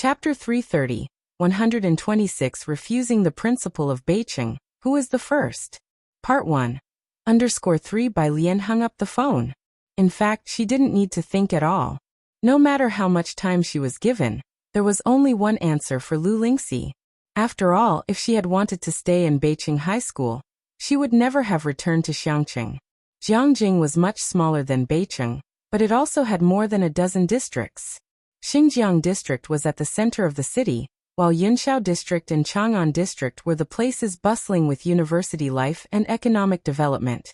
Chapter 330, 126 Refusing the Principle of Beiqing, Who is the First? Part 1. _3 Bai Lian hung up the phone. In fact, she didn't need to think at all. No matter how much time she was given, there was only one answer for Lu Lingxi. After all, if she had wanted to stay in Beiqing High School, she would never have returned to Xiangqing. Jiangjing was much smaller than Beiqing, but it also had more than a dozen districts. Xinjiang District was at the center of the city, while Yunxiao District and Chang'an District were the places bustling with university life and economic development.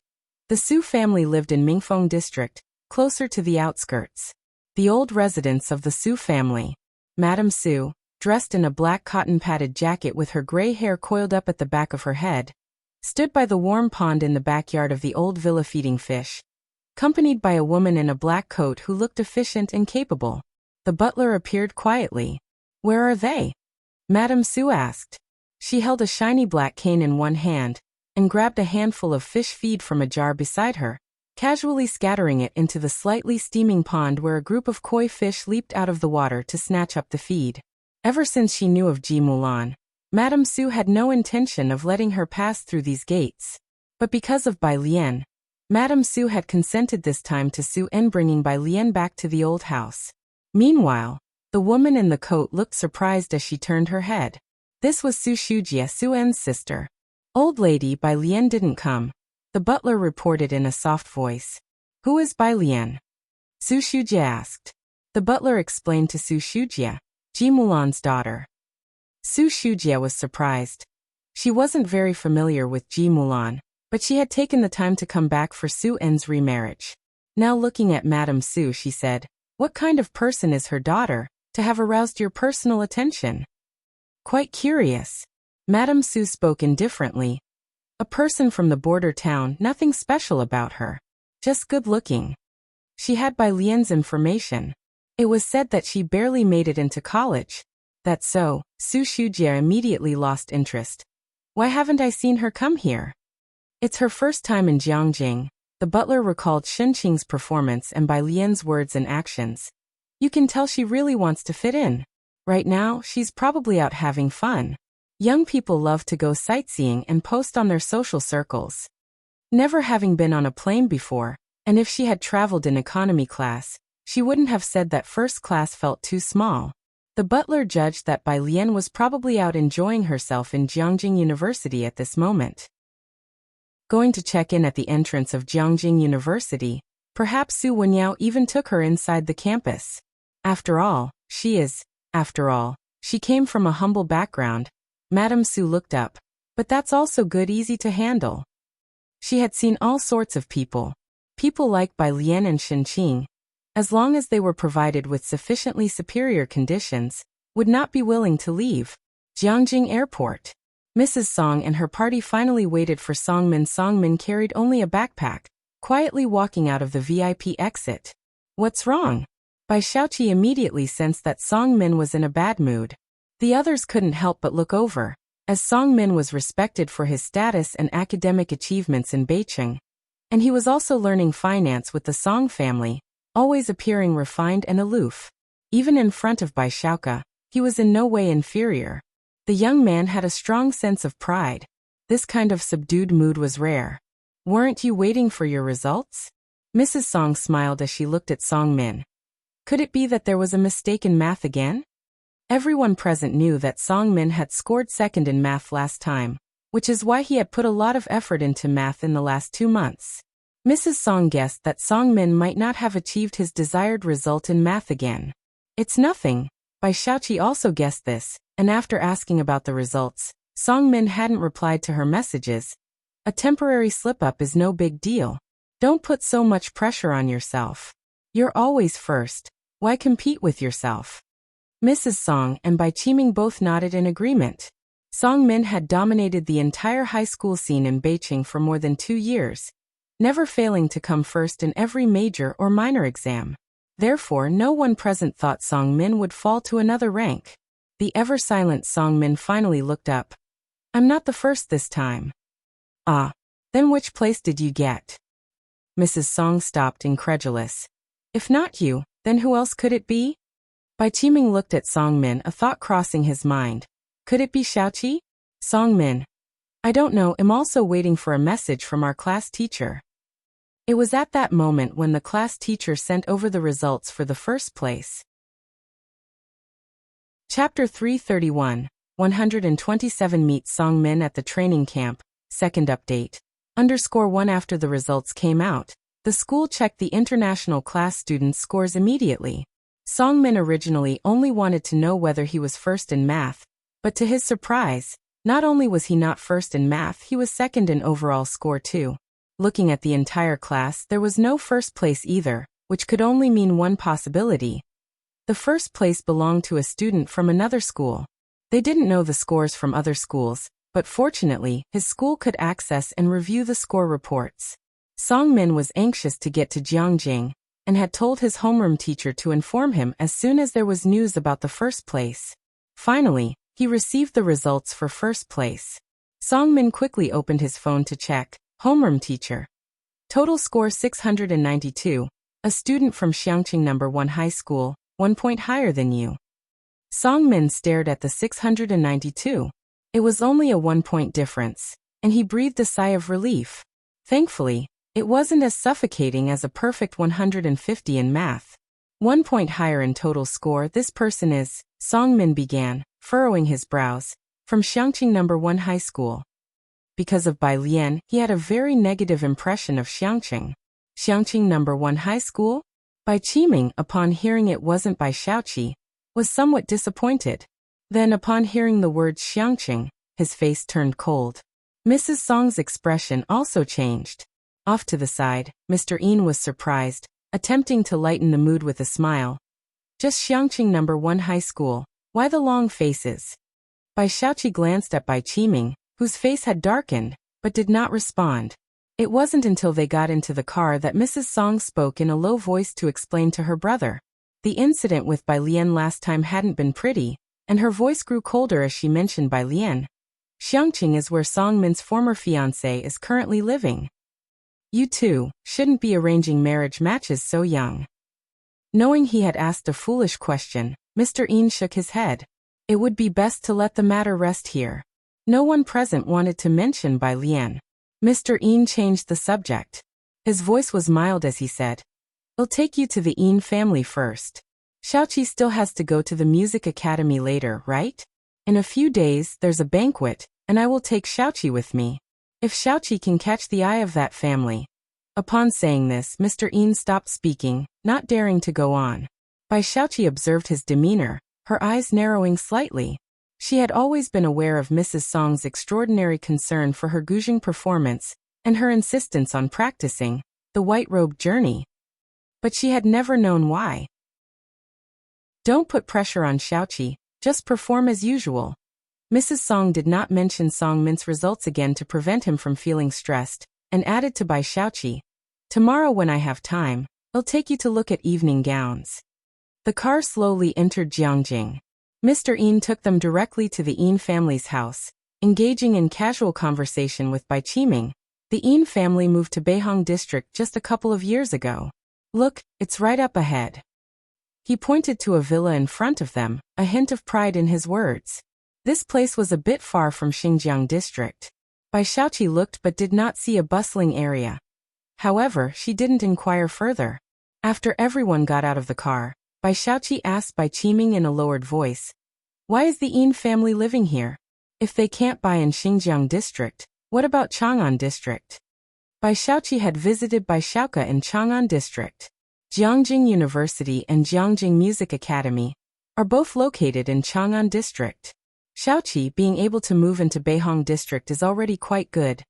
The Su family lived in Mingfeng District, closer to the outskirts. The old residence of the Su family, Madame Su, dressed in a black cotton-padded jacket with her gray hair coiled up at the back of her head, stood by the warm pond in the backyard of the old villa feeding fish, accompanied by a woman in a black coat who looked efficient and capable. The butler appeared quietly. "Where are they?" Madame Su asked. She held a shiny black cane in one hand and grabbed a handful of fish feed from a jar beside her, casually scattering it into the slightly steaming pond where a group of koi fish leaped out of the water to snatch up the feed. Ever since she knew of Ji Mulan, Madame Su had no intention of letting her pass through these gates. But because of Bai Lian, Madame Su had consented this time to Su En bringing Bai Lian back to the old house. Meanwhile, the woman in the coat looked surprised as she turned her head. This was Su Shujie, Su En's sister. "Old lady, Bai Lian didn't come," the butler reported in a soft voice. "Who is Bai Lian?" Su Shujie asked. The butler explained to Su Shujie, Ji Mulan's daughter. Su Shujie was surprised. She wasn't very familiar with Ji Mulan, but she had taken the time to come back for Su En's remarriage. Now looking at Madame Su, she said, "What kind of person is her daughter, to have aroused your personal attention?" "Quite curious." Madame Su spoke indifferently. "A person from the border town, nothing special about her. Just good-looking." She had Bai Lian's information. It was said that she barely made it into college. "That's so." Su Shujie immediately lost interest. "Why haven't I seen her come here?" "It's her first time in Jiangjing." The butler recalled Shenqing's performance and Bai Lian's words and actions. "You can tell she really wants to fit in. Right now, she's probably out having fun. Young people love to go sightseeing and post on their social circles." Never having been on a plane before, and if she had traveled in economy class, she wouldn't have said that first class felt too small. The butler judged that Bai Lian was probably out enjoying herself in Jiangjing University at this moment. Going to check in at the entrance of Jiangjing University, perhaps Su Wenyao even took her inside the campus. After all, she came from a humble background. Madame Su looked up. But that's also good, easy to handle. She had seen all sorts of people. People like Bai Lian and Shenqing, as long as they were provided with sufficiently superior conditions, would not be willing to leave. Jiangjing Airport. Mrs. Song and her party finally waited for Songmin. Songmin carried only a backpack, quietly walking out of the VIP exit. "What's wrong?" Bai Xiaoqi immediately sensed that Songmin was in a bad mood. The others couldn't help but look over, as Songmin was respected for his status and academic achievements in Beiqing. And he was also learning finance with the Song family, always appearing refined and aloof. Even in front of Bai Xiaoqi, he was in no way inferior. The young man had a strong sense of pride. This kind of subdued mood was rare. "Weren't you waiting for your results?" Mrs. Song smiled as she looked at Songmin. Could it be that there was a mistake in math again? Everyone present knew that Songmin had scored second in math last time, which is why he had put a lot of effort into math in the last 2 months. Mrs. Song guessed that Songmin might not have achieved his desired result in math again. "It's nothing." Bai Xiaoqi also guessed this, and after asking about the results, Songmin hadn't replied to her messages. "A temporary slip-up is no big deal. Don't put so much pressure on yourself. You're always first. Why compete with yourself?" Mrs. Song and Bai Qiming both nodded in agreement. Songmin had dominated the entire high school scene in Beiqing for more than 2 years, never failing to come first in every major or minor exam. Therefore, no one present thought Songmin would fall to another rank. The ever-silent Songmin finally looked up. "I'm not the first this time." "Ah. Then which place did you get?" Mrs. Song stopped, incredulous. "If not you, then who else could it be?" Bai Qiming looked at Songmin, a thought crossing his mind. Could it be Xiaoqi? Songmin. I don't know, I'm also waiting for a message from our class teacher. It was at that moment when the class teacher sent over the results for the first place. Chapter 331, 127 meets Songmin at the training camp, second update. _1 After the results came out, the school checked the international class students' scores immediately. Songmin originally only wanted to know whether he was first in math, but to his surprise, not only was he not first in math, he was second in overall score too. Looking at the entire class, there was no first place either, which could only mean one possibility. The first place belonged to a student from another school. They didn't know the scores from other schools, but fortunately, his school could access and review the score reports. Songmin was anxious to get to Jiangjing, and had told his homeroom teacher to inform him as soon as there was news about the first place. Finally, he received the results for first place. Songmin quickly opened his phone to check. Homeroom teacher. Total score 692, a student from Xiangqing No. 1 High School, 1 point higher than you. Songmin stared at the 692. It was only a 1-point difference, and he breathed a sigh of relief. Thankfully, it wasn't as suffocating as a perfect 150 in math. 1 point higher in total score, this person is, Songmin began, furrowing his brows, from Xiangqing No. 1 High School. Because of Bai Lian, he had a very negative impression of Xiangqing. Xiangqing No. 1 High School? Bai Qiming, upon hearing it wasn't by Xiaoqi, was somewhat disappointed. Then upon hearing the word Xiangqing, his face turned cold. Mrs. Song's expression also changed. Off to the side, Mr. Yin was surprised, attempting to lighten the mood with a smile. Just Xiangqing No. 1 High School, why the long faces? Bai Xiaoqi glanced at Bai Qiming, whose face had darkened, but did not respond. It wasn't until they got into the car that Mrs. Song spoke in a low voice to explain to her brother. The incident with Bai Lian last time hadn't been pretty, and her voice grew colder as she mentioned Bai Lian. Xiangqing is where Songmin's former fiancé is currently living. You two shouldn't be arranging marriage matches so young. Knowing he had asked a foolish question, Mr. Yin shook his head. It would be best to let the matter rest here. No one present wanted to mention Bai Lian. Mr. Yin changed the subject. His voice was mild as he said, I'll take you to the Yin family first. Xiaoqi still has to go to the music academy later, right? In a few days, there's a banquet, and I will take Xiaoqi with me. If Xiaoqi can catch the eye of that family. Upon saying this, Mr. Yin stopped speaking, not daring to go on. Bai Xiaoqi observed his demeanor, her eyes narrowing slightly. She had always been aware of Mrs. Song's extraordinary concern for her Guzheng performance, and her insistence on practicing the white-robed journey. But she had never known why. Don't put pressure on Xiaoqi, just perform as usual. Mrs. Song did not mention Songmin's results again to prevent him from feeling stressed, and added to Bai Xiaoqi, tomorrow when I have time, I'll take you to look at evening gowns. The car slowly entered Jiangjing. Mr. Yin took them directly to the Yin family's house, engaging in casual conversation with Bai Qiming. The Yin family moved to Beihong district just a couple of years ago. Look, it's right up ahead. He pointed to a villa in front of them, a hint of pride in his words. This place was a bit far from Xinjiang district. Bai Xiaoqi looked but did not see a bustling area. However, she didn't inquire further. After everyone got out of the car, Bai Xiaoqi asked Bai Qiming in a lowered voice, why is the Yin family living here? If they can't buy in Xinjiang district, what about Chang'an district? Bai Xiaoqi had visited Bai Xiaoka in Chang'an district. Jiangjing University and Jiangjing Music Academy are both located in Chang'an district. Xiaoqi being able to move into Beihong district is already quite good.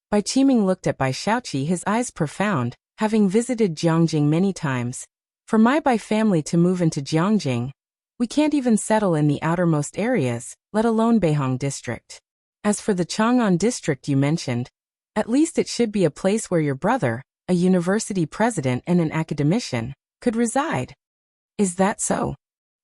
Bai Qiming looked at Bai Xiaoqi, his eyes profound, having visited Jiangjing many times. For my Bai family to move into Jiangjing, we can't even settle in the outermost areas, let alone Beihong district. As for the Chang'an district you mentioned, at least it should be a place where your brother, a university president and an academician, could reside. Is that so?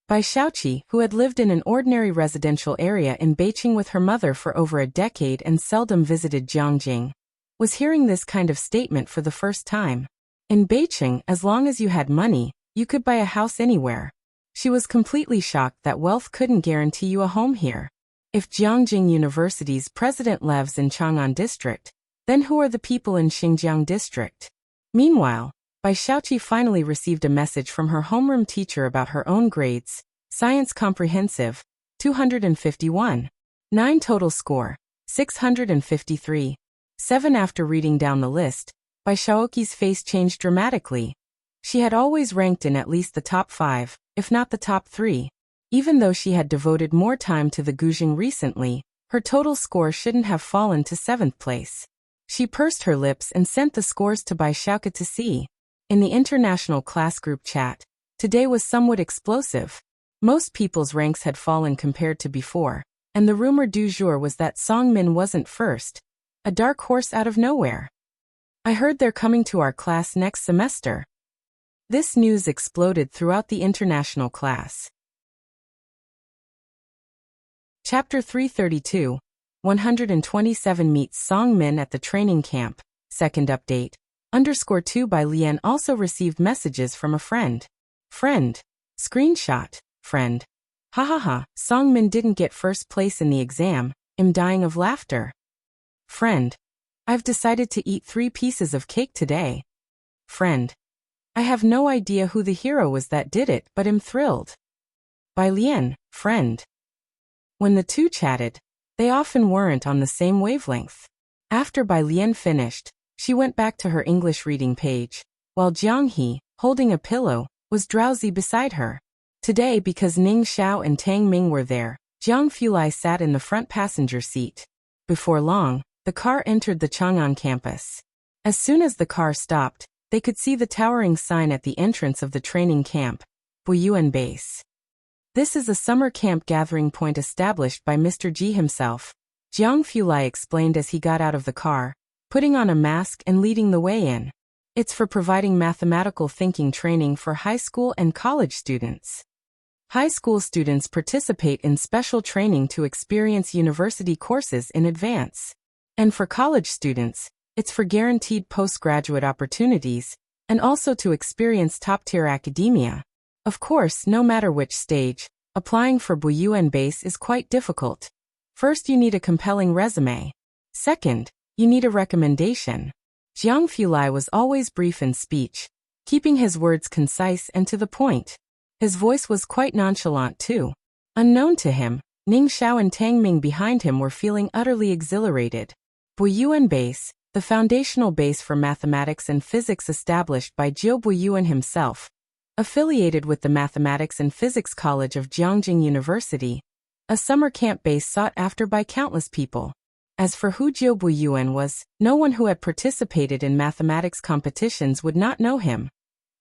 Bai Xiaoqi, who had lived in an ordinary residential area in Beijing with her mother for over a decade and seldom visited Jiangjing, was hearing this kind of statement for the first time. In Beijing, as long as you had money, you could buy a house anywhere. She was completely shocked that wealth couldn't guarantee you a home here. If Jiangjing University's president lives in Chang'an District, then who are the people in Xinjiang District? Meanwhile, Bai Xiaoqi finally received a message from her homeroom teacher about her own grades. Science Comprehensive, 251. 9 total score, 653. 7. After reading down the list, Bai Xiaoqi's face changed dramatically. She had always ranked in at least the top 5, if not the top 3. Even though she had devoted more time to the Guzheng recently, her total score shouldn't have fallen to 7th place. She pursed her lips and sent the scores to Bai Xiaoqi to see. In the international class group chat, today was somewhat explosive. Most people's ranks had fallen compared to before, and the rumor du jour was that Song Min wasn't first, a dark horse out of nowhere. I heard they're coming to our class next semester. This news exploded throughout the international class. Chapter 332, 127 meets Song Min at the training camp. Second update. _2 by Lian also received messages from a friend. Friend. Screenshot. Friend. Hahaha, Song Min didn't get first place in the exam. I'm dying of laughter. Friend. I've decided to eat 3 pieces of cake today. Friend. I have no idea who the hero was that did it, but I'm thrilled. By Lian. Friend. When the two chatted, they often weren't on the same wavelength. After Bai Lian finished, she went back to her English reading page, while Jiang He, holding a pillow, was drowsy beside her. Today, because Ning Xiao and Tang Ming were there, Jiang Fulai sat in the front passenger seat. Before long, the car entered the Chang'an campus. As soon as the car stopped, they could see the towering sign at the entrance of the training camp, Buyuan Base. This is a summer camp gathering point established by Mr. Ji himself, Jiang Fulai explained as he got out of the car, putting on a mask and leading the way in. It's for providing mathematical thinking training for high school and college students. High school students participate in special training to experience university courses in advance. And for college students, it's for guaranteed postgraduate opportunities, and also to experience top-tier academia. Of course, no matter which stage, applying for Buyuan Base is quite difficult. First, you need a compelling resume. Second, you need a recommendation. Jiang Fulai was always brief in speech, keeping his words concise and to the point. His voice was quite nonchalant too. Unknown to him, Ning Xiao and Tang Ming behind him were feeling utterly exhilarated. Buyuan Base, the foundational base for mathematics and physics established by Jiu Buyuan himself, affiliated with the Mathematics and Physics College of Jiangjing University, a summer camp base sought after by countless people. As for who Jiu Buyuan was, no one who had participated in mathematics competitions would not know him.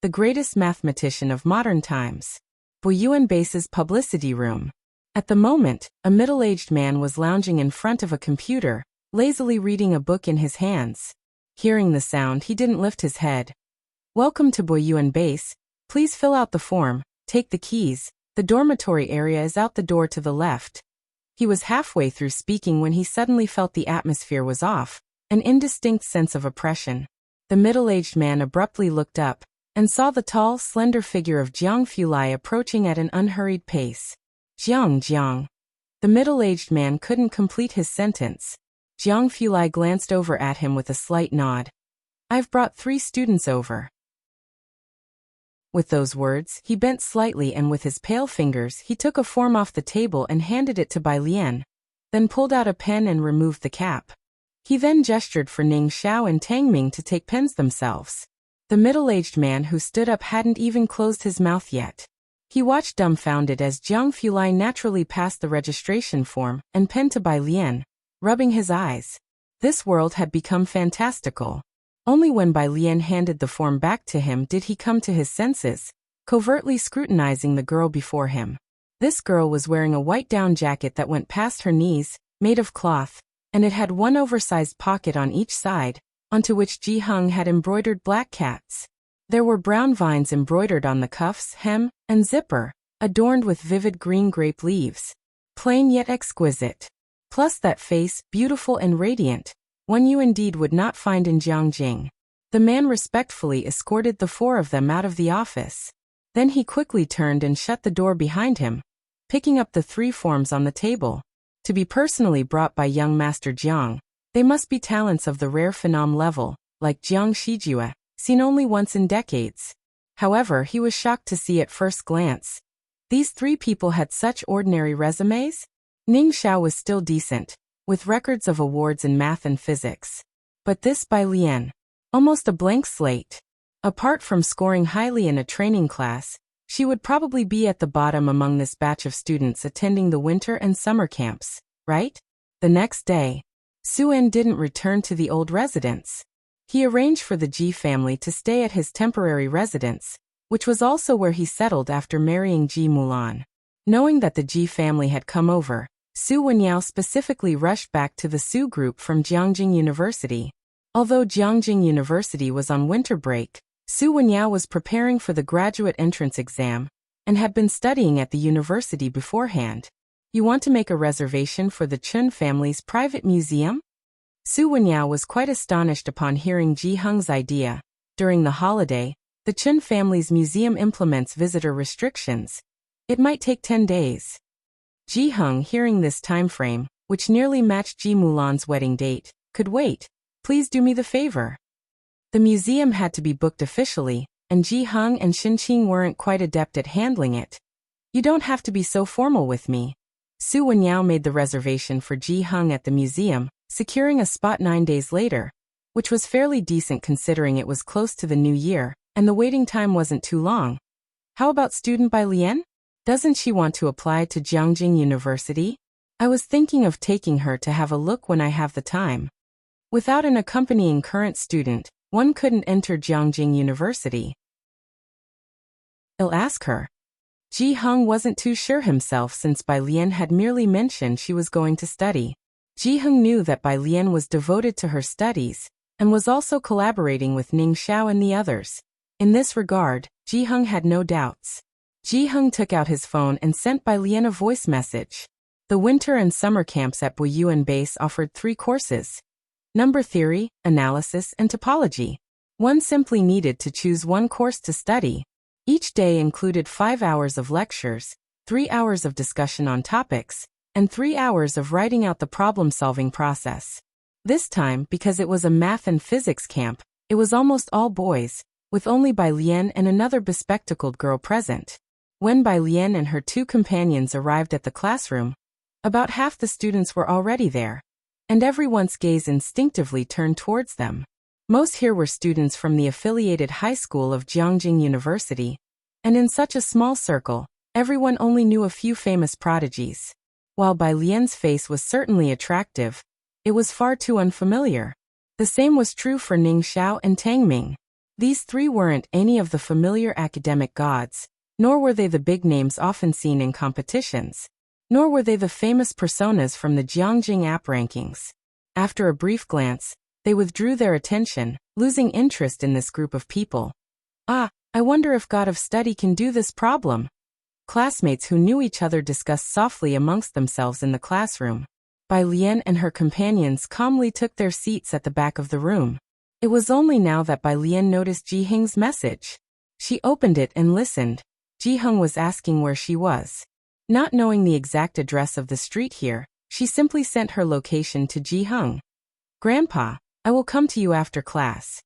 The greatest mathematician of modern times. Buyuan Base's publicity room. At the moment, a middle-aged man was lounging in front of a computer, lazily reading a book in his hands. Hearing the sound, he didn't lift his head. Welcome to Buyuan Base. Please fill out the form, take the keys. The dormitory area is out the door to the left. He was halfway through speaking when he suddenly felt the atmosphere was off, an indistinct sense of oppression. The middle-aged man abruptly looked up, and saw the tall, slender figure of Jiang Fulai approaching at an unhurried pace. Jiang. The middle-aged man couldn't complete his sentence. Jiang Fulai glanced over at him with a slight nod. I've brought 3 students over. With those words, he bent slightly and with his pale fingers he took a form off the table and handed it to Bai Lian, then pulled out a pen and removed the cap. He then gestured for Ning Xiao and Tang Ming to take pens themselves. The middle-aged man who stood up hadn't even closed his mouth yet. He watched dumbfounded as Jiang Fulai naturally passed the registration form and pen to Bai Lian, rubbing his eyes. This world had become fantastical. Only when Bai Lian handed the form back to him did he come to his senses, covertly scrutinizing the girl before him. This girl was wearing a white down jacket that went past her knees, made of cloth, and it had one oversized pocket on each side, onto which Ji Hung had embroidered black cats. There were brown vines embroidered on the cuffs, hem, and zipper, adorned with vivid green grape leaves. Plain yet exquisite. Plus that face, beautiful and radiant, one you indeed would not find in Jiangjing. The man respectfully escorted the 4 of them out of the office. Then he quickly turned and shut the door behind him, picking up the 3 forms on the table. To be personally brought by young Master Jiang, they must be talents of the rare phenom level, like Jiang Shijue, seen only once in decades. However, he was shocked to see at first glance. These 3 people had such ordinary resumes? Ning Xiao was still decent, with records of awards in math and physics. But this Bai Lian, almost a blank slate. Apart from scoring highly in a training class, she would probably be at the bottom among this batch of students attending the winter and summer camps, right? The next day, Su-en didn't return to the old residence. He arranged for the Ji family to stay at his temporary residence, which was also where he settled after marrying Ji Mulan. Knowing that the Ji family had come over, Su Wenyao specifically rushed back to the Su group from Jiangjing University. Although Jiangjing University was on winter break, Su Wenyao was preparing for the graduate entrance exam and had been studying at the university beforehand. You want to make a reservation for the Chun family's private museum? Su Wenyao was quite astonished upon hearing Ji Heng's idea. During the holiday, the Chun family's museum implements visitor restrictions. It might take 10 days. Ji Heng, hearing this time frame, which nearly matched Ji Mulan's wedding date, could wait. Please do me the favor. The museum had to be booked officially, and Ji Heng and Xin Qing weren't quite adept at handling it. You don't have to be so formal with me. Su Wenyao made the reservation for Ji Heng at the museum, securing a spot 9 days later, which was fairly decent considering it was close to the new year, and the waiting time wasn't too long. How about student Bai Lian? Doesn't she want to apply to Jiangjing University? I was thinking of taking her to have a look when I have the time. Without an accompanying current student, one couldn't enter Jiangjing University. I'll ask her. Ji Heng wasn't too sure himself since Bai Lian had merely mentioned she was going to study. Ji Heng knew that Bai Lian was devoted to her studies, and was also collaborating with Ning Xiao and the others. In this regard, Ji Heng had no doubts. Ji Heng took out his phone and sent Bai Lian a voice message. The winter and summer camps at Boyuan Base offered 3 courses: number theory, analysis, and topology. One simply needed to choose one course to study. Each day included 5 hours of lectures, 3 hours of discussion on topics, and 3 hours of writing out the problem-solving process. This time, because it was a math and physics camp, it was almost all boys, with only Bai Lian and another bespectacled girl present. When Bai Lian and her 2 companions arrived at the classroom, about half the students were already there, and everyone's gaze instinctively turned towards them. Most here were students from the affiliated high school of Jiangjing University, and in such a small circle, everyone only knew a few famous prodigies. While Bai Lian's face was certainly attractive, it was far too unfamiliar. The same was true for Ning Xiao and Tang Ming. These 3 weren't any of the familiar academic gods, nor were they the big names often seen in competitions, nor were they the famous personas from the Jiangjing app rankings. After a brief glance, they withdrew their attention, losing interest in this group of people. I wonder if God of Study can do this problem. Classmates who knew each other discussed softly amongst themselves in the classroom. Bai Lian and her companions calmly took their seats at the back of the room. It was only now that Bai Lian noticed Ji Heng's message. She opened it and listened. Ji Heng was asking where she was. Not knowing the exact address of the street here, she simply sent her location to Ji Heng. Grandpa, I will come to you after class.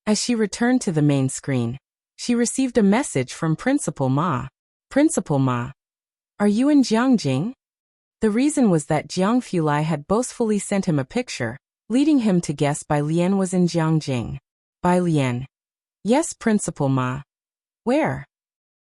As she returned to the main screen, she received a message from Principal Ma. Principal Ma, are you in Jiangjing? The reason was that Jiang Fulai had boastfully sent him a picture, leading him to guess Bai Lian was in Jiangjing. Bai Lian. Yes, Principal Ma. Where?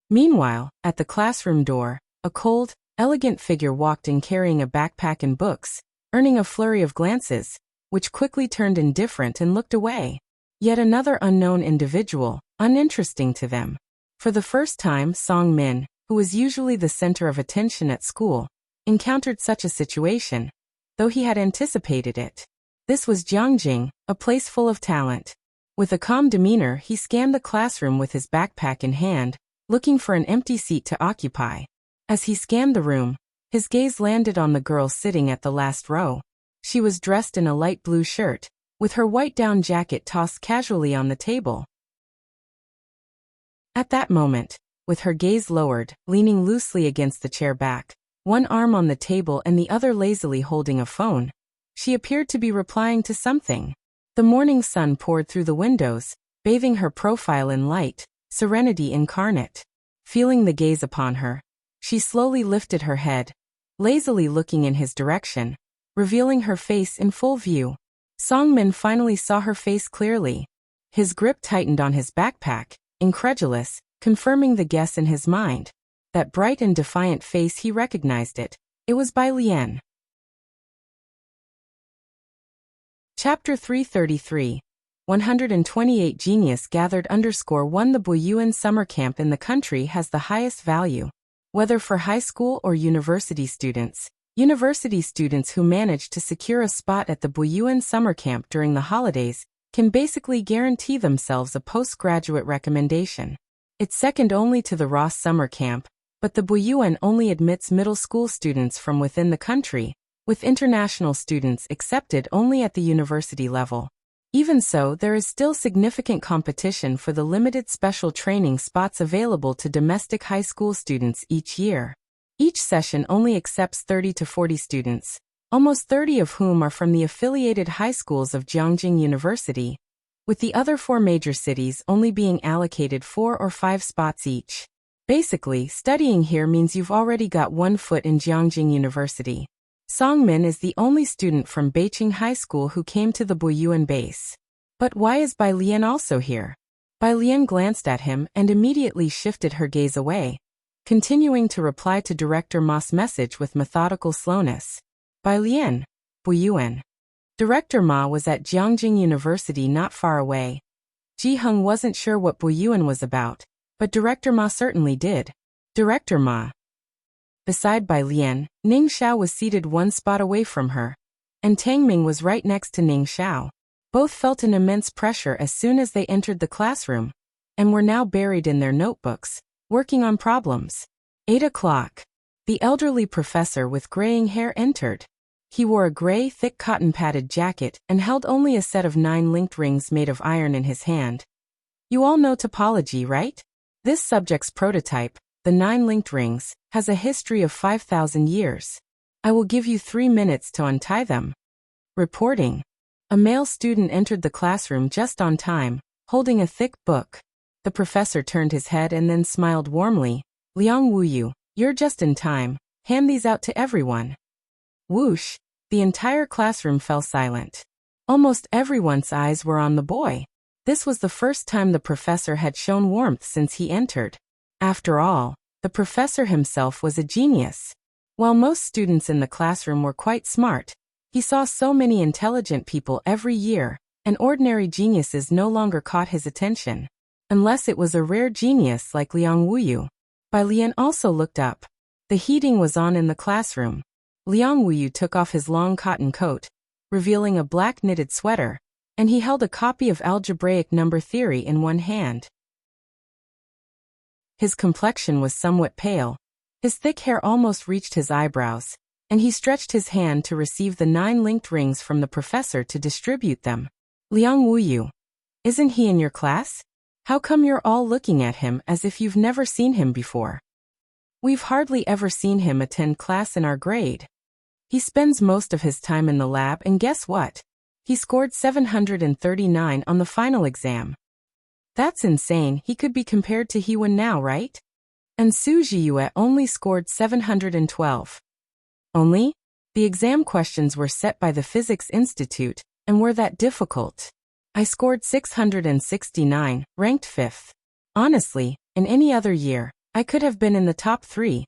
Meanwhile, at the classroom door, a cold, elegant figure walked in carrying a backpack and books, earning a flurry of glances, which quickly turned indifferent and looked away. Yet another unknown individual, uninteresting to them. For the first time, Song Min, who was usually the center of attention at school, encountered such a situation, though he had anticipated it. This was Jiangjing, a place full of talent. With a calm demeanor, he scanned the classroom with his backpack in hand, looking for an empty seat to occupy. As he scanned the room, his gaze landed on the girl sitting at the last row. She was dressed in a light blue shirt, with her white down jacket tossed casually on the table. At that moment, with her gaze lowered, leaning loosely against the chair back, one arm on the table and the other lazily holding a phone. She appeared to be replying to something. The morning sun poured through the windows, bathing her profile in light, serenity incarnate. Feeling the gaze upon her, she slowly lifted her head, lazily looking in his direction, revealing her face in full view. Song-min finally saw her face clearly. His grip tightened on his backpack, incredulous, confirming the guess in his mind. That bright and defiant face, he recognized it. It was Bai Lian. Chapter 333. 128 Genius gathered _1 The Boyuan summer camp in the country has the highest value. Whether for high school or university students who manage to secure a spot at the Boyuan summer camp during the holidays can basically guarantee themselves a postgraduate recommendation. It's second only to the Ross summer camp, but the Boyuan only admits middle school students from within the country, with international students accepted only at the university level. Even so, there is still significant competition for the limited special training spots available to domestic high school students each year. Each session only accepts 30 to 40 students, almost 30 of whom are from the affiliated high schools of Jiangjing University, with the other 4 major cities only being allocated 4 or 5 spots each. Basically, studying here means you've already got one foot in Jiangjing University. Song-min is the only student from Beiqing High School who came to the Boyuan base. But why is Bai Lian also here? Bai Lian glanced at him and immediately shifted her gaze away, continuing to reply to Director Ma's message with methodical slowness. Bai Lian, Boyuan. Director Ma was at Jiangjing University not far away. Ji Heng wasn't sure what Boyuan was about, but Director Ma certainly did. Director Ma. Beside Bai Lian, Ning Xiao was seated one spot away from her, and Tang Ming was right next to Ning Xiao. Both felt an immense pressure as soon as they entered the classroom, and were now buried in their notebooks, working on problems. 8 o'clock. The elderly professor with graying hair entered. He wore a gray, thick cotton-padded jacket and held only a set of 9 linked rings made of iron in his hand. You all know topology, right? This subject's prototype, the 9 linked rings, has a history of 5,000 years. I will give you 3 minutes to untie them. Reporting. A male student entered the classroom just on time, holding a thick book. The professor turned his head and then smiled warmly. Liang Wuyu, you're just in time. Hand these out to everyone. Whoosh! The entire classroom fell silent. Almost everyone's eyes were on the boy. This was the first time the professor had shown warmth since he entered. After all, the professor himself was a genius. While most students in the classroom were quite smart, he saw so many intelligent people every year, and ordinary geniuses no longer caught his attention. Unless it was a rare genius like Liang Wuyu. Bai Lian also looked up. The heating was on in the classroom. Liang Wuyu took off his long cotton coat, revealing a black knitted sweater, and he held a copy of Algebraic Number Theory in one hand. His complexion was somewhat pale. His thick hair almost reached his eyebrows, and he stretched his hand to receive the 9 linked rings from the professor to distribute them. Liang Wuyu. Isn't he in your class? How come you're all looking at him as if you've never seen him before? We've hardly ever seen him attend class in our grade. He spends most of his time in the lab, and guess what? He scored 739 on the final exam. That's insane. He could be compared to Hewen now, right? And Su Jiyue only scored 712. Only? The exam questions were set by the Physics Institute, and were that difficult. I scored 669, ranked 5th. Honestly, in any other year, I could have been in the top 3.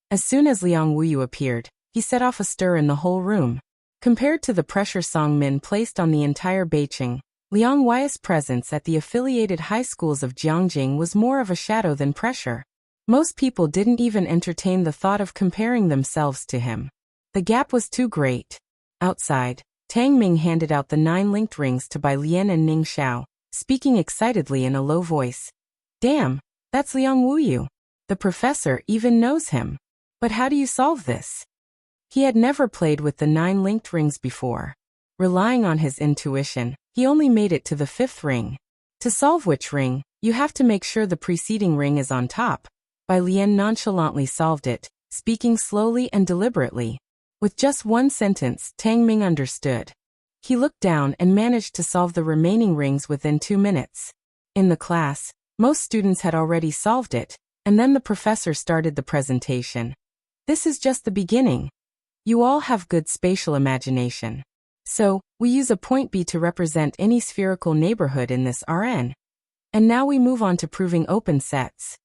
As soon as Liang Wuyu appeared, he set off a stir in the whole room. Compared to the pressure Song-min placed on the entire Beiqing, Liang Wu's presence at the affiliated high schools of Jiangjing was more of a shadow than pressure. Most people didn't even entertain the thought of comparing themselves to him. The gap was too great. Outside, Tang Ming handed out the 9 linked rings to Bai Lian and Ning Xiao, speaking excitedly in a low voice. Damn, that's Liang Wuyu. The professor even knows him. But how do you solve this? He had never played with the 9 linked rings before. Relying on his intuition, he only made it to the 5th ring. To solve which ring, you have to make sure the preceding ring is on top, Bai Lian nonchalantly solved it, speaking slowly and deliberately. With just one sentence, Tang Ming understood. He looked down and managed to solve the remaining rings within 2 minutes. In the class, most students had already solved it, and then the professor started the presentation. This is just the beginning. You all have good spatial imagination. So, we use a point B to represent any spherical neighborhood in this Rn. And now we move on to proving open sets.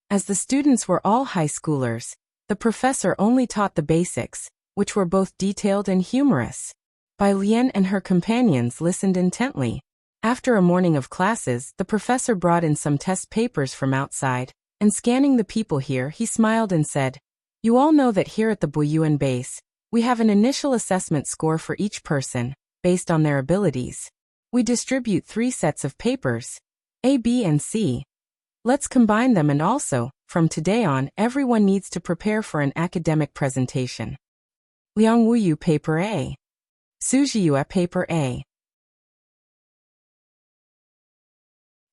As the students were all high schoolers, the professor only taught the basics, which were both detailed and humorous. Bai Lian and her companions listened intently. After a morning of classes, the professor brought in some test papers from outside, and scanning the people here, he smiled and said, "You all know that here at the Boyuan base, we have an initial assessment score for each person, based on their abilities. We distribute 3 sets of papers, A, B, and C. Let's combine them, and also, from today on, everyone needs to prepare for an academic presentation. Liang Wuyu Paper A. Su Jiyue Paper A."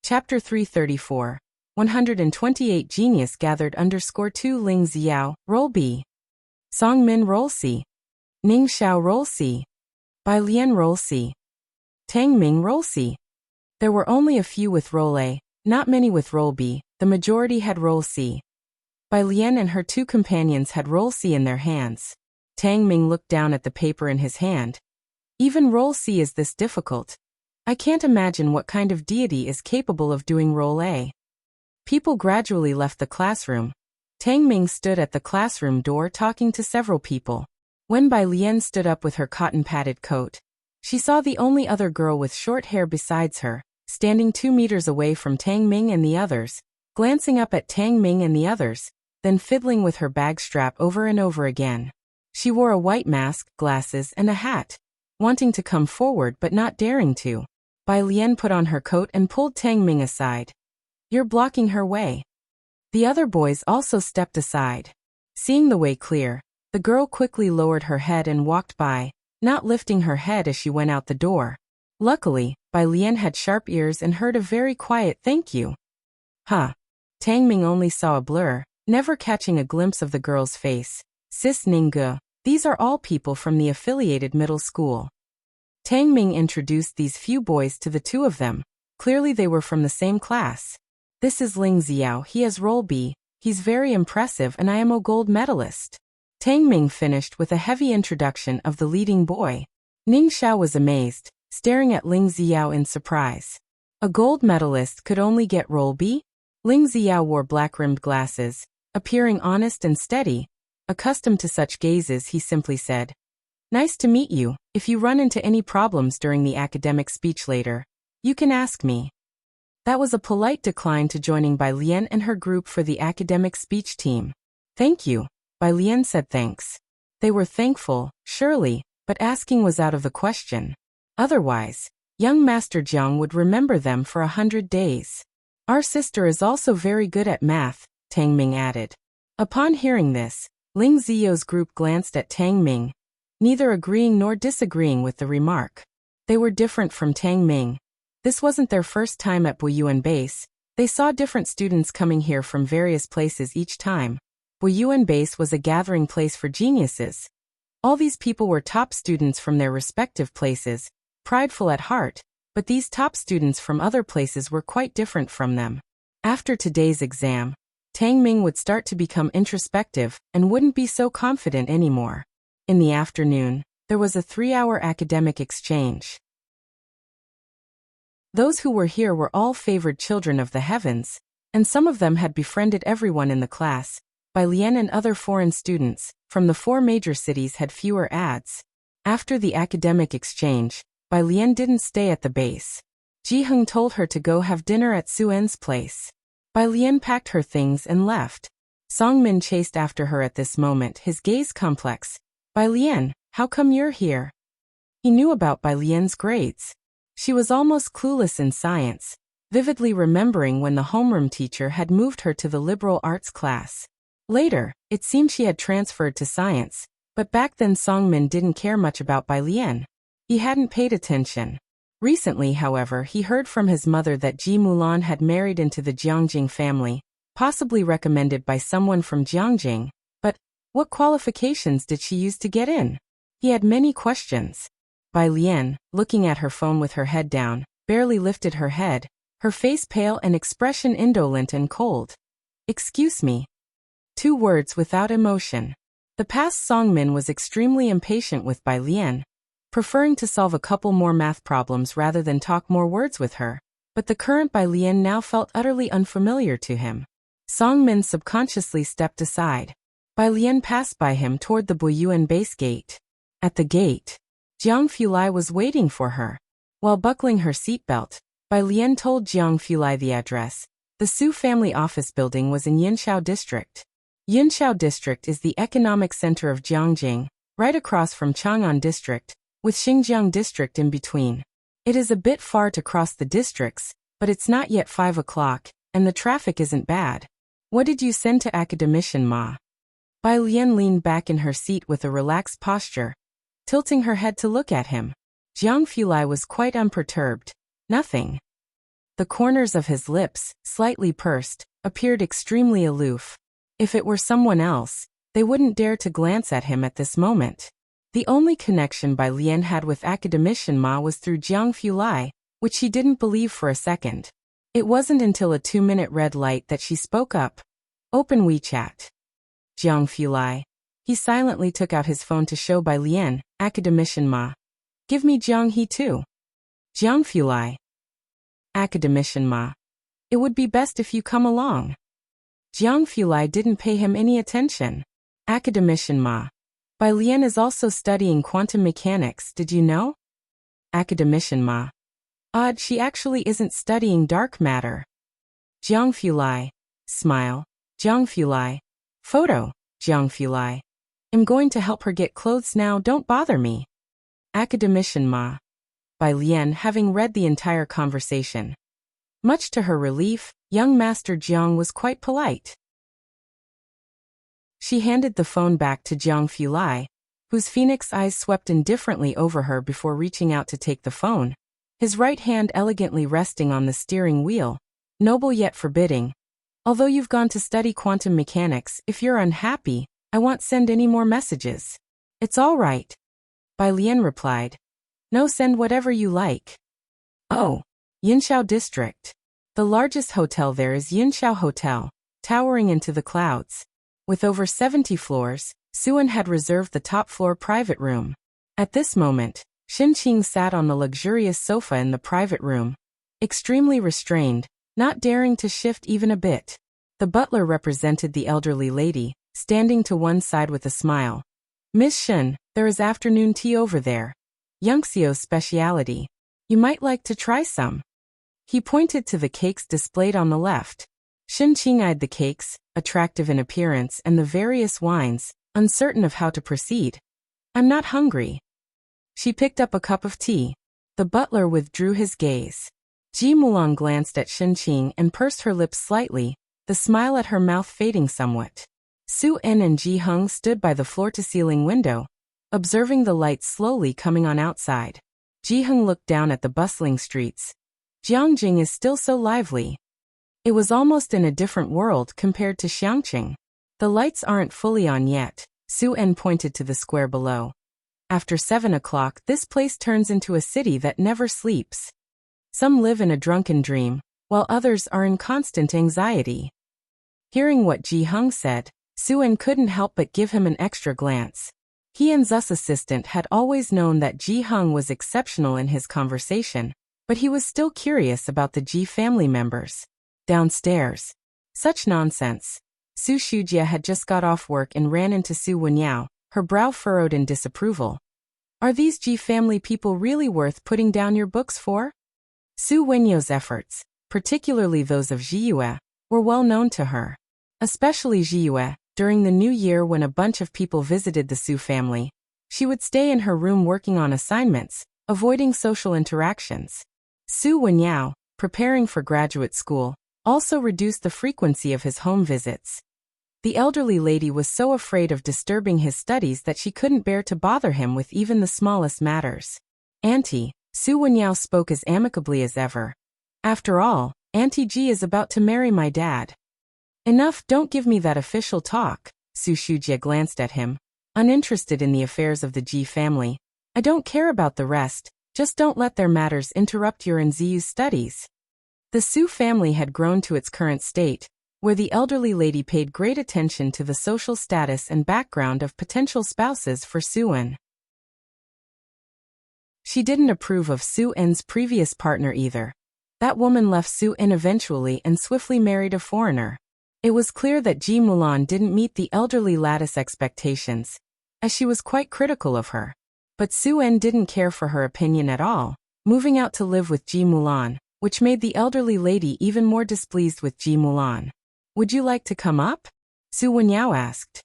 Chapter 334. 128 Genius Gathered _2 Ling Xiao, Role B. Song Min Role C. Ning Xiao Role C. Bai Lian Role C. Tang Ming Role C. There were only a few with Role A, not many with Role B, the majority had Role C. Bai Lian and her 2 companions had Role C in their hands. Tang Ming looked down at the paper in his hand. Even Role C is this difficult. I can't imagine what kind of deity is capable of doing Role A. People gradually left the classroom. Tang Ming stood at the classroom door talking to several people. When Bai Lian stood up with her cotton-padded coat, she saw the only other girl with short hair besides her, standing 2 meters away from Tang Ming and the others, glancing up at Tang Ming and the others, then fiddling with her bag strap over and over again. She wore a white mask, glasses, and a hat, wanting to come forward but not daring to. Bai Lian put on her coat and pulled Tang Ming aside. "You're blocking her way." The other boys also stepped aside. Seeing the way clear, the girl quickly lowered her head and walked by, not lifting her head as she went out the door. Luckily, Bai Lian had sharp ears and heard a very quiet "thank you." Huh. Tang Ming only saw a blur, never catching a glimpse of the girl's face. Sis Ningge, these are all people from the affiliated middle school. Tang Ming introduced these few boys to the 2 of them. Clearly they were from the same class. "This is Ling Xiao, he has Role B, he's very impressive, and I am a gold medalist." Tang Ming finished with a heavy introduction of the leading boy. Ning Xiao was amazed, staring at Ling Xiao in surprise. A gold medalist could only get Role B? Ling Xiao wore black-rimmed glasses, appearing honest and steady. Accustomed to such gazes, he simply said, "Nice to meet you. If you run into any problems during the academic speech later, you can ask me." That was a polite decline to joining Bai Lian and her group for the academic speech team. "Thank you." Bai Lian said thanks. They were thankful, surely, but asking was out of the question. Otherwise, young Master Jiang would remember them for 100 days. "Our sister is also very good at math," Tang Ming added. Upon hearing this, Ling Xiao's group glanced at Tang Ming, neither agreeing nor disagreeing with the remark. They were different from Tang Ming. This wasn't their first time at Boyuan Base. They saw different students coming here from various places each time. Boyuan Base was a gathering place for geniuses. All these people were top students from their respective places, prideful at heart, but these top students from other places were quite different from them. After today's exam, Tang Ming would start to become introspective and wouldn't be so confident anymore. In the afternoon, there was a 3-hour academic exchange. Those who were here were all favored children of the heavens, and some of them had befriended everyone in the class. Bai Lian and other foreign students from the 4 major cities had fewer ads. After the academic exchange, Bai Lian didn't stay at the base. Ji Heng told her to go have dinner at Su En's place. Bai Lian packed her things and left. Song Min chased after her at this moment, his gaze complex. "Bai Lian, how come you're here?" He knew about Bai Lian's grades. She was almost clueless in science, vividly remembering when the homeroom teacher had moved her to the liberal arts class. Later, it seemed she had transferred to science, but back then Song Min didn't care much about Bai Lian. He hadn't paid attention. Recently, however, he heard from his mother that Ji Mulan had married into the Jiangjing family. possibly recommended by someone from Jiangjing, but what qualifications did she use to get in? He had many questions. Bai Lian, looking at her phone with her head down, barely lifted her head, her face pale and expression indolent and cold. Excuse me. 2 words without emotion. The past Songmin was extremely impatient with Bai Lian, preferring to solve a couple more math problems rather than talk more words with her, but the current Bai Lian now felt utterly unfamiliar to him. Songmin subconsciously stepped aside. Bai Lian passed by him toward the Buyuan base gate. At the gate, Jiang Fulai was waiting for her. While buckling her seatbelt, Bai Lian told Jiang Fulai the address. The Su family office building was in Yinshao district. Yinshao district is the economic center of Jiangjing, right across from Chang'an district, with Xinjiang district in between. It is a bit far to cross the districts, but it's not yet 5 o'clock, and the traffic isn't bad. What did you send to academician Ma? Bai Lian leaned back in her seat with a relaxed posture, tilting her head to look at him. Jiang Fulai was quite unperturbed. Nothing. The corners of his lips, slightly pursed, appeared extremely aloof. If it were someone else, they wouldn't dare to glance at him at this moment. The only connection Bai Lian had with academician Ma was through Jiang Fulai, which she didn't believe for a second. It wasn't until a 2-minute red light that she spoke up. Open WeChat. Jiang Fulai. He silently took out his phone to show Bai Lian, academician Ma. Give me Jiang He too. Jiang Fulai. Academician Ma. It would be best if you come along. Jiang Fulai didn't pay him any attention. Academician Ma. Bai Lian is also studying quantum mechanics, did you know? Academician Ma. Odd, she actually isn't studying dark matter. Jiang Fulai. Smile. Jiang Fulai. Photo. Jiang Fulai. I'm going to help her get clothes now, don't bother me. Academician Ma. Bai Lian, having read the entire conversation. Much to her relief, young Master Jiang was quite polite. She handed the phone back to Jiang Fulai, whose phoenix eyes swept indifferently over her before reaching out to take the phone, his right hand elegantly resting on the steering wheel, noble yet forbidding. Although you've gone to study quantum mechanics, if you're unhappy, I won't send any more messages. It's all right. Bai Lian replied. No, send whatever you like. Oh, Yinshao district. The largest hotel there is Yinshao Hotel, towering into the clouds. With over 70 floors, Suan had reserved the top-floor private room. At this moment, Xinqing sat on the luxurious sofa in the private room, extremely restrained, not daring to shift even a bit. The butler represented the elderly lady, standing to one side with a smile. Miss Shen, there is afternoon tea over there. Yangxiu's specialty. You might like to try some. He pointed to the cakes displayed on the left. Xinqing eyed the cakes, attractive in appearance, and the various wines, uncertain of how to proceed. I'm not hungry. She picked up a cup of tea. The butler withdrew his gaze. Ji Mulan glanced at Xinqing and pursed her lips slightly, the smile at her mouth fading somewhat. Su En and Ji Heng stood by the floor-to-ceiling window, observing the lights slowly coming on outside. Ji Heng looked down at the bustling streets. Jiangjing is still so lively. It was almost in a different world compared to Xiangqing. The lights aren't fully on yet. Su En pointed to the square below. After 7 o'clock, this place turns into a city that never sleeps. Some live in a drunken dream, while others are in constant anxiety. Hearing what Ji Heng said, Su En couldn't help but give him an extra glance. He and Zu's assistant had always known that Ji Heng was exceptional in his conversation, but he was still curious about the Ji family members. Downstairs. Such nonsense. Su Shujia had just got off work and ran into Su Wenyao, her brow furrowed in disapproval. Are these Ji family people really worth putting down your books for? Su Wenyao's efforts, particularly those of Jiyue, were well known to her. Especially Jiyue, during the new year when a bunch of people visited the Su family. She would stay in her room working on assignments, avoiding social interactions. Su Wenyao, preparing for graduate school, also reduced the frequency of his home visits. The elderly lady was so afraid of disturbing his studies that she couldn't bear to bother him with even the smallest matters. Auntie, Su Wenyao spoke as amicably as ever. After all, Auntie Ji is about to marry my dad. Enough, don't give me that official talk. Su Shujie glanced at him, uninterested in the affairs of the Ji family. I don't care about the rest, just don't let their matters interrupt your and Ziyu's studies. The Su family had grown to its current state, where the elderly lady paid great attention to the social status and background of potential spouses for Su-en. She didn't approve of Su-en's previous partner either. That woman left Su-en eventually and swiftly married a foreigner. It was clear that Ji Mulan didn't meet the elderly lattice expectations, as she was quite critical of her. But Su-en didn't care for her opinion at all, moving out to live with Ji Mulan, which made the elderly lady even more displeased with Ji Mulan. Would you like to come up? Su Wenyao asked.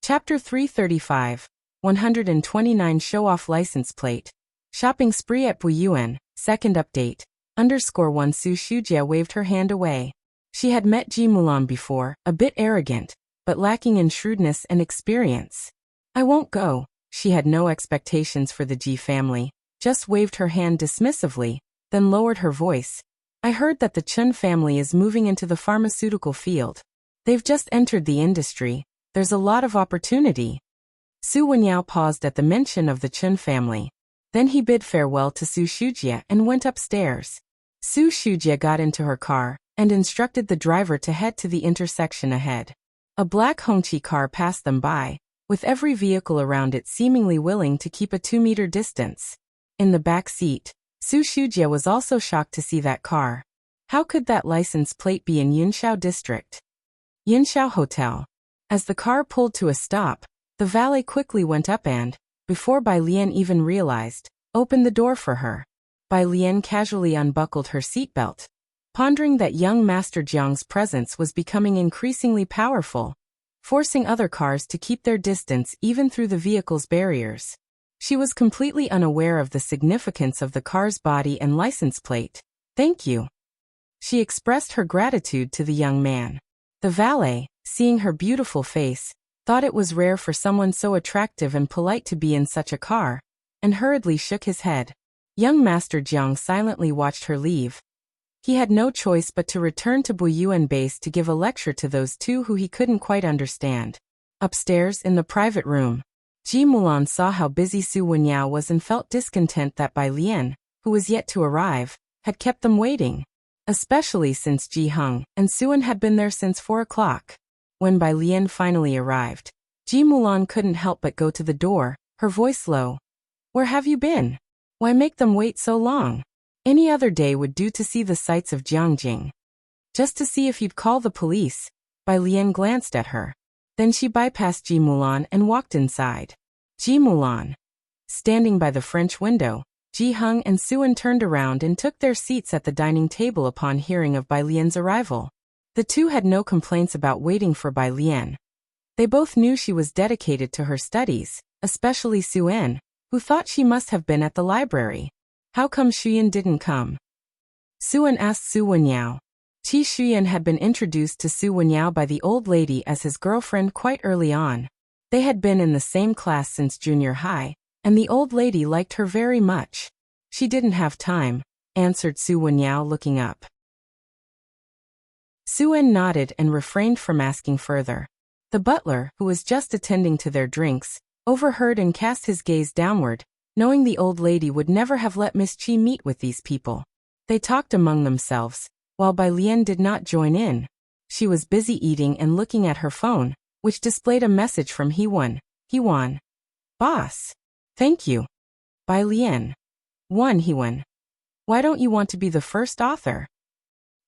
Chapter 335, 129 Show-off license plate. Shopping spree at Buyuan, second update. _1 Su Shujie waved her hand away. She had met Ji Mulan before, a bit arrogant, but lacking in shrewdness and experience. I won't go. She had no expectations for the Ji family, just waved her hand dismissively, then lowered her voice. I heard that the Chun family is moving into the pharmaceutical field. They've just entered the industry. There's a lot of opportunity. Su Wenyao paused at the mention of the Chun family. Then he bid farewell to Su Shujie and went upstairs. Su Shujie got into her car and instructed the driver to head to the intersection ahead. A black Hongqi car passed them by, with every vehicle around it seemingly willing to keep a 2-meter distance. In the back seat, Su Shujie was also shocked to see that car. How could that license plate be in Yunshao district? Yunshao Hotel. As the car pulled to a stop, the valet quickly went up and, before Bai Lian even realized, opened the door for her. Bai Lian casually unbuckled her seatbelt, pondering that young Master Jiang's presence was becoming increasingly powerful, forcing other cars to keep their distance even through the vehicle's barriers. She was completely unaware of the significance of the car's body and license plate. Thank you. She expressed her gratitude to the young man. The valet, seeing her beautiful face, thought it was rare for someone so attractive and polite to be in such a car, and hurriedly shook his head. Young Master Jiang silently watched her leave. He had no choice but to return to Buyuan base to give a lecture to those two who he couldn't quite understand. Upstairs, in the private room, Ji Mulan saw how busy Su Wenyao was and felt discontent that Bai Lian, who was yet to arrive, had kept them waiting. Especially since Ji Heng and Su-en had been there since 4 o'clock. When Bai Lian finally arrived, Ji Mulan couldn't help but go to the door, her voice low. Where have you been? Why make them wait so long? Any other day would do to see the sights of Jiangjing. Just to see if you'd call the police. Bai Lian glanced at her. Then she bypassed Ji Mulan and walked inside. Ji Mulan. Standing by the French window, Ji Heng and Su-en turned around and took their seats at the dining table upon hearing of Bai Lian's arrival. The two had no complaints about waiting for Bai Lian. They both knew she was dedicated to her studies, especially Su-en, who thought she must have been at the library. How come Shuyan didn't come? Su-en asked Su Wenyao. Qi Shuyan had been introduced to Su Wenyao by the old lady as his girlfriend quite early on. They had been in the same class since junior high, and the old lady liked her very much. She didn't have time, answered Su Wenyao, looking up. Su-en nodded and refrained from asking further. The butler, who was just attending to their drinks, overheard and cast his gaze downward, knowing the old lady would never have let Miss Qi meet with these people. They talked among themselves, while Bai Lian did not join in. She was busy eating and looking at her phone, which displayed a message from Hewan. Boss. Thank you. Bai Lian. 1 Hewan. Why don't you want to be the first author?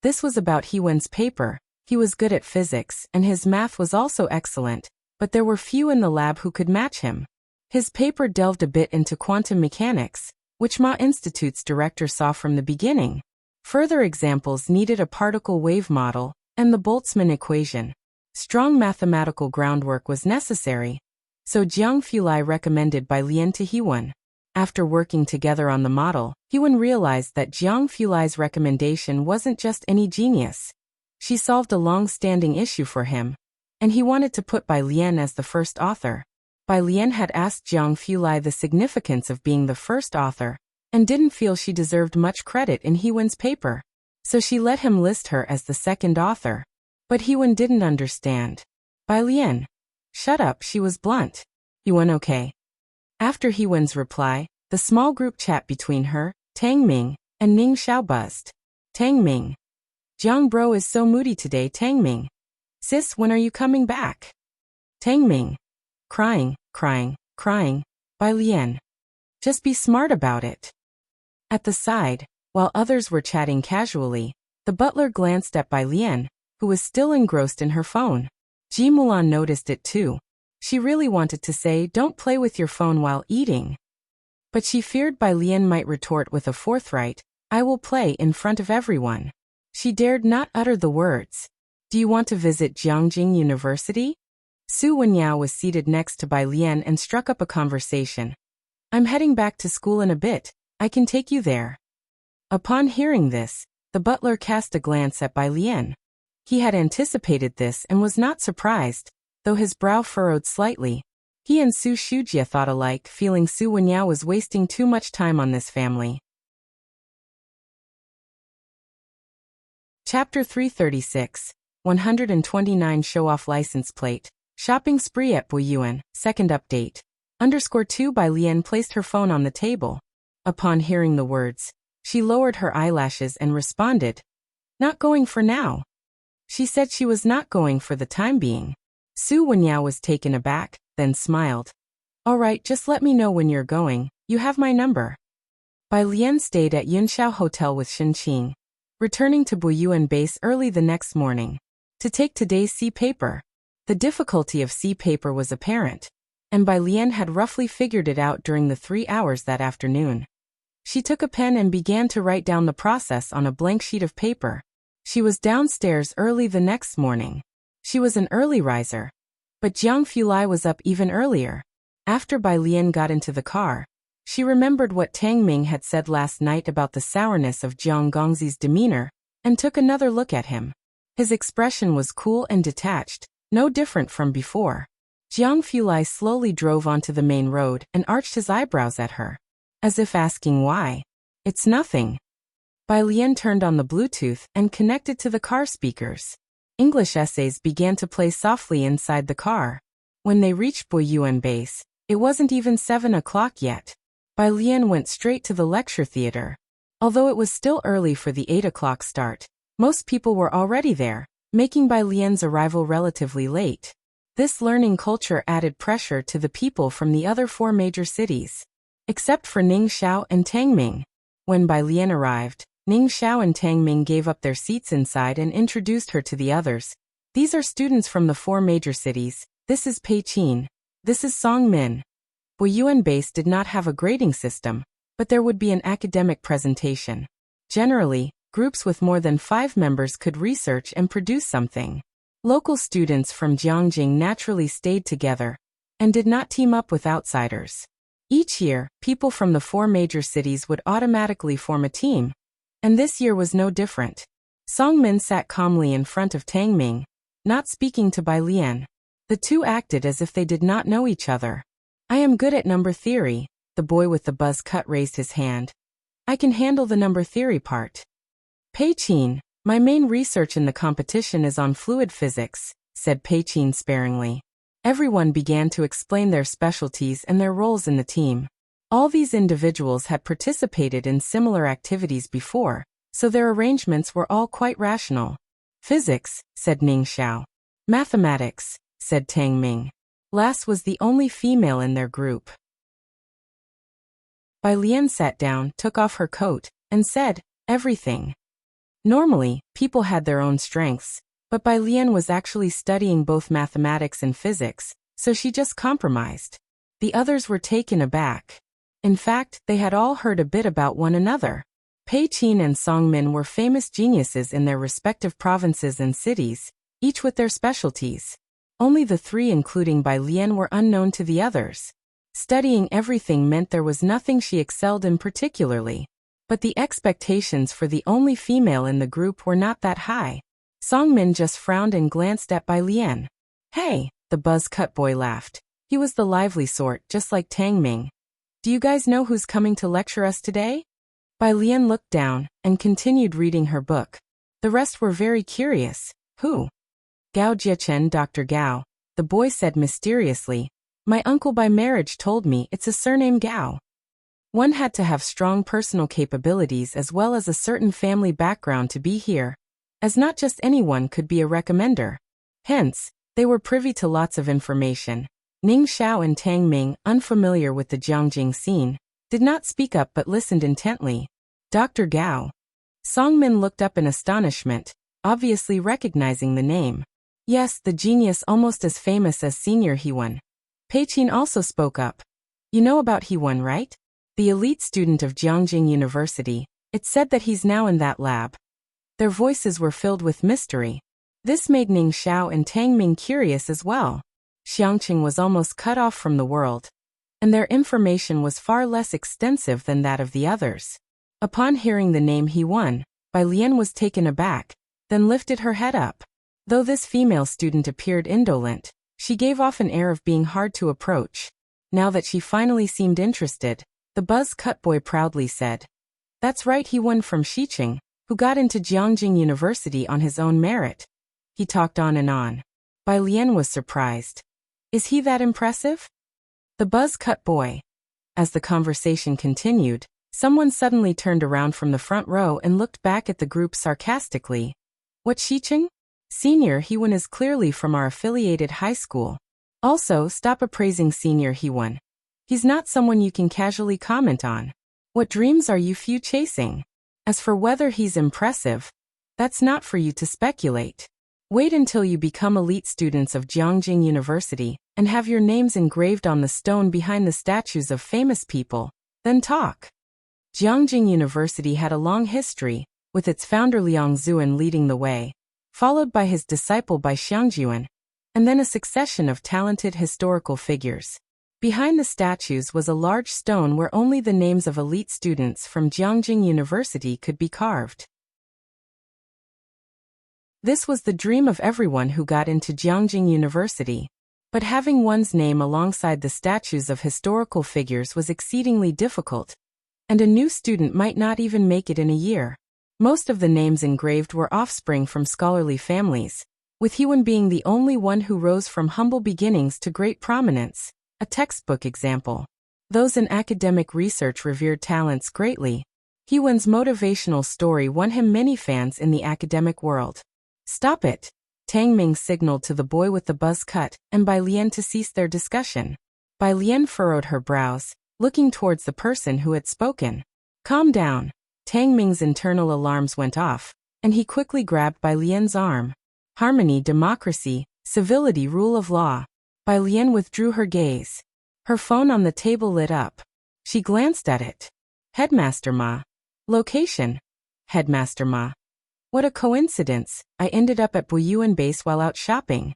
This was about Hewan's paper. He was good at physics, and his math was also excellent, but there were few in the lab who could match him. His paper delved a bit into quantum mechanics, which Ma Institute's director saw from the beginning. Further examples needed a particle wave model and the Boltzmann equation. Strong mathematical groundwork was necessary, so Jiang Fulai recommended Bai Lian to Hewan. After working together on the model, Hewan realized that Jiang Fulai's recommendation wasn't just any genius. She solved a long-standing issue for him, and he wanted to put Bai Lian as the first author. Bai Lian had asked Jiang Fulai the significance of being the first author, and didn't feel she deserved much credit in Hewan's paper. So she let him list her as the second author. But Hewen didn't understand. Bai Lian. Shut up, she was blunt. Hewen okay. After Hewen's reply, the small group chat between her, Tang Ming, and Ning Xiao buzzed. Tang Ming. Jiang bro is so moody today, Tang Ming. Sis, when are you coming back? Tang Ming. Crying, crying, crying. Bai Lian. Just be smart about it. At the side, while others were chatting casually, the butler glanced at Bai Lian, who was still engrossed in her phone. Ji Mulan noticed it too. She really wanted to say, don't play with your phone while eating. But she feared Bai Lian might retort with a forthright, I will play in front of everyone. She dared not utter the words. Do you want to visit Jiangjing University? Su Wenyao was seated next to Bai Lian and struck up a conversation. I'm heading back to school in a bit. I can take you there. Upon hearing this, the butler cast a glance at Bai Lian. He had anticipated this and was not surprised, though his brow furrowed slightly. He and Su Shujia thought alike, feeling Su Wenyao was wasting too much time on this family. Chapter 336, 129 Show-Off License Plate, Shopping Spree at Boyuan, Second Update. _2 Bai Lian placed her phone on the table. Upon hearing the words, she lowered her eyelashes and responded, Not going for now. She said she was not going for the time being. Su Wenyao was taken aback, then smiled. All right, just let me know when you're going, you have my number. Bai Lian stayed at Yunxiao Hotel with Shen Qing, returning to Boyuan base early the next morning to take today's C paper. The difficulty of C paper was apparent, and Bai Lian had roughly figured it out during the 3 hours that afternoon. She took a pen and began to write down the process on a blank sheet of paper. She was downstairs early the next morning. She was an early riser. But Jiang Fulai was up even earlier. After Bai Lian got into the car, she remembered what Tang Ming had said last night about the sourness of Jiang Gongzi's demeanor, and took another look at him. His expression was cool and detached, no different from before. Jiang Fulai slowly drove onto the main road and arched his eyebrows at her, as if asking why. It's nothing. Bai Lian turned on the Bluetooth and connected to the car speakers. English essays began to play softly inside the car. When they reached Boyuan base, it wasn't even 7 o'clock yet. Bai Lian went straight to the lecture theater. Although it was still early for the 8 o'clock start, most people were already there, making Bai Lian's arrival relatively late. This learning culture added pressure to the people from the other 4 major cities. Except for Ning Xiao and Tang Ming. When Bai Lian arrived, Ning Xiao and Tang Ming gave up their seats inside and introduced her to the others. These are students from the 4 major cities. This is Pei Qin. This is Song Min. Boyuan base did not have a grading system, but there would be an academic presentation. Generally, groups with more than 5 members could research and produce something. Local students from Jiangjing naturally stayed together and did not team up with outsiders. Each year, people from the 4 major cities would automatically form a team. And this year was no different. Song Min sat calmly in front of Tang Ming, not speaking to Bai Lian. The two acted as if they did not know each other. I am good at number theory, the boy with the buzz cut raised his hand. I can handle the number theory part. Pei Qin, my main research in the competition is on fluid physics, said Pei Qin sparingly. Everyone began to explain their specialties and their roles in the team. All these individuals had participated in similar activities before, so their arrangements were all quite rational. Physics, said Ning Xiao. Mathematics, said Tang Ming. Lass was the only female in their group. Bai Lian sat down, took off her coat, and said, everything. Normally, people had their own strengths, but Bai Lian was actually studying both mathematics and physics, so she just compromised. The others were taken aback. In fact, they had all heard a bit about one another. Pei Qin and Song Min were famous geniuses in their respective provinces and cities, each with their specialties. Only the 3 including Bai Lian were unknown to the others. Studying everything meant there was nothing she excelled in particularly. But the expectations for the only female in the group were not that high. Song Min just frowned and glanced at Bai Lian. Hey, the buzz-cut boy laughed. He was the lively sort, just like Tang Ming. Do you guys know who's coming to lecture us today? Bai Lian looked down and continued reading her book. The rest were very curious. Who? Gao Jiachen, Dr. Gao, the boy said mysteriously. My uncle by marriage told me it's a surname Gao. One had to have strong personal capabilities as well as a certain family background to be here, as not just anyone could be a recommender. Hence, they were privy to lots of information. Ning Xiao and Tang Ming, unfamiliar with the Jiangjing scene, did not speak up but listened intently. Dr. Gao. Song Min looked up in astonishment, obviously recognizing the name. Yes, the genius almost as famous as Senior Hewan. Pei Qin also spoke up. You know about Hewan, right? The elite student of Jiangjing University. It's said that he's now in that lab. Their voices were filled with mystery. This made Ning Xiao and Tang Ming curious as well. Xiangqing was almost cut off from the world, and their information was far less extensive than that of the others. Upon hearing the name Hewan, Bai Lian was taken aback, then lifted her head up. Though this female student appeared indolent, she gave off an air of being hard to approach. Now that she finally seemed interested, the buzz-cut boy proudly said, That's right, Hewan from Xiqing, who got into Jiangjing University on his own merit. He talked on and on. Bai Lian was surprised. Is he that impressive? The buzz-cut boy. As the conversation continued, someone suddenly turned around from the front row and looked back at the group sarcastically. What, Xiqing? Senior Hewan is clearly from our affiliated high school. Also, stop appraising Senior Hewan. He's not someone you can casually comment on. What dreams are you few chasing? As for whether he's impressive, that's not for you to speculate. Wait until you become elite students of Jiangjing University and have your names engraved on the stone behind the statues of famous people, then talk. Jiangjing University had a long history, with its founder Liang Zuan leading the way, followed by his disciple Bai Xiangjuan, and then a succession of talented historical figures. Behind the statues was a large stone where only the names of elite students from Jiangjing University could be carved. This was the dream of everyone who got into Jiangjing University. But having one's name alongside the statues of historical figures was exceedingly difficult, and a new student might not even make it in a year. Most of the names engraved were offspring from scholarly families, with Hewan being the only one who rose from humble beginnings to great prominence, a textbook example. Those in academic research revered talents greatly. Hewan's motivational story won him many fans in the academic world. Stop it! Tang Ming signaled to the boy with the buzz cut and Bai Lian to cease their discussion. Bai Lian furrowed her brows, looking towards the person who had spoken. Calm down. Tang Ming's internal alarms went off, and he quickly grabbed Bai Lian's arm. Harmony, democracy, civility, rule of law. Bai Lian withdrew her gaze. Her phone on the table lit up. She glanced at it. Headmaster Ma. Location. Headmaster Ma. What a coincidence, I ended up at Buyuan Base while out shopping.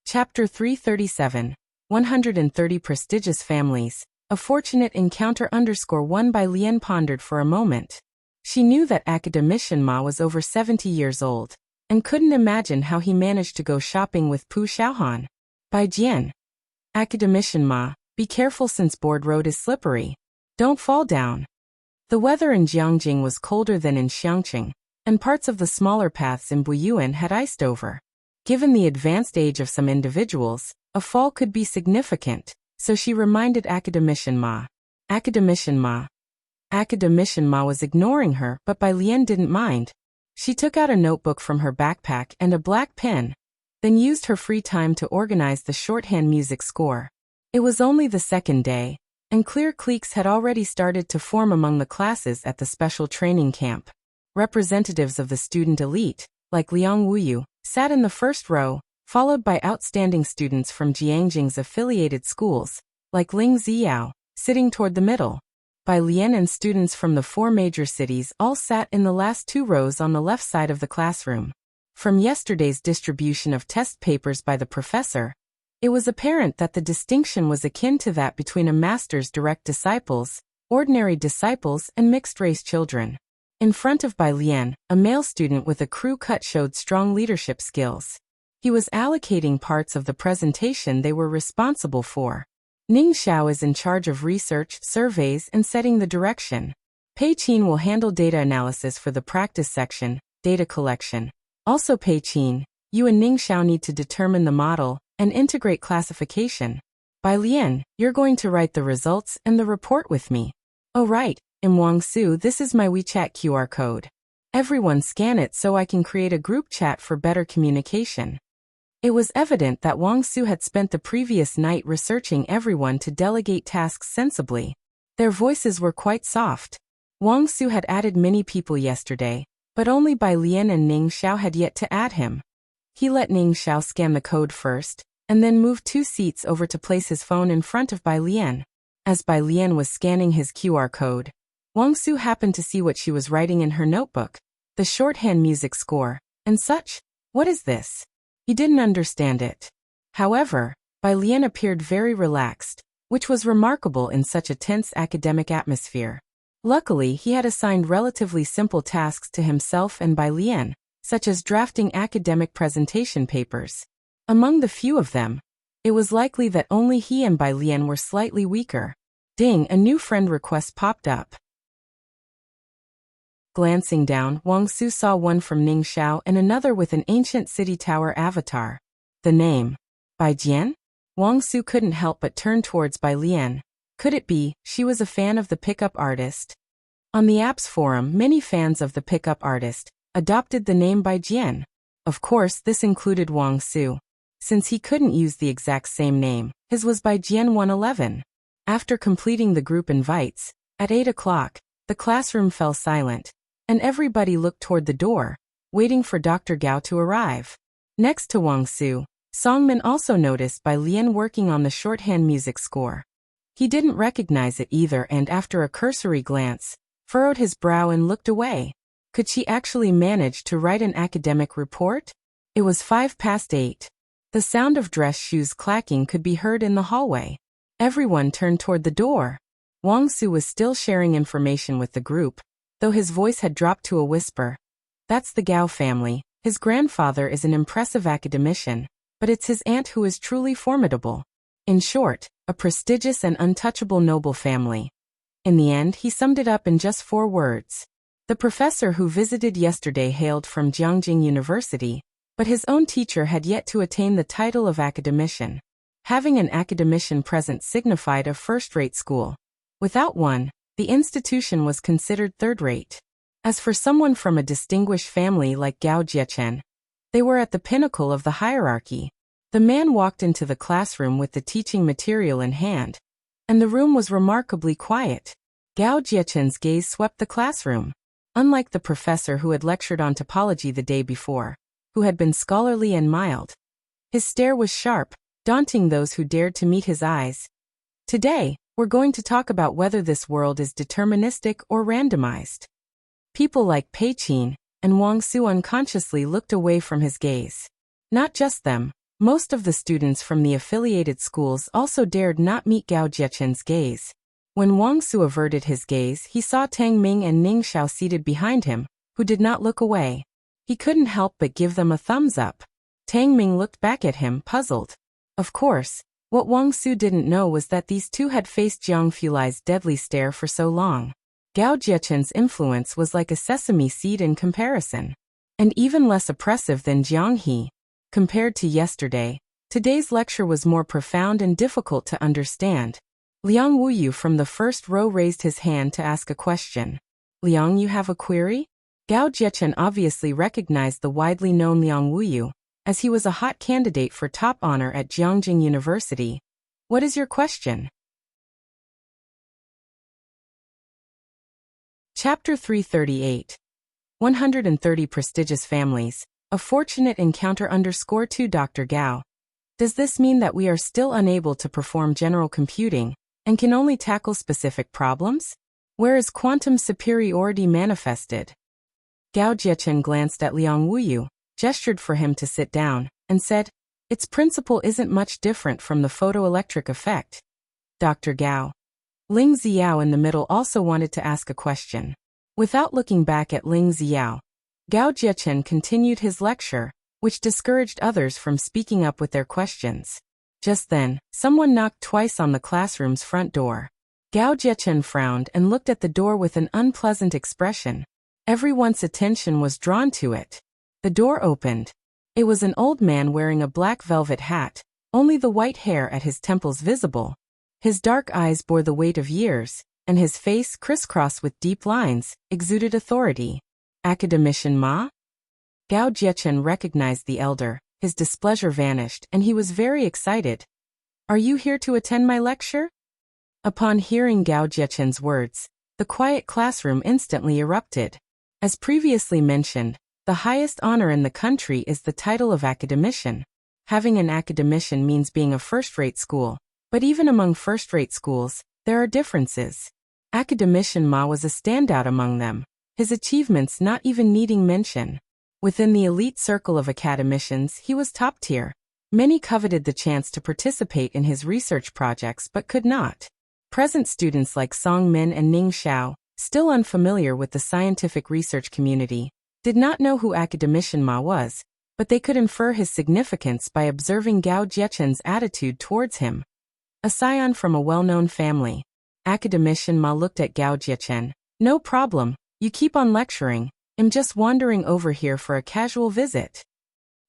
Chapter 337, 130 Prestigious Families, A Fortunate Encounter _1 Bai Lian pondered for a moment. She knew that Academician Ma was over 70 years old, and couldn't imagine how he managed to go shopping with Pu Xiaohan. Bai Jian. Academician Ma, be careful since Board Road is slippery. Don't fall down. The weather in Jiangjing was colder than in Xiangqing, and parts of the smaller paths in Buyuan had iced over. Given the advanced age of some individuals, a fall could be significant, so she reminded Academician Ma. Academician Ma. Academician Ma was ignoring her, but Bai Lian didn't mind. She took out a notebook from her backpack and a black pen, then used her free time to organize the shorthand music score. It was only the second day, and clear cliques had already started to form among the classes at the special training camp. Representatives of the student elite, like Liang Wuyu, sat in the first row, followed by outstanding students from Jiangjing's affiliated schools, like Ling Ziyao, sitting toward the middle. Bai Lian and students from the 4 major cities all sat in the last 2 rows on the left side of the classroom. From yesterday's distribution of test papers by the professor, it was apparent that the distinction was akin to that between a master's direct disciples, ordinary disciples, and mixed-race children. In front of Bai Lian, a male student with a crew cut showed strong leadership skills. He was allocating parts of the presentation they were responsible for. Ning Xiao is in charge of research, surveys, and setting the direction. Pei Qin will handle data analysis for the practice section, data collection. Also Pei Qin, you and Ning Xiao need to determine the model and integrate classification. Bai Lian, you're going to write the results and the report with me. Oh right, Wang Su, this is my WeChat QR code. Everyone scan it so I can create a group chat for better communication. It was evident that Wang Su had spent the previous night researching everyone to delegate tasks sensibly. Their voices were quite soft. Wang Su had added many people yesterday, but only Bai Lian and Ning Xiao had yet to add him. He let Ning Xiao scan the code first, and then moved 2 seats over to place his phone in front of Bai Lian. As Bai Lian was scanning his QR code, Wang Su happened to see what she was writing in her notebook, the shorthand music score, and such. What is this? He didn't understand it. However, Bai Lian appeared very relaxed, which was remarkable in such a tense academic atmosphere. Luckily, he had assigned relatively simple tasks to himself and Bai Lian, such as drafting academic presentation papers. Among the few of them, it was likely that only he and Bai Lian were slightly weaker. Ding, a new friend request popped up. Glancing down, Wang Su saw one from Ning Xiao and another with an ancient city tower avatar. The name, Bai Jian? Wang Su couldn't help but turn towards Bai Lian. Could it be she was a fan of the pickup artist? On the apps forum, many fans of the pickup artist adopted the name Bai Jian. Of course, this included Wang Su. Since he couldn't use the exact same name, his was Bai Jian 111. After completing the group invites, at 8 o'clock, the classroom fell silent, and everybody looked toward the door, waiting for Dr. Gao to arrive. Next to Wang Su, Songmin also noticed Bai Lian working on the shorthand music score. He didn't recognize it either and after a cursory glance, furrowed his brow and looked away. Could she actually manage to write an academic report? It was 8:05. The sound of dress shoes clacking could be heard in the hallway. Everyone turned toward the door. Wang Su was still sharing information with the group, though his voice had dropped to a whisper. That's the Gao family. His grandfather is an impressive academician, but it's his aunt who is truly formidable. In short, a prestigious and untouchable noble family. In the end, he summed it up in just 4 words. The professor who visited yesterday hailed from Jiangjing University, but his own teacher had yet to attain the title of academician. Having an academician present signified a first-rate school. Without one, the institution was considered third-rate. As for someone from a distinguished family like Gao Jiechen, they were at the pinnacle of the hierarchy. The man walked into the classroom with the teaching material in hand, and the room was remarkably quiet. Gao Jiechen's gaze swept the classroom. Unlike the professor who had lectured on topology the day before, who had been scholarly and mild, his stare was sharp, daunting those who dared to meet his eyes. Today, we're going to talk about whether this world is deterministic or randomized. People like Pei Qin and Wang Su unconsciously looked away from his gaze. Not just them, most of the students from the affiliated schools also dared not meet Gao Jiechen's gaze. When Wang Su averted his gaze, he saw Tang Ming and Ning Xiao seated behind him, who did not look away. He couldn't help but give them a thumbs up. Tang Ming looked back at him, puzzled. Of course, what Wang Su didn't know was that these two had faced Jiang Fulai's deadly stare for so long. Gao Jiechen's influence was like a sesame seed in comparison, and even less oppressive than Jiang He. Compared to yesterday, today's lecture was more profound and difficult to understand. Liang Wuyu from the first row raised his hand to ask a question. Liang, you have a query? Gao Jiechen obviously recognized the widely known Liang Wuyu, as he was a hot candidate for top honor at Jiangjing University. What is your question? Chapter 338. 130 Prestigious Families. A Fortunate Encounter _2 Dr. Gao. Does this mean that we are still unable to perform general computing and can only tackle specific problems? Where is quantum superiority manifested? Gao Jiechen glanced at Liang Wuyu, gestured for him to sit down, and said, its principle isn't much different from the photoelectric effect. Dr. Gao. Ling Xiao in the middle also wanted to ask a question. Without looking back at Ling Xiao, Gao Jiechen continued his lecture, which discouraged others from speaking up with their questions. Just then, someone knocked twice on the classroom's front door. Gao Jiechen frowned and looked at the door with an unpleasant expression. Everyone's attention was drawn to it. The door opened. It was an old man wearing a black velvet hat, only the white hair at his temples visible. His dark eyes bore the weight of years, and his face, crisscrossed with deep lines, exuded authority. Academician Ma? Gao Jiechen recognized the elder. His displeasure vanished, and he was very excited. Are you here to attend my lecture? Upon hearing Gao Jiechen's words, the quiet classroom instantly erupted. As previously mentioned, the highest honor in the country is the title of academician. Having an academician means being a first-rate school, but even among first-rate schools, there are differences. Academician Ma was a standout among them, his achievements not even needing mention. Within the elite circle of academicians, he was top tier. Many coveted the chance to participate in his research projects but could not. Present students like Song Min and Ning Xiao, still unfamiliar with the scientific research community, did not know who Academician Ma was, but they could infer his significance by observing Gao Jiechen's attitude towards him. A scion from a well-known family. Academician Ma looked at Gao Jiechen. No problem, you keep on lecturing. I'm just wandering over here for a casual visit.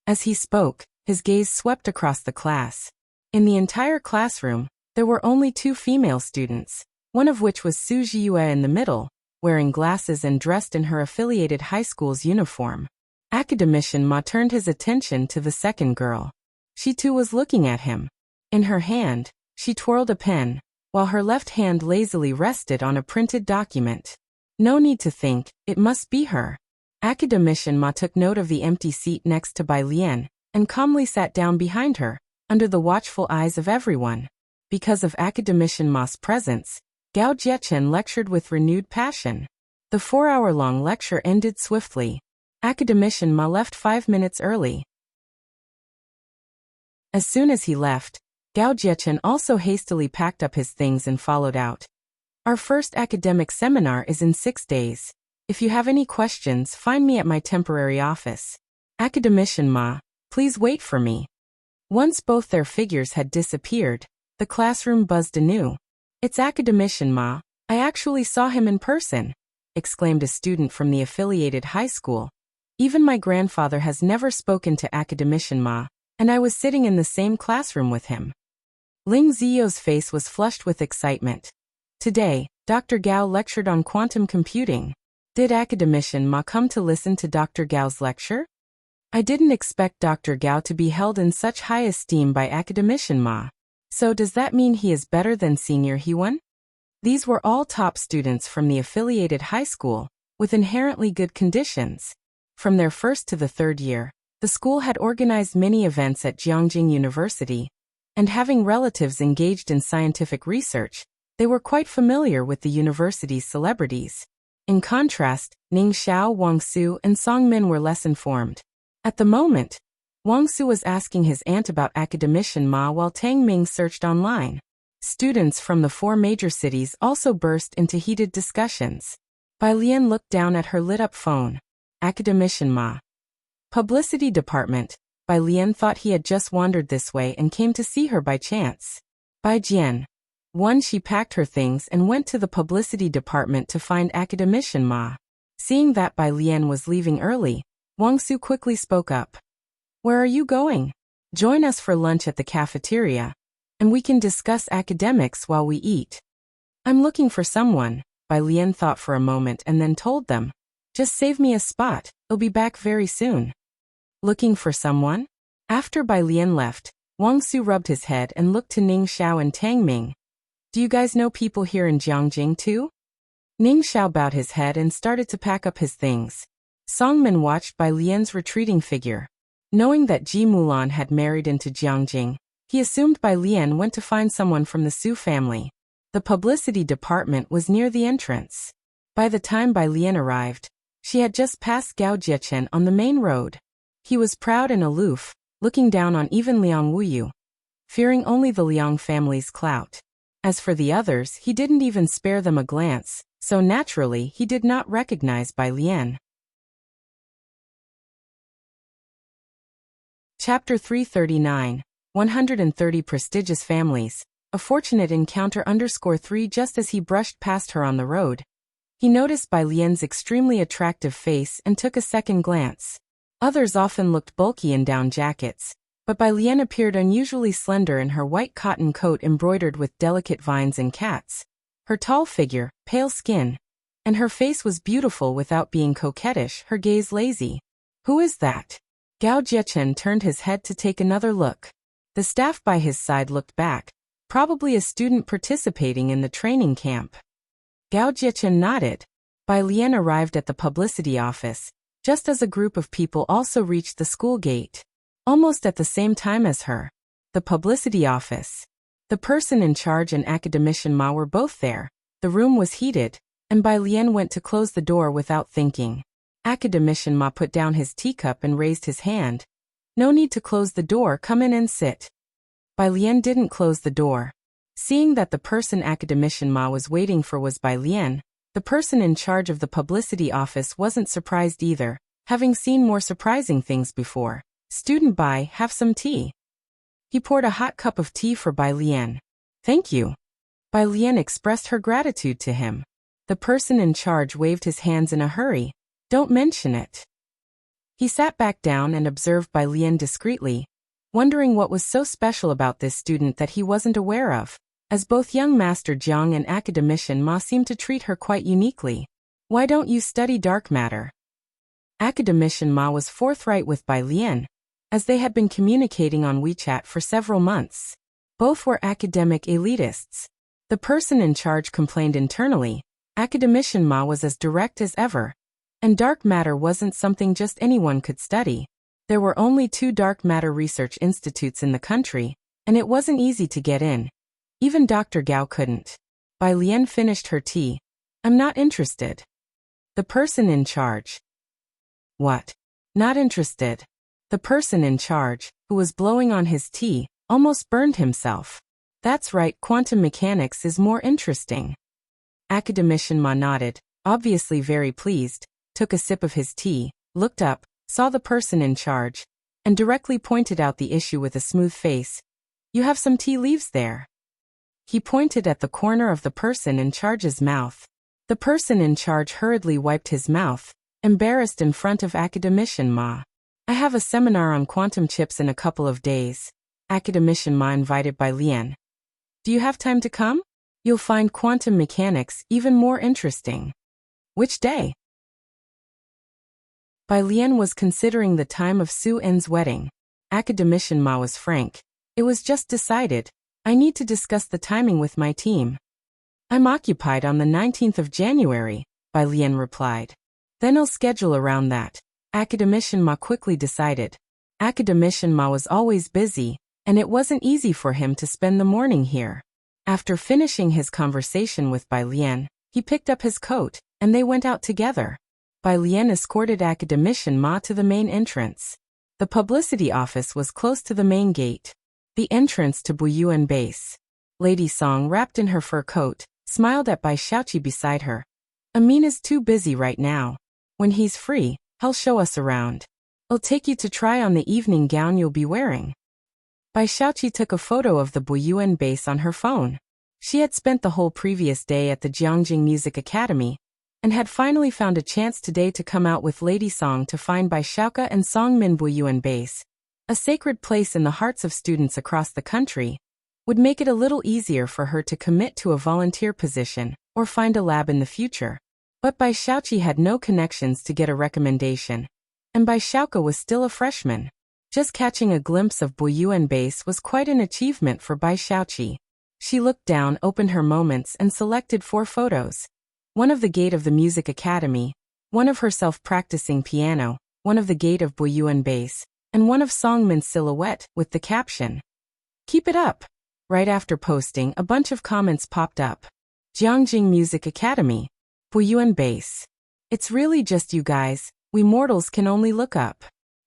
As he spoke, his gaze swept across the class. In the entire classroom, there were only 2 female students, one of which was Su Jiyue in the middle, wearing glasses and dressed in her affiliated high school's uniform. Academician Ma turned his attention to the second girl. She too was looking at him. In her hand, she twirled a pen, while her left hand lazily rested on a printed document. No need to think, it must be her. Academician Ma took note of the empty seat next to Bai Lian, and calmly sat down behind her, under the watchful eyes of everyone. Because of Academician Ma's presence, Gao Jiechen lectured with renewed passion. The 4-hour-long lecture ended swiftly. Academician Ma left 5 minutes early. As soon as he left, Gao Jiechen also hastily packed up his things and followed out. Our first academic seminar is in 6 days. If you have any questions, find me at my temporary office. Academician Ma, please wait for me. Once both their figures had disappeared, the classroom buzzed anew. It's Academician Ma, I actually saw him in person, exclaimed a student from the affiliated high school. Even my grandfather has never spoken to Academician Ma, and I was sitting in the same classroom with him. Ling Ziyo's face was flushed with excitement. Today, Dr. Gao lectured on quantum computing. Did Academician Ma come to listen to Dr. Gao's lecture? I didn't expect Dr. Gao to be held in such high esteem by Academician Ma. So does that mean he is better than Senior Hewan? These were all top students from the affiliated high school, with inherently good conditions. From their first to the 3rd year, the school had organized many events at Jiangjing University, and having relatives engaged in scientific research, they were quite familiar with the university's celebrities. In contrast, Ning Xiao, Wang Su, and Song Min were less informed. At the moment, Wang Su was asking his aunt about Academician Ma while Tang Ming searched online. Students from the 4 major cities also burst into heated discussions. Bai Lian looked down at her lit-up phone. Academician Ma. Publicity department. Bai Lian thought he had just wandered this way and came to see her by chance. Bai Jian. She packed her things and went to the publicity department to find Academician Ma. Seeing that Bai Lian was leaving early, Wang Su quickly spoke up. Where are you going? Join us for lunch at the cafeteria, and we can discuss academics while we eat. I'm looking for someone, Bai Lian thought for a moment and then told them. Just save me a spot, I'll be back very soon. Looking for someone? After Bai Lian left, Wang Su rubbed his head and looked to Ning Xiao and Tang Ming. Do you guys know people here in Jiangjing too? Ning Xiao bowed his head and started to pack up his things. Song Min watched Bai Lian's retreating figure. Knowing that Ji Mulan had married into Jiangjing, he assumed Bai Lian went to find someone from the Su family. The publicity department was near the entrance. By the time Bai Lian arrived, she had just passed Gao Jiechen on the main road. He was proud and aloof, looking down on even Liang Wuyu, fearing only the Liang family's clout. As for the others, he didn't even spare them a glance, so naturally he did not recognize Bai Lian. Chapter 339. 130 prestigious families. A fortunate encounter _3 just as he brushed past her on the road. He noticed Bai Lian's extremely attractive face and took a second glance. Others often looked bulky in down jackets, but Bai Lian appeared unusually slender in her white cotton coat embroidered with delicate vines and cats. Her tall figure, pale skin, and her face was beautiful without being coquettish, her gaze lazy. Who is that? Gao Jiechen turned his head to take another look. The staff by his side looked back, probably a student participating in the training camp. Gao Jiechen nodded. Bai Lian arrived at the publicity office, just as a group of people also reached the school gate. Almost at the same time as her. The publicity office. The person in charge and academician Ma were both there. The room was heated, and Bai Lian went to close the door without thinking. Academician Ma put down his teacup and raised his hand. No need to close the door, come in and sit. Bai Lian didn't close the door. Seeing that the person Academician Ma was waiting for was Bai Lian, the person in charge of the publicity office wasn't surprised either, having seen more surprising things before. Student Bai, have some tea. He poured a hot cup of tea for Bai Lian. Thank you. Bai Lian expressed her gratitude to him. The person in charge waved his hands in a hurry. Don't mention it. He sat back down and observed Bai Lian discreetly, wondering what was so special about this student that he wasn't aware of, as both young Master Jiang and Academician Ma seemed to treat her quite uniquely. Why don't you study dark matter? Academician Ma was forthright with Bai Lian, as they had been communicating on WeChat for several months. Both were academic elitists. The person in charge complained internally. Academician Ma was as direct as ever. And dark matter wasn't something just anyone could study. There were only 2 dark matter research institutes in the country, and it wasn't easy to get in. Even Dr. Gao couldn't. Bai Lian finished her tea. I'm not interested. The person in charge. What? Not interested? The person in charge, who was blowing on his tea, almost burned himself. That's right, quantum mechanics is more interesting. Academician Ma nodded, obviously very pleased, took a sip of his tea, looked up, saw the person in charge, and directly pointed out the issue with a smooth face. You have some tea leaves there. He pointed at the corner of the person in charge's mouth. The person in charge hurriedly wiped his mouth, embarrassed in front of Academician Ma. I have a seminar on quantum chips in a couple of days. Academician Ma invited Bai Lian. Do you have time to come? You'll find quantum mechanics even more interesting. Which day? Bai Lian was considering the time of Su En's wedding. Academician Ma was frank. It was just decided. I need to discuss the timing with my team. I'm occupied on the 19th of January, Bai Lian replied. Then I'll schedule around that. Academician Ma quickly decided. Academician Ma was always busy, and it wasn't easy for him to spend the morning here. After finishing his conversation with Bai Lian, he picked up his coat, and they went out together. Bai Lian escorted Academician Ma to the main entrance. The publicity office was close to the main gate. The entrance to Buyuan Base. Lady Song, wrapped in her fur coat, smiled at Bai Xiaoqi beside her. Amin is too busy right now. When he's free, he'll show us around. I'll take you to try on the evening gown you'll be wearing. Bai Xiaoqi took a photo of the Buyuan Base on her phone. She had spent the whole previous day at the Jiangjing Music Academy, and had finally found a chance today to come out with Lady Song to find Bai Xiaoqi and Songmin Buyuan Base, a sacred place in the hearts of students across the country, would make it a little easier for her to commit to a volunteer position or find a lab in the future. But Bai Xiaoqi had no connections to get a recommendation, and Bai Xiaoqi was still a freshman. Just catching a glimpse of Buyuan Base was quite an achievement for Bai Xiaoqi. She looked down, opened her moments, and selected 4 photos. One of the gate of the music academy, one of herself practicing piano, one of the gate of Buyuan Base, and one of Songmin's silhouette with the caption, "Keep it up." Right after posting, a bunch of comments popped up. Jiangjing Music Academy. Buyuan Base. It's really just you guys, we mortals can only look up.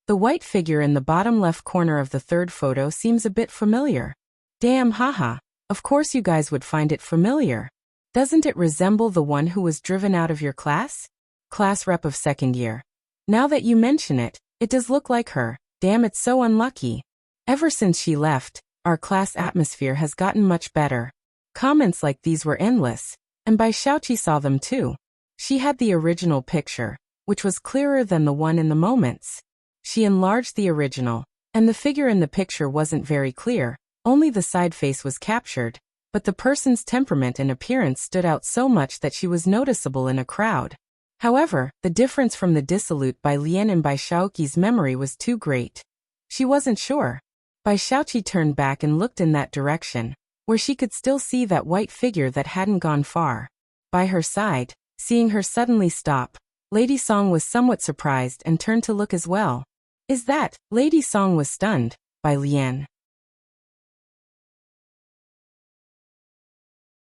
The white figure in the bottom left corner of the 3rd photo seems a bit familiar. Damn, haha, of course you guys would find it familiar. Doesn't it resemble the one who was driven out of your class? Class rep of 2nd year. Now that you mention it, it does look like her. Damn, it's so unlucky. Ever since she left, our class atmosphere has gotten much better. Comments like these were endless, and Bai Xiaoqi saw them too. She had the original picture, which was clearer than the one in the moments. She enlarged the original, and the figure in the picture wasn't very clear, only the side face was captured, but the person's temperament and appearance stood out so much that she was noticeable in a crowd. However, the difference from the dissolute Bai Lian and Bai Xiaoqi's memory was too great. She wasn't sure. Bai Xiaoqi turned back and looked in that direction, where she could still see that white figure that hadn't gone far. By her side, seeing her suddenly stop, Lady Song was somewhat surprised and turned to look as well. Is that? Lady Song was stunned. Bai Lian.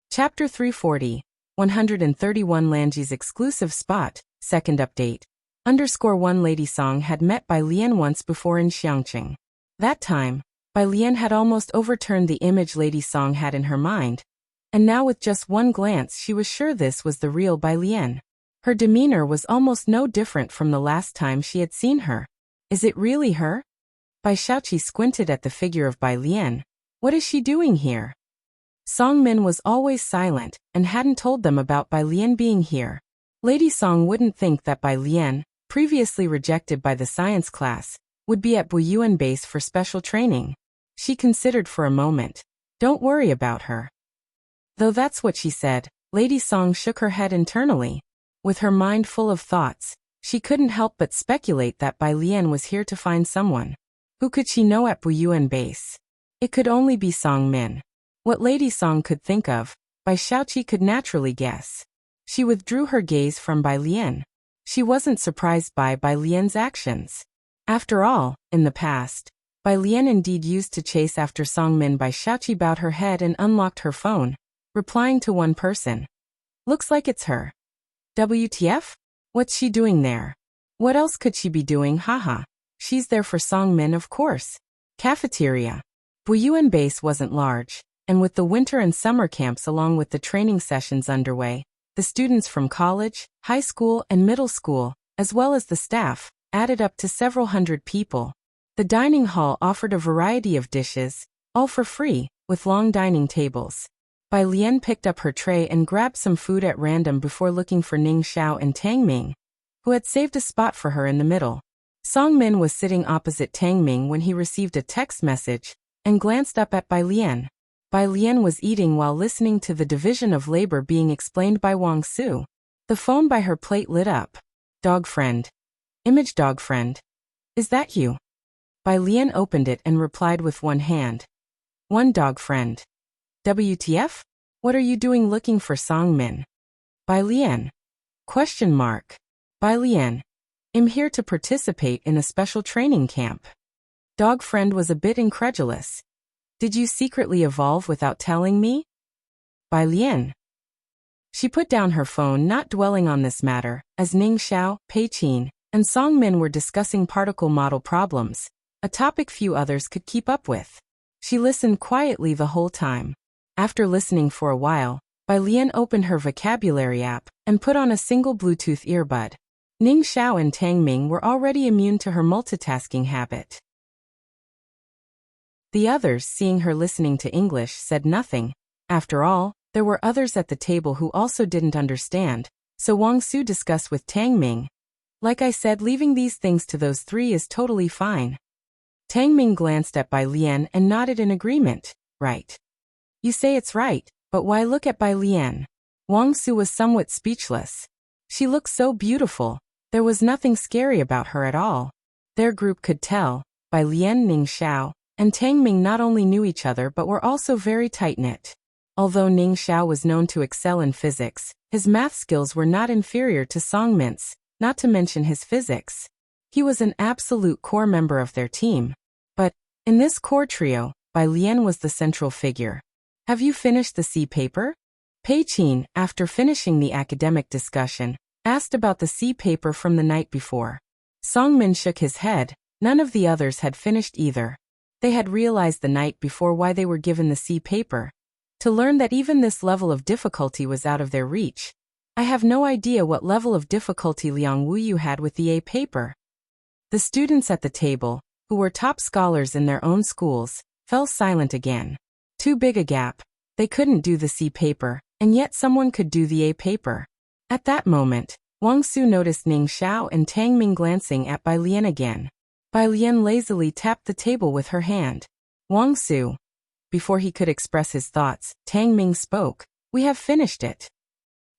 Chapter 340. 131 Lanji's exclusive spot. Second update. _1 Lady Song had met Bai Lian once before in Xiangqing. That time, Bai Lian had almost overturned the image Lady Song had in her mind, and now with just one glance she was sure this was the real Bai Lian. Her demeanor was almost no different from the last time she had seen her. Is it really her? Bai Xiaoqi squinted at the figure of Bai Lian. What is she doing here? Song Min was always silent and hadn't told them about Bai Lian being here. Lady Song wouldn't think that Bai Lian, previously rejected by the science class, would be at Buyuan base for special training. She considered for a moment. Don't worry about her. Though that's what she said, Lady Song shook her head internally. With her mind full of thoughts, she couldn't help but speculate that Bai Lian was here to find someone. Who could she know at Buyuan base? It could only be Song Min. What Lady Song could think of, Bai Xiaoqi could naturally guess. She withdrew her gaze from Bai Lian. She wasn't surprised by Bai Lian's actions. After all, in the past, Bai Lian indeed used to chase after Song Min. Bai Xiaoqi bowed her head and unlocked her phone, replying to one person. Looks like it's her. WTF? What's she doing there? What else could she be doing? Haha. She's there for Song Min, of course. Cafeteria. Buyuan base wasn't large, and with the winter and summer camps along with the training sessions underway, the students from college, high school, and middle school, as well as the staff, added up to several hundred people. The dining hall offered a variety of dishes, all for free, with long dining tables. Bai Lian picked up her tray and grabbed some food at random before looking for Ning Xiao and Tang Ming, who had saved a spot for her in the middle. Song Min was sitting opposite Tang Ming when he received a text message and glanced up at Bai Lian. Bai Lian was eating while listening to the division of labor being explained by Wang Su. The phone by her plate lit up. Dog friend. Image dog friend. Is that you? Bai Lian opened it and replied with one hand. One dog friend. WTF? What are you doing looking for Song Min? Bai Lian. Question mark. Bai Lian. I'm here to participate in a special training camp. Dog friend was a bit incredulous. Did you secretly evolve without telling me? Bai Lian. She put down her phone, not dwelling on this matter, as Ning Xiao, Pei Qin, and Song Min were discussing particle model problems, a topic few others could keep up with. She listened quietly the whole time. After listening for a while, Bai Lian opened her vocabulary app and put on a single Bluetooth earbud. Ning Xiao and Tang Ming were already immune to her multitasking habit. The others, seeing her listening to English, said nothing. After all, there were others at the table who also didn't understand, so Wang Su discussed with Tang Ming. Like I said, leaving these things to those three is totally fine. Tang Ming glanced at Bai Lian and nodded in agreement. Right. You say it's right, but why look at Bai Lian? Wang Su was somewhat speechless. She looked so beautiful. There was nothing scary about her at all. Their group could tell. Bai Lian, Ning Xiao, and Tang Ming not only knew each other but were also very tight-knit. Although Ning Xiao was known to excel in physics, his math skills were not inferior to Song Min's, not to mention his physics. He was an absolute core member of their team. But, in this core trio, Bai Lian was the central figure. Have you finished the C paper? Pei Qin, after finishing the academic discussion, asked about the C paper from the night before. Song Min shook his head. None of the others had finished either. They had realized the night before why they were given the C paper. To learn that even this level of difficulty was out of their reach. I have no idea what level of difficulty Liang Wuyu had with the A paper. The students at the table, who were top scholars in their own schools, fell silent again. Too big a gap. They couldn't do the C paper, and yet someone could do the A paper. At that moment, Wang Su noticed Ning Xiao and Tang Ming glancing at Bai Lian again. Bai Lian lazily tapped the table with her hand. Wang Su. Before he could express his thoughts, Tang Ming spoke. We have finished it.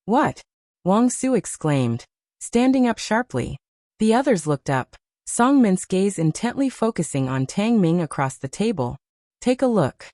What? Wang Su exclaimed, standing up sharply. The others looked up, Song Min's gaze intently focusing on Tang Ming across the table. Take a look.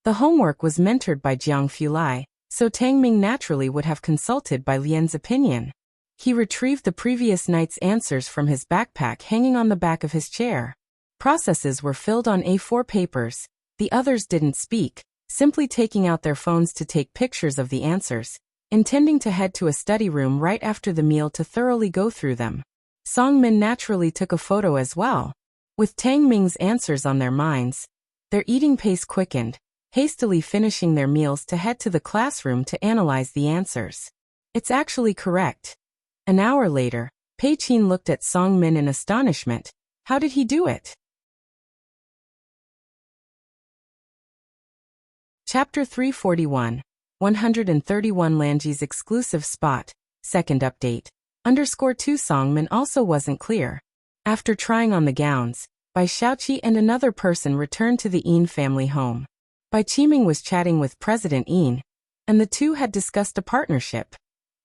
The homework was mentored by Jiang Fulai, so Tang Ming naturally would have consulted Bai Lian's opinion. He retrieved the previous night's answers from his backpack hanging on the back of his chair. Processes were filled on A4 papers. The others didn't speak, simply taking out their phones to take pictures of the answers, intending to head to a study room right after the meal to thoroughly go through them. Song Min naturally took a photo as well. With Tang Ming's answers on their minds, their eating pace quickened, hastily finishing their meals to head to the classroom to analyze the answers. It's actually correct. An hour later, Pei Qin looked at Song Min in astonishment. How did he do it? Chapter 341. 131 Lanji's exclusive spot. Second update. _2 Song Min also wasn't clear. After trying on the gowns, Bai Xiaoqi and another person returned to the Yin family home. Bai Qiming was chatting with President Yin, and the two had discussed a partnership.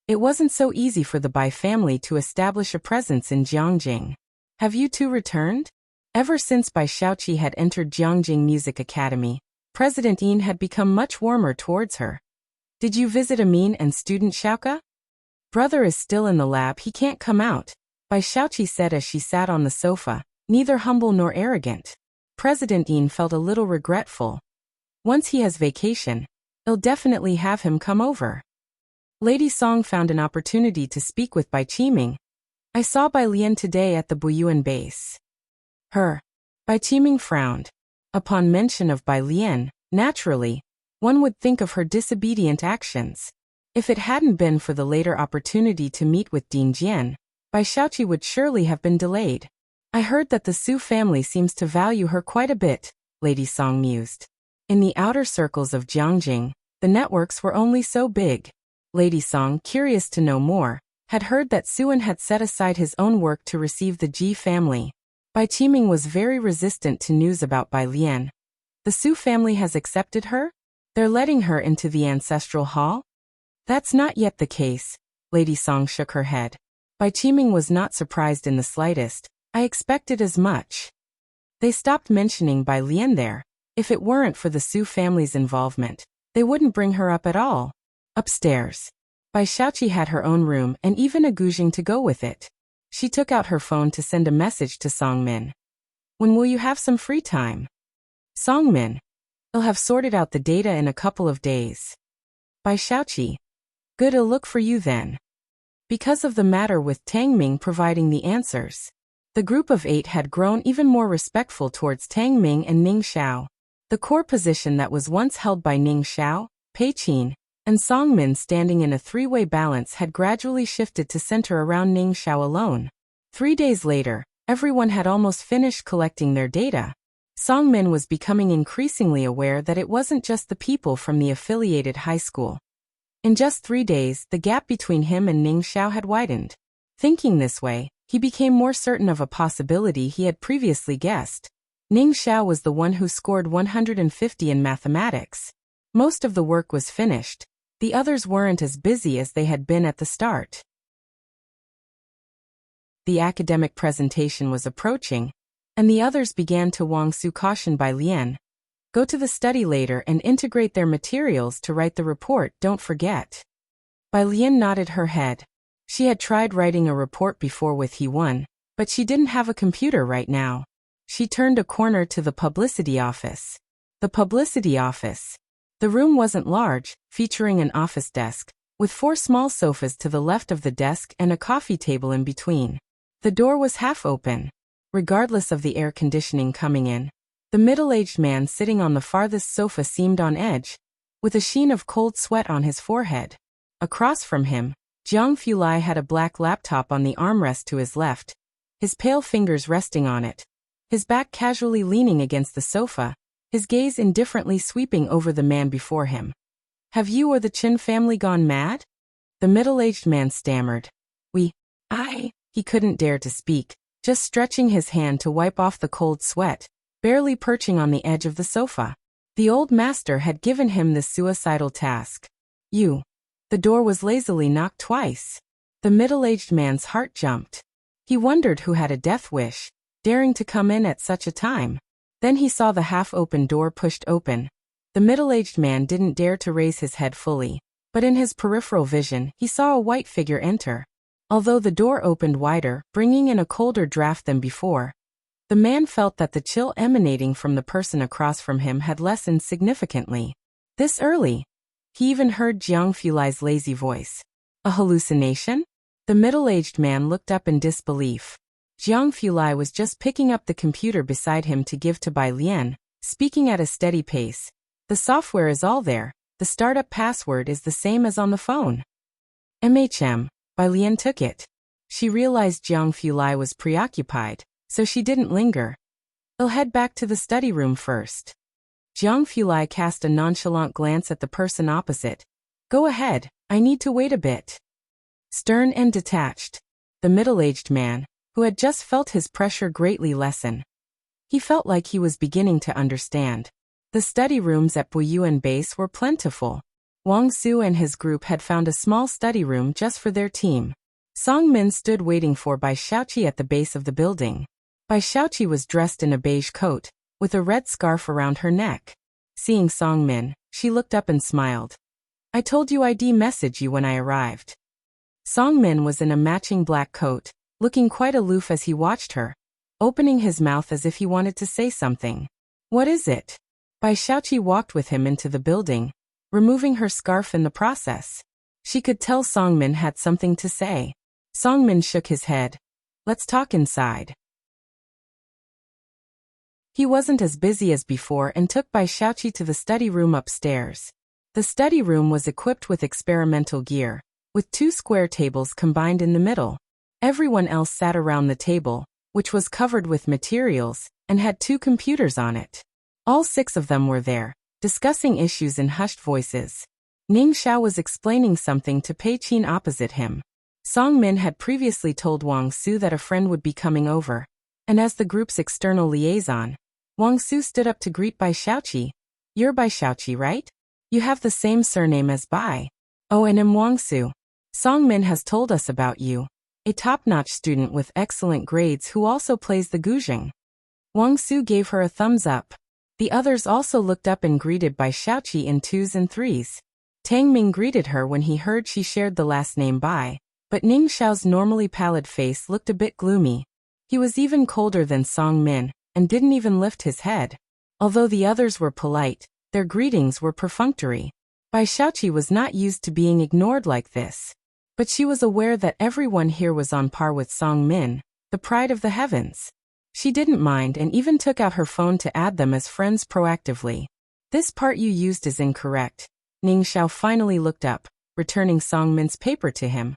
It wasn't so easy for the Bai family to establish a presence in Jiangjing. Have you two returned? Ever since Bai Xiaoqi had entered Jiangjing Music Academy, President Yin had become much warmer towards her. Did you visit Amin and student Xiaoka? Brother is still in the lab, he can't come out, Bai Xiaoqi said as she sat on the sofa, neither humble nor arrogant. President Yin felt a little regretful. Once he has vacation, I'll definitely have him come over. Lady Song found an opportunity to speak with Bai Qiming. I saw Bai Lian today at the Buyuan base. Her. Bai Qiming frowned. Upon mention of Bai Lian, naturally, one would think of her disobedient actions. If it hadn't been for the later opportunity to meet with Ding Jian, Bai Xiaoqi would surely have been delayed. I heard that the Su family seems to value her quite a bit, Lady Song mused. In the outer circles of Jiangjing, the networks were only so big. Lady Song, curious to know more, had heard that Suan had set aside his own work to receive the Ji family. Bai Qiming was very resistant to news about Bai Lian. The Su family has accepted her? They're letting her into the ancestral hall? That's not yet the case, Lady Song shook her head. Bai Qiming was not surprised in the slightest. I expected as much. They stopped mentioning Bai Lian there. If it weren't for the Su family's involvement, they wouldn't bring her up at all. Upstairs, Bai Xiaoqi had her own room and even a guzheng to go with it. She took out her phone to send a message to Song Min. When will you have some free time? Song Min. I'll have sorted out the data in a couple of days. Bai Xiaoqi. Good, I'll look for you then. Because of the matter with Tang Ming providing the answers, the group of 8 had grown even more respectful towards Tang Ming and Ning Xiao. The core position that was once held by Ning Xiao, Pei Qin, and Song Min standing in a three-way balance had gradually shifted to center around Ning Xiao alone. 3 days later, everyone had almost finished collecting their data. Song Min was becoming increasingly aware that it wasn't just the people from the affiliated high school. In just 3 days, the gap between him and Ning Xiao had widened. Thinking this way, he became more certain of a possibility he had previously guessed. Ning Xiao was the one who scored 150 in mathematics. Most of the work was finished. The others weren't as busy as they had been at the start. The academic presentation was approaching, and the others began to Wang Su caution Bai Lian. Go to the study later and integrate their materials to write the report, don't forget. Bai Lian nodded her head. She had tried writing a report before with He1, but she didn't have a computer right now. She turned a corner to the publicity office. The publicity office. The room wasn't large, featuring an office desk, with 4 small sofas to the left of the desk and a coffee table in between. The door was half open. Regardless of the air conditioning coming in, the middle-aged man sitting on the farthest sofa seemed on edge, with a sheen of cold sweat on his forehead. Across from him, Jiang Fulai had a black laptop on the armrest to his left, his pale fingers resting on it. his back casually leaning against the sofa, his gaze indifferently sweeping over the man before him. "Have you or the Chin family gone mad?" The middle-aged man stammered. He couldn't dare to speak, just stretching his hand to wipe off the cold sweat, barely perching on the edge of the sofa. The old master had given him this suicidal task. "You." The door was lazily knocked twice. The middle-aged man's heart jumped. He wondered who had a death wish, daring to come in at such a time. Then he saw the half-open door pushed open. The middle-aged man didn't dare to raise his head fully, but in his peripheral vision he saw a white figure enter. Although the door opened wider, bringing in a colder draft than before, the man felt that the chill emanating from the person across from him had lessened significantly. This early? He even heard Jiang Fulai's lazy voice. A hallucination? The middle-aged man looked up in disbelief. Jiang Fulai was just picking up the computer beside him to give to Bai Lian, speaking at a steady pace. "The software is all there. The startup password is the same as on the phone." Bai Lian took it. She realized Jiang Fulai was preoccupied, so she didn't linger. "I'll head back to the study room first." Jiang Fulai cast a nonchalant glance at the person opposite. "Go ahead, I need to wait a bit." Stern and detached, the middle-aged man, who had just felt his pressure greatly lessen. He felt like he was beginning to understand. The study rooms at Buyuan Base were plentiful. Wang Su and his group had found a small study room just for their team. Song Min stood waiting for Bai Xiaoqi at the base of the building. Bai Xiaoqi was dressed in a beige coat, with a red scarf around her neck. Seeing Song Min, she looked up and smiled. "I told you I'd message you when I arrived." Song Min was in a matching black coat, looking quite aloof as he watched her, opening his mouth as if he wanted to say something. "What is it?" Bai Xiaoqi walked with him into the building, removing her scarf in the process. She could tell Song Min had something to say. Song Min shook his head. "Let's talk inside." He wasn't as busy as before and took Bai Xiaoqi to the study room upstairs. The study room was equipped with experimental gear, with 2 square tables combined in the middle. Everyone else sat around the table, which was covered with materials, and had 2 computers on it. All 6 of them were there, discussing issues in hushed voices. Ning Xiao was explaining something to Pei Qin opposite him. Song Min had previously told Wang Su that a friend would be coming over, and as the group's external liaison, Wang Su stood up to greet Bai Xiaoqi. "You're Bai Xiaoqi, right? You have the same surname as Bai." "Oh, and I'm Wang Su. Song Min has told us about you. A top-notch student with excellent grades who also plays the guzheng." Wang Su gave her a thumbs up. The others also looked up and greeted Bai Xiaoqi in 2s and 3s. Tang Ming greeted her when he heard she shared the last name Bai, but Ning Xiao's normally pallid face looked a bit gloomy. He was even colder than Song Min, and didn't even lift his head. Although the others were polite, their greetings were perfunctory. Bai Xiaoqi was not used to being ignored like this. But she was aware that everyone here was on par with Song Min, the pride of the heavens. She didn't mind and even took out her phone to add them as friends proactively. "This part you used is incorrect." Ning Xiao finally looked up, returning Song Min's paper to him.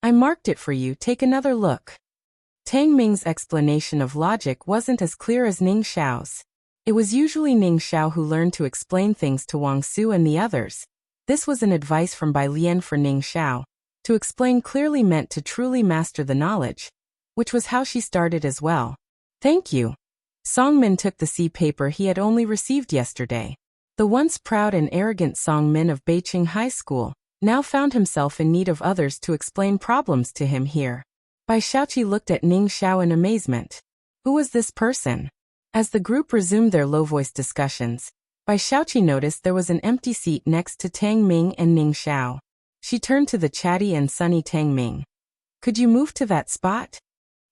"I marked it for you, take another look." Tang Ming's explanation of logic wasn't as clear as Ning Xiao's. It was usually Ning Xiao who learned to explain things to Wang Su and the others. This was an advice from Bai Lian for Ning Xiao. To explain clearly meant to truly master the knowledge, which was how she started as well. "Thank you." Song Min took the paper he had only received yesterday. The once proud and arrogant Song Min of Beiqing High School now found himself in need of others to explain problems to him here. Bai Xiaoqi looked at Ning Xiao in amazement. Who was this person? As the group resumed their low-voiced discussions, Bai Xiaoqi noticed there was an empty seat next to Tang Ming and Ning Xiao. She turned to the chatty and sunny Tang Ming. "Could you move to that spot?"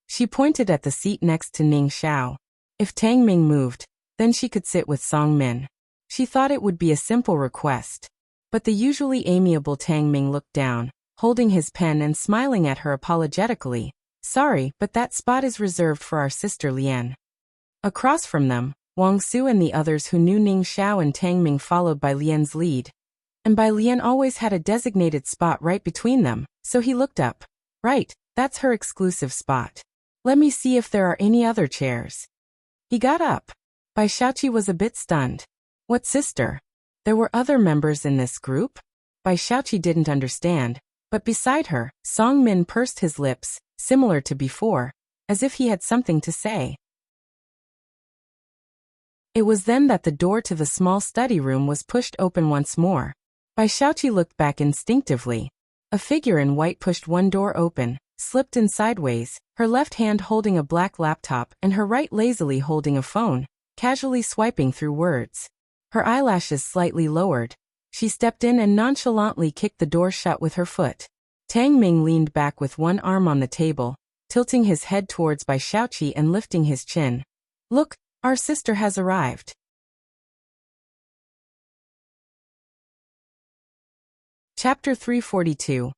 She pointed at the seat next to Ning Xiao. If Tang Ming moved, then she could sit with Song Min. She thought it would be a simple request. But the usually amiable Tang Ming looked down, holding his pen and smiling at her apologetically. "Sorry, but that spot is reserved for our sister Lian." Across from them, Wang Su and the others who knew Ning Xiao and Tang Ming followed Bai Lian's lead. And Bai Lian always had a designated spot right between them, so he looked up. "Right, that's her exclusive spot. Let me see if there are any other chairs." He got up. Bai Xiaoqi was a bit stunned. What sister? There were other members in this group? Bai Xiaoqi didn't understand, but beside her, Song Min pursed his lips, similar to before, as if he had something to say. It was then that the door to the small study room was pushed open once more. Bai Xiaoqi looked back instinctively. A figure in white pushed one door open, slipped in sideways, her left hand holding a black laptop and her right lazily holding a phone, casually swiping through words. Her eyelashes slightly lowered. She stepped in and nonchalantly kicked the door shut with her foot. Tang Ming leaned back with one arm on the table, tilting his head towards Bai Xiaoqi and lifting his chin. Look, our sister has arrived. Chapter 342.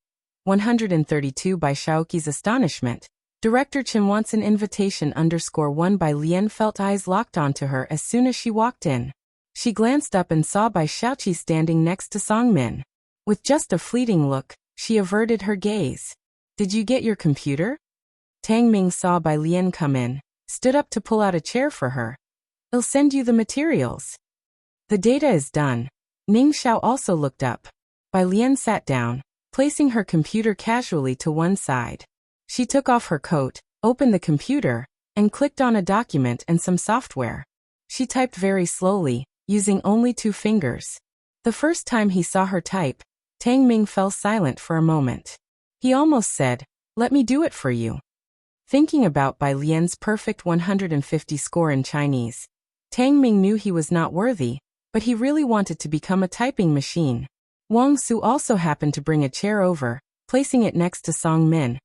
132 Bai Xiaoqi's astonishment. Director Chen wants an invitation _1 by Lian felt eyes locked onto her as soon as she walked in. She glanced up and saw Bai Xiaoqi standing next to Song Min. With just a fleeting look, she averted her gaze. Did you get your computer? Tang Ming saw Bai Lian come in, stood up to pull out a chair for her. I'll send you the materials. The data is done. Ning Xiao also looked up. Bai Lian sat down, placing her computer casually to one side. She took off her coat, opened the computer, and clicked on a document and some software. She typed very slowly, using only 2 fingers. The first time he saw her type, Tang Ming fell silent for a moment. He almost said, "Let me do it for you." Thinking about Bai Lian's perfect 150 score in Chinese, Tang Ming knew he was not worthy, but he really wanted to become a typing machine. Wang Su also happened to bring a chair over, placing it next to Song Min.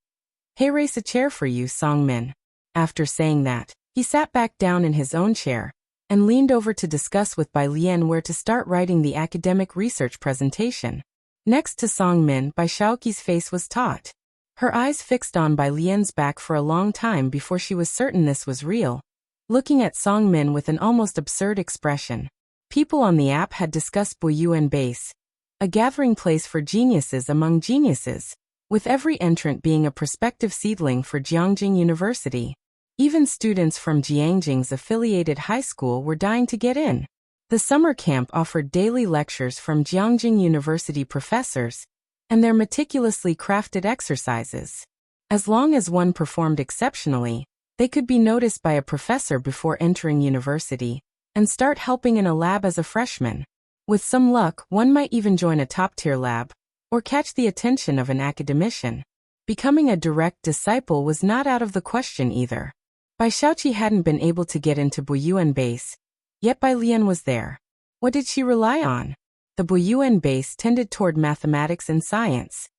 Hey, race a chair for you, Song Min. After saying that, he sat back down in his own chair and leaned over to discuss with Bai Lian where to start writing the academic research presentation. Next to Song Min, Bai Xiaoqi's face was taut. Her eyes fixed on Bai Lian's back for a long time before she was certain this was real. Looking at Song Min with an almost absurd expression. People on the app had discussed Buyuan Base, a gathering place for geniuses among geniuses, with every entrant being a prospective seedling for Jiangjing University. Even students from Jiangjing's affiliated high school were dying to get in. The summer camp offered daily lectures from Jiangjing University professors and their meticulously crafted exercises. As long as one performed exceptionally, they could be noticed by a professor before entering university and start helping in a lab as a freshman. With some luck, one might even join a top-tier lab or catch the attention of an academician. Becoming a direct disciple was not out of the question either. Bai Xiaoqi hadn't been able to get into Buyuan Base, yet Bai Lian was there. What did she rely on? The Buyuan Base tended toward mathematics and science.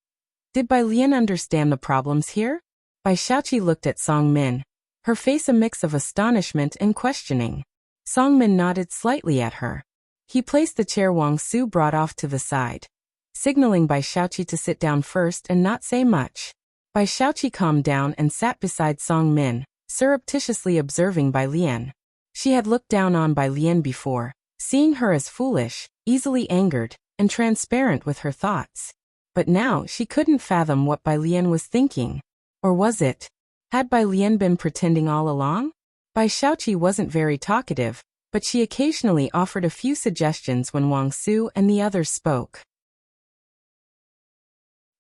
Did Bai Lian understand the problems here? Bai Xiaoqi looked at Song Min, her face a mix of astonishment and questioning. Song Min nodded slightly at her. He placed the chair Wang Su brought off to the side, signaling Bai Xiaoqi to sit down first and not say much. Bai Xiaoqi calmed down and sat beside Song Min, surreptitiously observing Bai Lian. She had looked down on Bai Lian before, seeing her as foolish, easily angered, and transparent with her thoughts. But now she couldn't fathom what Bai Lian was thinking. Or was it? Had Bai Lian been pretending all along? Bai Xiaoqi wasn't very talkative, but she occasionally offered a few suggestions when Wang Su and the others spoke.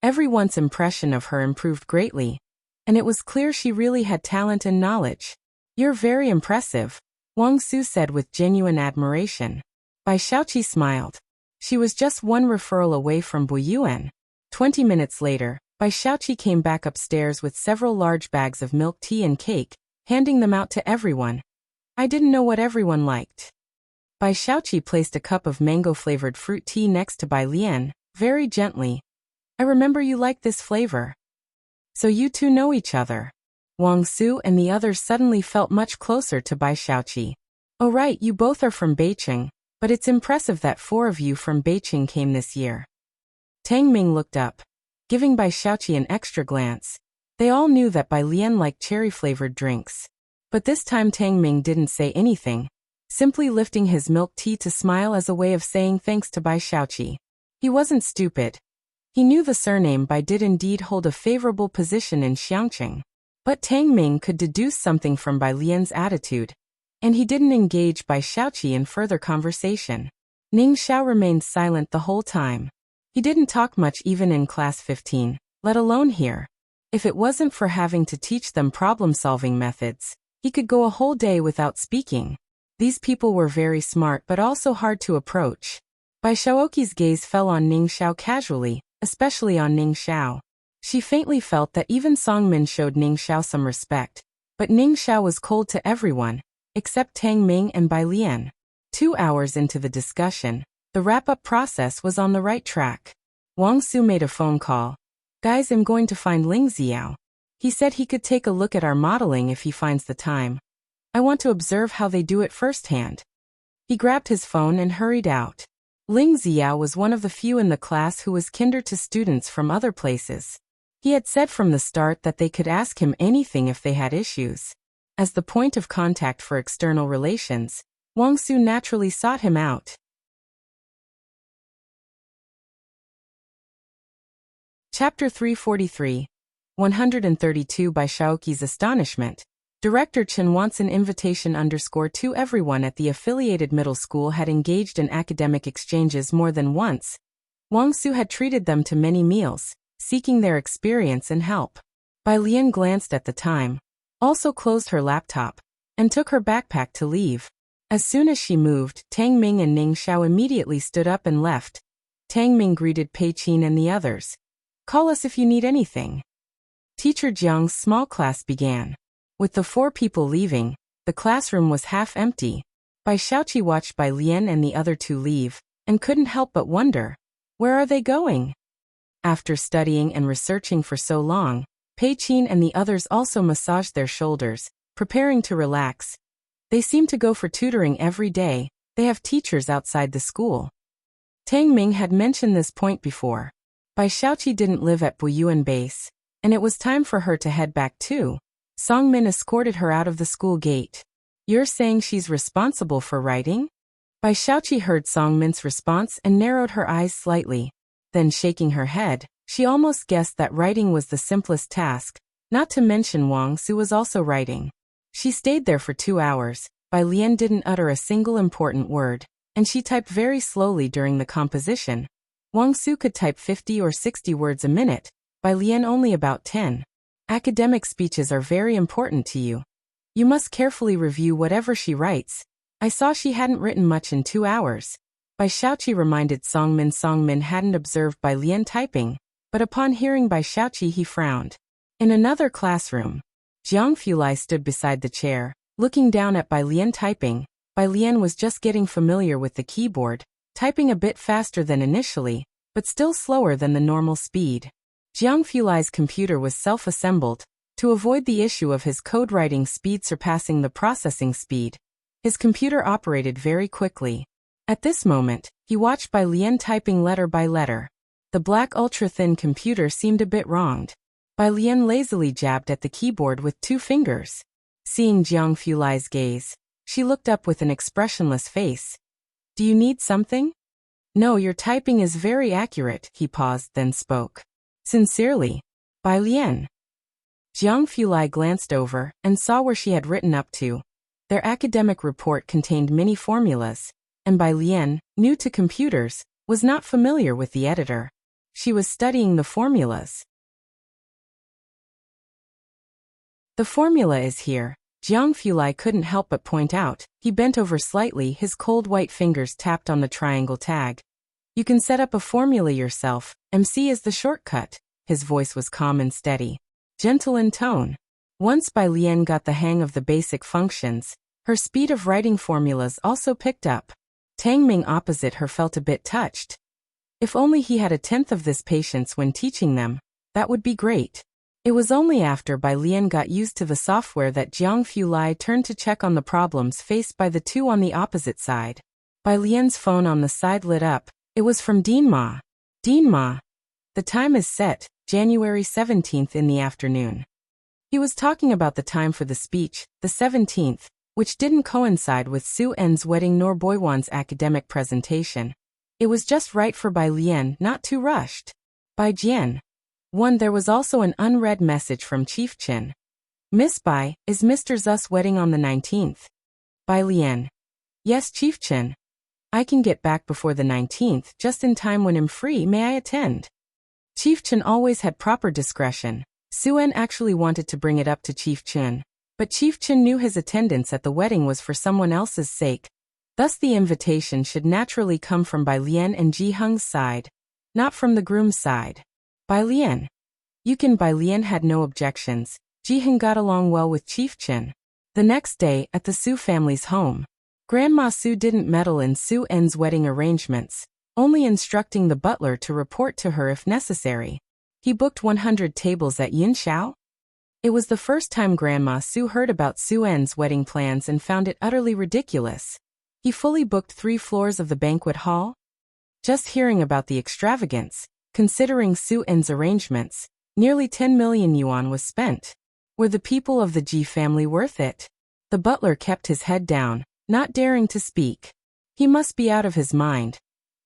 Everyone's impression of her improved greatly, and it was clear she really had talent and knowledge. You're very impressive, Wang Su said with genuine admiration. Bai Xiaoqi smiled. She was just one referral away from Buyuan. 20 minutes later, Bai Xiaoqi came back upstairs with several large bags of milk tea and cake, handing them out to everyone. I didn't know what everyone liked. Bai Xiaoqi placed a cup of mango-flavored fruit tea next to Bai Lian, very gently. I remember you liked this flavor. So you two know each other. Wang Su and the others suddenly felt much closer to Bai Xiaoqi. Oh right, you both are from Beijing, but it's impressive that 4 of you from Beijing came this year. Tang Ming looked up, giving Bai Xiaoqi an extra glance. They all knew that Bai Lian liked cherry-flavored drinks. But this time Tang Ming didn't say anything, simply lifting his milk tea to smile as a way of saying thanks to Bai Xiaoqi. He wasn't stupid. He knew the surname Bai did indeed hold a favorable position in Xiangqing. But Tang Ming could deduce something from Bai Lian's attitude, and he didn't engage Bai Xiaoqi in further conversation. Ning Xiao remained silent the whole time. He didn't talk much even in class 15, let alone here. If it wasn't for having to teach them problem-solving methods, he could go a whole day without speaking. These people were very smart but also hard to approach. Bai Xiaoqi's gaze fell on Ning Xiao casually, especially on Ning Xiao. She faintly felt that even Songmin showed Ning Xiao some respect, but Ning Xiao was cold to everyone, except Tang Ming and Bai Lian. 2 hours into the discussion, the wrap-up process was on the right track. Wang Su made a phone call. Guys, I'm going to find Ling Xiao. He said he could take a look at our modeling if he finds the time. I want to observe how they do it firsthand. He grabbed his phone and hurried out. Ling Xiao was one of the few in the class who was kinder to students from other places. He had said from the start that they could ask him anything if they had issues. As the point of contact for external relations, Wang Su naturally sought him out. Chapter 343. 132 Bai Xiaoqi's astonishment. Director Chen wants an invitation _2 Everyone at the affiliated middle school had engaged in academic exchanges more than once. Wang Su had treated them to many meals, seeking their experience and help. Bai Lian glanced at the time, also closed her laptop, and took her backpack to leave. As soon as she moved, Tang Ming and Ning Xiao immediately stood up and left. Tang Ming greeted Pei Qin and the others. Call us if you need anything. Teacher Jiang's small class began. With the 4 people leaving, the classroom was half empty. Bai Xiaoqi watched Bai Lian and the other 2 leave, and couldn't help but wonder, where are they going? After studying and researching for so long, Pei Qin and the others also massaged their shoulders, preparing to relax. They seem to go for tutoring every day. They have teachers outside the school. Tang Ming had mentioned this point before. Bai Xiaoqi didn't live at Buyuan Base, and it was time for her to head back too. Songmin escorted her out of the school gate. You're saying she's responsible for writing? Bai Xiaoqi heard Songmin's response and narrowed her eyes slightly. Then shaking her head, she almost guessed that writing was the simplest task, not to mention Wang Su was also writing. She stayed there for 2 hours. Bai Lian didn't utter a single important word, and she typed very slowly during the composition. Wang Su could type 50 or 60 words a minute, Bai Lian only about 10. Academic speeches are very important to you. You must carefully review whatever she writes. I saw she hadn't written much in 2 hours. Bai Xiaoqi reminded Songmin. Songmin hadn't observed Bai Lian typing, but upon hearing Bai Xiaoqi he frowned. In another classroom, Jiang Fulai stood beside the chair, looking down at Bai Lian typing. Bai Lian was just getting familiar with the keyboard, typing a bit faster than initially, but still slower than the normal speed. Jiang Fulai's computer was self-assembled, to avoid the issue of his code writing speed surpassing the processing speed. His computer operated very quickly. At this moment, he watched Bai Lian typing letter by letter. The black ultra-thin computer seemed a bit wronged. Bai Lian lazily jabbed at the keyboard with 2 fingers. Seeing Jiang Fulai's gaze, she looked up with an expressionless face. Do you need something? No, your typing is very accurate. He paused, then spoke. Sincerely, Bai Lian. Jiang Fulai glanced over and saw where she had written up to. Their academic report contained many formulas, and Bai Lian, new to computers, was not familiar with the editor. She was studying the formulas. The formula is here, Jiang Fulai couldn't help but point out. He bent over slightly, his cold white fingers tapped on the triangle tag. You can set up a formula yourself. MC is the shortcut. His voice was calm and steady, gentle in tone. Once Bai Lian got the hang of the basic functions, her speed of writing formulas also picked up. Tang Ming opposite her felt a bit touched. If only he had 1/10 of this patience when teaching them, that would be great. It was only after Bai Lian got used to the software that Jiang Fulai turned to check on the problems faced by the 2 on the opposite side. Bai Lian's phone on the side lit up. It was from Dean Ma. Dean Ma. The time is set, January 17th in the afternoon. He was talking about the time for the speech, the 17th, which didn't coincide with Su En's wedding nor Boiwan's academic presentation. It was just right for Bai Lian, not too rushed. Bai Jian. There was also an unread message from Chief Chen. Miss Bai, is Mr. Zu's wedding on the 19th? By Lien. Yes, Chief Chen. I can get back before the 19th, just in time when I'm free. May I attend? Chief Chen always had proper discretion. Suen actually wanted to bring it up to Chief Chen, but Chief Chen knew his attendance at the wedding was for someone else's sake. Thus the invitation should naturally come from Bai Lian and Ji Hung's side, not from the groom's side. Bai Lian. Bai Lian had no objections. Ji Hung got along well with Chief Chen. The next day, at the Su family's home, Grandma Su didn't meddle in Su En's wedding arrangements, only instructing the butler to report to her if necessary. He booked 100 tables at Yinshao. It was the first time Grandma Su heard about Su En's wedding plans and found it utterly ridiculous. He fully booked 3 floors of the banquet hall. Just hearing about the extravagance, considering Su En's arrangements, nearly 10 million yuan was spent. Were the people of the Ji family worth it? The butler kept his head down, not daring to speak. He must be out of his mind.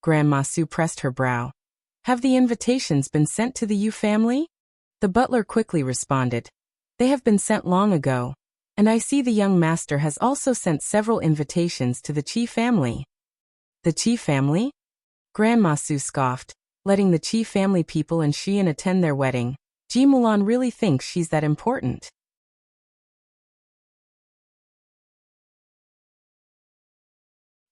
Grandma Su pressed her brow. Have the invitations been sent to the Yu family? The butler quickly responded. They have been sent long ago, and I see the young master has also sent several invitations to the Qi family. The Qi family? Grandma Su scoffed, letting the Qi family people and Xian attend their wedding. Ji Mulan really thinks she's that important.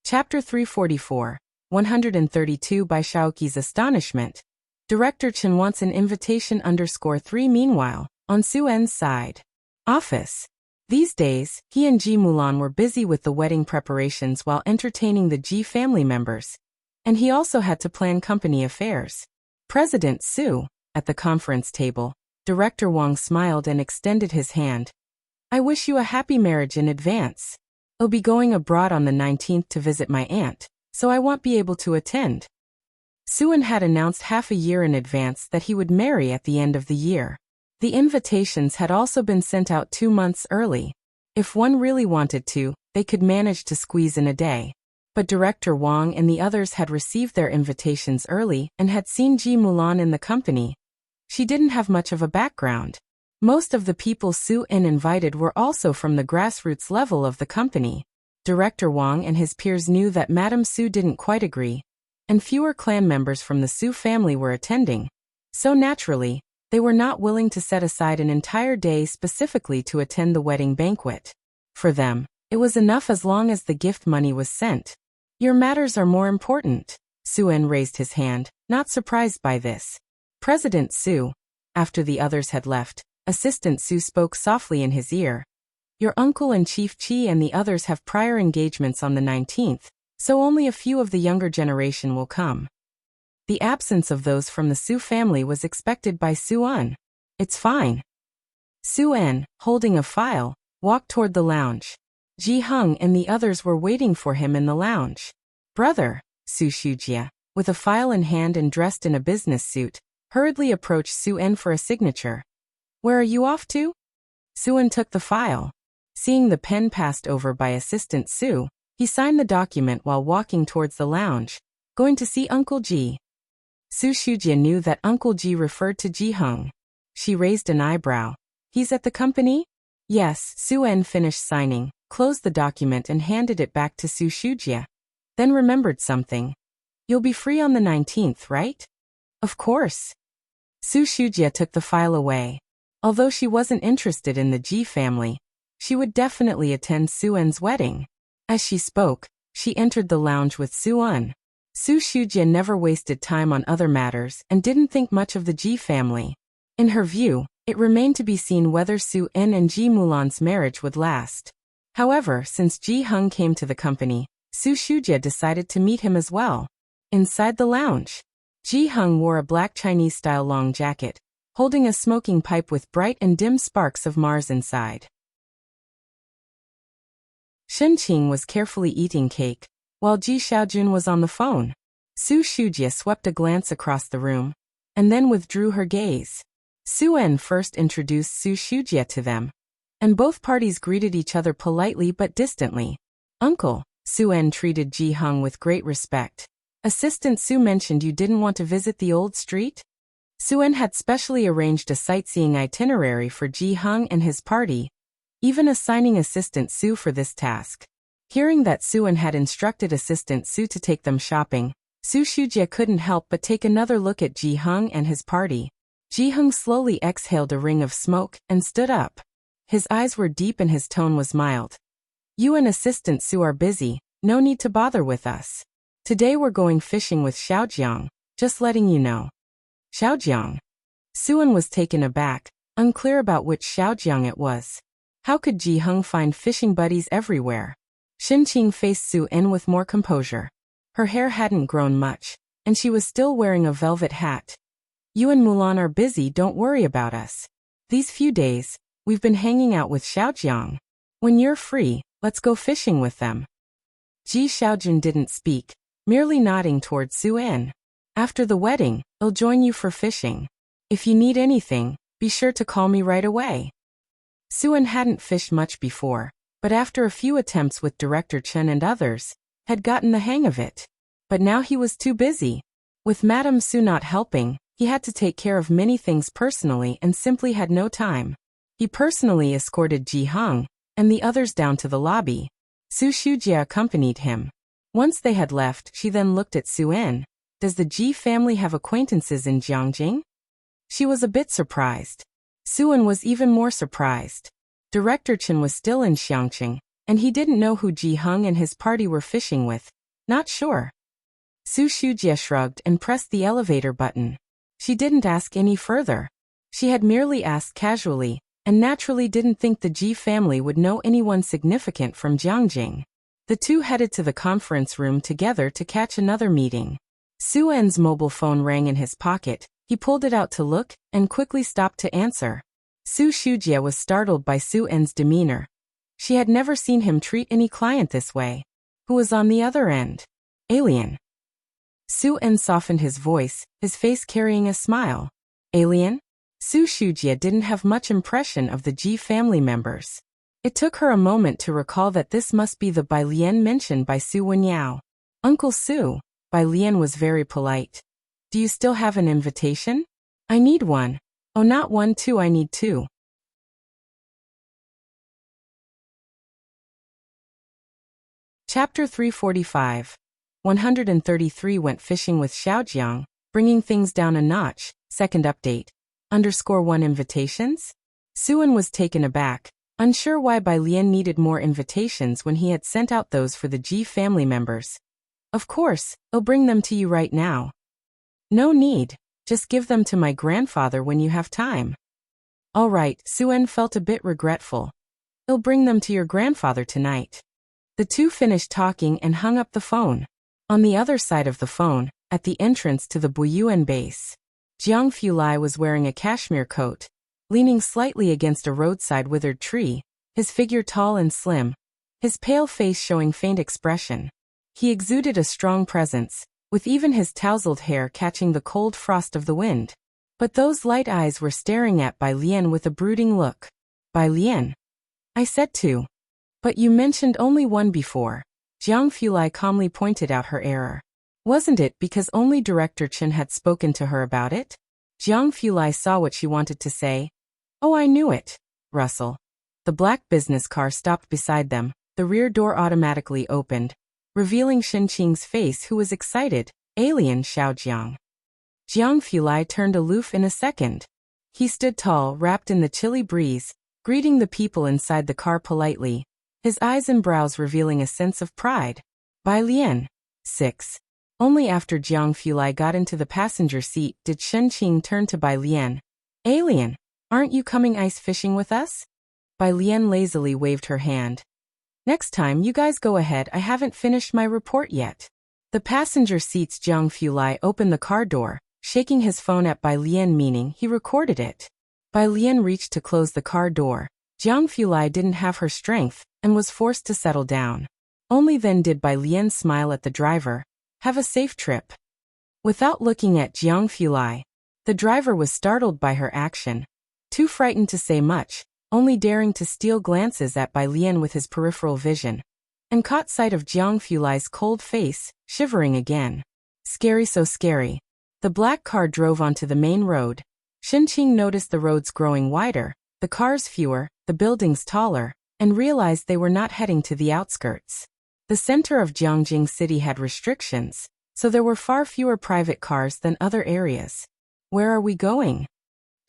Chapter 344, 132 By Shaoqi's astonishment. Director Chen wants an invitation _3. Meanwhile, on Su En's side. Office. These days, he and Ji Mulan were busy with the wedding preparations while entertaining the Ji family members. And he also had to plan company affairs. President Su, at the conference table, Director Wang smiled and extended his hand. I wish you a happy marriage in advance. I'll be going abroad on the 19th to visit my aunt, so I won't be able to attend. Suen had announced half a year in advance that he would marry at the end of the year. The invitations had also been sent out 2 months early. If one really wanted to, they could manage to squeeze in a day. But Director Wang and the others had received their invitations early and had seen Ji Mulan in the company. She didn't have much of a background. Most of the people Su En invited were also from the grassroots level of the company. Director Wang and his peers knew that Madame Su didn't quite agree, and fewer clan members from the Su family were attending. So naturally, they were not willing to set aside an entire day specifically to attend the wedding banquet. For them, it was enough as long as the gift money was sent. Your matters are more important. Su En raised his hand, not surprised by this. President Su. After the others had left, Assistant Su spoke softly in his ear. Your uncle and Chief Qi and the others have prior engagements on the 19th, so only a few of the younger generation will come. The absence of those from the Su family was expected by Su En. It's fine. Su En, holding a file, walked toward the lounge. Ji Hung and the others were waiting for him in the lounge. Brother, Su Shujia, with a file in hand and dressed in a business suit, hurriedly approached Su En for a signature. Where are you off to? Su En took the file. Seeing the pen passed over by Assistant Su, he signed the document while walking towards the lounge. Going to see Uncle Ji. Su Shujia knew that Uncle Ji referred to Ji Hung. She raised an eyebrow. He's at the company? Yes. Su En finished signing, closed the document and handed it back to Su Shujia. Then remembered something. You'll be free on the 19th, right? Of course. Su Shujia took the file away. Although she wasn't interested in the Ji family, she would definitely attend Su En's wedding. As she spoke, she entered the lounge with Su En. Su Shujia never wasted time on other matters and didn't think much of the Ji family. In her view, it remained to be seen whether Su En and Ji Mulan's marriage would last. However, since Ji Hung came to the company, Su Shujia decided to meet him as well. Inside the lounge, Ji Hung wore a black Chinese-style long jacket, holding a smoking pipe with bright and dim sparks of Mars inside. Shen Qing was carefully eating cake, while Ji Xiaojun was on the phone. Su Shujia swept a glance across the room, and then withdrew her gaze. Su En first introduced Su Shujia to them, and both parties greeted each other politely but distantly. Uncle, Su En treated Ji Hung with great respect. Assistant Su mentioned you didn't want to visit the old street? Su En had specially arranged a sightseeing itinerary for Ji Hung and his party, even assigning Assistant Su for this task. Hearing that Suan had instructed assistant Su to take them shopping, Su Shujie couldn't help but take another look at Ji Hung and his party. Ji Hung slowly exhaled a ring of smoke and stood up. His eyes were deep and his tone was mild. You and assistant Su are busy, no need to bother with us. Today we're going fishing with Xiaojiang, just letting you know. Xiaojiang? Suan was taken aback, unclear about which Xiaojiang it was. How could Ji Hung find fishing buddies everywhere? Xinqing faced Su In with more composure. Her hair hadn't grown much, and she was still wearing a velvet hat. You and Mulan are busy, don't worry about us. These few days, we've been hanging out with Xiaojiang. When you're free, let's go fishing with them. Ji Xiaojun didn't speak, merely nodding toward Su In. After the wedding, I'll join you for fishing. If you need anything, be sure to call me right away. Su In hadn't fished much before, but after a few attempts with Director Chen and others, had gotten the hang of it. But now he was too busy. With Madame Su not helping, he had to take care of many things personally and simply had no time. He personally escorted Ji Hung and the others down to the lobby. Su Shujie accompanied him. Once they had left, she then looked at Su In. Does the Ji family have acquaintances in Jiangjing? She was a bit surprised. Su In was even more surprised. Director Chen was still in Xiangqing, and he didn't know who Ji Hung and his party were fishing with. Not sure. Su Shujie shrugged and pressed the elevator button. She didn't ask any further. She had merely asked casually, and naturally didn't think the Ji family would know anyone significant from Jiangjing. The two headed to the conference room together to catch another meeting. Su En's mobile phone rang in his pocket. He pulled it out to look, and quickly stopped to answer. Su Shujie was startled by Su En's demeanor. She had never seen him treat any client this way. Who was on the other end? Alien. Su En softened his voice, his face carrying a smile. Alien? Su Shujie didn't have much impression of the Ji family members. It took her a moment to recall that this must be the Bai Lian mentioned by Su Wenyao. Uncle Su. Bai Lian was very polite. Do you still have an invitation? I need one. Oh, not one too, I need two. Chapter 345. 133 went fishing with Xiaojiang, bringing things down a notch. Second update. _1 invitations? Su In was taken aback, unsure why Bai Lian needed more invitations when he had sent out those for the Ji family members. Of course, I'll bring them to you right now. No need, just give them to my grandfather when you have time. All right, Su In felt a bit regretful. I'll bring them to your grandfather tonight. The two finished talking and hung up the phone. On the other side of the phone, at the entrance to the Buyuan base, Jiang Fulai was wearing a cashmere coat, leaning slightly against a roadside withered tree, his figure tall and slim, his pale face showing faint expression. He exuded a strong presence, with even his tousled hair catching the cold frost of the wind. But those light eyes were staring at Bai Lian with a brooding look. Bai Lian. I said two. But you mentioned only one before. Jiang Fulai calmly pointed out her error. Wasn't it because only Director Chen had spoken to her about it? Jiang Fulai saw what she wanted to say. Oh, I knew it. Russell. The black business car stopped beside them. The rear door automatically opened, revealing Xinqing's face, who was excited. Alien Xiaojiang. Jiang Fulai turned aloof in a second. He stood tall, wrapped in the chilly breeze, greeting the people inside the car politely, his eyes and brows revealing a sense of pride. Bai Lian. 6. Only after Jiang Fulai got into the passenger seat did Xinqing turn to Bai Lian. Alien, aren't you coming ice fishing with us? Bai Lian lazily waved her hand. Next time you guys go ahead, I haven't finished my report yet. The passenger seat's Jiang Fulai opened the car door, shaking his phone at Bai Lian, meaning he recorded it. Bai Lian reached to close the car door. Jiang Fulai didn't have her strength and was forced to settle down. Only then did Bai Lian smile at the driver. Have a safe trip. Without looking at Jiang Fulai, the driver was startled by her action. Too frightened to say much, only daring to steal glances at Bai Lian with his peripheral vision, and caught sight of Jiang Fulai's cold face, shivering again. Scary, so scary. The black car drove onto the main road. Xinqing noticed the roads growing wider, the cars fewer, the buildings taller, and realized they were not heading to the outskirts. The center of Jiangjing City had restrictions, so there were far fewer private cars than other areas. Where are we going?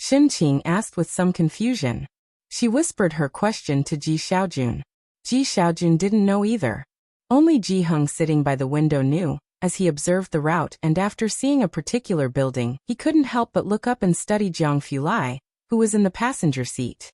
Xinqing asked with some confusion. She whispered her question to Ji Xiaojun. Ji Xiaojun didn't know either. Only Ji Heng sitting by the window knew, as he observed the route, and after seeing a particular building, he couldn't help but look up and study Jiang Fulai, who was in the passenger seat.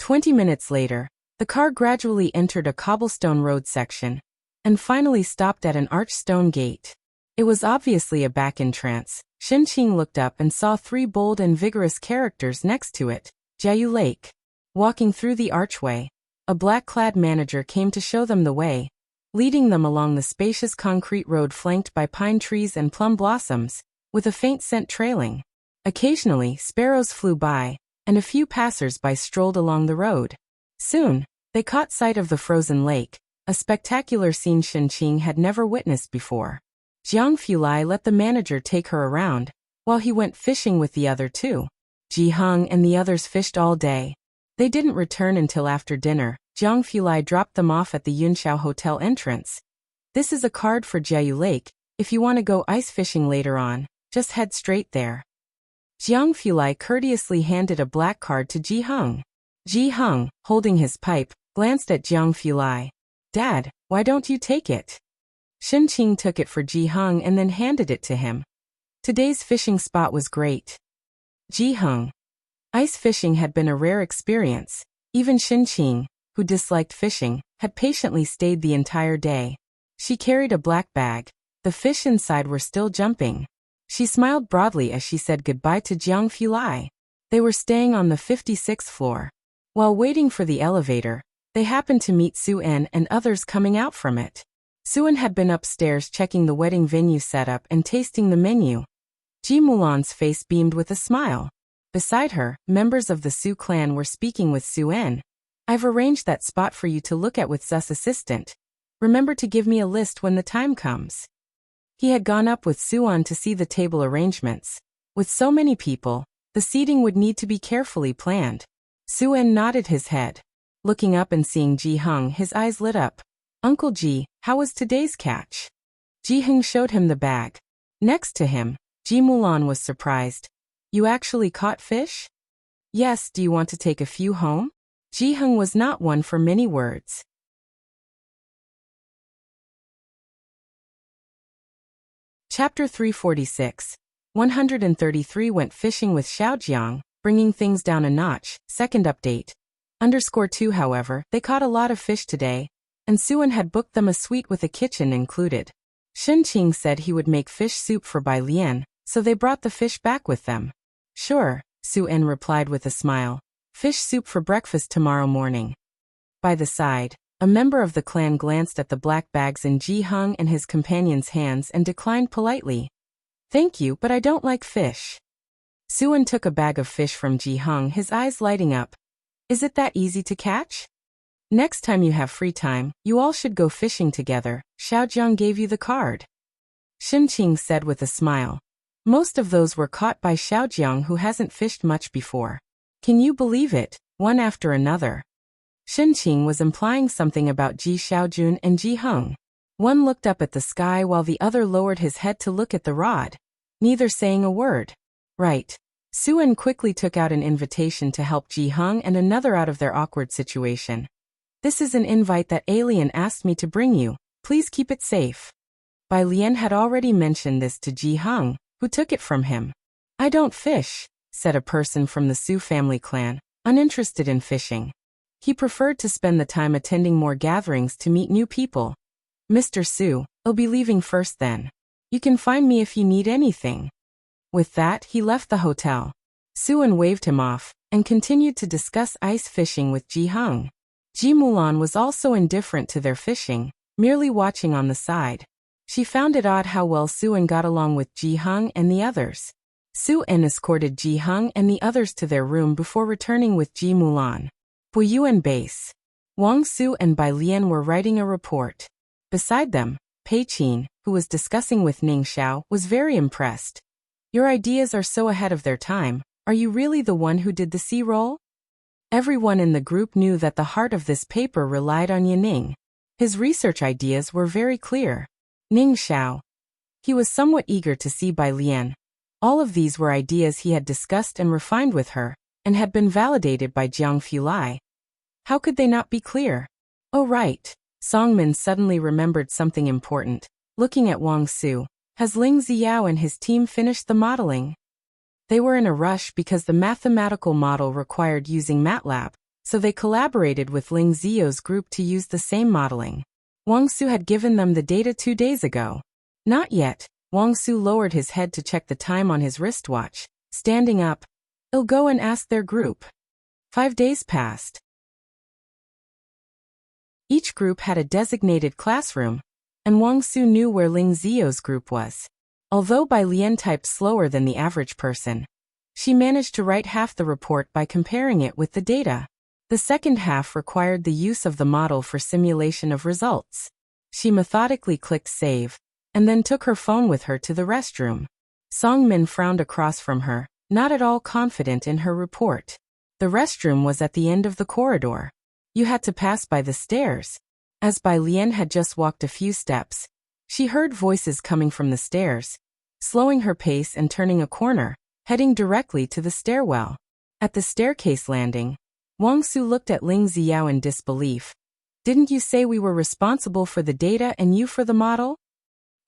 20 minutes later, the car gradually entered a cobblestone road section, and finally stopped at an arched stone gate. It was obviously a back entrance. Xinqing looked up and saw 3 bold and vigorous characters next to it, Jiayu Lake. Walking through the archway, a black-clad manager came to show them the way, leading them along the spacious concrete road flanked by pine trees and plum blossoms, with a faint scent trailing. Occasionally, sparrows flew by, and a few passers-by strolled along the road. Soon, they caught sight of the frozen lake, a spectacular scene Xinqing had never witnessed before. Jiang Fulai let the manager take her around, while he went fishing with the other 2. Ji Heng and the others fished all day. They didn't return until after dinner. Jiang Fulai dropped them off at the Yunxiao Hotel entrance. This is a card for Jiayu Lake. If you want to go ice fishing later on, just head straight there. Jiang Fulai courteously handed a black card to Ji Heng. Ji Heng, holding his pipe, glanced at Jiang Fulai. Dad, why don't you take it? Xinqing took it for Ji Heng and then handed it to him. Today's fishing spot was great. Ji Heng. Ice fishing had been a rare experience. Even Xinqing, who disliked fishing, had patiently stayed the entire day. She carried a black bag. The fish inside were still jumping. She smiled broadly as she said goodbye to Jiang Fulai. They were staying on the 56th floor. While waiting for the elevator, they happened to meet Su-en and others coming out from it. Su-en had been upstairs checking the wedding venue setup and tasting the menu. Ji Mulan's face beamed with a smile. Beside her, members of the Su clan were speaking with Su-en. I've arranged that spot for you to look at with Zu's assistant. Remember to give me a list when the time comes. He had gone up with Su-en to see the table arrangements. With so many people, the seating would need to be carefully planned. Su-en nodded his head. Looking up and seeing Ji Heng, his eyes lit up. Uncle Ji, how was today's catch? Ji Heng showed him the bag. Next to him, Ji Mulan was surprised. You actually caught fish? Yes, do you want to take a few home? Ji Heng was not one for many words. Chapter 346. 133 went fishing with Xiaojiang, bringing things down a notch. Second update. _2 however, they caught a lot of fish today, and Su-en had booked them a suite with a kitchen included. Xinqing said he would make fish soup for Bai Lian, so they brought the fish back with them. Sure, Su-en replied with a smile. Fish soup for breakfast tomorrow morning. By the side, a member of the clan glanced at the black bags in Ji Heng and his companion's hands and declined politely. Thank you, but I don't like fish. Su-en took a bag of fish from Ji Heng, his eyes lighting up. Is it that easy to catch? Next time you have free time, you all should go fishing together. Xiaojiang gave you the card. Xinqing said with a smile. Most of those were caught by Xiaojiang, who hasn't fished much before. Can you believe it? One after another. Xinqing was implying something about Ji Xiaojun and Ji Heng. One looked up at the sky while the other lowered his head to look at the rod, neither saying a word. Right. Su-en quickly took out an invitation to help Ji Heng and another out of their awkward situation. This is an invite that Alien asked me to bring you. Please keep it safe. Bai Lian had already mentioned this to Ji Heng, who took it from him. I don't fish, said a person from the Su family clan, uninterested in fishing. He preferred to spend the time attending more gatherings to meet new people. Mr. Su, I'll be leaving first then. You can find me if you need anything. With that, he left the hotel. Su-en waved him off, and continued to discuss ice fishing with Ji Heng. Ji Mulan was also indifferent to their fishing, merely watching on the side. She found it odd how well Su-en got along with Ji Heng and the others. Su-en escorted Ji Heng and the others to their room before returning with Ji Mulan. Puiyuan base. Wang Su and Bai Lian were writing a report. Beside them, Pei Qin, who was discussing with Ning Xiao, was very impressed. Your ideas are so ahead of their time. Are you really the one who did the sea roll? Everyone in the group knew that the heart of this paper relied on Yaning. His research ideas were very clear. Ning Xiao. He was somewhat eager to see Bai Lian. All of these were ideas he had discussed and refined with her, and had been validated by Jiang Fulai. How could they not be clear? Oh right. Songmin suddenly remembered something important. Looking at Wang Su, has Ling Ziao and his team finished the modeling? They were in a rush because the mathematical model required using MATLAB, so they collaborated with Ling Ziao's group to use the same modeling. Wang Su had given them the data 2 days ago. Not yet. Wang Su lowered his head to check the time on his wristwatch. Standing up, "I'll go and ask their group." 5 days passed. Each group had a designated classroom, and Wang Su knew where Ling Ziao's group was. Although Bai Lian typed slower than the average person, she managed to write half the report by comparing it with the data. The second half required the use of the model for simulation of results. She methodically clicked save, and then took her phone with her to the restroom. Song Min frowned across from her, not at all confident in her report. The restroom was at the end of the corridor. You had to pass by the stairs. As Bai Lian had just walked a few steps, she heard voices coming from the stairs, slowing her pace and turning a corner, heading directly to the stairwell. At the staircase landing, Wang Su looked at Ling Ziao in disbelief. "Didn't you say we were responsible for the data and you for the model?"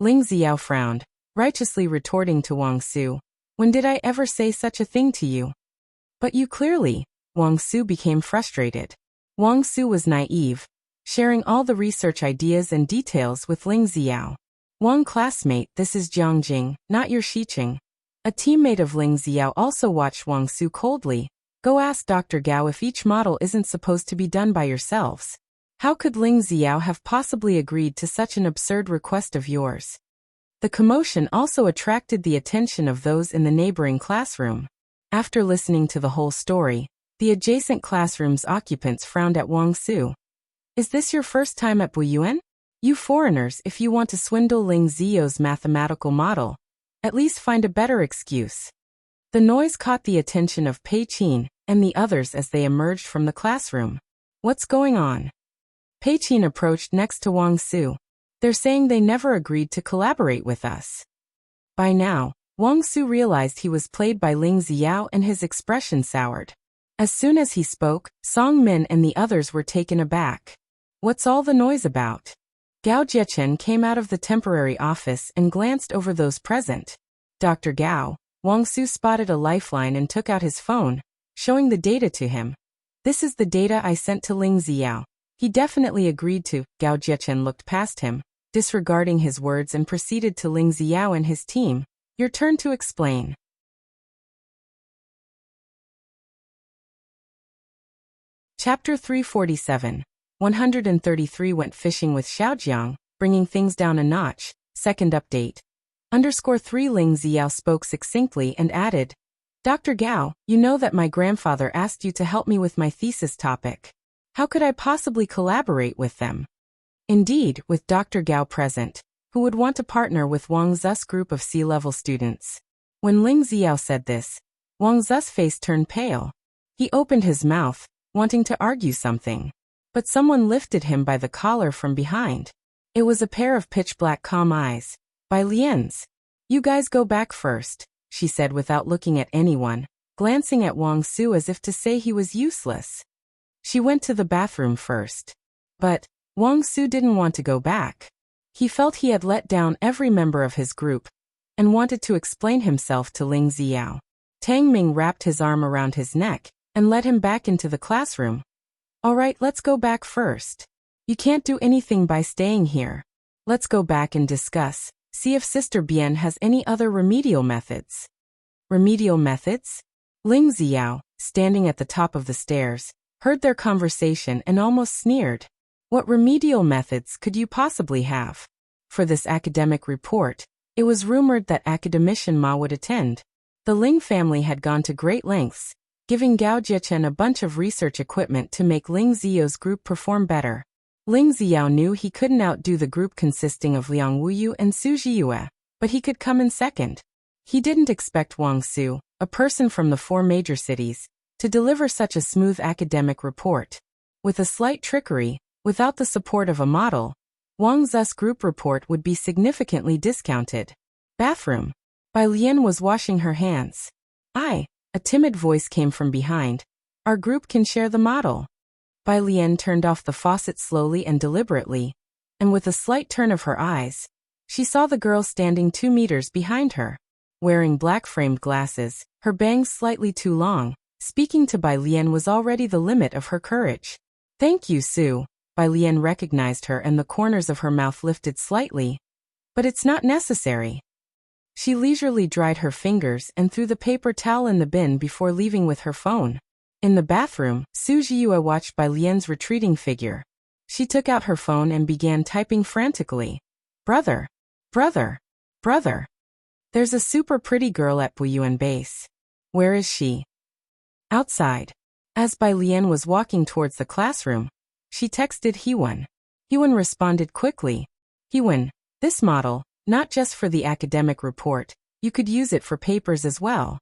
Ling Ziao frowned, righteously retorting to Wang Su, "When did I ever say such a thing to you?" "But you clearly." Wang Su became frustrated. Wang Su was naive, sharing all the research ideas and details with Ling Ziao. "Wang classmate, this is Jiang Jing, not your Xiqing." A teammate of Ling Ziao also watched Wang Su coldly. "Go ask Dr. Gao if each model isn't supposed to be done by yourselves." How could Ling Ziao have possibly agreed to such an absurd request of yours? The commotion also attracted the attention of those in the neighboring classroom. After listening to the whole story, the adjacent classroom's occupants frowned at Wang Su. "Is this your first time at Buyuan? You foreigners, if you want to swindle Ling Ziao's mathematical model, at least find a better excuse." The noise caught the attention of Pei Qin and the others as they emerged from the classroom. "What's going on?" Pei Qin approached next to Wang Su. "They're saying they never agreed to collaborate with us." By now, Wang Su realized he was played by Ling Ziao and his expression soured. As soon as he spoke, Song Min and the others were taken aback. "What's all the noise about?" Gao Jiechen came out of the temporary office and glanced over those present. "Dr. Gao." Wang Su spotted a lifeline and took out his phone, showing the data to him. "This is the data I sent to Ling Ziao. He definitely agreed to." Gao Jiechen looked past him, disregarding his words, and proceeded to Ling Ziao and his team. "Your turn to explain." Chapter 347. 133 Went fishing with Xiaojiang, bringing things down a notch. Second update. _3 Ling Ziao spoke succinctly and added, "Dr. Gao, you know that my grandfather asked you to help me with my thesis topic. How could I possibly collaborate with them?" Indeed, with Dr. Gao present, who would want to partner with Wang Zu's group of C-level students? When Ling Ziao said this, Wang Zu's face turned pale. He opened his mouth, wanting to argue something. But someone lifted him by the collar from behind. It was a pair of pitch-black calm eyes. "Bai Lian's. You guys go back first," she said without looking at anyone, glancing at Wang Su as if to say he was useless. She went to the bathroom first. But Wang Su didn't want to go back. He felt he had let down every member of his group, and wanted to explain himself to Ling Ziao. Tang Ming wrapped his arm around his neck, and led him back into the classroom. "All right, let's go back first. You can't do anything by staying here. Let's go back and discuss, see if Sister Bian has any other remedial methods." Remedial methods? Ling Ziao, standing at the top of the stairs, heard their conversation and almost sneered. What remedial methods could you possibly have? For this academic report, it was rumored that Academician Ma would attend. The Ling family had gone to great lengths, giving Gao Jiechen a bunch of research equipment to make Ling Ziao's group perform better. Ling Ziao knew he couldn't outdo the group consisting of Liang Wuyu and Su Jiyue, but he could come in second. He didn't expect Wang Su, a person from the 4 major cities, to deliver such a smooth academic report. With a slight trickery, without the support of a model, Wang Zu's group report would be significantly discounted. Bathroom. Bai Lian was washing her hands. A timid voice came from behind. Our group can share the model. Bai Lian turned off the faucet slowly and deliberately, and with a slight turn of her eyes, she saw the girl standing 2 meters behind her. Wearing black-framed glasses, her bangs slightly too long, speaking to Bai Lian was already the limit of her courage. Thank you, Sue. Bai Lian recognized her and the corners of her mouth lifted slightly. But it's not necessary. She leisurely dried her fingers and threw the paper towel in the bin before leaving with her phone. In the bathroom, Su Jiuyue watched Bai Lian's retreating figure. She took out her phone and began typing frantically. Brother. Brother. Brother. There's a super pretty girl at Buyuan Base. Where is she? Outside. As Bai Lian was walking towards the classroom, she texted Hewan. Hewan responded quickly. Hewan, this model, not just for the academic report, you could use it for papers as well.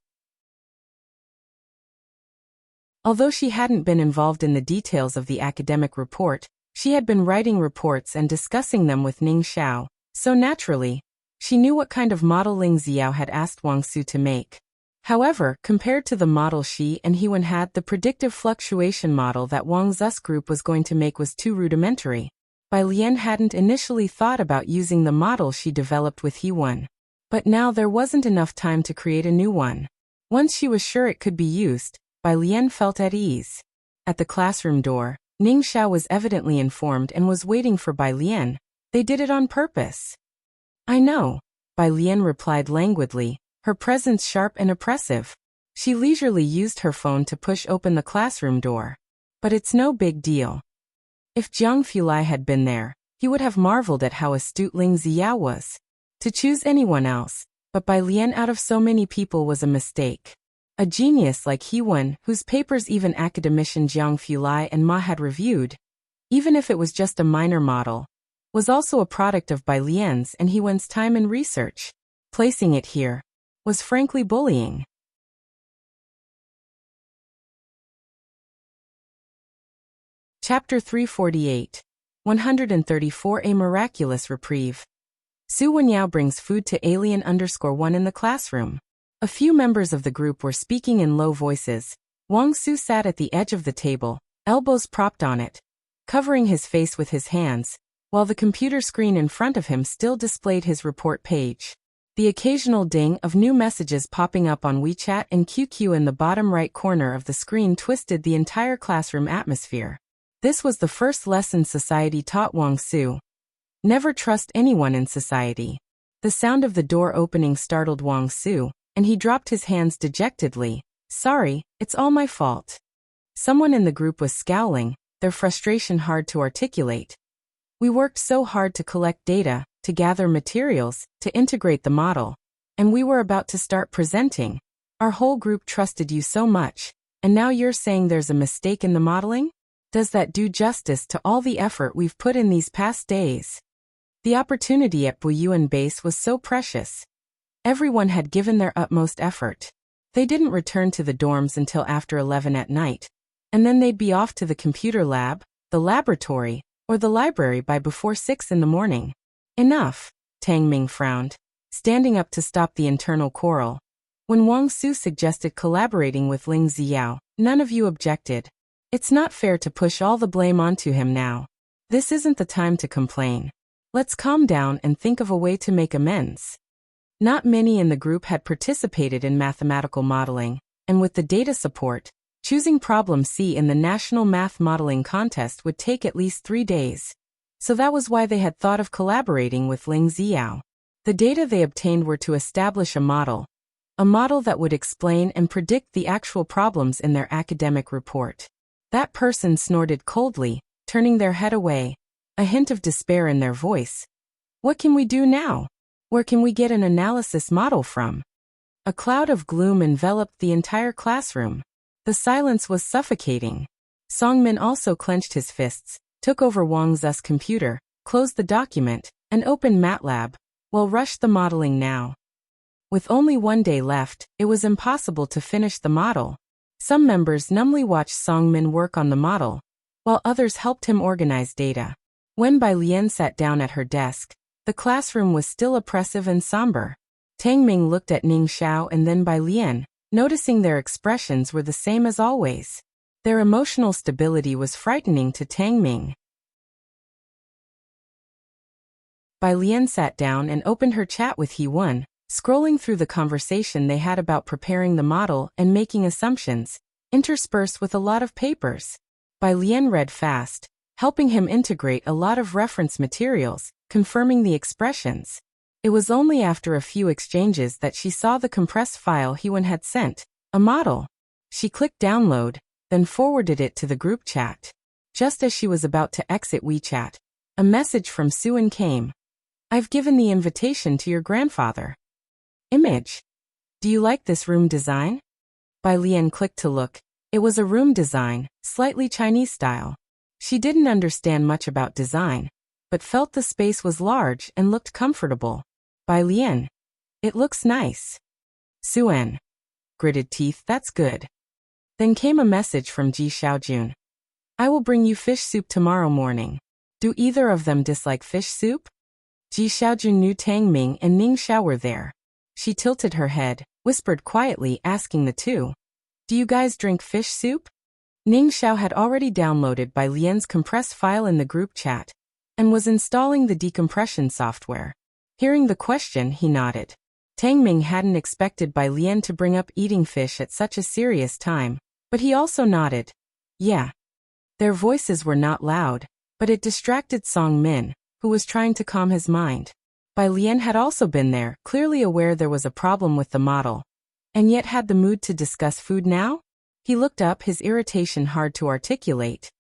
Although she hadn't been involved in the details of the academic report, she had been writing reports and discussing them with Ning Xiao, so naturally, she knew what kind of model Ling Xiao had asked Wang Su to make. However, compared to the model she and Hewan had, the predictive fluctuation model that Wang Zu's group was going to make was too rudimentary. Bai Lian hadn't initially thought about using the model she developed with Hewan. But now there wasn't enough time to create a new one. Once she was sure it could be used, Bai Lian felt at ease. At the classroom door, Ning Xiao was evidently informed and was waiting for Bai Lian. They did it on purpose. I know, Bai Lian replied languidly, her presence sharp and oppressive. She leisurely used her phone to push open the classroom door. But it's no big deal. If Jiang Fulai had been there, he would have marveled at how astute Ling Xiao was. To choose anyone else, but Bai Lian out of so many people was a mistake. A genius like Hewan, whose papers even academician Jiang Fulai and Ma had reviewed, even if it was just a minor model, was also a product of Bai Lian's and Hewan's time and research. Placing it here was frankly bullying. Chapter 348. 134 A Miraculous Reprieve. Su Wenyao brings food to alien_1 in the classroom. A few members of the group were speaking in low voices. Wang Su sat at the edge of the table, elbows propped on it, covering his face with his hands, while the computer screen in front of him still displayed his report page. The occasional ding of new messages popping up on WeChat and QQ in the bottom right corner of the screen twisted the entire classroom atmosphere. This was the first lesson society taught Wang Su. Never trust anyone in society. The sound of the door opening startled Wang Su, and he dropped his hands dejectedly. Sorry, it's all my fault. Someone in the group was scowling, their frustration hard to articulate. We worked so hard to collect data, to gather materials, to integrate the model. And we were about to start presenting. Our whole group trusted you so much, and now you're saying there's a mistake in the modeling? Does that do justice to all the effort we've put in these past days? The opportunity at Buyuan Base was so precious. Everyone had given their utmost effort. They didn't return to the dorms until after 11 at night, and then they'd be off to the computer lab, the laboratory, or the library by before 6 in the morning. Enough, Tang Ming frowned, standing up to stop the internal quarrel. When Wang Su suggested collaborating with Ling Xiao, none of you objected. It's not fair to push all the blame onto him now. This isn't the time to complain. Let's calm down and think of a way to make amends. Not many in the group had participated in mathematical modeling, and with the data support, choosing problem C in the National Math Modeling Contest would take at least 3 days. So that was why they had thought of collaborating with Ling Xiao. The data they obtained were to establish a model that would explain and predict the actual problems in their academic report. That person snorted coldly, turning their head away, a hint of despair in their voice. What can we do now? Where can we get an analysis model from? A cloud of gloom enveloped the entire classroom. The silence was suffocating. Songmin also clenched his fists, took over Wang Zu's computer, closed the document, and opened MATLAB. We'll rush the modeling now. With only 1 day left, it was impossible to finish the model. Some members numbly watched Song-min work on the model, while others helped him organize data. When Bai Lian sat down at her desk, the classroom was still oppressive and somber. Tang Ming looked at Ning Xiao and then Bai Lian, noticing their expressions were the same as always. Their emotional stability was frightening to Tang Ming. Bai Lian sat down and opened her chat with He-won, scrolling through the conversation they had about preparing the model and making assumptions, interspersed with a lot of papers. Bai Lian read fast, helping him integrate a lot of reference materials, confirming the expressions. It was only after a few exchanges that she saw the compressed file He-won had sent, a model. She clicked download, then forwarded it to the group chat. Just as she was about to exit WeChat, a message from Suin came. "I've given the invitation to your grandfather." Image. "Do you like this room design?" Bai Lian clicked to look. It was a room design, slightly Chinese style. She didn't understand much about design, but felt the space was large and looked comfortable. Bai Lian. "It looks nice." Suan. Gritted teeth, "That's good." Then came a message from Ji Xiaojun. "I will bring you fish soup tomorrow morning. Do either of them dislike fish soup?" Ji Xiaojun knew Tang Ming and Ning Xiao were there. She tilted her head, whispered quietly, asking the two, "Do you guys drink fish soup?" Ning Xiao had already downloaded Bai Lian's compressed file in the group chat and was installing the decompression software. Hearing the question, he nodded. Tang Ming hadn't expected Bai Lian to bring up eating fish at such a serious time, but he also nodded. Yeah. Their voices were not loud, but it distracted Song Min, who was trying to calm his mind. Bai Lian had also been there, clearly aware there was a problem with the model, and yet had the mood to discuss food now? He looked up, his irritation hard to articulate.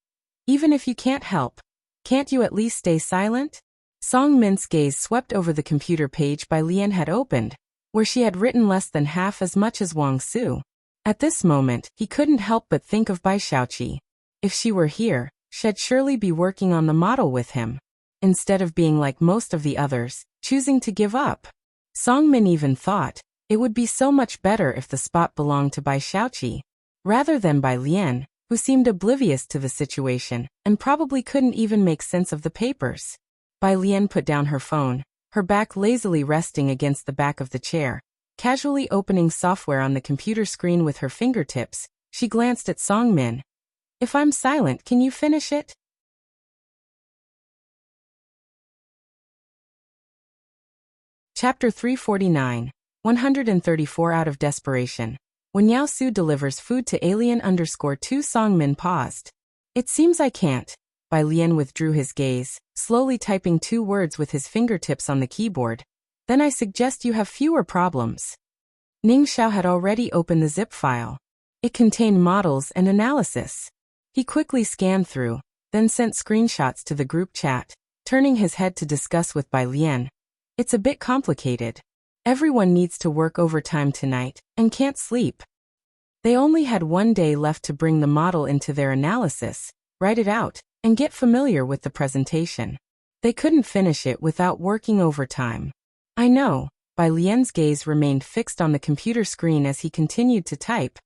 "Even if you can't help, can't you at least stay silent?" Song Min's gaze swept over the computer page Bai Lian had opened, where she had written less than half as much as Wang Su. At this moment, he couldn't help but think of Bai Xiaoqi. If she were here, she'd surely be working on the model with him, instead of being like most of the others, choosing to give up. Song Min even thought, it would be so much better if the spot belonged to Bai Xiaoqi, rather than Bai Lian, who seemed oblivious to the situation, and probably couldn't even make sense of the papers. Bai Lian put down her phone, her back lazily resting against the back of the chair. Casually opening software on the computer screen with her fingertips, she glanced at Song Min. "If I'm silent, can you finish it?" Chapter 349, 134 Out of Desperation. When Yao Su delivers food to alien_2 Song Min paused. "It seems I can't." Bai Lian withdrew his gaze, slowly typing 2 words with his fingertips on the keyboard. "Then I suggest you have fewer problems." Ning Xiao had already opened the zip file. It contained models and analysis. He quickly scanned through, then sent screenshots to the group chat, turning his head to discuss with Bai Lian. "It's a bit complicated. Everyone needs to work overtime tonight, and can't sleep." They only had 1 day left to bring the model into their analysis, write it out, and get familiar with the presentation. They couldn't finish it without working overtime. "I know." Bai Lian's gaze remained fixed on the computer screen as he continued to type.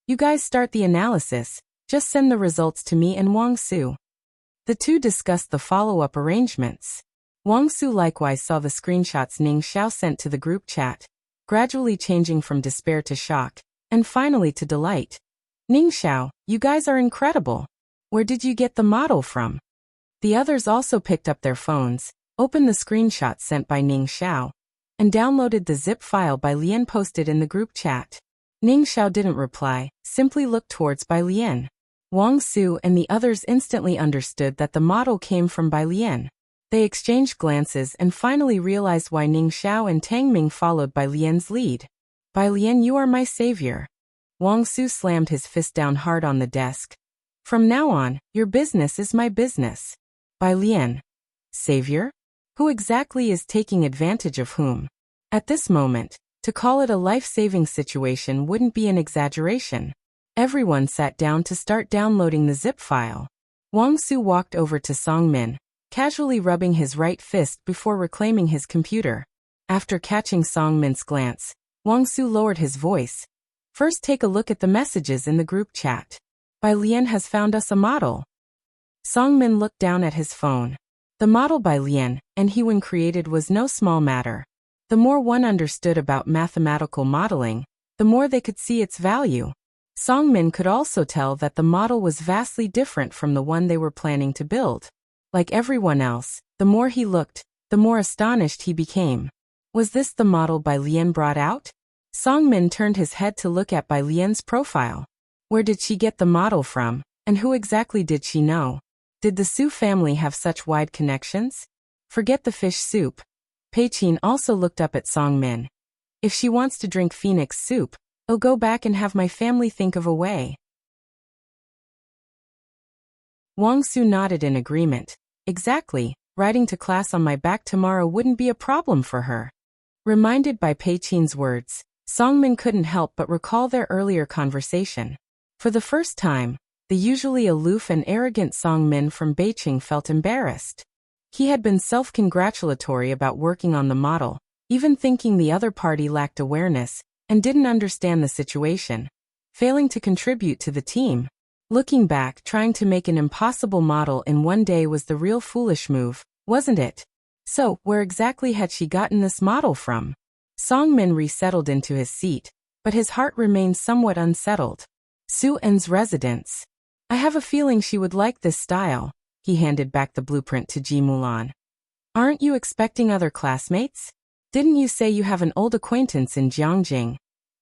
"You guys start the analysis, just send the results to me and Wang Su." The two discussed the follow-up arrangements. Wang Su likewise saw the screenshots Ning Xiao sent to the group chat, gradually changing from despair to shock, and finally to delight. "Ning Xiao, you guys are incredible. Where did you get the model from?" The others also picked up their phones, opened the screenshots sent by Ning Xiao, and downloaded the zip file Bai Lian posted in the group chat. Ning Xiao didn't reply, simply looked towards Bai Lian. Wang Su and the others instantly understood that the model came from Bai Lian. They exchanged glances and finally realized why Ning Xiao and Tang Ming followed Bai Lian's lead. "Bai Lian, you are my savior." Wang Su slammed his fist down hard on the desk. "From now on, your business is my business." Bai Lian. Savior? Who exactly is taking advantage of whom? At this moment, to call it a life-saving situation wouldn't be an exaggeration. Everyone sat down to start downloading the zip file. Wang Su walked over to Song Min, casually rubbing his right fist before reclaiming his computer. After catching Song Min's glance, Wang Su lowered his voice. First, take a look at the messages in the group chat. Bai Lian has found us a model. Songmin looked down at his phone. The model Bai Lian and Hewen created was no small matter. The more one understood about mathematical modeling, the more they could see its value. Songmin could also tell that the model was vastly different from the one they were planning to build. Like everyone else, the more he looked, the more astonished he became. Was this the model Bai Lian brought out? Songmin turned his head to look at Bai Lian's profile. Where did she get the model from, and who exactly did she know? Did the Su family have such wide connections? Forget the fish soup. Pei Qin also looked up at Songmin. If she wants to drink phoenix soup, I'll go back and have my family think of a way. Wang Su nodded in agreement. Exactly, riding to class on my back tomorrow wouldn't be a problem for her. Reminded by Pei Qin's words, Songmin couldn't help but recall their earlier conversation. For the first time, the usually aloof and arrogant Songmin from Beijing felt embarrassed. He had been self-congratulatory about working on the model, even thinking the other party lacked awareness and didn't understand the situation, failing to contribute to the team. Looking back, trying to make an impossible model in one day was the real foolish move, wasn't it? So, where exactly had she gotten this model from? Songmin resettled into his seat, but his heart remained somewhat unsettled. Su En's residence. I have a feeling she would like this style. He handed back the blueprint to Ji Mulan. Aren't you expecting other classmates? Didn't you say you have an old acquaintance in Jiangjing?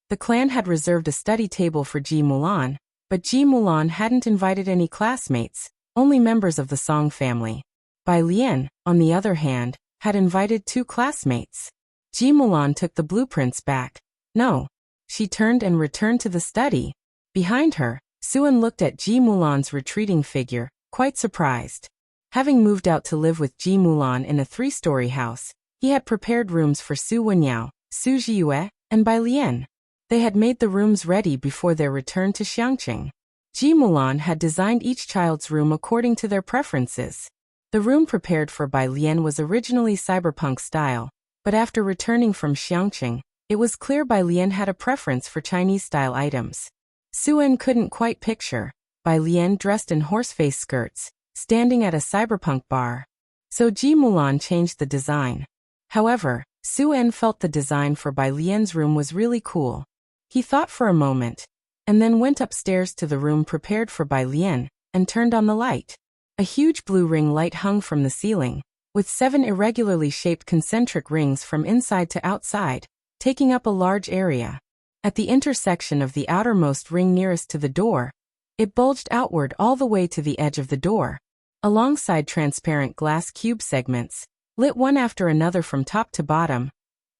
The clan had reserved a study table for Ji Mulan, but Ji Mulan hadn't invited any classmates, only members of the Song family. Bai Lian, on the other hand, had invited 2 classmates. Ji Mulan took the blueprints back. No. She turned and returned to the study. Behind her, Suen looked at Ji Mulan's retreating figure, quite surprised. Having moved out to live with Ji Mulan in a 3-story house, he had prepared rooms for Su Wenyao, Su Jiyue, and Bai Lian. They had made the rooms ready before their return to Xiangqing. Ji Mulan had designed each child's room according to their preferences. The room prepared for Bai Lian was originally cyberpunk style, but after returning from Xiangqing, it was clear Bai Lian had a preference for Chinese-style items. Suen couldn't quite picture Bai Lian dressed in horseface skirts, standing at a cyberpunk bar. So Ji Mulan changed the design. However, Suen felt the design for Bai Lian's room was really cool. He thought for a moment, and then went upstairs to the room prepared for Bai Lian, and turned on the light. A huge blue ring light hung from the ceiling, with 7 irregularly shaped concentric rings from inside to outside, taking up a large area. At the intersection of the outermost ring nearest to the door, it bulged outward all the way to the edge of the door. Alongside transparent glass cube segments, lit one after another from top to bottom,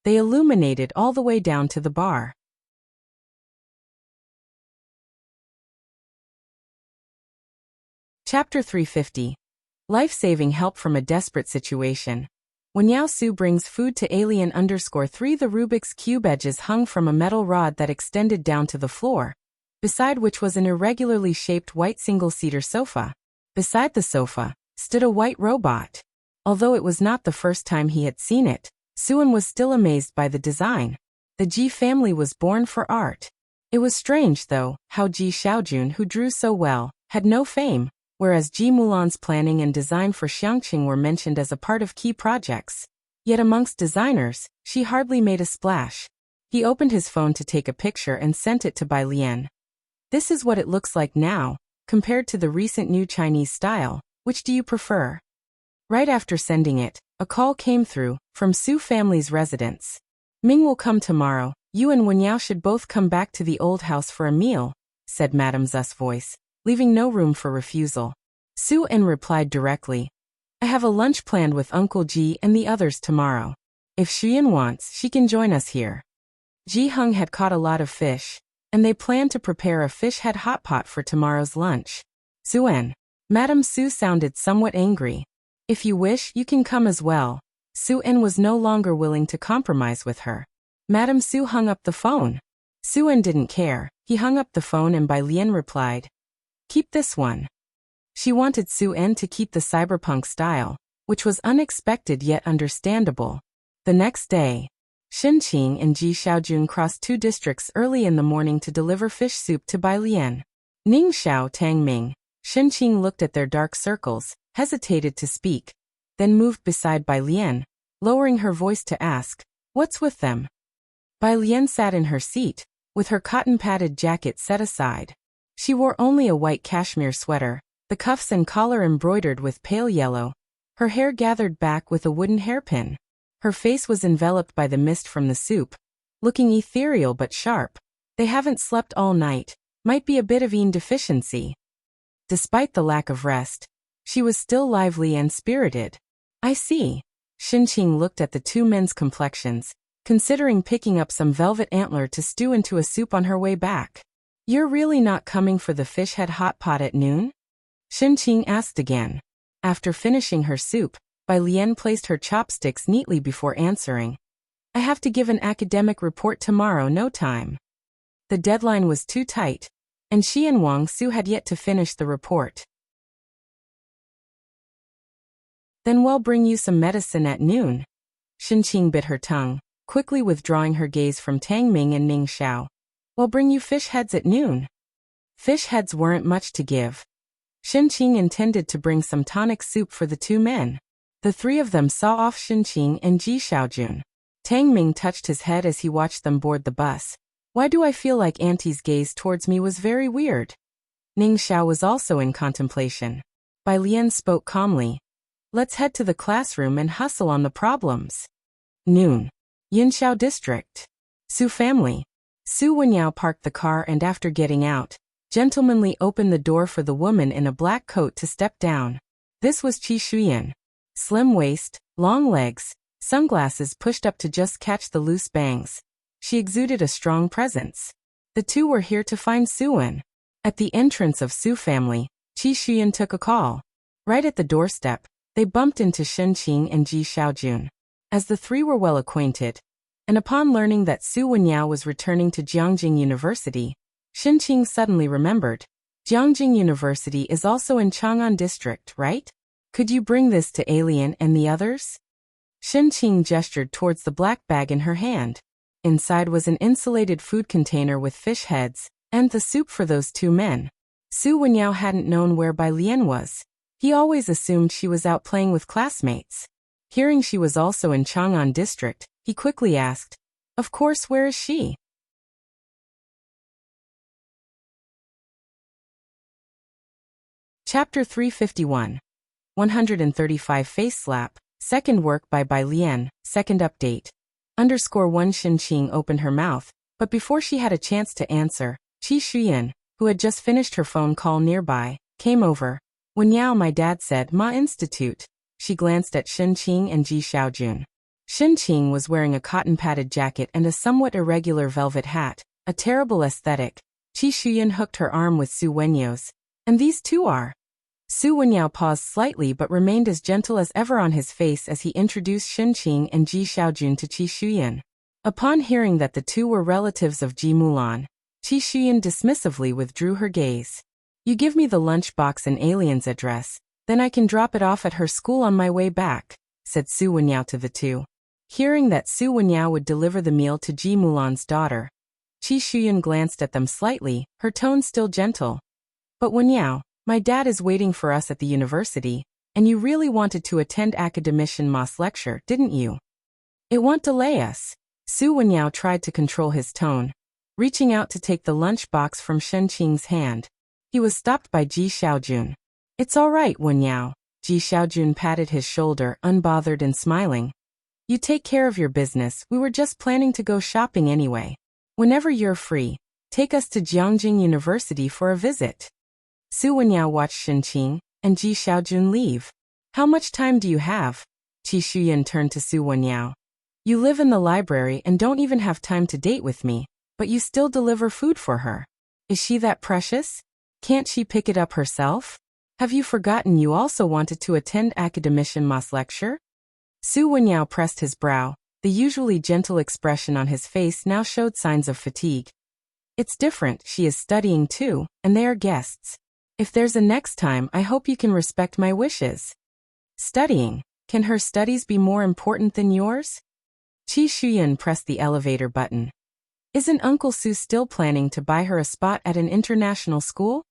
they illuminated all the way down to the bar. Chapter 350. Life-saving help from a desperate situation. When Yao Su brings food to alien_3, the Rubik's Cube edges hung from a metal rod that extended down to the floor, beside which was an irregularly shaped white single-seater sofa. Beside the sofa stood a white robot. Although it was not the first time he had seen it, Suen was still amazed by the design. The Ji family was born for art. It was strange, though, how Ji Xiaojun, who drew so well, had no fame, whereas Ji Mulan's planning and design for Xiangqing were mentioned as a part of key projects. Yet amongst designers, she hardly made a splash. He opened his phone to take a picture and sent it to Bai Lian. This is what it looks like now, compared to the recent new Chinese style. Which do you prefer? Right after sending it, a call came through, from Su family's residence. Ming will come tomorrow. You and Wenyao should both come back to the old house for a meal, said Madame Zu's voice, leaving no room for refusal. Su En replied directly. I have a lunch planned with Uncle Ji and the others tomorrow. If Xuyin wants, she can join us here. Ji Hung had caught a lot of fish, and they planned to prepare a fish head hot pot for tomorrow's lunch. Su En. Madame Su sounded somewhat angry. If you wish, you can come as well. Su En was no longer willing to compromise with her. Madame Su hung up the phone. Su En didn't care. He hung up the phone and Bai Lian replied, Keep this one. She wanted Su En to keep the cyberpunk style, which was unexpected yet understandable. The next day, Xinqing and Ji Xiaojun crossed 2 districts early in the morning to deliver fish soup to Bai Lian. Ning Xiao Tang Ming. Xinqing looked at their dark circles, hesitated to speak, then moved beside Bai Lian, lowering her voice to ask, "What's with them?" Bai Lian sat in her seat, with her cotton-padded jacket set aside. She wore only a white cashmere sweater, the cuffs and collar embroidered with pale yellow, her hair gathered back with a wooden hairpin. Her face was enveloped by the mist from the soup, looking ethereal but sharp. They haven't slept all night, might be a bit of yin deficiency. Despite the lack of rest, she was still lively and spirited. I see. Xinqing looked at the 2 men's complexions, considering picking up some velvet antler to stew into a soup on her way back. You're really not coming for the fish head hot pot at noon? Xinqing asked again. After finishing her soup, Bai Lian placed her chopsticks neatly before answering. I have to give an academic report tomorrow, no time. The deadline was too tight, and she and Wang Su had yet to finish the report. Then we'll bring you some medicine at noon. Xinqing bit her tongue, quickly withdrawing her gaze from Tang Ming and Ning Xiao. We'll bring you fish heads at noon. Fish heads weren't much to give. Xinqing intended to bring some tonic soup for the 2 men. The 3 of them saw off Xinqing and Ji Xiaojun. Tang Ming touched his head as he watched them board the bus. Why do I feel like Auntie's gaze towards me was very weird? Ning Xiao was also in contemplation. Bai Lian spoke calmly. Let's head to the classroom and hustle on the problems. Noon. Yinxiao District. Su family. Su Wenyao parked the car and after getting out, gentlemanly opened the door for the woman in a black coat to step down. This was Qi Shuyan. Slim waist, long legs, sunglasses pushed up to just catch the loose bangs. She exuded a strong presence. The 2 were here to find Suan. At the entrance of Su family, Qi Shuyan took a call. Right at the doorstep, they bumped into Xinqing and Ji Xiaojun. As the 3 were well acquainted, and upon learning that Su Wenyao was returning to Jiangjing University, Xinqing suddenly remembered. Jiangjing University is also in Chang'an District, right? Could you bring this to Alien and the others? Xinqing gestured towards the black bag in her hand. Inside was an insulated food container with fish heads, and the soup for those 2 men. Su Wenyao hadn't known where Bai Lian was. He always assumed she was out playing with classmates. Hearing she was also in Chang'an District, he quickly asked, "Of course, where is she?" Chapter 351. 135 Face Slap, second work by Bai Lian, second update. _1 Xinqing opened her mouth, but before she had a chance to answer, Qi Shuyan, who had just finished her phone call nearby, came over. Wenyao, my dad said, Ma Institute. She glanced at Xinqing and Ji Xiaojun. Xinqing was wearing a cotton-padded jacket and a somewhat irregular velvet hat, a terrible aesthetic. Qi Shuyan hooked her arm with Su Wenyao's. And these 2 are. Su Wenyao paused slightly but remained as gentle as ever on his face as he introduced Xinqing and Ji Xiaojun to Qi Shuyan. Upon hearing that the 2 were relatives of Ji Mulan, Qi Shuyan dismissively withdrew her gaze. You give me the lunch box and Alien's address, then I can drop it off at her school on my way back, said Su Wenyao to the 2. Hearing that Su Wenyao would deliver the meal to Ji Mulan's daughter, Qi Shuyan glanced at them slightly, her tone still gentle. But Wenyao, my dad is waiting for us at the university, and you really wanted to attend Academician Ma's lecture, didn't you? It won't delay us. Su Wenyao tried to control his tone, reaching out to take the lunch box from Xinqing's hand. He was stopped by Ji Xiaojun. It's all right, Wenyao. Ji Xiaojun patted his shoulder, unbothered and smiling. You take care of your business, we were just planning to go shopping anyway. Whenever you're free, take us to Jiangjing University for a visit. Su Wenyao watched Xinqing and Ji Xiaojun leave. How much time do you have? Qi Shuyan turned to Su Wenyao. You live in the library and don't even have time to date with me, but you still deliver food for her. Is she that precious? Can't she pick it up herself? Have you forgotten you also wanted to attend Academician Ma's lecture? Su Wenyao pressed his brow. The usually gentle expression on his face now showed signs of fatigue. It's different, she is studying too, and they are guests. If there's a next time, I hope you can respect my wishes. Studying? Can her studies be more important than yours? Chi Shuyan pressed the elevator button. Isn't Uncle Sue still planning to buy her a spot at an international school?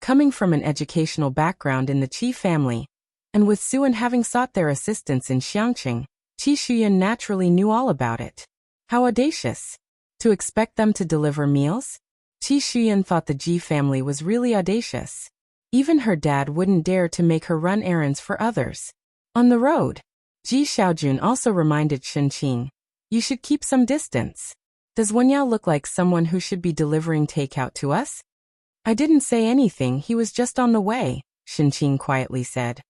Coming from an educational background in the Chi family, and with Suan having sought their assistance in Xiangqing, Chi Shuyan naturally knew all about it. How audacious! To expect them to deliver meals? Chi Shuyan thought the Ji family was really audacious. Even her dad wouldn't dare to make her run errands for others. On the road, Ji Xiaojun also reminded Shenqing, you should keep some distance. Does Wenyao look like someone who should be delivering takeout to us? I didn't say anything, he was just on the way, Shenqing quietly said.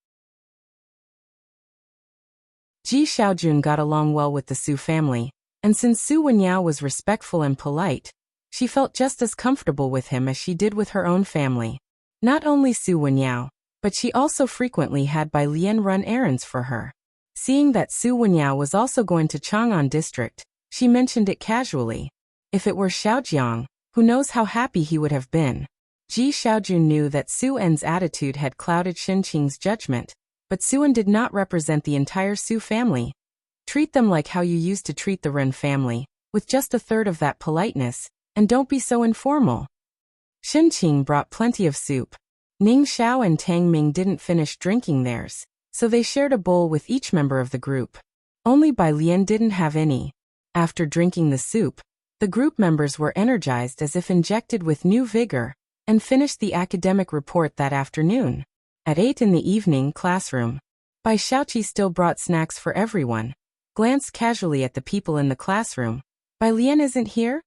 Ji Xiaojun got along well with the Su family, and since Su Wenyao was respectful and polite, she felt just as comfortable with him as she did with her own family. Not only Su Wenyao, but she also frequently had Bai Lian run errands for her. Seeing that Su Wenyao was also going to Chang'an district, she mentioned it casually. If it were Xiaojiang, who knows how happy he would have been. Ji Xiaojun knew that Su En's attitude had clouded Shenqing's judgment, but Su En did not represent the entire Su family. Treat them like how you used to treat the Ren family, with just a third of that politeness, and don't be so informal. Shenqing brought plenty of soup. Ning Xiao and Tang Ming didn't finish drinking theirs, so they shared a bowl with each member of the group. Only Bai Lian didn't have any. After drinking the soup, the group members were energized as if injected with new vigor, and finished the academic report that afternoon. At 8 in the evening classroom, Bai Xiaoqi still brought snacks for everyone. Glanced casually at the people in the classroom. Bai Lian isn't here?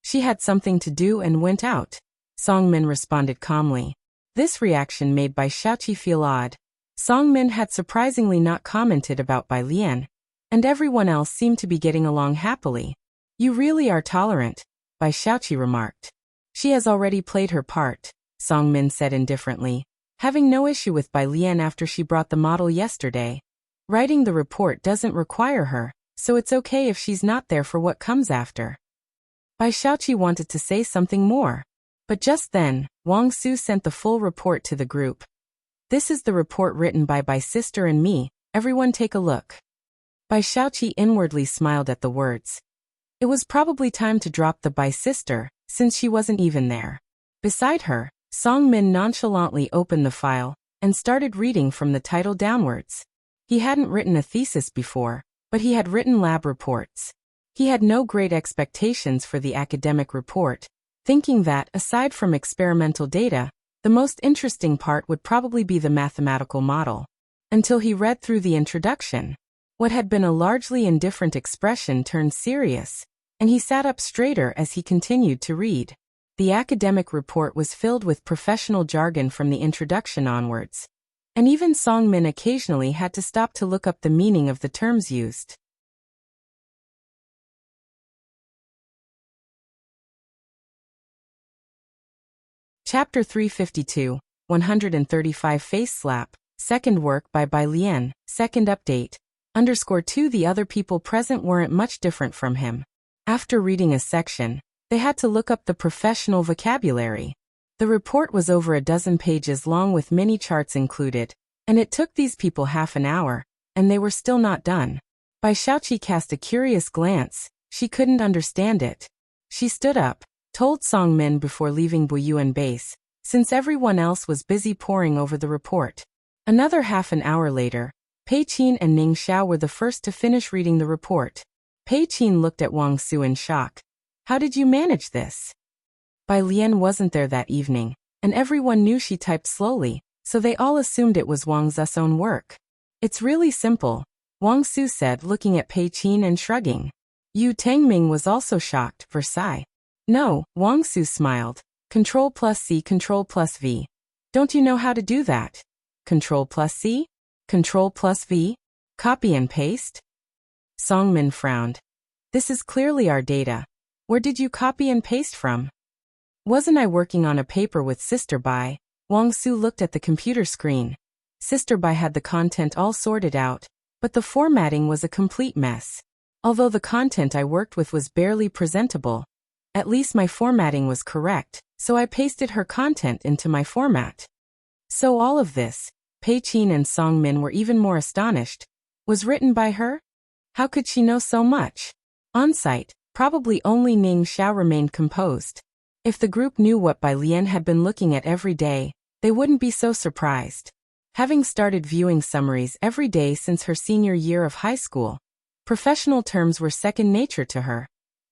She had something to do and went out. Song Min responded calmly. This reaction made Bai Xiaoqi feel odd. Song Min had surprisingly not commented about Bai Lian, and everyone else seemed to be getting along happily. You really are tolerant, Bai Xiaoqi remarked. She has already played her part, Song Min said indifferently, having no issue with Bai Lian after she brought the model yesterday. Writing the report doesn't require her, so it's okay if she's not there for what comes after. Bai Xiaoqi wanted to say something more, but just then, Wang Su sent the full report to the group. This is the report written by Bai sister and me, everyone take a look. Bai Xiaoqi inwardly smiled at the words. It was probably time to drop the Bai sister, since she wasn't even there. Beside her, Song Min nonchalantly opened the file, and started reading from the title downwards. He hadn't written a thesis before, but he had written lab reports. He had no great expectations for the academic report, thinking that, aside from experimental data, the most interesting part would probably be the mathematical model. Until he read through the introduction. What had been a largely indifferent expression turned serious, and he sat up straighter as he continued to read. The academic report was filled with professional jargon from the introduction onwards, and even Song Min occasionally had to stop to look up the meaning of the terms used. Chapter 352, 135 Face Slap, Second Work by Bai Lian, Second Update, _2 The other people present weren't much different from him. After reading a section, they had to look up the professional vocabulary. The report was over a dozen pages long with many charts included, and it took these people half an hour, and they were still not done. Bai Xiaoqi cast a curious glance. She couldn't understand it. She stood up, told Song Min before leaving Buyuan base, since everyone else was busy poring over the report. Another half an hour later, Pei Qin and Ning Xiao were the first to finish reading the report. Pei Qin looked at Wang Su in shock. How did you manage this? Bai Lian wasn't there that evening, and everyone knew she typed slowly, so they all assumed it was Wang Zu's own work. It's really simple, Wang Su said, looking at Pei Qin and shrugging. Yu Tangming was also shocked, Versailles. No, Wang Su smiled. Ctrl+C, Ctrl+V. Don't you know how to do that? Ctrl+C? Ctrl+V? Copy and paste? Song Min frowned. This is clearly our data. Where did you copy and paste from? Wasn't I working on a paper with Sister Bai? Wang Su looked at the computer screen. Sister Bai had the content all sorted out, but the formatting was a complete mess. Although the content I worked with was barely presentable, at least my formatting was correct, so I pasted her content into my format. So all of this, Pei Qin and Song Min were even more astonished, was written by her? How could she know so much? On site, probably only Ning Xiao remained composed. If the group knew what Bai Lian had been looking at every day, they wouldn't be so surprised. Having started viewing summaries every day since her senior year of high school, professional terms were second nature to her,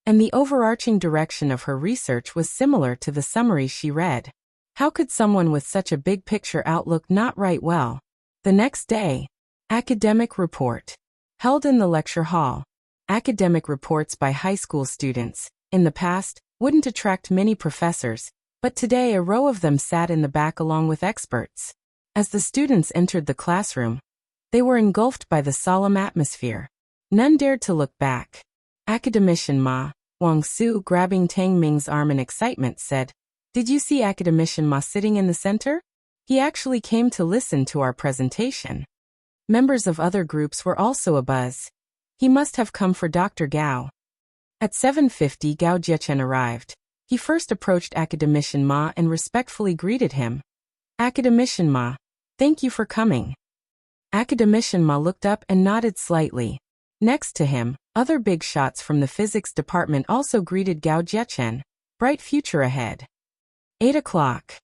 and the overarching direction of her research was similar to the summaries she read. How could someone with such a big-picture outlook not write well? The next day, academic report. Held in the lecture hall. Academic reports by high school students, in the past, wouldn't attract many professors, but today a row of them sat in the back along with experts. As the students entered the classroom, they were engulfed by the solemn atmosphere. None dared to look back. Academician Ma, Wang Su, grabbing Tang Ming's arm in excitement, said, "Did you see Academician Ma sitting in the center? He actually came to listen to our presentation." Members of other groups were also abuzz. He must have come for Dr. Gao. At 7:50, Gao Jiechen arrived. He first approached Academician Ma and respectfully greeted him. "Academician Ma, thank you for coming." Academician Ma looked up and nodded slightly. Next to him, other big shots from the physics department also greeted Gao Jiechen. Bright future ahead. 8 o'clock.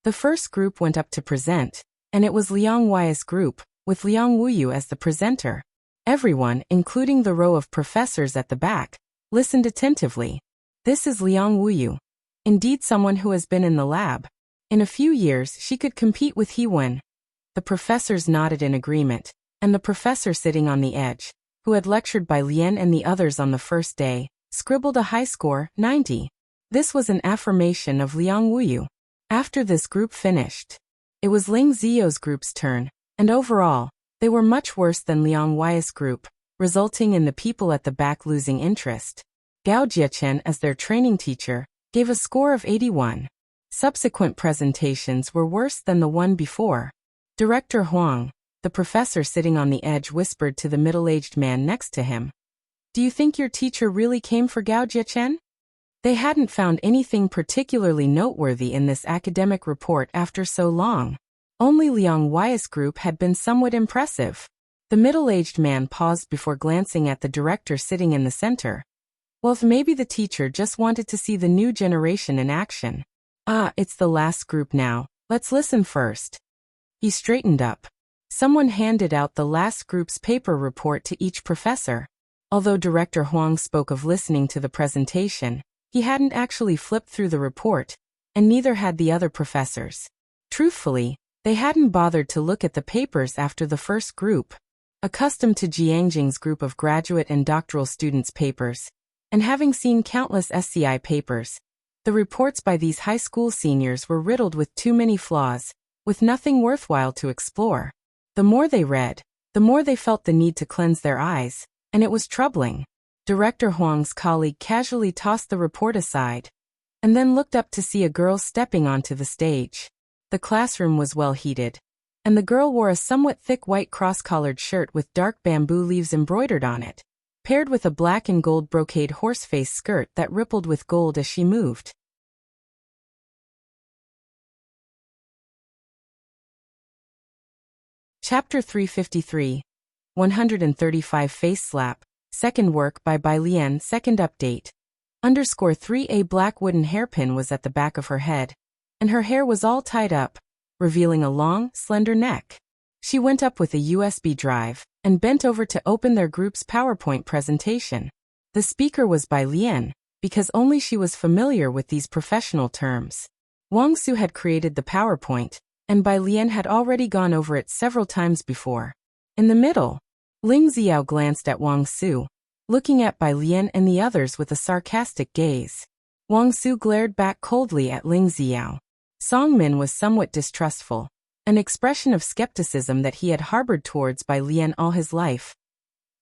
The first group went up to present, and it was Liang Wei's group, with Liang Wuyu as the presenter. Everyone, including the row of professors at the back, listened attentively. This is Liang Wuyu. Indeed, someone who has been in the lab. In a few years, she could compete with He-Wen. The professors nodded in agreement, and the professor sitting on the edge, who had lectured by Lian and the others on the first day, scribbled a high score, 90. This was an affirmation of Liang Wuyu. After this group finished, it was Ling Ziyou's group's turn, and overall, they were much worse than Liang Wei's group, resulting in the people at the back losing interest. Gao Jiechen, as their training teacher, gave a score of 81. Subsequent presentations were worse than the one before. Director Huang, the professor sitting on the edge, whispered to the middle-aged man next to him, "Do you think your teacher really came for Gao Jiechen?" They hadn't found anything particularly noteworthy in this academic report after so long. Only Liang Wei's group had been somewhat impressive. The middle-aged man paused before glancing at the director sitting in the center. Well, if maybe the teacher just wanted to see the new generation in action. It's the last group now. Let's listen first. He straightened up. Someone handed out the last group's paper report to each professor. Although Director Huang spoke of listening to the presentation, he hadn't actually flipped through the report, and neither had the other professors. Truthfully, they hadn't bothered to look at the papers after the first group. Accustomed to Jiangjing's group of graduate and doctoral students' papers, and having seen countless SCI papers, the reports by these high school seniors were riddled with too many flaws, with nothing worthwhile to explore. The more they read, the more they felt the need to cleanse their eyes, and it was troubling. Director Huang's colleague casually tossed the report aside, and then looked up to see a girl stepping onto the stage. The classroom was well heated, and the girl wore a somewhat thick white cross-collared shirt with dark bamboo leaves embroidered on it, paired with a black and gold brocade horseface skirt that rippled with gold as she moved. Chapter 353. 135 Face Slap. Second work by Bai Lian. Second update. _3 A black wooden hairpin was at the back of her head, and her hair was all tied up, revealing a long, slender neck. She went up with a USB drive and bent over to open their group's PowerPoint presentation. The speaker was Bai Lian, because only she was familiar with these professional terms. Wang Su had created the PowerPoint, and Bai Lian had already gone over it several times before. In the middle, Ling Ziao glanced at Wang Su, looking at Bai Lian and the others with a sarcastic gaze. Wang Su glared back coldly at Ling Ziao. Song Min was somewhat distrustful, an expression of skepticism that he had harbored towards Bai Lian all his life.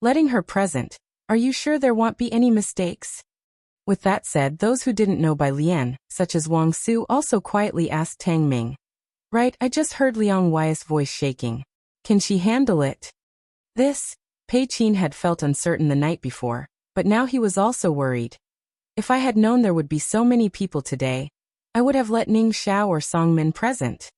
Letting her present, "Are you sure there won't be any mistakes?" With that said, those who didn't know Bai Lian, such as Wang Su, also quietly asked Tang Ming. "Right, I just heard Liang Wei's voice shaking. Can she handle it?" This, Pei Qin had felt uncertain the night before, but now he was also worried. "If I had known there would be so many people today, I would have let Ning Xiao or Song Min present."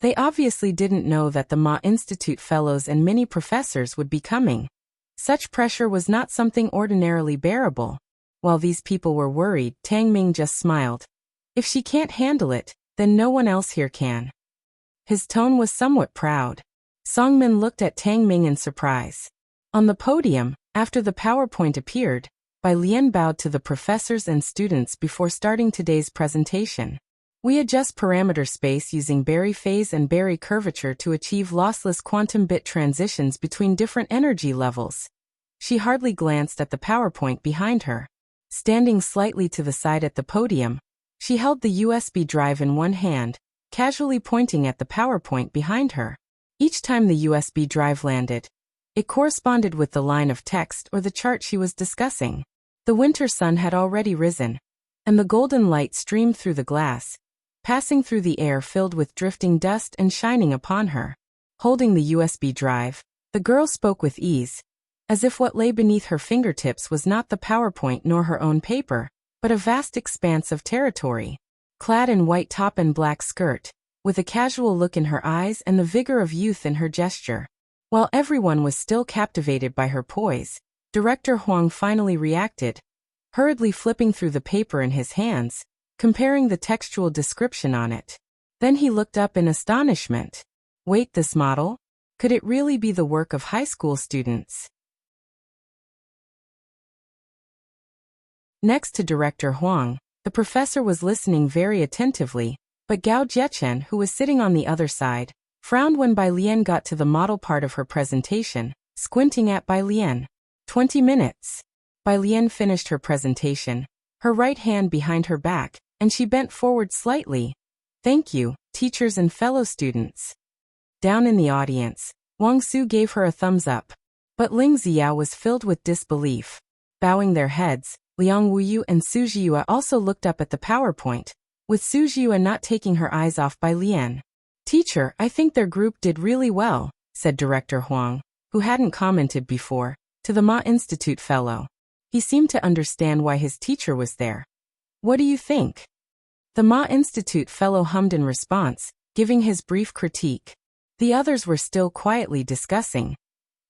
They obviously didn't know that the Ma Institute fellows and many professors would be coming. Such pressure was not something ordinarily bearable. While these people were worried, Tang Ming just smiled. If she can't handle it, then no one else here can. His tone was somewhat proud. Song Min looked at Tang Ming in surprise. On the podium, after the PowerPoint appeared, Bai Lian bowed to the professors and students before starting today's presentation. We adjust parameter space using Berry phase and Berry curvature to achieve lossless quantum bit transitions between different energy levels. She hardly glanced at the PowerPoint behind her. Standing slightly to the side at the podium, she held the USB drive in one hand, casually pointing at the PowerPoint behind her. Each time the USB drive landed, it corresponded with the line of text or the chart she was discussing. The winter sun had already risen, and the golden light streamed through the glass, passing through the air filled with drifting dust and shining upon her. Holding the USB drive, the girl spoke with ease, as if what lay beneath her fingertips was not the PowerPoint nor her own paper, but a vast expanse of territory. Clad in white top and black skirt, with a casual look in her eyes and the vigor of youth in her gesture. While everyone was still captivated by her poise, Director Huang finally reacted, hurriedly flipping through the paper in his hands, comparing the textual description on it. Then he looked up in astonishment. Wait, this model? Could it really be the work of high school students? Next to Director Huang, the professor was listening very attentively, but Gao Zhechen, who was sitting on the other side, frowned when Bai Lian got to the model part of her presentation, squinting at Bai Lian. 20 minutes. Bai Lian finished her presentation, her right hand behind her back, and she bent forward slightly. Thank you, teachers and fellow students. Down in the audience, Wang Su gave her a thumbs up. But Ling Xiao was filled with disbelief. Bowing their heads, Liang Wuyu and Su Jiuyue also looked up at the PowerPoint, with Su Jiuyue not taking her eyes off Bai Lian. Teacher, I think their group did really well, said Director Huang, who hadn't commented before, to the Ma Institute fellow. He seemed to understand why his teacher was there. What do you think? The Ma Institute fellow hummed in response, giving his brief critique. The others were still quietly discussing.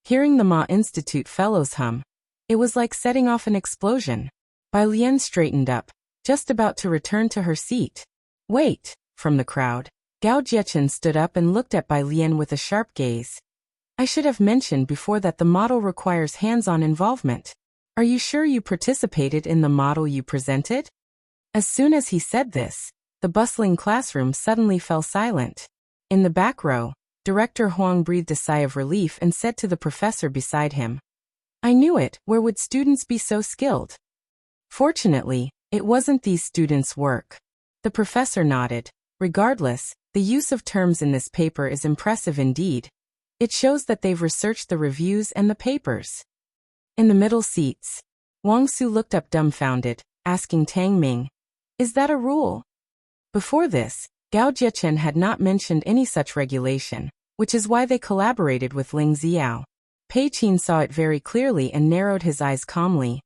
Hearing the Ma Institute fellows hum, it was like setting off an explosion. Bai Lian straightened up, just about to return to her seat. Wait, from the crowd. Gao Zhechen stood up and looked at Bai Lian with a sharp gaze. I should have mentioned before that the model requires hands-on involvement. Are you sure you participated in the model you presented? As soon as he said this, the bustling classroom suddenly fell silent. In the back row, Director Huang breathed a sigh of relief and said to the professor beside him, I knew it, where would students be so skilled? Fortunately, it wasn't these students' work. The professor nodded. Regardless, the use of terms in this paper is impressive indeed. It shows that they've researched the reviews and the papers. In the middle seats, Wang Su looked up dumbfounded, asking Tang Ming, is that a rule? Before this, Gao Zhechen had not mentioned any such regulation, which is why they collaborated with Ling Xiao. Pei Qin saw it very clearly and narrowed his eyes calmly.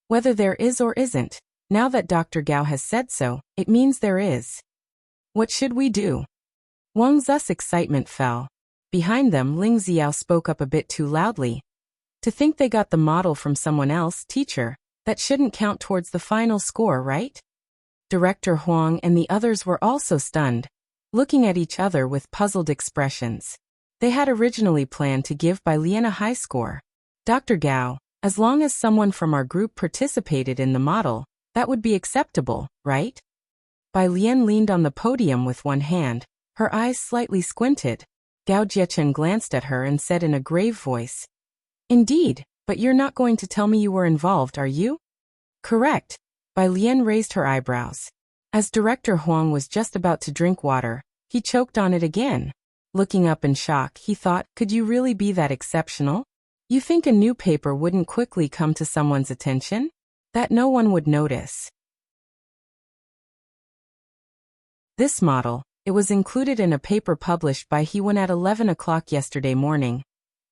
Whether there is or isn't, now that Dr. Gao has said so, it means there is. What should we do? Wang Zu's excitement fell. Behind them, Ling Xiao spoke up a bit too loudly. To think they got the model from someone else, teacher, that shouldn't count towards the final score, right? Director Huang and the others were also stunned, looking at each other with puzzled expressions. They had originally planned to give Bai Lian a high score. Dr. Gao, as long as someone from our group participated in the model, that would be acceptable, right? Bai Lian leaned on the podium with one hand, her eyes slightly squinted. Gao Zhechen glanced at her and said in a grave voice, Indeed, but you're not going to tell me you were involved, are you? Correct. Bai Lian raised her eyebrows. As Director Huang was just about to drink water, he choked on it again. Looking up in shock, he thought, could you really be that exceptional? You think a new paper wouldn't quickly come to someone's attention? That no one would notice. This model, it was included in a paper published by Hewen at 11 o'clock yesterday morning.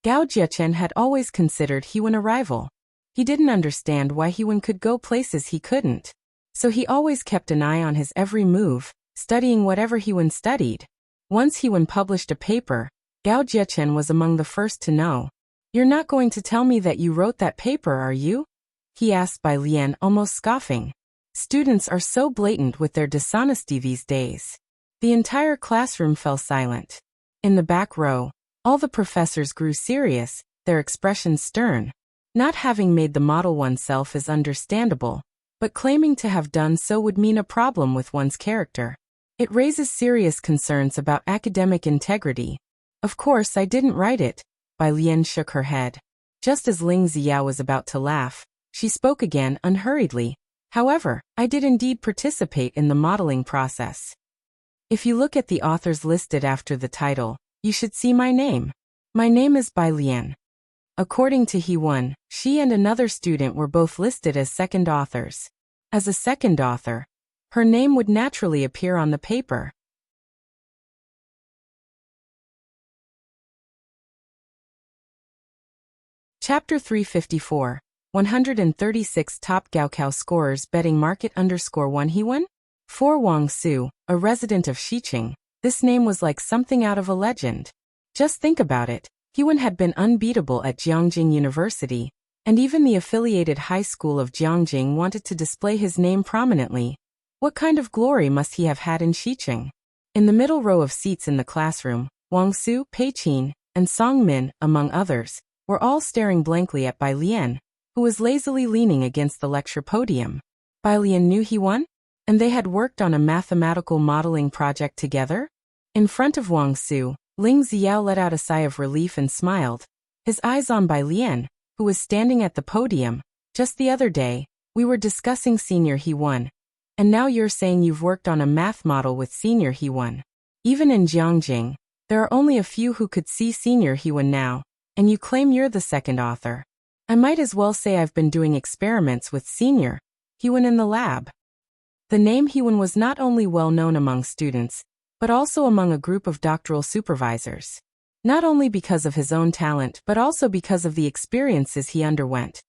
Gao Zhechen had always considered Hewen a rival. He didn't understand why Hewen could go places he couldn't. So he always kept an eye on his every move, studying whatever Hewen studied. Once Hewen published a paper, Gao Jiechen was among the first to know. "You're not going to tell me that you wrote that paper, are you?" he asked Bai Lian, almost scoffing. Students are so blatant with their dishonesty these days. The entire classroom fell silent. In the back row, all the professors grew serious, their expressions stern. Not having made the model oneself is understandable, but claiming to have done so would mean a problem with one's character. It raises serious concerns about academic integrity. "Of course I didn't write it," Bai Lian shook her head. Just as Ling Ziya was about to laugh, she spoke again unhurriedly. "However, I did indeed participate in the modeling process. If you look at the authors listed after the title, you should see my name. My name is Bai Lian." According to Hewen, she and another student were both listed as second authors. As a second author, her name would naturally appear on the paper. Chapter 354. 136 Top Gaokao Scorers Betting Market _1 Hewen? For Wang Su, a resident of Xiqing, this name was like something out of a legend. Just think about it. Hewen had been unbeatable at Jiangjing University, and even the affiliated high school of Jiangjing wanted to display his name prominently. What kind of glory must he have had in Xiqing? In the middle row of seats in the classroom, Wang Su, Pei Qin, and Song Min, among others, were all staring blankly at Bai Lian, who was lazily leaning against the lecture podium. Bai Lian knew Hewen, and they had worked on a mathematical modeling project together? In front of Wang Su, Ling Ziya let out a sigh of relief and smiled, his eyes on Bai Lian, who was standing at the podium. "Just the other day, we were discussing Senior Hewen, and now you're saying you've worked on a math model with Senior Hewen. Even in Jiangjing, there are only a few who could see Senior Hewen now, and you claim you're the second author. I might as well say I've been doing experiments with Senior Hewen in the lab." The name Hewen was not only well known among students, but also among a group of doctoral supervisors. Not only because of his own talent but also because of the experiences he underwent.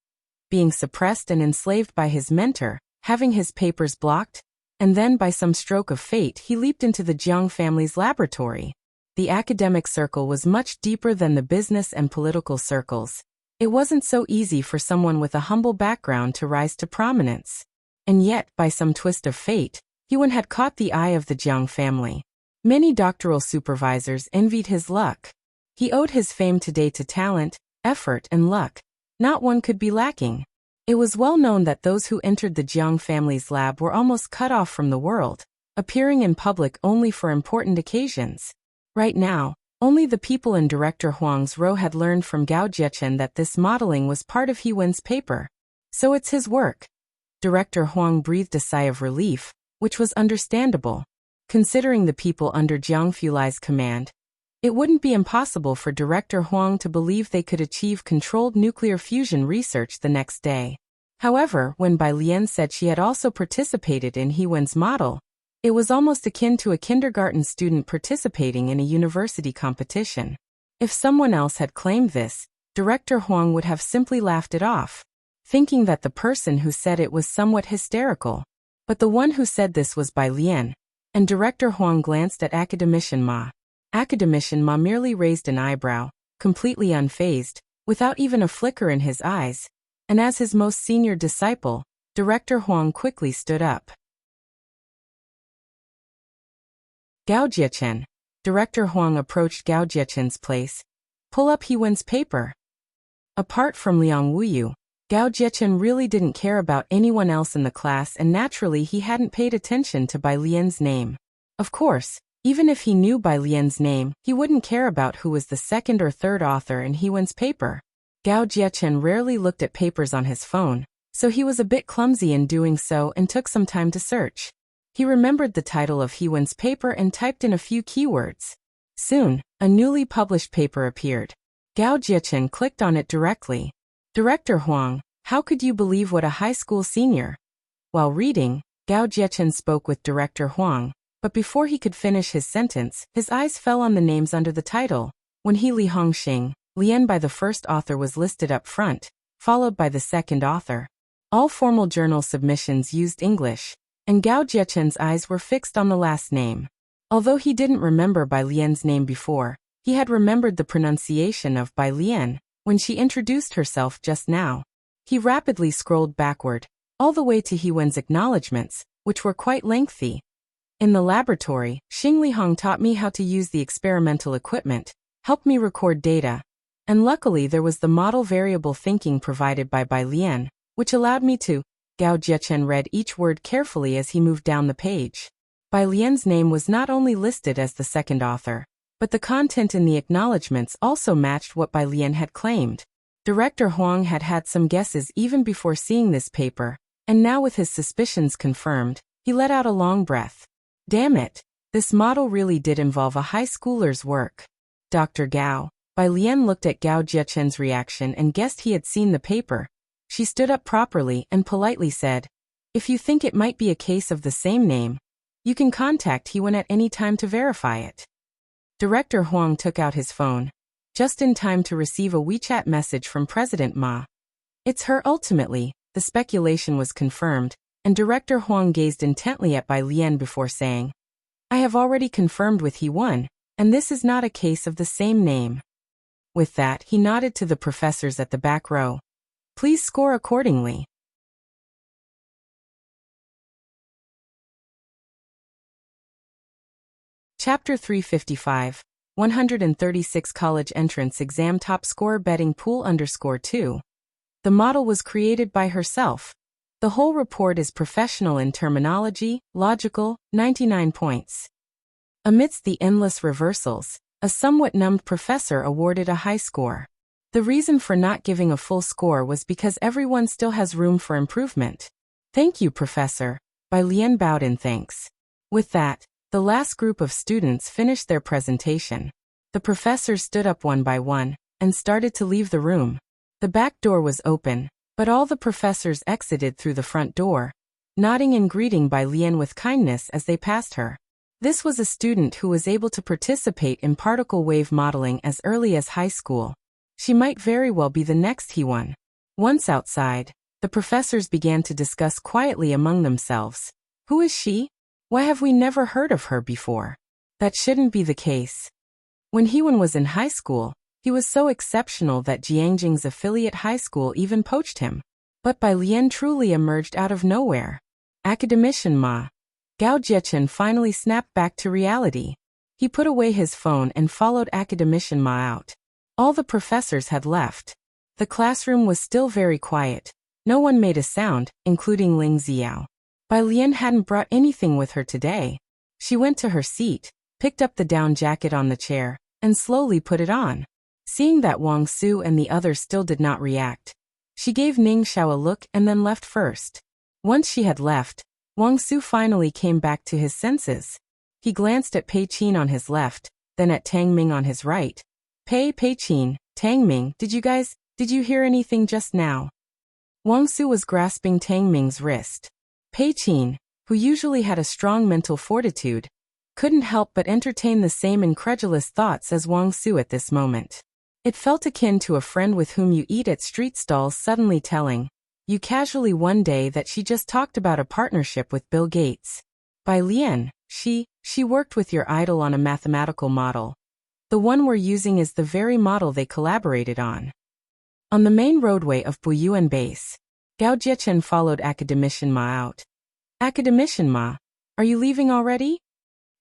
Being suppressed and enslaved by his mentor, having his papers blocked, and then by some stroke of fate he leaped into the Jiang family's laboratory. The academic circle was much deeper than the business and political circles. It wasn't so easy for someone with a humble background to rise to prominence. And yet, by some twist of fate, Hewen had caught the eye of the Jiang family. Many doctoral supervisors envied his luck. He owed his fame today to talent, effort, and luck. Not one could be lacking. It was well known that those who entered the Jiang family's lab were almost cut off from the world, appearing in public only for important occasions. Right now, only the people in Director Huang's row had learned from Gao Jiechen that this modeling was part of Hewen's paper. So it's his work. Director Huang breathed a sigh of relief, which was understandable. Considering the people under Jiang Fulai's command, it wouldn't be impossible for Director Huang to believe they could achieve controlled nuclear fusion research the next day. However, when Bai Lian said she had also participated in Hewen's model, it was almost akin to a kindergarten student participating in a university competition. If someone else had claimed this, Director Huang would have simply laughed it off, thinking that the person who said it was somewhat hysterical. But the one who said this was Bai Lian, and Director Huang glanced at Academician Ma. Academician Ma merely raised an eyebrow, completely unfazed, without even a flicker in his eyes, and as his most senior disciple, Director Huang quickly stood up. Gao Jiechen. Director Huang approached Gao Jiechen's place. "Pull up Hewen's paper." Apart from Liang Wuyu, Gao Jiechen really didn't care about anyone else in the class, and naturally he hadn't paid attention to Bai Lian's name. Of course, even if he knew Bai Lian's name, he wouldn't care about who was the second or third author in Hewen's paper. Gao Jiechen rarely looked at papers on his phone, so he was a bit clumsy in doing so and took some time to search. He remembered the title of Hewen's paper and typed in a few keywords. Soon, a newly published paper appeared. Gao Jiechen clicked on it directly. "Director Huang, how could you believe what a high school senior?" While reading, Gao Jiechen spoke with Director Huang, but before he could finish his sentence, his eyes fell on the names under the title. When he Li Hongxing, Lian by the first author was listed up front, followed by the second author. All formal journal submissions used English, and Gao Jiechen's eyes were fixed on the last name. Although he didn't remember Bai Lian's name before, he had remembered the pronunciation of Bai Lian when she introduced herself just now. He rapidly scrolled backward, all the way to Hewen's acknowledgments, which were quite lengthy. In the laboratory, Xing Lihong taught me how to use the experimental equipment, helped me record data, and luckily there was the model variable thinking provided by Bai Lian, which allowed me to. Gao Jiechen read each word carefully as he moved down the page. Bai Lian's name was not only listed as the second author, but the content in the acknowledgments also matched what Bai Lian had claimed. Director Huang had had some guesses even before seeing this paper, and now with his suspicions confirmed, he let out a long breath. Damn it, this model really did involve a high schooler's work. Dr. Gao. Bai Lian looked at Gao Jiechen's reaction and guessed he had seen the paper. She stood up properly and politely said, "If you think it might be a case of the same name, you can contact Hewen at any time to verify it." Director Huang took out his phone, just in time to receive a WeChat message from President Ma. It's her ultimately, the speculation was confirmed, and Director Huang gazed intently at Bai Lian before saying, "I have already confirmed with Hewen, and this is not a case of the same name." With that, he nodded to the professors at the back row. "Please score accordingly." Chapter 355, 136 College Entrance Exam Top Score Betting Pool _2. The model was created by herself. The whole report is professional in terminology, logical, 99 points. Amidst the endless reversals, a somewhat numbed professor awarded a high score. The reason for not giving a full score was because everyone still has room for improvement. "Thank you, Professor." Bai Lian bowed in thanks. With that, the last group of students finished their presentation. The professors stood up one by one and started to leave the room. The back door was open, but all the professors exited through the front door, nodding and greeting Bai Lian with kindness as they passed her. This was a student who was able to participate in particle wave modeling as early as high school. She might very well be the next Hewen. Once outside, the professors began to discuss quietly among themselves. Who is she? Why have we never heard of her before? That shouldn't be the case. When Hewen was in high school, he was so exceptional that Jiangjing's affiliate high school even poached him. But Bai Lian truly emerged out of nowhere. Academician Ma. Gao Jiechen finally snapped back to reality. He put away his phone and followed Academician Ma out. All the professors had left. The classroom was still very quiet. No one made a sound, including Ling Xiao. Bai Lian hadn't brought anything with her today. She went to her seat, picked up the down jacket on the chair, and slowly put it on. Seeing that Wang Su and the others still did not react, she gave Ning Xiao a look and then left first. Once she had left, Wang Su finally came back to his senses. He glanced at Pei Qin on his left, then at Tang Ming on his right. Pei Qin, Tang Ming, did you hear anything just now?" Wang Su was grasping Tang Ming's wrist. Pei Qin, who usually had a strong mental fortitude, couldn't help but entertain the same incredulous thoughts as Wang Su at this moment. It felt akin to a friend with whom you eat at street stalls suddenly telling you casually one day that she just talked about a partnership with Bill Gates. Bai Lian, she worked with your idol on a mathematical model. The one we're using is the very model they collaborated on. On the main roadway of Buyuan Base, Gao Jiechen followed Academician Ma out. "Academician Ma, are you leaving already?"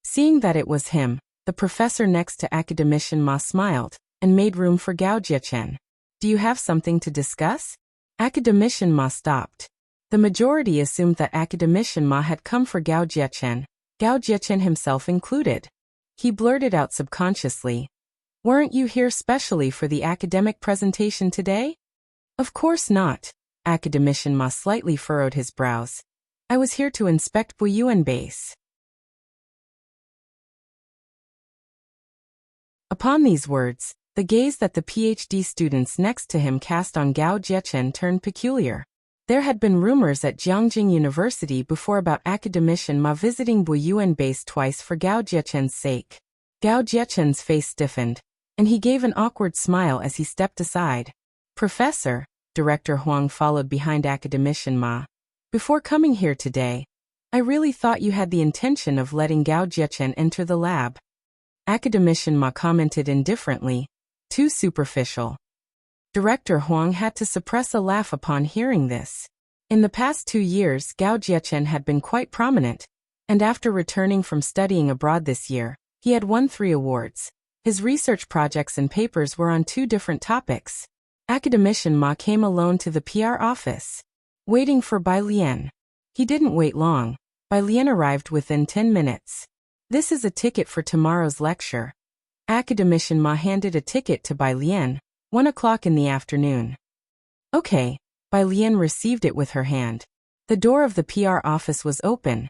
Seeing that it was him, the professor next to Academician Ma smiled and made room for Gao Jiechen. "Do you have something to discuss?" Academician Ma stopped. The majority assumed that Academician Ma had come for Gao Jiechen himself included. He blurted out subconsciously, "Weren't you here specially for the academic presentation today?" "Of course not." Academician Ma slightly furrowed his brows. "I was here to inspect Buyuan Base." Upon these words, the gaze that the PhD students next to him cast on Gao Jiechen turned peculiar. There had been rumors at Jiangjing University before about Academician Ma visiting Buyuan Base twice for Gao Jiechen's sake. Gao Jiechen's face stiffened, and he gave an awkward smile as he stepped aside. "Professor," Director Huang followed behind Academician Ma. "Before coming here today, I really thought you had the intention of letting Gao Jiechen enter the lab. Academician Ma commented indifferently. Too superficial. Director Huang had to suppress a laugh upon hearing this. In the past 2 years, Gao Jiechen had been quite prominent, and after returning from studying abroad this year, he had won 3 awards. His research projects and papers were on 2 different topics. Academician Ma came alone to the PR office, waiting for Bai Lian. He didn't wait long. Bai Lian arrived within 10 minutes. This is a ticket for tomorrow's lecture. Academician Ma handed a ticket to Bai Lian, 1 o'clock in the afternoon. Okay, Bai Lian received it with her hand. The door of the PR office was open.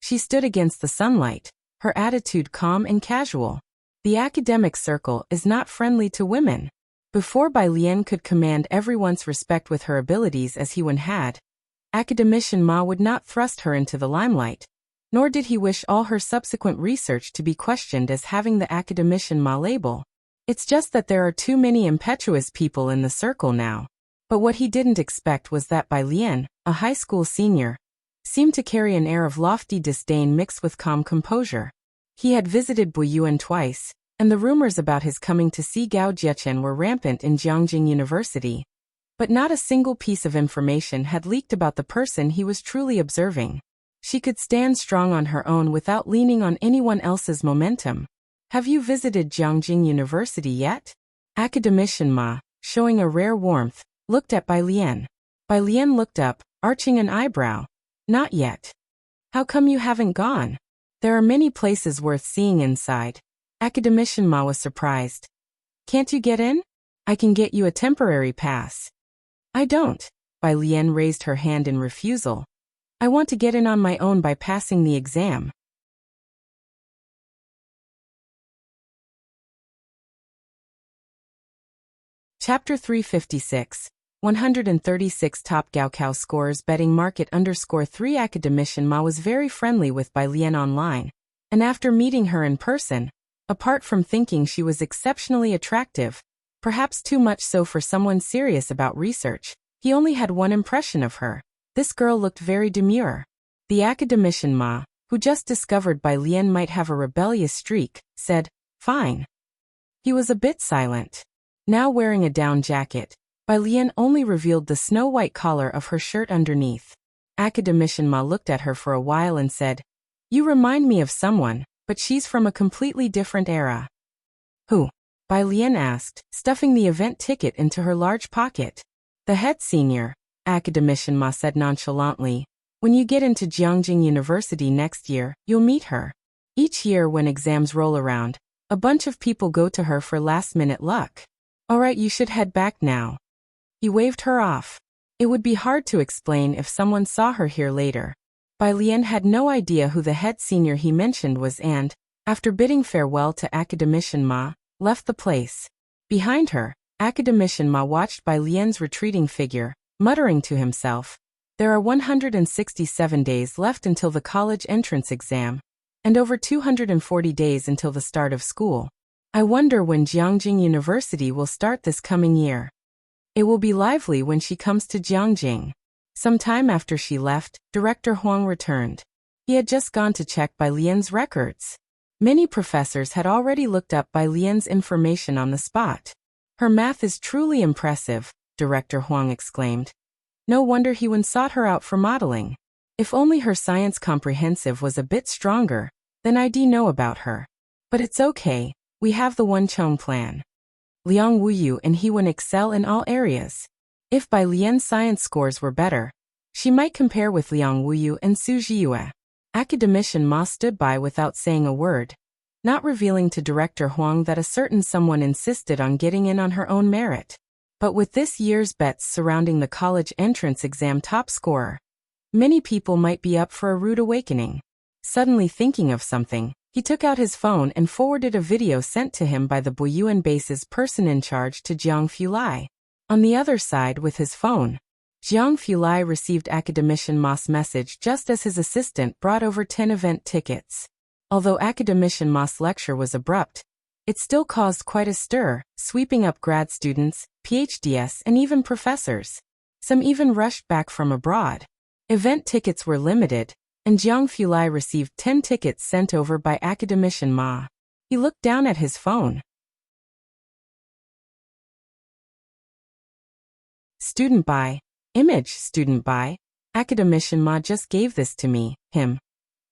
She stood against the sunlight, her attitude calm and casual. The academic circle is not friendly to women. Before Bai Lian could command everyone's respect with her abilities as he once had, Academician Ma would not thrust her into the limelight, nor did he wish all her subsequent research to be questioned as having the Academician Ma label. It's just that there are too many impetuous people in the circle now. But what he didn't expect was that Bai Lian, a high school senior, seemed to carry an air of lofty disdain mixed with calm composure. He had visited Buyuan twice, and the rumors about his coming to see Gao Jiechen were rampant in Jiangjing University. But not a single piece of information had leaked about the person he was truly observing. She could stand strong on her own without leaning on anyone else's momentum. Have you visited Jiangjing University yet? Academician Ma, showing a rare warmth, looked at Bai Lian. Bai Lian looked up, arching an eyebrow. Not yet. How come you haven't gone? There are many places worth seeing inside. Academician Ma was surprised. Can't you get in? I can get you a temporary pass. I don't. Bai Lian raised her hand in refusal. I want to get in on my own by passing the exam. Chapter 356. 136 Top Gaokao Scores Betting Market _3 Academician Ma was very friendly with Bai Lian online, and after meeting her in person, apart from thinking she was exceptionally attractive, perhaps too much so for someone serious about research, he only had one impression of her. This girl looked very demure. The Academician Ma, who just discovered Bai Lian might have a rebellious streak, said, "Fine." He was a bit silent. Now wearing a down jacket, Bai Lian only revealed the snow-white collar of her shirt underneath. Academician Ma looked at her for a while and said, "You remind me of someone, but she's from a completely different era." "Who?" Bai Lian asked, stuffing the event ticket into her large pocket. "The head senior," Academician Ma said nonchalantly. "When you get into Jiangjing University next year, you'll meet her. Each year when exams roll around, a bunch of people go to her for last-minute luck. Alright, you should head back now." He waved her off. It would be hard to explain if someone saw her here later. Bai Lian had no idea who the head senior he mentioned was and, after bidding farewell to Academician Ma, left the place. Behind her, Academician Ma watched Bai Lian's retreating figure, muttering to himself, "There are 167 days left until the college entrance exam, and over 240 days until the start of school. I wonder when Jiangjing University will start this coming year. It will be lively when she comes to Jiangjing." Some time after she left, Director Huang returned. He had just gone to check Bai Lian's records. Many professors had already looked up Bai Lian's information on the spot. "Her math is truly impressive," Director Huang exclaimed. "No wonder he once sought her out for modeling. If only her science comprehensive was a bit stronger, then I'd know about her. But it's okay, we have the Wenchong plan. Liang Wuyu and he would excel in all areas. If Bai Lian's science scores were better, she might compare with Liang Wuyu and Su Jiyue." Academician Ma stood by without saying a word, not revealing to Director Huang that a certain someone insisted on getting in on her own merit. But with this year's bets surrounding the college entrance exam top scorer, many people might be up for a rude awakening. Suddenly thinking of something, he took out his phone and forwarded a video sent to him by the Buyuan base's person in charge to Jiang Fulai. On the other side with his phone, Jiang Fulai received Academician Ma's message just as his assistant brought over 10 event tickets. Although Academician Ma's lecture was abrupt, it still caused quite a stir, sweeping up grad students, PhDs and even professors. Some even rushed back from abroad. Event tickets were limited, and Jiang Fulai received 10 tickets sent over by academician Ma. He looked down at his phone. Student by. Image. Student by. Academician Ma just gave this to me, him.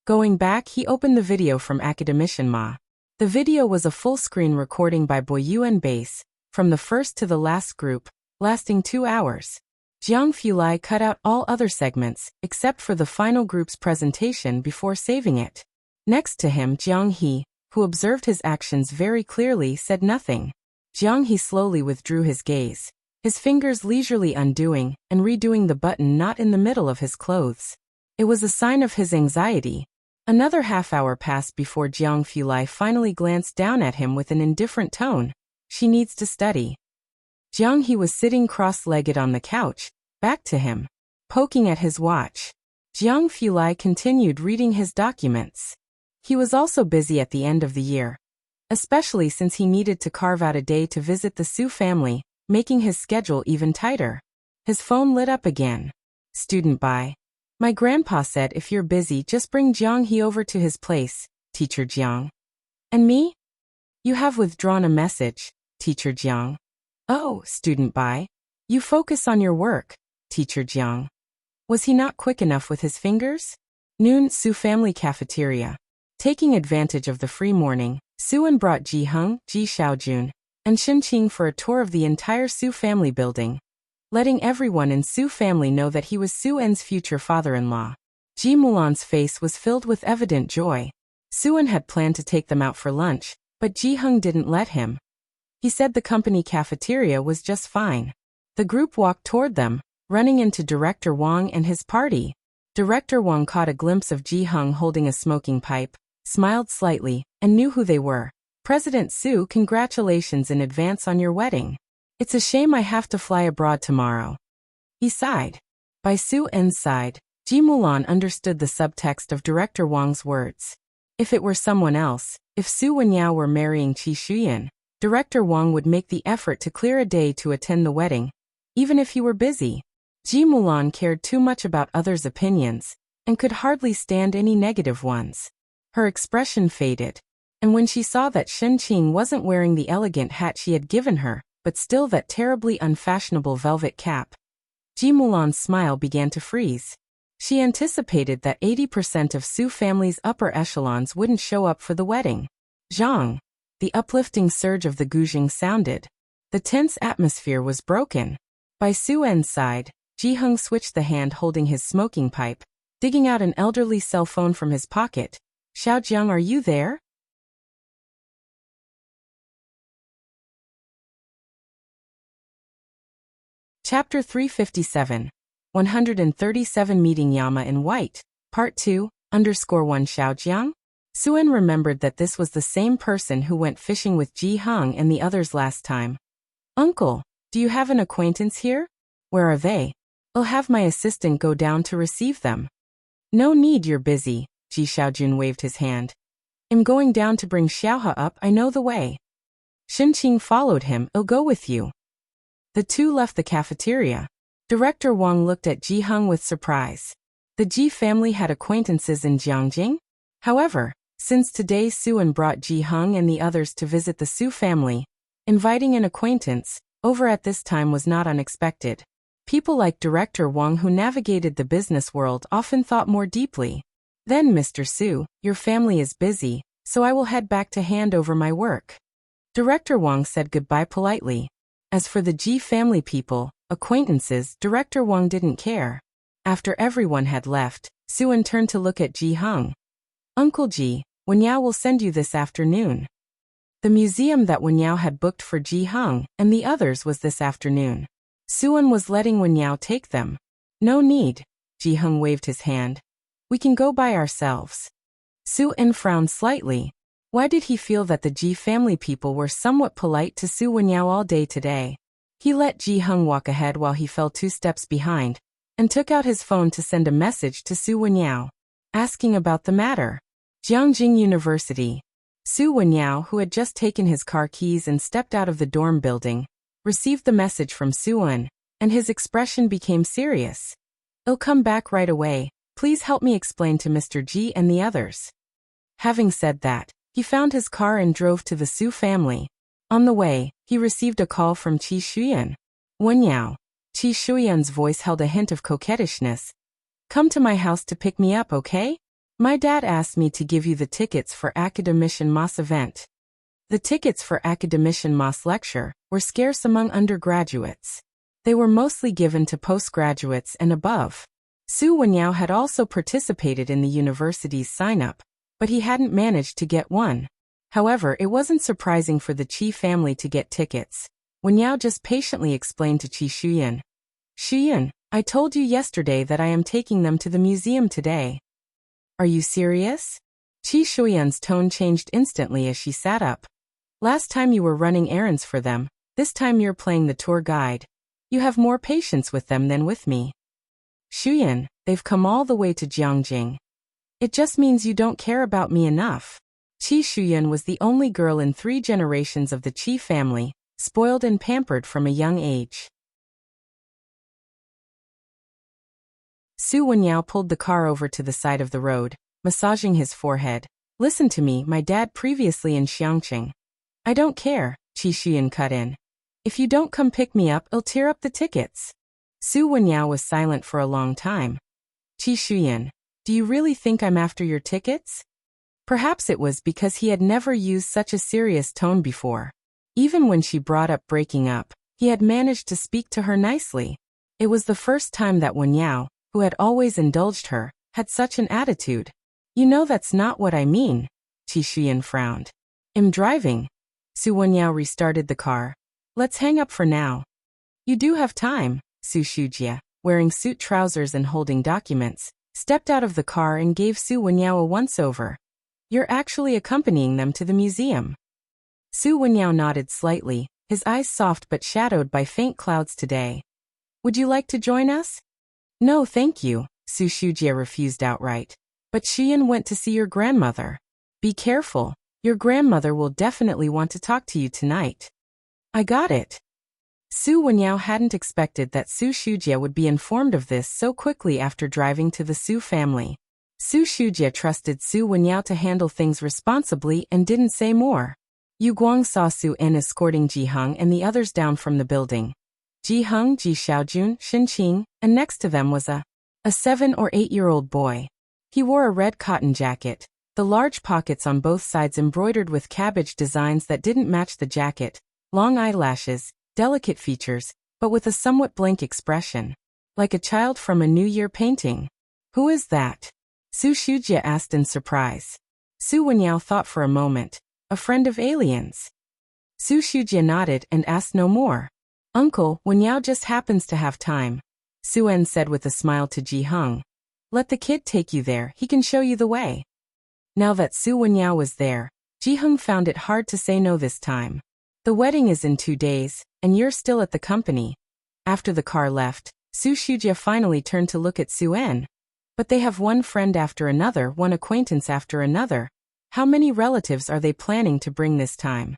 Going back, he opened the video from academician Ma. The video was a full-screen recording by Boyu and Bass, from the first to the last group, lasting 2 hours. Jiang Fulai cut out all other segments, except for the final group's presentation before saving it. Next to him, Jiang He, who observed his actions very clearly, said nothing. Jiang He slowly withdrew his gaze, his fingers leisurely undoing and redoing the button knot in the middle of his clothes. It was a sign of his anxiety. Another half-hour passed before Jiang Fulai finally glanced down at him with an indifferent tone. She needs to study. Jiang He was sitting cross-legged on the couch, back to him, poking at his watch. Jiang Fulai continued reading his documents. He was also busy at the end of the year, especially since he needed to carve out a day to visit the Su family, making his schedule even tighter. His phone lit up again. Student by. My grandpa said if you're busy just bring Jiang He over to his place, Teacher Jiang. And me? You have withdrawn a message, Teacher Jiang. Oh, student by. You focus on your work, Teacher Jiang. Was he not quick enough with his fingers? Noon, Su family cafeteria. Taking advantage of the free morning, Su-en brought Ji Heng, Ji Xiaojun, and Shenqing for a tour of the entire Su family building, letting everyone in Su family know that he was Su-en's future father-in-law. Ji Mulan's face was filled with evident joy. Su-en had planned to take them out for lunch, but Ji Heng didn't let him. He said the company cafeteria was just fine. The group walked toward them, running into Director Wang and his party. Director Wang caught a glimpse of Ji Heng holding a smoking pipe, smiled slightly, and knew who they were. President Su, congratulations in advance on your wedding. It's a shame I have to fly abroad tomorrow. He sighed. By Su-en's side, Ji Mulan understood the subtext of Director Wang's words. If it were someone else, if Su Wenyao were marrying Qi Shuyan, Director Wang would make the effort to clear a day to attend the wedding, even if he were busy. Ji Mulan cared too much about others' opinions, and could hardly stand any negative ones. Her expression faded, and when she saw that Shenqing wasn't wearing the elegant hat she had given her, but still that terribly unfashionable velvet cap, Ji Mulan's smile began to freeze. She anticipated that 80% of Su family's upper echelons wouldn't show up for the wedding. Zhang. The uplifting surge of the guzheng sounded. The tense atmosphere was broken. By Su-en's side, Ji Heng switched the hand holding his smoking pipe, digging out an elderly cell phone from his pocket. Xiaojiang, are you there? Chapter 357. 137 Meeting Yama in White, Part 2, _1 Xiaojiang? Su-en remembered that this was the same person who went fishing with Ji Heng and the others last time. Uncle, do you have an acquaintance here? Where are they? I'll have my assistant go down to receive them. No need, you're busy, Ji Xiaojun waved his hand. I'm going down to bring Xiaohe up, I know the way. Shenqing followed him, I'll go with you. The two left the cafeteria. Director Wang looked at Ji Heng with surprise. The Ji family had acquaintances in Jiangjing? However, since today Su-en brought Ji Heng and the others to visit the Su family, inviting an acquaintance over at this time was not unexpected. People like Director Wang who navigated the business world often thought more deeply. Then, Mr. Su, your family is busy, so I will head back to hand over my work. Director Wang said goodbye politely. As for the Ji family people, acquaintances, Director Wang didn't care. After everyone had left, Su-en turned to look at Ji Heng. Uncle Ji, Wenyao will send you this afternoon. The museum that Wenyao had booked for Ji Heng and the others was this afternoon. Su-en was letting Wenyao take them. No need, Ji Heng waved his hand. We can go by ourselves. Su-en frowned slightly. Why did he feel that the Ji family people were somewhat polite to Su Wenyao all day today? He let Ji Heng walk ahead while he fell 2 steps behind, and took out his phone to send a message to Su Wenyao, asking about the matter. Jiangjing University. Su Wenyao, who had just taken his car keys and stepped out of the dorm building, received the message from Su-en, and his expression became serious. I'll come back right away, Please help me explain to Mr. G and the others. Having said that, he found his car and drove to the Su family. On the way, he received a call from Qi Shuyan. Wenyao. Qi Shuyan's voice held a hint of coquettishness. Come to my house to pick me up, okay? My dad asked me to give you the tickets for Academician Mas event. The tickets for Academician Mas lecture were scarce among undergraduates. They were mostly given to postgraduates and above. Su Wenyao had also participated in the university's sign-up, but he hadn't managed to get one. However, it wasn't surprising for the Qi family to get tickets. Wenyao just patiently explained to Qi Shuyan. Shuyan, I told you yesterday that I am taking them to the museum today. Are you serious? Qi Shuyan's tone changed instantly as she sat up. Last time you were running errands for them, this time you're playing the tour guide. You have more patience with them than with me. Shuyan, they've come all the way to Jiangjing. It just means you don't care about me enough. Qi Shuyan was the only girl in 3 generations of the Qi family, spoiled and pampered from a young age. Su Wenyao pulled the car over to the side of the road, massaging his forehead. Listen to me, my dad previously in Xiangqing. I don't care, Qi Shuyan cut in. If you don't come pick me up, I'll tear up the tickets. Su Wenyao was silent for a long time. Qi Shuyan, do you really think I'm after your tickets? Perhaps it was because he had never used such a serious tone before. Even when she brought up breaking up, he had managed to speak to her nicely. It was the first time that Wenyao, who had always indulged her, had such an attitude. You know that's not what I mean. Qi Shuyan frowned. I'm driving. Su Wenyao restarted the car. Let's hang up for now. You do have time. Su Shujia, wearing suit trousers and holding documents, stepped out of the car and gave Su Wenyao a once-over. You're actually accompanying them to the museum. Su Wenyao nodded slightly, his eyes soft but shadowed by faint clouds today. Would you like to join us? No thank you, Su Shujia refused outright. But Shuyan went to see your grandmother. Be careful, your grandmother will definitely want to talk to you tonight. I got it. Su Wenyao hadn't expected that Su Shujia would be informed of this so quickly after driving to the Su family. Su Shujia trusted Su Wenyao to handle things responsibly and didn't say more. Yu Guang saw Su En escorting Ji Heng and the others down from the building. Ji Heng, Ji Xiaojun, Shin Qing, and next to them was a 7 or 8-year-old boy. He wore a red cotton jacket, the large pockets on both sides embroidered with cabbage designs that didn't match the jacket, long eyelashes, delicate features, but with a somewhat blank expression. Like a child from a New Year painting. Who is that? Su Shujia asked in surprise. Su Wenyao thought for a moment. A friend of aliens. Su Shujia nodded and asked no more. Uncle, Wenyao just happens to have time. Su En said with a smile to Ji Heng. Let the kid take you there, he can show you the way. Now that Su Wenyao was there, Ji Heng found it hard to say no this time. The wedding is in 2 days, and you're still at the company. After the car left, Su Shujia finally turned to look at Su En. But they have one friend after another, one acquaintance after another. How many relatives are they planning to bring this time?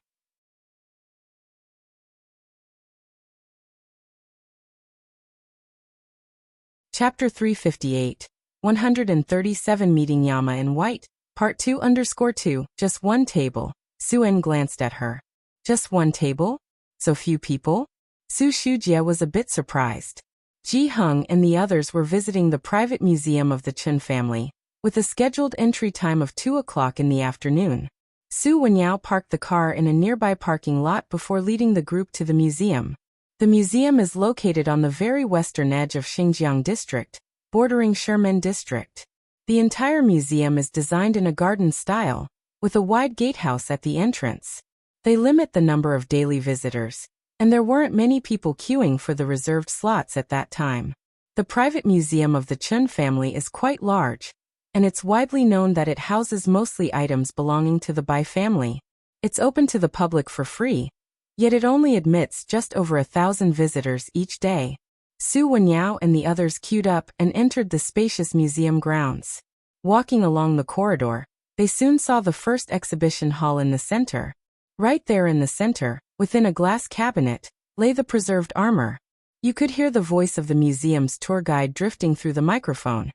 Chapter 358, 137 Meeting Yama in White, Part 2_2, Just one table. Su En glanced at her. Just one table? So few people? Su Shujia was a bit surprised. Ji Heng and the others were visiting the private museum of the Chen family, with a scheduled entry time of 2 o'clock in the afternoon. Su Wenyao parked the car in a nearby parking lot before leading the group to the museum. The museum is located on the very western edge of Xinjiang district, bordering Sherman district. The entire museum is designed in a garden style, with a wide gatehouse at the entrance. They limit the number of daily visitors, and there weren't many people queuing for the reserved slots at that time. The private museum of the Chen family is quite large, and it's widely known that it houses mostly items belonging to the Bai family. It's open to the public for free, yet it only admits just over 1,000 visitors each day. Su Wenyao and the others queued up and entered the spacious museum grounds. Walking along the corridor, they soon saw the first exhibition hall in the center. Right there in the center, within a glass cabinet, lay the preserved armor. You could hear the voice of the museum's tour guide drifting through the microphone.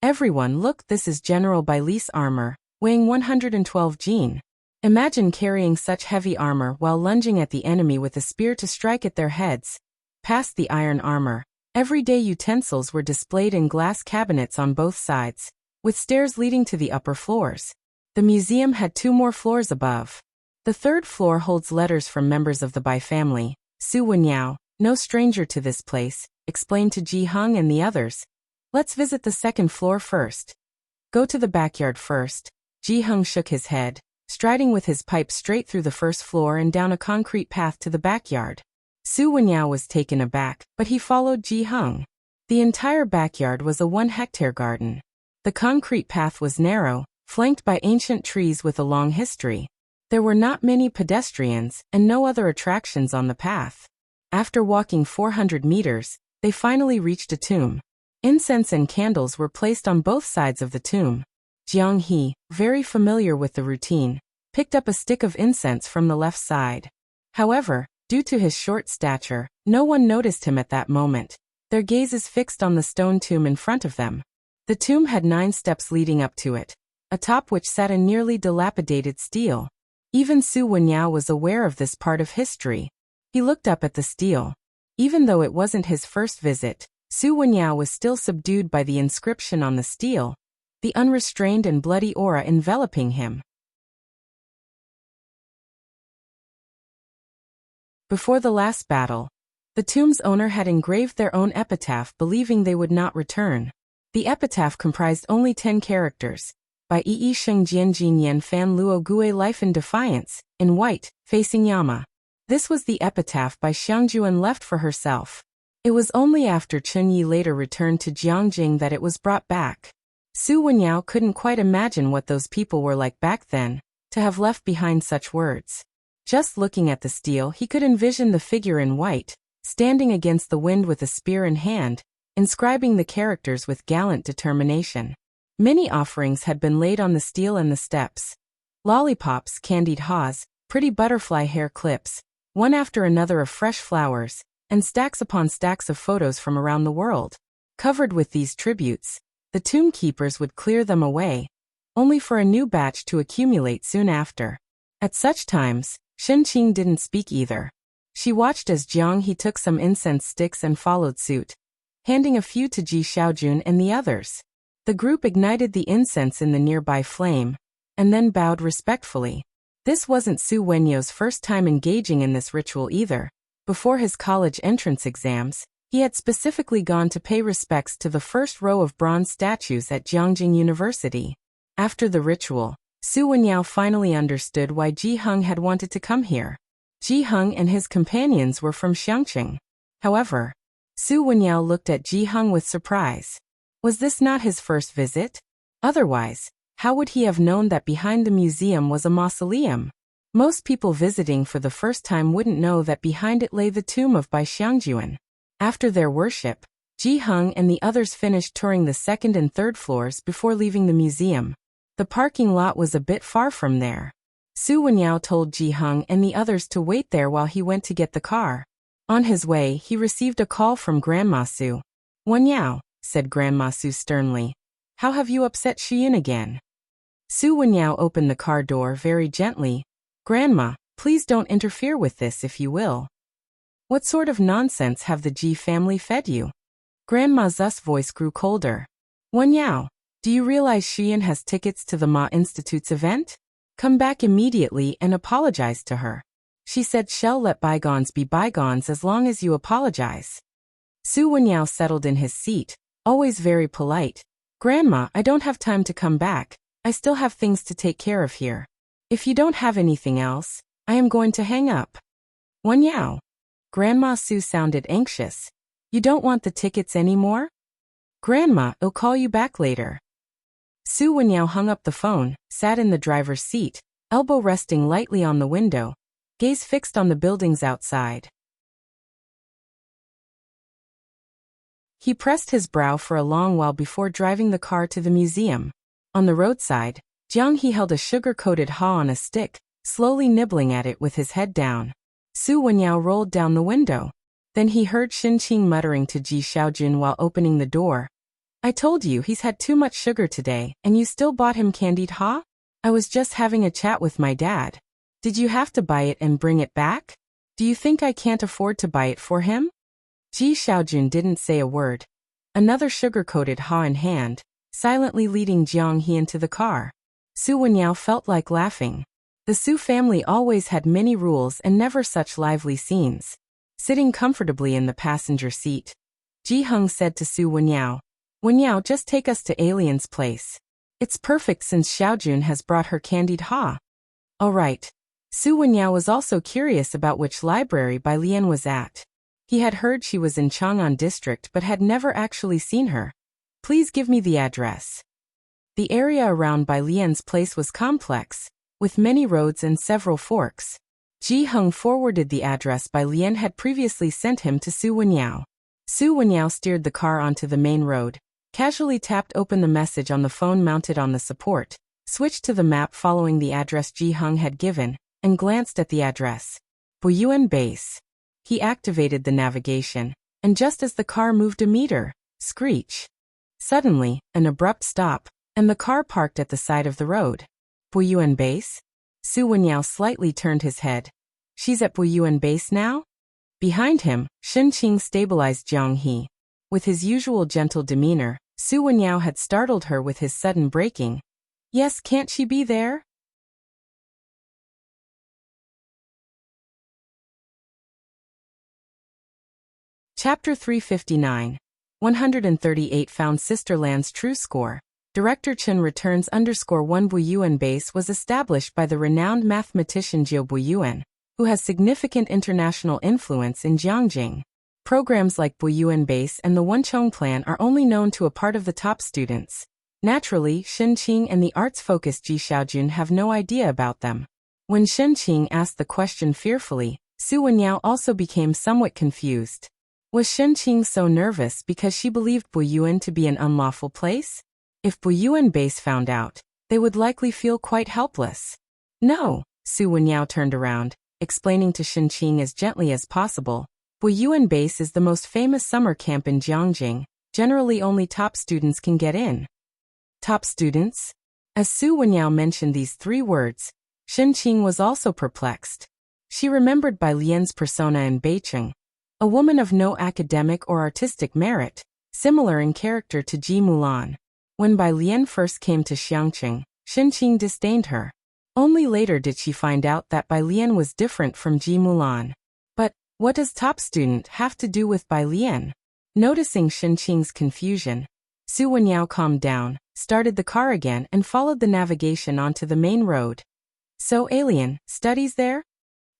Everyone, look, this is General Baile's armor, weighing 112 jin. Imagine carrying such heavy armor while lunging at the enemy with a spear to strike at their heads. Past the iron armor, everyday utensils were displayed in glass cabinets on both sides, with stairs leading to the upper floors. The museum had 2 more floors above. The 3rd floor holds letters from members of the Bai family. Su Wenyao, no stranger to this place, explained to Ji Hung and the others. Let's visit the 2nd floor first. Go to the backyard first. Ji Hung shook his head, striding with his pipe straight through the 1st floor and down a concrete path to the backyard. Su Wenyao was taken aback, but he followed Ji Hung. The entire backyard was a 1-hectare garden. The concrete path was narrow, flanked by ancient trees with a long history. There were not many pedestrians and no other attractions on the path. After walking 400 meters, they finally reached a tomb. Incense and candles were placed on both sides of the tomb. Jiang He, very familiar with the routine, picked up a stick of incense from the left side. However, due to his short stature, no one noticed him at that moment, their gazes fixed on the stone tomb in front of them. The tomb had 9 steps leading up to it, atop which sat a nearly dilapidated stele. Even Su Wenyao was aware of this part of history. He looked up at the stele. Even though it wasn't his first visit, Su Wenyao was still subdued by the inscription on the stele, the unrestrained and bloody aura enveloping him. Before the last battle, the tomb's owner had engraved their own epitaph, believing they would not return. The epitaph comprised only 10 characters. By Yi Sheng Jian Jin Yan Fan Luo Gue Life in Defiance, in white, facing Yama. This was the epitaph by Xiangjuan left for herself. It was only after Chun Yi later returned to Jiangjing that it was brought back. Su Wenyao couldn't quite imagine what those people were like back then, to have left behind such words. Just looking at the stele, he could envision the figure in white, standing against the wind with a spear in hand, inscribing the characters with gallant determination. Many offerings had been laid on the stele and the steps. Lollipops, candied haws, pretty butterfly hair clips, one after another of fresh flowers, and stacks upon stacks of photos from around the world. Covered with these tributes, the tomb keepers would clear them away, only for a new batch to accumulate soon after. At such times, Shenqing didn't speak either. She watched as Jiang He took some incense sticks and followed suit, handing a few to Ji Xiaojun and the others. The group ignited the incense in the nearby flame, and then bowed respectfully. This wasn't Su Wenyao's first time engaging in this ritual either. Before his college entrance exams, he had specifically gone to pay respects to the first row of bronze statues at Jiangjing University. After the ritual, Su Wenyao finally understood why Ji Hung had wanted to come here. Ji Hung and his companions were from Xiangqing. However, Su Wenyao looked at Ji Hung with surprise. Was this not his first visit? Otherwise, how would he have known that behind the museum was a mausoleum? Most people visiting for the first time wouldn't know that behind it lay the tomb of Bai Xiangjuan. After their worship, Ji Hung and the others finished touring the 2nd and 3rd floors before leaving the museum. The parking lot was a bit far from there. Su Wenyao told Ji Hung and the others to wait there while he went to get the car. On his way, he received a call from Grandma Su. "Wenyao," said Grandma Su sternly. "How have you upset Xian again?" Su Wenyao opened the car door very gently. "Grandma, please don't interfere with this if you will. What sort of nonsense have the Ji family fed you?" Grandma Zu's voice grew colder. "Wenyao, do you realize Xian has tickets to the Ma Institute's event? Come back immediately and apologize to her. She said she'll let bygones be bygones as long as you apologize." Su Wenyao settled in his seat, always very polite. "Grandma, I don't have time to come back. I still have things to take care of here. If you don't have anything else, I am going to hang up." "Wenyao." Grandma Su sounded anxious. "You don't want the tickets anymore?" "Grandma, I'll call you back later." Su Wenyao hung up the phone, sat in the driver's seat, elbow resting lightly on the window, gaze fixed on the buildings outside. He pressed his brow for a long while before driving the car to the museum. On the roadside, Jiang He held a sugar-coated haw on a stick, slowly nibbling at it with his head down. Su Wenyao rolled down the window. Then he heard Shenqing muttering to Ji Xiaojun while opening the door. I told you he's had too much sugar today, and you still bought him candied ha? I was just having a chat with my dad. Did you have to buy it and bring it back? Do you think I can't afford to buy it for him? Ji Xiaojun didn't say a word. Another sugar-coated ha in hand, silently leading Jiang He into the car. Su Wenyao felt like laughing. The Su family always had many rules and never such lively scenes. Sitting comfortably in the passenger seat, Ji Heng said to Su Wenyao, "Wenyao, just take us to Alien's place. It's perfect since Xiaojun has brought her candied ha." All right. Su Wenyao was also curious about which library Bai Lian was at. He had heard she was in Chang'an district but had never actually seen her. "Please give me the address." The area around Bai Lian's place was complex, with many roads and several forks. Ji Heng forwarded the address Bai Lian had previously sent him to Su Wenyao. Su Wenyao steered the car onto the main road, casually tapped open the message on the phone mounted on the support, switched to the map following the address Ji Heng had given, and glanced at the address. Buyuan Base. He activated the navigation, and just as the car moved a meter, screech. Suddenly, an abrupt stop, and the car parked at the side of the road. Buyuan Base? Su Wenyao slightly turned his head. She's at Buyuan Base now? Behind him, Shen Qing stabilized Jiang He. With his usual gentle demeanor, Su Wenyao had startled her with his sudden braking. "Yes, can't she be there?" Chapter 359. 138 Found Sisterland's True Score. Director Chen returns _1 Buyuan Base was established by the renowned mathematician Jiu Buyuan, who has significant international influence in Jiangjing. Programs like Buyuan Base and the Wenchong Plan are only known to a part of the top students. Naturally, Shen Qing and the arts-focused Ji Xiaojun have no idea about them. When Shen Qing asked the question fearfully, Su Wenyao also became somewhat confused. Was Shen Qing so nervous because she believed Buyuan to be an unlawful place? If Buyuan Base found out, they would likely feel quite helpless. "No," Su Wenyao turned around, explaining to Shen Qing as gently as possible. Buyuan Base is the most famous summer camp in Jiangjing. Generally only top students can get in. Top students? As Su Wenyao mentioned these three words, Shen Qing was also perplexed. She remembered Bai Lian's persona in Beicheng, a woman of no academic or artistic merit, similar in character to Ji Mulan. When Bai Lian first came to Xiangqing, Shen Qing disdained her. Only later did she find out that Bai Lian was different from Ji Mulan. But what does top student have to do with Bai Lian? Noticing Shen Qing's confusion, Su Wenyao calmed down, started the car again and followed the navigation onto the main road. "So Alien studies there?"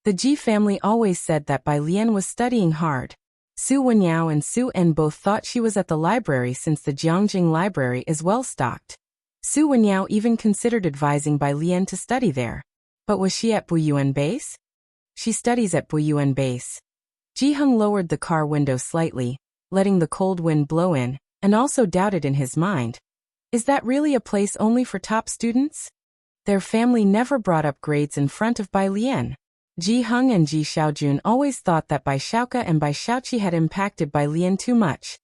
The Ji family always said that Bai Lian was studying hard. Su Wenyao and Su En both thought she was at the library since the Jiangjing library is well stocked. Su Wenyao even considered advising Bai Lian to study there. But was she at Buyuan Base? "She studies at Buyuan Base." Ji Heng lowered the car window slightly, letting the cold wind blow in, and also doubted in his mind. Is that really a place only for top students? Their family never brought up grades in front of Bai Lian. Ji Heng and Ji Xiaojun always thought that Bai Xiaoke and Bai Xiaoqi had impacted Bai Lian too much.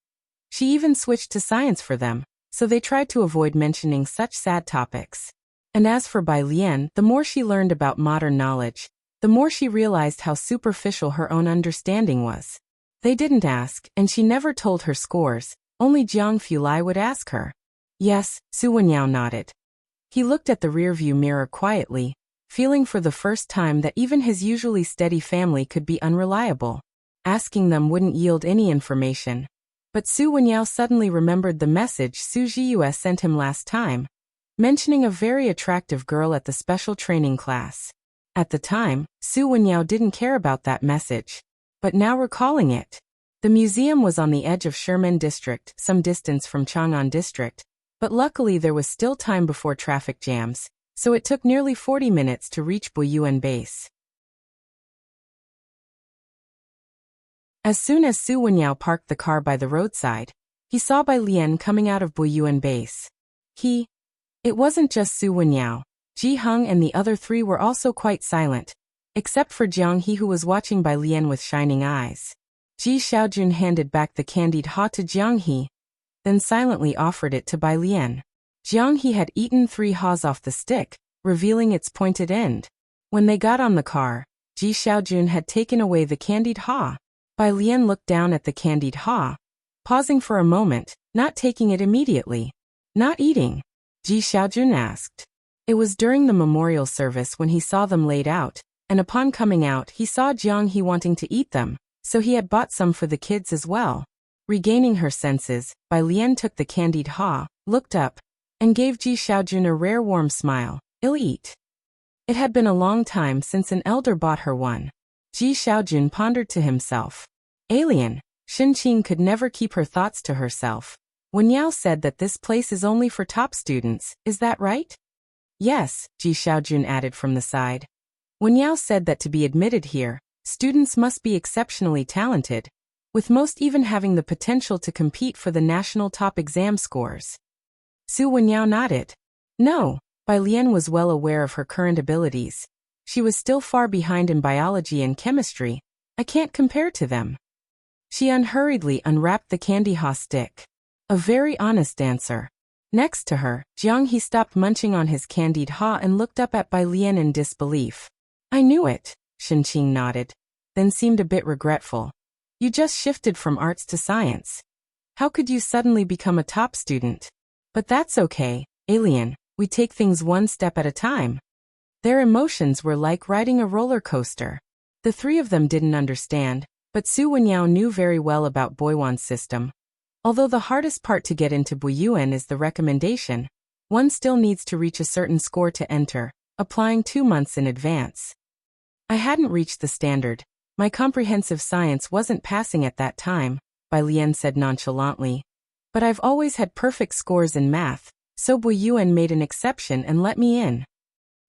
She even switched to science for them, so they tried to avoid mentioning such sad topics. And as for Bai Lian, the more she learned about modern knowledge, the more she realized how superficial her own understanding was. They didn't ask, and she never told her scores, only Jiang Fulai would ask her. Yes, Su Wenyao nodded. He looked at the rearview mirror quietly, feeling for the first time that even his usually steady family could be unreliable. Asking them wouldn't yield any information. But Su Wenyao suddenly remembered the message Su Jiyue sent him last time, mentioning a very attractive girl at the special training class. At the time, Su Wenyao didn't care about that message. But now recalling it, the museum was on the edge of Sherman District, some distance from Chang'an District, but luckily there was still time before traffic jams, so it took nearly 40 minutes to reach Buyuan Base. As soon as Su Wenyao parked the car by the roadside, he saw Bai Lian coming out of Buyuan Base. It wasn't just Su Wenyao. Ji Heng and the other three were also quite silent, except for Jiang He, who was watching Bai Lian with shining eyes. Ji Xiaojun handed back the candied ha to Jiang He. then silently offered it to Bai Lian. Jiang He had eaten 3 haws off the stick, revealing its pointed end. When they got on the car, Ji Xiaojun had taken away the candied haw. Bai Lian looked down at the candied haw, pausing for a moment, not taking it immediately. Not eating? Ji Xiaojun asked. It was during the memorial service when he saw them laid out, and upon coming out he saw Jiang He wanting to eat them, so he had bought some for the kids as well. Regaining her senses, Bai Lian took the candied haw, looked up, and gave Ji Xiaojun a rare warm smile. "I'll eat." It had been a long time since an elder bought her one. Ji Xiaojun pondered to himself. Alien, Xinqing could never keep her thoughts to herself. Wen Yao said that this place is only for top students, is that right? Yes, Ji Xiaojun added from the side. Wen Yao said that to be admitted here, students must be exceptionally talented, with most even having the potential to compete for the national top exam scores. Su Wenyao nodded. No, Bai Lian was well aware of her current abilities. She was still far behind in biology and chemistry. I can't compare to them. She unhurriedly unwrapped the candy haw stick. A very honest answer. Next to her, Jiang He stopped munching on his candied haw and looked up at Bai Lian in disbelief. I knew it, Xinqing nodded, then seemed a bit regretful. You just shifted from arts to science. How could you suddenly become a top student? But that's okay, Alien, we take things one step at a time. Their emotions were like riding a roller coaster. The 3 of them didn't understand, but Su Wenyao knew very well about Boyuan's system. Although the hardest part to get into Boyuan is the recommendation, one still needs to reach a certain score to enter, applying 2 months in advance. I hadn't reached the standard. My comprehensive science wasn't passing at that time, Bai Lian said nonchalantly. But I've always had perfect scores in math, so Boyuan made an exception and let me in.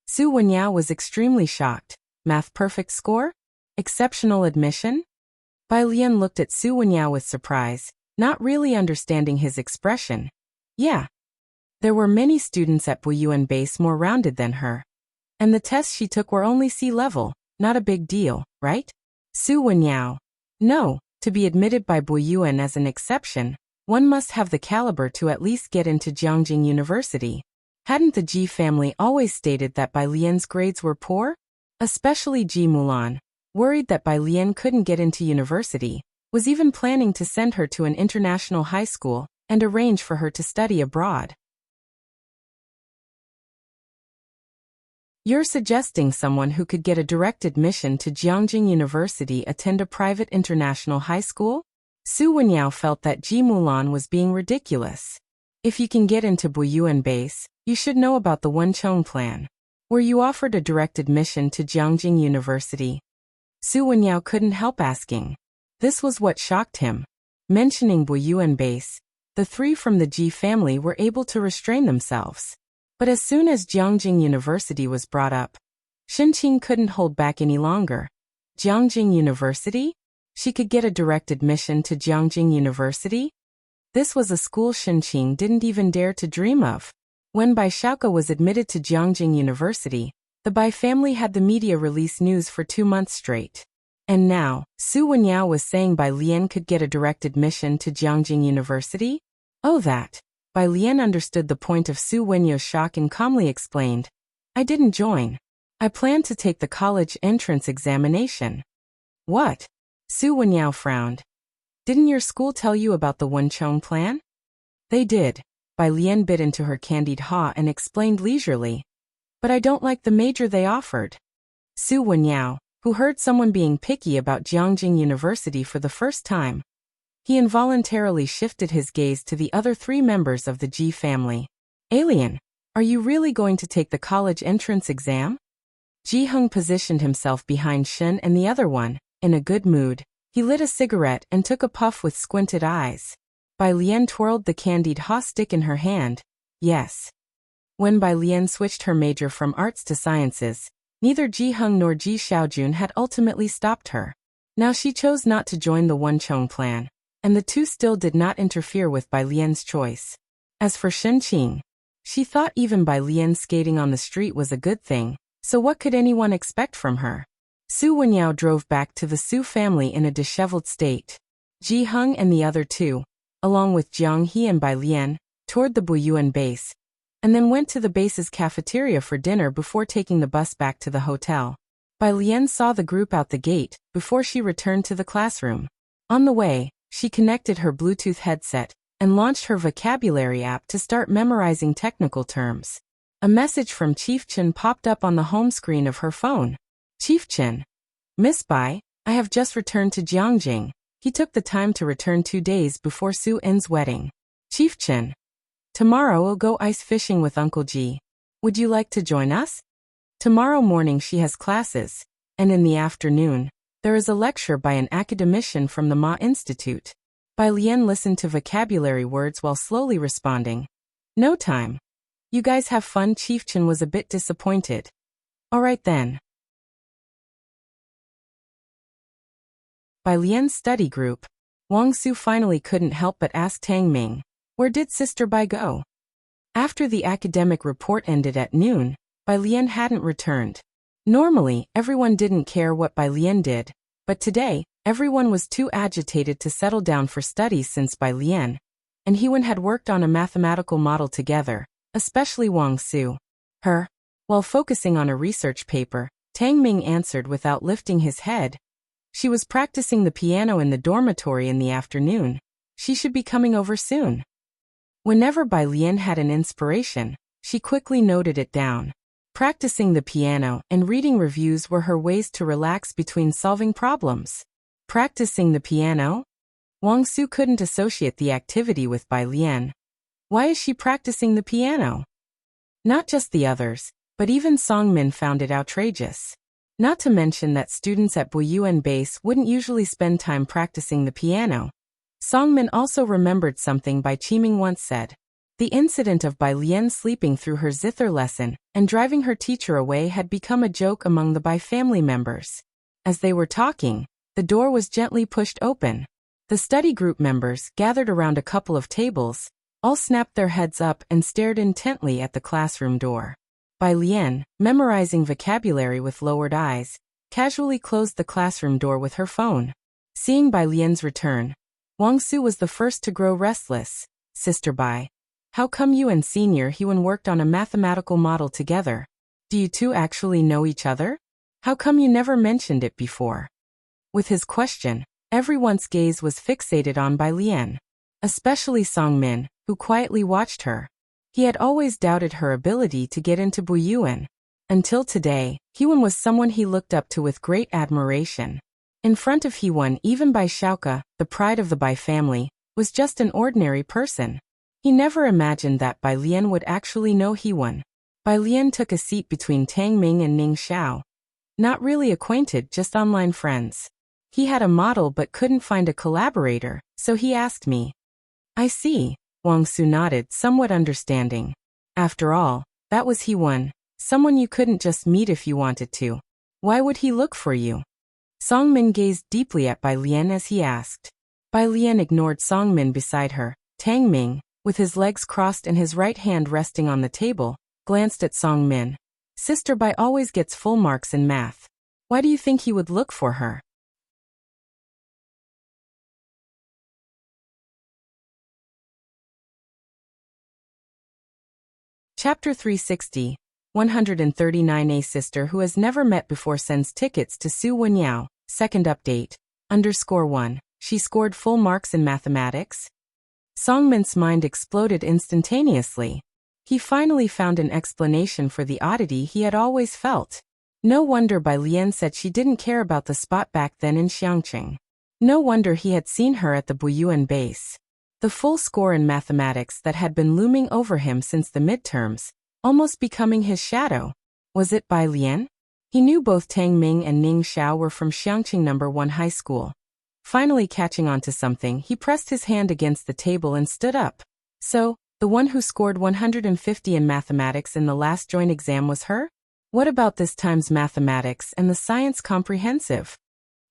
Su Wenyao was extremely shocked. Math perfect score? Exceptional admission? Bai Lian looked at Su Wenyao with surprise, not really understanding his expression. Yeah. There were many students at Boyuan base more rounded than her. And the tests she took were only C-level, not a big deal, right? Su Wenyao. No, to be admitted by Boyuan as an exception, one must have the caliber to at least get into Jiangjing University. Hadn't the Ji family always stated that Bai Lian's grades were poor? Especially Ji Mulan, worried that Bai Lian couldn't get into university, was even planning to send her to an international high school and arrange for her to study abroad. You're suggesting someone who could get a direct admission to Jiangjing University attend a private international high school? Su Wenyao felt that Ji Mulan was being ridiculous. If you can get into Boyuan base, you should know about the Wenchong plan. Were you offered a direct admission to Jiangjing University? Su Wenyao couldn't help asking. This was what shocked him. Mentioning Boyuan base, the 3 from the Ji family were able to restrain themselves. But as soon as Jiangjing University was brought up, Xinqing couldn't hold back any longer. Jiangjing University? She could get a direct admission to Jiangjing University? This was a school Xinqing didn't even dare to dream of. When Bai Xiaoke was admitted to Jiangjing University, the Bai family had the media release news for 2 months straight. And now, Su Wenyao was saying Bai Lian could get a direct admission to Jiangjing University? Oh that. Bai Lian understood the point of Su Wenyao's shock and calmly explained. I didn't join. I planned to take the college entrance examination. What? Su Wenyao frowned. Didn't your school tell you about the Wenchong plan? They did. Bai Lian bit into her candied haw and explained leisurely. But I don't like the major they offered. Su Wenyao, who heard someone being picky about Jiangjing University for the first time. He involuntarily shifted his gaze to the other 3 members of the Ji family. Alien, are you really going to take the college entrance exam? Ji Heng positioned himself behind Shen and the other one, in a good mood. He lit a cigarette and took a puff with squinted eyes. Bai Lian twirled the candied haw stick in her hand. Yes. When Bai Lian switched her major from arts to sciences, neither Ji Heng nor Ji Xiaojun had ultimately stopped her. Now she chose not to join the Wenchong plan, and the 2 still did not interfere with Bai Lian's choice. As for Xinqing, she thought even Bai Lian skating on the street was a good thing, so what could anyone expect from her? Su Wenyao drove back to the Su family in a disheveled state. Ji Heng and the other 2, along with Jiang He and Bai Lian, toward the Buyuan base, and then went to the base's cafeteria for dinner before taking the bus back to the hotel. Bai Lian saw the group out the gate before she returned to the classroom. On the way, she connected her Bluetooth headset and launched her vocabulary app to start memorizing technical terms. A message from Chief Chen popped up on the home screen of her phone. Chief Chen. Miss Bai, I have just returned to Jiangjing. He took the time to return 2 days before Su En's wedding. Chief Chen. Tomorrow we'll go ice fishing with Uncle Ji. Would you like to join us? Tomorrow morning she has classes, and in the afternoon, there is a lecture by an academician from the Ma Institute. Bai Lian listened to vocabulary words while slowly responding. No time. You guys have fun. Chief Chen was a bit disappointed. All right then. Bai Lian's study group, Wang Su finally couldn't help but ask Tang Ming, where did Sister Bai go? After the academic report ended at noon, Bai Lian hadn't returned. Normally, everyone didn't care what Bai Lian did, but today, everyone was too agitated to settle down for studies since Bai Lian and Hewen had worked on a mathematical model together, especially Wang Su. While focusing on a research paper, Tang Ming answered without lifting his head. She was practicing the piano in the dormitory in the afternoon. She should be coming over soon. Whenever Bai Lian had an inspiration, she quickly noted it down. Practicing the piano and reading reviews were her ways to relax between solving problems. Practicing the piano? Wang Su couldn't associate the activity with Bai Lian. Why is she practicing the piano? Not just the others, but even Song Min found it outrageous. Not to mention that students at Buyuan Base wouldn't usually spend time practicing the piano. Song Min also remembered something Bai Qiming once said. The incident of Bai Lian sleeping through her zither lesson and driving her teacher away had become a joke among the Bai family members. As they were talking, the door was gently pushed open. The study group members, gathered around a couple of tables, all snapped their heads up and stared intently at the classroom door. Bai Lian, memorizing vocabulary with lowered eyes, casually closed the classroom door with her phone. Seeing Bai Lian's return, Wang Su was the first to grow restless. Sister Bai, how come you and Senior Hewen worked on a mathematical model together? Do you two actually know each other? How come you never mentioned it before? With his question, everyone's gaze was fixated on Bai Lian, especially Song Min, who quietly watched her. He had always doubted her ability to get into Buyuan. Until today, Hewen was someone he looked up to with great admiration. In front of Hewen, even Bai Xiaoke, the pride of the Bai family, was just an ordinary person. He never imagined that Bai Lian would actually know Hewen. Bai Lian took a seat between Tang Ming and Ning Xiao. Not really acquainted, just online friends. He had a model but couldn't find a collaborator, so he asked me. I see. Wang Su nodded, somewhat understanding. After all, that was Hewen, someone you couldn't just meet if you wanted to. Why would he look for you? Song Min gazed deeply at Bai Lian as he asked. Bai Lian ignored Song Min beside her. Tang Ming, with his legs crossed and his right hand resting on the table, glanced at Song Min. Sister Bai always gets full marks in math. Why do you think he would look for her? Chapter 360, 139. A sister who has never met before sends tickets to Su Wenyao. Second update. _1. She scored full marks in mathematics? Song Min's mind exploded instantaneously. He finally found an explanation for the oddity he had always felt. No wonder Bai Lian said she didn't care about the spot back then in Xiangqing. No wonder he had seen her at the Buyuan base. The full score in mathematics that had been looming over him since the midterms, almost becoming his shadow. Was it Bai Lian? He knew both Tang Ming and Ning Xiao were from Xiangqing No. 1 high school. Finally catching on to something, he pressed his hand against the table and stood up. So, the one who scored 150 in mathematics in the last joint exam was her? What about this time's mathematics and the science comprehensive?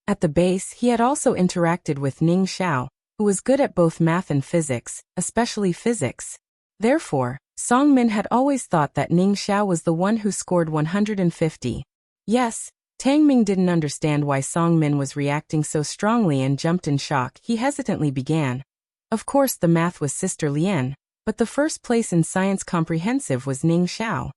At the base, he had also interacted with Ning Xiao, who was good at both math and physics, especially physics. Therefore, Song Min had always thought that Ning Xiao was the one who scored 150. Yes, Tang Ming didn't understand why Song Min was reacting so strongly and jumped in shock. He hesitantly began. Of course the math was Sister Lian, but the first place in science comprehensive was Ning Xiao.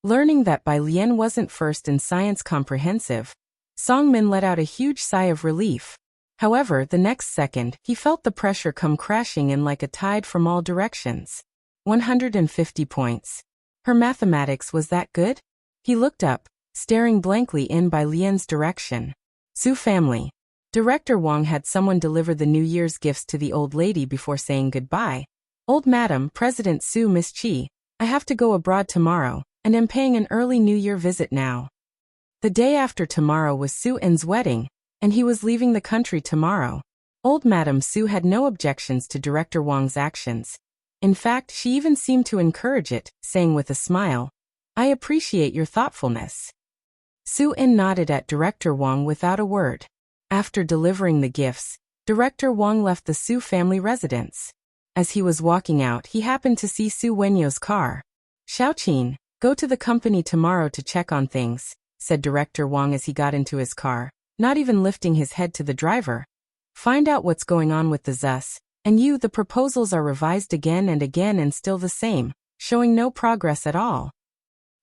Learning that Bai Lian wasn't first in science comprehensive, Song Min let out a huge sigh of relief. However, the next second, he felt the pressure come crashing in like a tide from all directions. 150 points. Her mathematics was that good? He looked up, staring blankly in Bai Lian's direction. Su family. Director Wang had someone deliver the New Year's gifts to the old lady before saying goodbye. Old Madam, President Su Miss Chi, I have to go abroad tomorrow, and am paying an early New Year visit now. The day after tomorrow was Su En's wedding, and he was leaving the country tomorrow. Old Madam Su had no objections to Director Wang's actions. In fact, she even seemed to encourage it, saying with a smile, I appreciate your thoughtfulness. Su En nodded at Director Wang without a word. After delivering the gifts, Director Wang left the Su family residence. As he was walking out, he happened to see Su Wenyo's car. Xiaoqin, go to the company tomorrow to check on things, said Director Wang as he got into his car, not even lifting his head to the driver. Find out what's going on with the ZUS, and the proposals are revised again and still the same, showing no progress at all.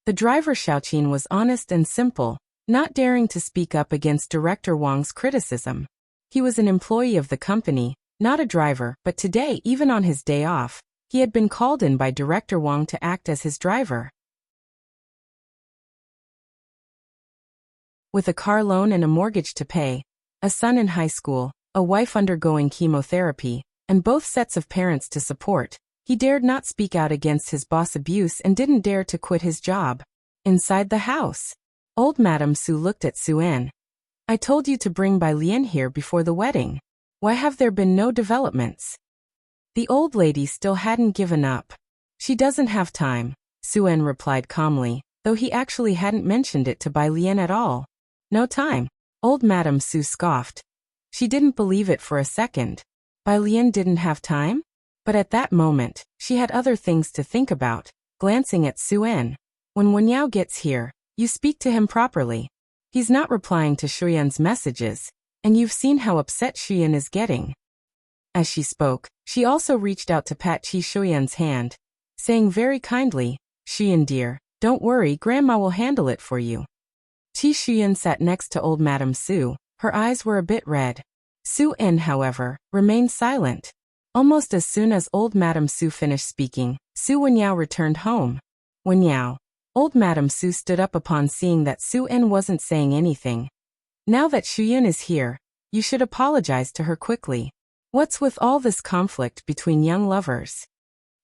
The driver Xiaoqin was honest and simple, not daring to speak up against Director Wang's criticism. He was an employee of the company, not a driver, but today, even on his day off, he had been called in by Director Wang to act as his driver. With a car loan and a mortgage to pay, a son in high school, a wife undergoing chemotherapy, and both sets of parents to support, he dared not speak out against his boss' abuse and didn't dare to quit his job. Inside the house, old Madam Su looked at Su En. I told you to bring Bai Lian here before the wedding. Why have there been no developments? The old lady still hadn't given up. She doesn't have time, Su En replied calmly, though he actually hadn't mentioned it to Bai Lian at all. No time, old Madam Su scoffed. She didn't believe it for a second. Bai Lian didn't have time? But at that moment, she had other things to think about, glancing at Su En. When Wenyao gets here, you speak to him properly. He's not replying to Shuyan's messages, and you've seen how upset Shuyan is getting. As she spoke, she also reached out to pat Qi Shuyan's hand, saying very kindly, Shuyan dear, don't worry, Grandma will handle it for you. Qi Shuyan sat next to old Madam Su, her eyes were a bit red. Su En, however, remained silent. Almost as soon as old Madam Su finished speaking, Su Wenyao returned home. Wenyao. Old Madam Su stood up upon seeing that Su En wasn't saying anything. Now that Shuyan is here, you should apologize to her quickly. What's with all this conflict between young lovers?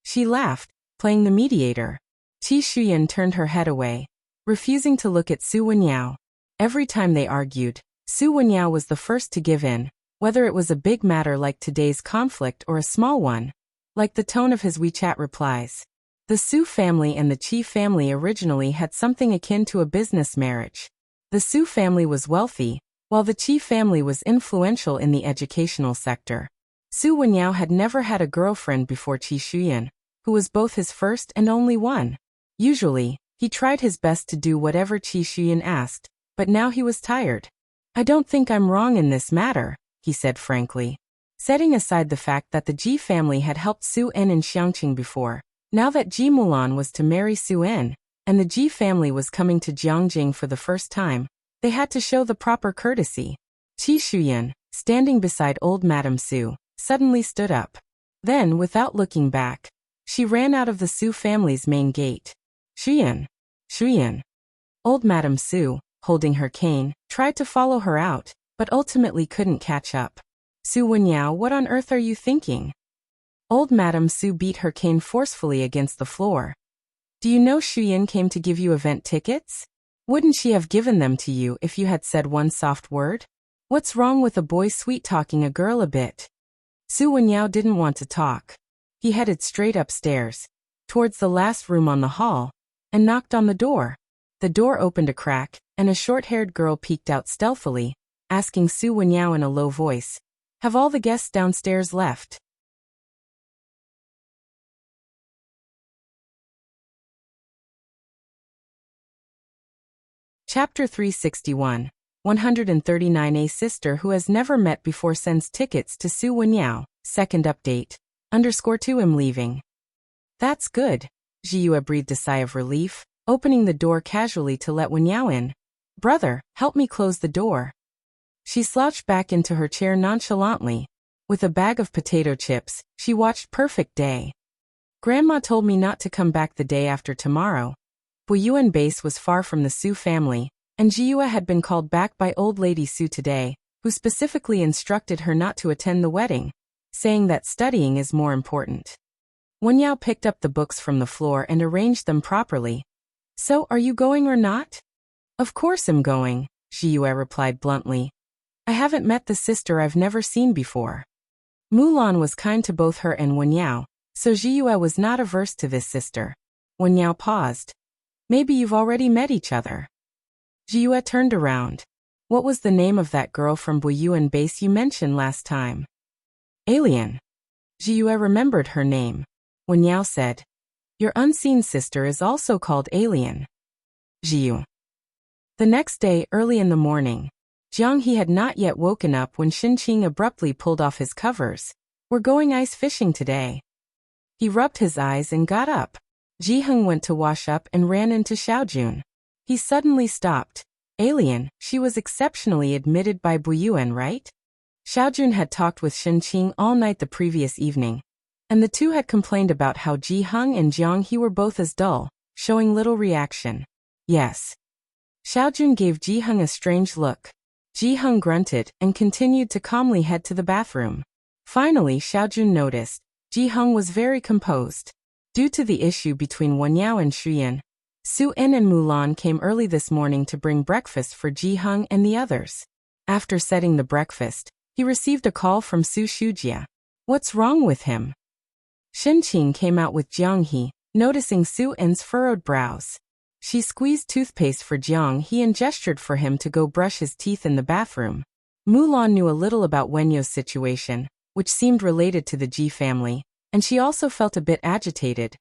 She laughed, playing the mediator. Qi Shuyan turned her head away, refusing to look at Su Wenyao. Every time they argued, Su Wenyao was the first to give in, whether it was a big matter like today's conflict or a small one. Like the tone of his WeChat replies. The Su family and the Qi family originally had something akin to a business marriage. The Su family was wealthy, while the Qi family was influential in the educational sector. Su Wenyao had never had a girlfriend before Qi Shuyan, who was both his first and only one. Usually, he tried his best to do whatever Qi Shuyan asked, but now he was tired. I don't think I'm wrong in this matter, he said frankly. Setting aside the fact that the Ji family had helped Su En in Xiangqing before, now that Ji Mulan was to marry Su En, and the Ji family was coming to Jiangjing for the first time, they had to show the proper courtesy. Qi Shuyan, standing beside old Madam Su, suddenly stood up. Then, without looking back, she ran out of the Su family's main gate. Shuyan! Shuyan! Old Madam Su, holding her cane, tried to follow her out, but ultimately couldn't catch up. Su Wenyao, what on earth are you thinking? Old Madam Su beat her cane forcefully against the floor. Do you know Shuyan came to give you event tickets? Wouldn't she have given them to you if you had said one soft word? What's wrong with a boy sweet-talking a girl a bit? Su Wenyao didn't want to talk. He headed straight upstairs, towards the last room on the hall, and knocked on the door. The door opened a crack, and a short-haired girl peeked out stealthily, asking Su Wenyao in a low voice, have all the guests downstairs left? Chapter 361. 139. A sister who has never met before sends tickets to Su Wenyao. Second update. _2 I'm leaving. That's good. Jiyue breathed a sigh of relief, opening the door casually to let Wenyao in. Brother, help me close the door. She slouched back into her chair nonchalantly. With a bag of potato chips, she watched Perfect Day. Grandma told me not to come back the day after tomorrow. Buyuan base was far from the Su family, and Jiyue had been called back by old lady Su today, who specifically instructed her not to attend the wedding, saying that studying is more important. Wenyao picked up the books from the floor and arranged them properly. So, are you going or not? Of course I'm going, Jiyue replied bluntly. I haven't met the sister I've never seen before. Mulan was kind to both her and Wenyao, so Jiyue was not averse to this sister. Wenyao paused. Maybe you've already met each other. Jiyue turned around. What was the name of that girl from Buyuan base you mentioned last time? Alien. Jiyue remembered her name. Wenyao said. Your unseen sister is also called Alien. Jiyue. The next day, early in the morning, Jiang He had not yet woken up when Xinqing abruptly pulled off his covers. We're going ice fishing today. He rubbed his eyes and got up. Jiheng went to wash up and ran into Xiaojun. He suddenly stopped. Alien, she was exceptionally admitted by Buyuan, right? Xiaojun had talked with Xinqing all night the previous evening, and the two had complained about how Jiheng and Jiang He were both as dull, showing little reaction. Yes. Xiaojun gave Jiheng a strange look. Jiheng grunted and continued to calmly head to the bathroom. Finally, Xiaojun noticed. Jiheng was very composed. Due to the issue between Wenyao and Shuyan, Su En and Mulan came early this morning to bring breakfast for Jiheng and the others. After setting the breakfast, he received a call from Su Shujia. What's wrong with him? Xinqing came out with Jiang He, noticing Su En's furrowed brows. She squeezed toothpaste for Jiang He and gestured for him to go brush his teeth in the bathroom. Mulan knew a little about Wenyo's situation, which seemed related to the Ji family, and she also felt a bit agitated.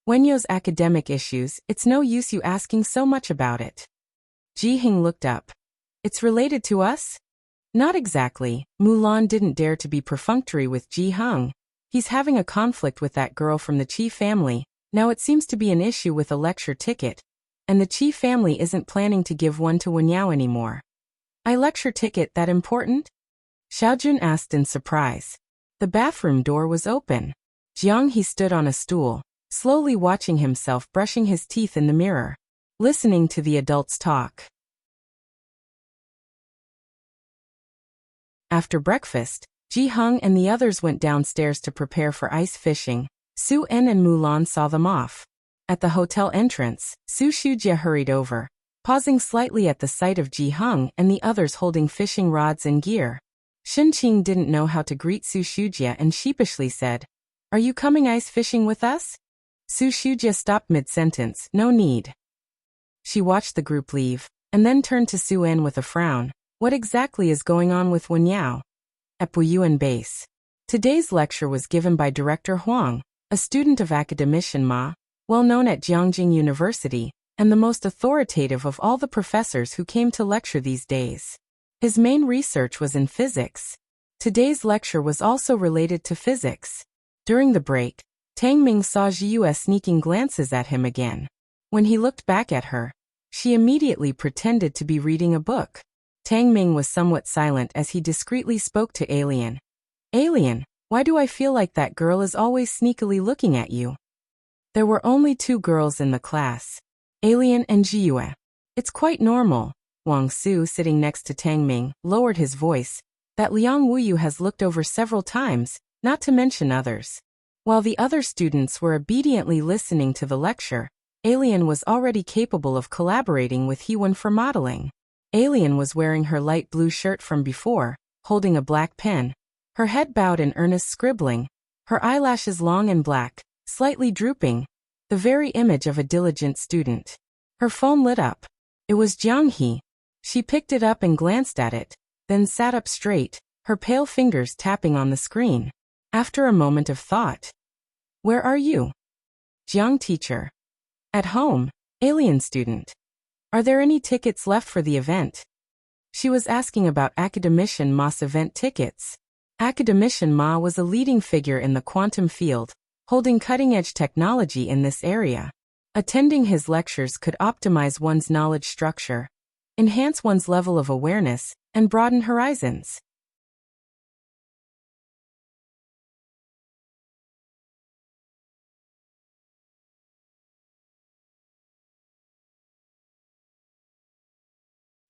Wenyo's academic issues, it's no use you asking so much about it. Jiheng looked up. It's related to us? Not exactly. Mulan didn't dare to be perfunctory with Jiheng. He's having a conflict with that girl from the Qi family. Now it seems to be an issue with a lecture ticket, and the Qi family isn't planning to give one to Wenyao anymore. A lecture ticket that important? Xiaojun asked in surprise. The bathroom door was open. Jiang He stood on a stool, slowly watching himself brushing his teeth in the mirror, listening to the adults talk. After breakfast, Jiheng and the others went downstairs to prepare for ice fishing. Su En and Mulan saw them off. At the hotel entrance, Su Shujia hurried over, pausing slightly at the sight of Jiheng and the others holding fishing rods and gear. Xinqing didn't know how to greet Su Shujia and sheepishly said, Are you coming ice fishing with us? Su Shujia stopped mid-sentence, no need. She watched the group leave, and then turned to Su En with a frown. What exactly is going on with Wenyao? At Buyuan base. Today's lecture was given by Director Huang, a student of academician Ma, well known at Jiangjing University, and the most authoritative of all the professors who came to lecture these days. His main research was in physics. Today's lecture was also related to physics. During the break, Tang Ming saw Jiyue sneaking glances at him again. When he looked back at her, she immediately pretended to be reading a book. Tang Ming was somewhat silent as he discreetly spoke to Alien. Alien, why do I feel like that girl is always sneakily looking at you? There were only two girls in the class, Alien and Jiyue. It's quite normal. Wang Su, sitting next to Tang Ming, lowered his voice. That Liang Wuyu has looked over several times, not to mention others. While the other students were obediently listening to the lecture, Alien was already capable of collaborating with Hewan for modeling. Alien was wearing her light blue shirt from before, holding a black pen, her head bowed in earnest scribbling, her eyelashes long and black, slightly drooping, the very image of a diligent student. Her phone lit up. It was Jiang He. She picked it up and glanced at it, then sat up straight, her pale fingers tapping on the screen. After a moment of thought. Where are you? Jiang teacher. At home. Alien student. Are there any tickets left for the event? She was asking about academician Ma's event tickets. Academician Ma was a leading figure in the quantum field, holding cutting-edge technology in this area. Attending his lectures could optimize one's knowledge structure, enhance one's level of awareness, and broaden horizons.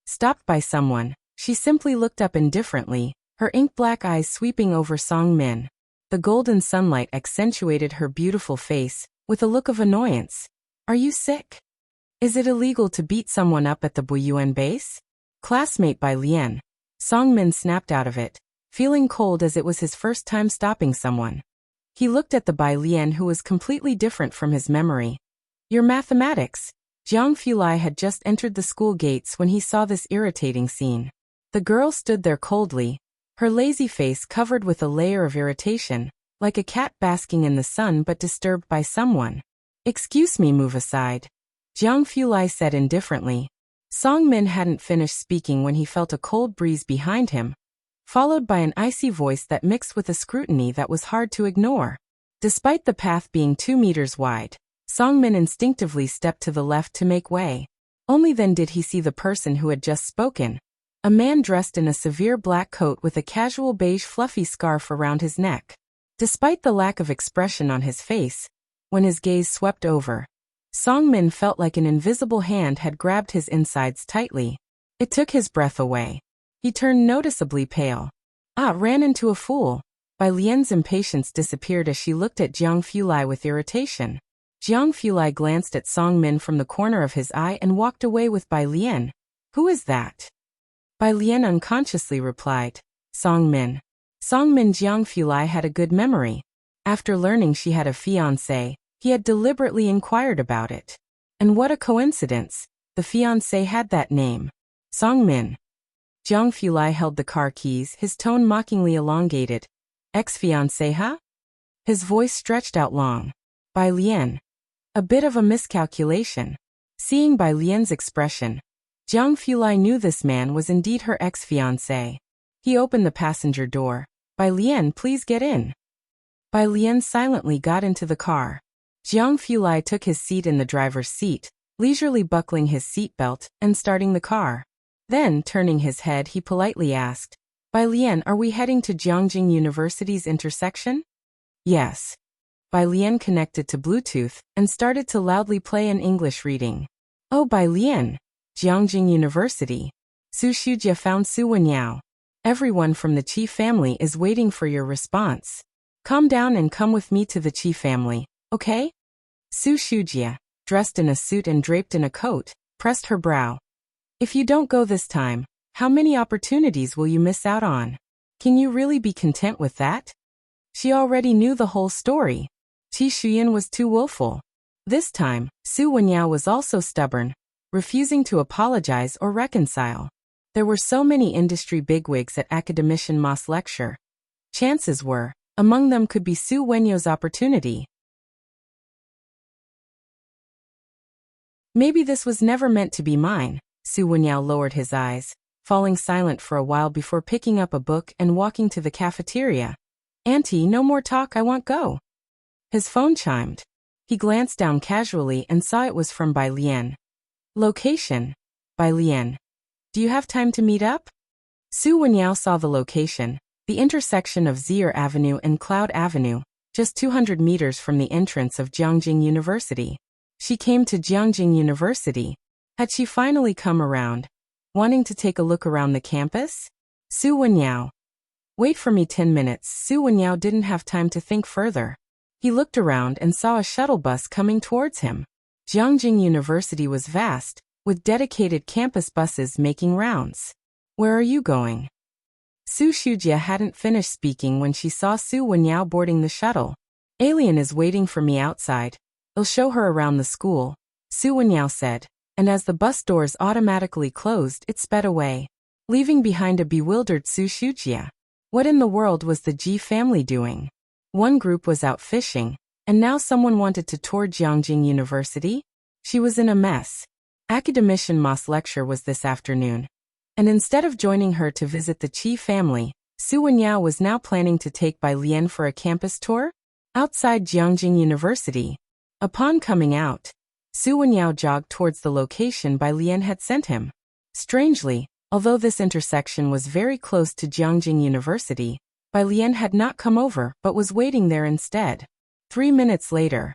Stopped by someone, she simply looked up indifferently, her ink-black eyes sweeping over Song Min. The golden sunlight accentuated her beautiful face, with a look of annoyance. Are you sick? Is it illegal to beat someone up at the Buyuan base? Classmate Bai Lian. Song Min snapped out of it, feeling cold as it was his first time stopping someone. He looked at the Bai Lian who was completely different from his memory. Your mathematics. Jiang Fulai had just entered the school gates when he saw this irritating scene. The girl stood there coldly, her lazy face covered with a layer of irritation, like a cat basking in the sun but disturbed by someone. Excuse me, move aside. Jiang Fulai said indifferently. Song Min hadn't finished speaking when he felt a cold breeze behind him, followed by an icy voice that mixed with a scrutiny that was hard to ignore. Despite the path being 2 meters wide, Song Min instinctively stepped to the left to make way. Only then did he see the person who had just spoken. A man dressed in a severe black coat with a casual beige fluffy scarf around his neck. Despite the lack of expression on his face, when his gaze swept over, Song Min felt like an invisible hand had grabbed his insides tightly. It took his breath away. He turned noticeably pale. Ran into a fool. Bai Lian's impatience disappeared as she looked at Jiang Fulai with irritation. Jiang Fulai glanced at Song Min from the corner of his eye and walked away with Bai Lian. Who is that? Bai Lian unconsciously replied. Song Min. Song Min. Jiang Fulai had a good memory. After learning she had a fiancé, he had deliberately inquired about it. And what a coincidence, the fiancé had that name. Song Min. Jiang Fulai held the car keys, his tone mockingly elongated. Ex-fiancé, huh? His voice stretched out long. Bai Lian. A bit of a miscalculation. Seeing Bai Lian's expression, Jiang Fulai knew this man was indeed her ex-fiancé. He opened the passenger door. Bai Lian, please get in. Bai Lian silently got into the car. Jiang Fulai took his seat in the driver's seat, leisurely buckling his seatbelt and starting the car. Then, turning his head, he politely asked, Bai Lian, are we heading to Jiangjing University's intersection? Yes. Bai Lian connected to Bluetooth and started to loudly play an English reading. Oh, Bai Lian. Jiangjing University. Su Shujia found Su Wenyao. Everyone from the Qi family is waiting for your response. Calm down and come with me to the Qi family, okay? Su Shujia, dressed in a suit and draped in a coat, pressed her brow. If you don't go this time, how many opportunities will you miss out on? Can you really be content with that? She already knew the whole story. Qi Shuyan was too willful. This time, Su Wenyao was also stubborn, refusing to apologize or reconcile. There were so many industry bigwigs at Academician Ma's lecture. Chances were, among them could be Su Wenyao's opportunity. Maybe this was never meant to be mine. Su Wenyao lowered his eyes, falling silent for a while before picking up a book and walking to the cafeteria. Auntie, no more talk, I want go. His phone chimed. He glanced down casually and saw it was from Bai Lian. Location. Bai Lian. Do you have time to meet up? Su Wenyao saw the location, the intersection of Zier Avenue and Cloud Avenue, just 200 meters from the entrance of Jiangjing University. She came to Jiangjing University. Had she finally come around, wanting to take a look around the campus? Su Wenyao. Wait for me 10 minutes. Su Wenyao didn't have time to think further. He looked around and saw a shuttle bus coming towards him. Jiangjing University was vast, with dedicated campus buses making rounds. Where are you going? Su Shujia hadn't finished speaking when she saw Su Wenyao boarding the shuttle. Alien is waiting for me outside. I'll show her around the school, Su Wenyao said, and as the bus doors automatically closed, it sped away, leaving behind a bewildered Su Shujia. What in the world was the Ji family doing? One group was out fishing, and now someone wanted to tour Jiangjing University? She was in a mess. Academician Ma's lecture was this afternoon, and instead of joining her to visit the Qi family, Su Wenyao was now planning to take Bai Lian for a campus tour outside Jiangjing University. Upon coming out, Su Wenyao jogged towards the location Bai Lian had sent him. Strangely, although this intersection was very close to Jiangjing University, Bai Lian had not come over but was waiting there instead. 3 minutes later,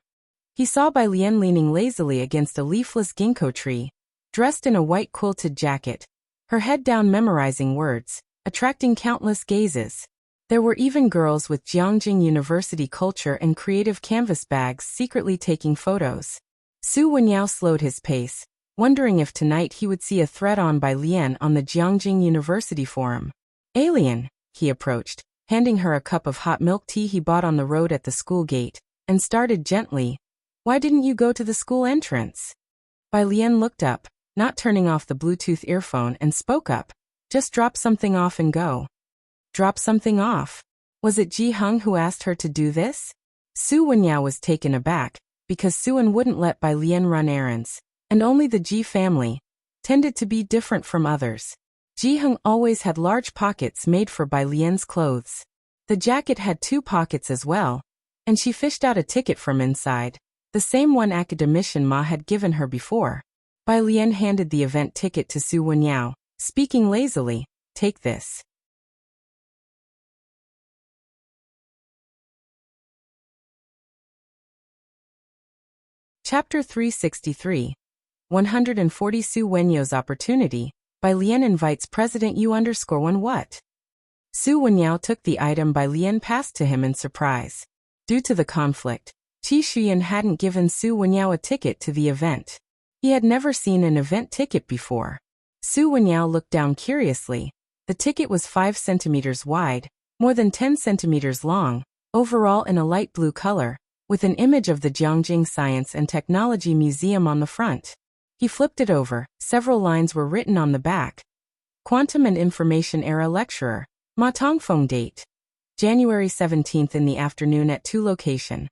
he saw Bai Lian leaning lazily against a leafless ginkgo tree, dressed in a white quilted jacket, her head down memorizing words, attracting countless gazes. There were even girls with Jiangjing University culture and creative canvas bags secretly taking photos. Su Wenyao slowed his pace, wondering if tonight he would see a thread on Bai Lian on the Jiangjing University forum. Alien, he approached, handing her a cup of hot milk tea he bought on the road at the school gate, and started gently, "Why didn't you go to the school entrance?" Bai Lian looked up, not turning off the Bluetooth earphone, and spoke up, "Just drop something off and go." Drop something off? Was it Ji Hung who asked her to do this? Su Wenyao was taken aback, because Suan wouldn't let Bai Lian run errands, and only the Ji family tended to be different from others. Ji Hung always had large pockets made for Bai Lian's clothes. The jacket had 2 pockets as well, and she fished out a ticket from inside, the same one academician Ma had given her before. Bai Lian handed the event ticket to Su Wenyao, speaking lazily, "Take this." Chapter 363. 140 Su Wenyao's Opportunity. Bai Lian invites President U_1 what? Su Wenyao took the item Bai Lian passed to him in surprise. Due to the conflict, Qi Shuyan hadn't given Su Wenyao a ticket to the event. He had never seen an event ticket before. Su Wenyao looked down curiously. The ticket was 5 centimeters wide, more than 10 centimeters long, overall in a light blue color, with an image of the Jiangjing Science and Technology Museum on the front. He flipped it over. Several lines were written on the back. Quantum and Information Era Lecturer, Ma Tongfeng date. January 17th in the afternoon at 2 location.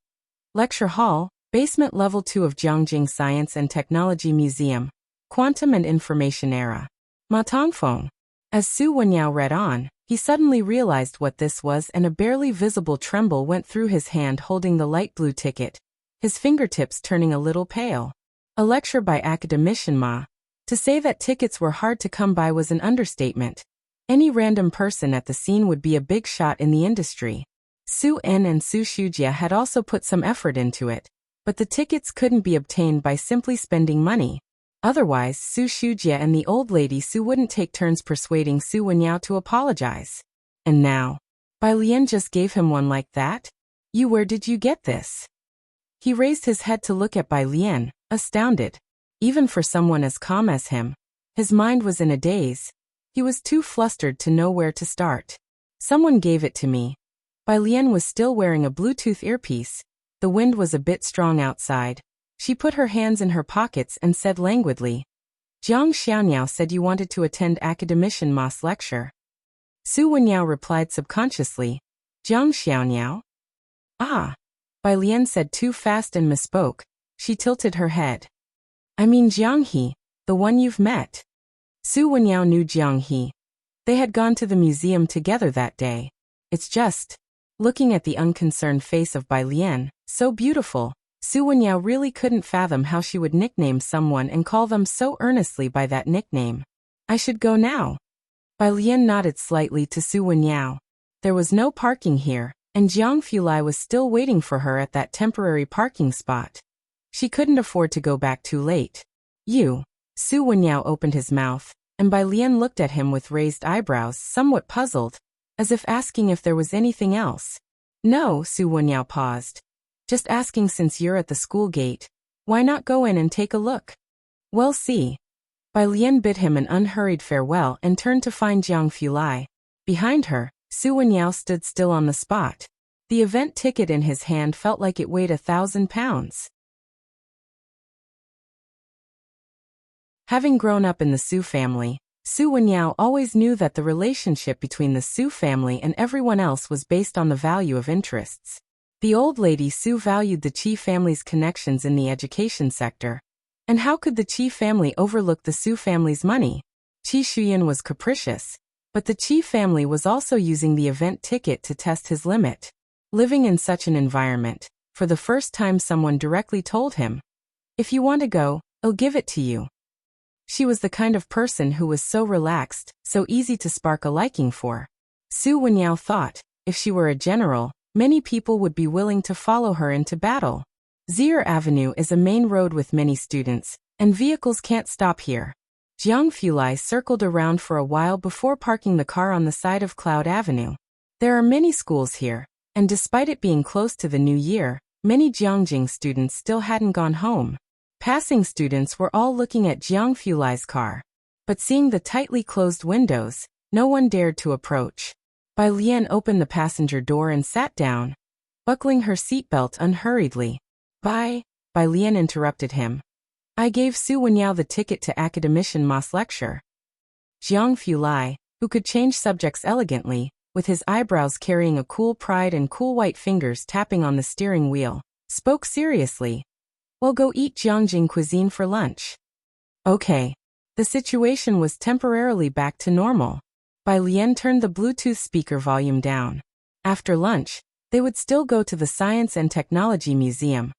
Lecture Hall, basement level 2 of Jiangjing Science and Technology Museum. Quantum and Information Era. Ma Tongfeng. As Su Wenyao read on, he suddenly realized what this was, and a barely visible tremble went through his hand holding the light blue ticket, his fingertips turning a little pale. A lecture by academician Ma. To say that tickets were hard to come by was an understatement. Any random person at the scene would be a big shot in the industry. Su En and Su Shujia had also put some effort into it, but the tickets couldn't be obtained by simply spending money. Otherwise, Su Shujia and the old lady Su wouldn't take turns persuading Su Wenyao to apologize. And now, Bai Lian just gave him one like that? Where did you get this? He raised his head to look at Bai Lian, astounded. Even for someone as calm as him, his mind was in a daze. He was too flustered to know where to start. Someone gave it to me. Bai Lian was still wearing a Bluetooth earpiece. The wind was a bit strong outside. She put her hands in her pockets and said languidly, "Jiang Xiaoniao said you wanted to attend academician Ma's lecture." Su Wenyao replied subconsciously, "Jiang Xiaoniao?" "Ah." Bai Lian said too fast and misspoke. She tilted her head. "I mean Jiang He, the one you've met." Su Wenyao knew Jiang He. They had gone to the museum together that day. It's just, looking at the unconcerned face of Bai Lian, so beautiful, Su Wenyao really couldn't fathom how she would nickname someone and call them so earnestly by that nickname. "I should go now." Bai Lian nodded slightly to Su Wenyao. There was no parking here, and Jiang Fulai was still waiting for her at that temporary parking spot. She couldn't afford to go back too late. Su Wenyao opened his mouth, and Bai Lian looked at him with raised eyebrows, somewhat puzzled, as if asking if there was anything else. "No," Su Wenyao paused. "Just asking since you're at the school gate. Why not go in and take a look?" "We'll see." Bai Lian bid him an unhurried farewell and turned to find Jiang Fulai. Behind her, Su Wenyao stood still on the spot. The event ticket in his hand felt like it weighed 1,000 pounds. Having grown up in the Su family, Su Wenyao always knew that the relationship between the Su family and everyone else was based on the value of interests. The old lady Su valued the Qi family's connections in the education sector. And how could the Qi family overlook the Su family's money? Qi Shuyan was capricious. But the Chi family was also using the event ticket to test his limit. Living in such an environment, for the first time someone directly told him, "If you want to go, I'll give it to you." She was the kind of person who was so relaxed, so easy to spark a liking for. Su Wenyao thought, if she were a general, many people would be willing to follow her into battle. Zier Avenue is a main road with many students, and vehicles can't stop here. Jiang Fulai circled around for a while before parking the car on the side of Cloud Avenue. There are many schools here, and despite it being close to the new year, many Jiangjing students still hadn't gone home. Passing students were all looking at Jiang Fulai's car. But seeing the tightly closed windows, no one dared to approach. Bai Lian opened the passenger door and sat down, buckling her seatbelt unhurriedly. Bai Lian interrupted him. "I gave Su Wenyao the ticket to Academician Ma's lecture." Jiang Fulai, who could change subjects elegantly, with his eyebrows carrying a cool pride and cool white fingers tapping on the steering wheel, spoke seriously. "We'll go eat Jiangjing cuisine for lunch." Okay. The situation was temporarily back to normal. Bai Lian turned the Bluetooth speaker volume down. After lunch, they would still go to the Science and Technology Museum.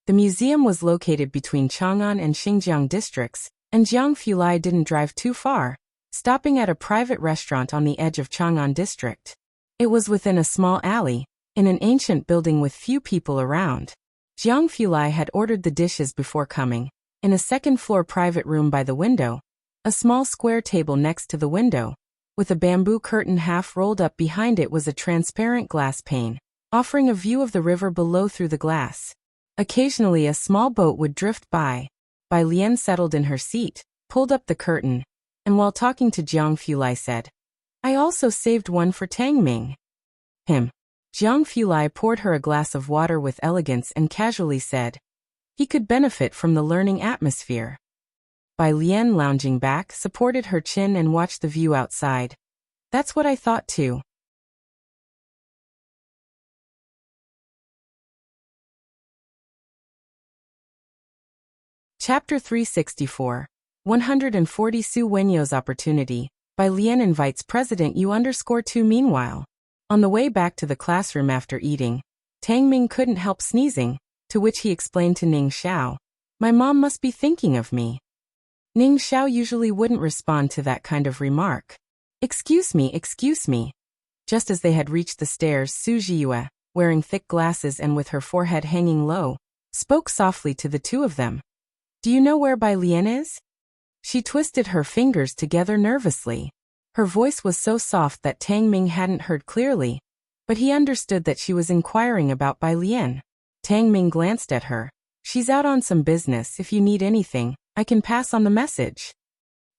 The museum was located between Chang'an and Xinjiang districts, and Jiang Fulai didn't drive too far, stopping at a private restaurant on the edge of Chang'an district. It was within a small alley, in an ancient building with few people around. Jiang Fulai had ordered the dishes before coming. In a second-floor private room by the window, a small square table next to the window, with a bamboo curtain half rolled up behind it was a transparent glass pane, offering a view of the river below through the glass. Occasionally a small boat would drift by. Bai Lian settled in her seat, pulled up the curtain, and while talking to Jiang Fulai said, "I also saved one for Tang Ming." Jiang Fulai poured her a glass of water with elegance and casually said, "He could benefit from the learning atmosphere." Bai Lian, lounging back, supported her chin and watched the view outside. "That's what I thought too." Chapter 364. 140 Su Wenyo's Opportunity. Bai Lian invites President U_2. Meanwhile, on the way back to the classroom after eating, Tang Ming couldn't help sneezing, to which he explained to Ning Xiao, "My mom must be thinking of me." Ning Xiao usually wouldn't respond to that kind of remark. Excuse me. Just as they had reached the stairs, Su Zhiyue, wearing thick glasses and with her forehead hanging low, spoke softly to the two of them. "Do you know where Bai Lian is?" She twisted her fingers together nervously. Her voice was so soft that Tang Ming hadn't heard clearly, but he understood that she was inquiring about Bai Lian. Tang Ming glanced at her. "She's out on some business. If you need anything, I can pass on the message."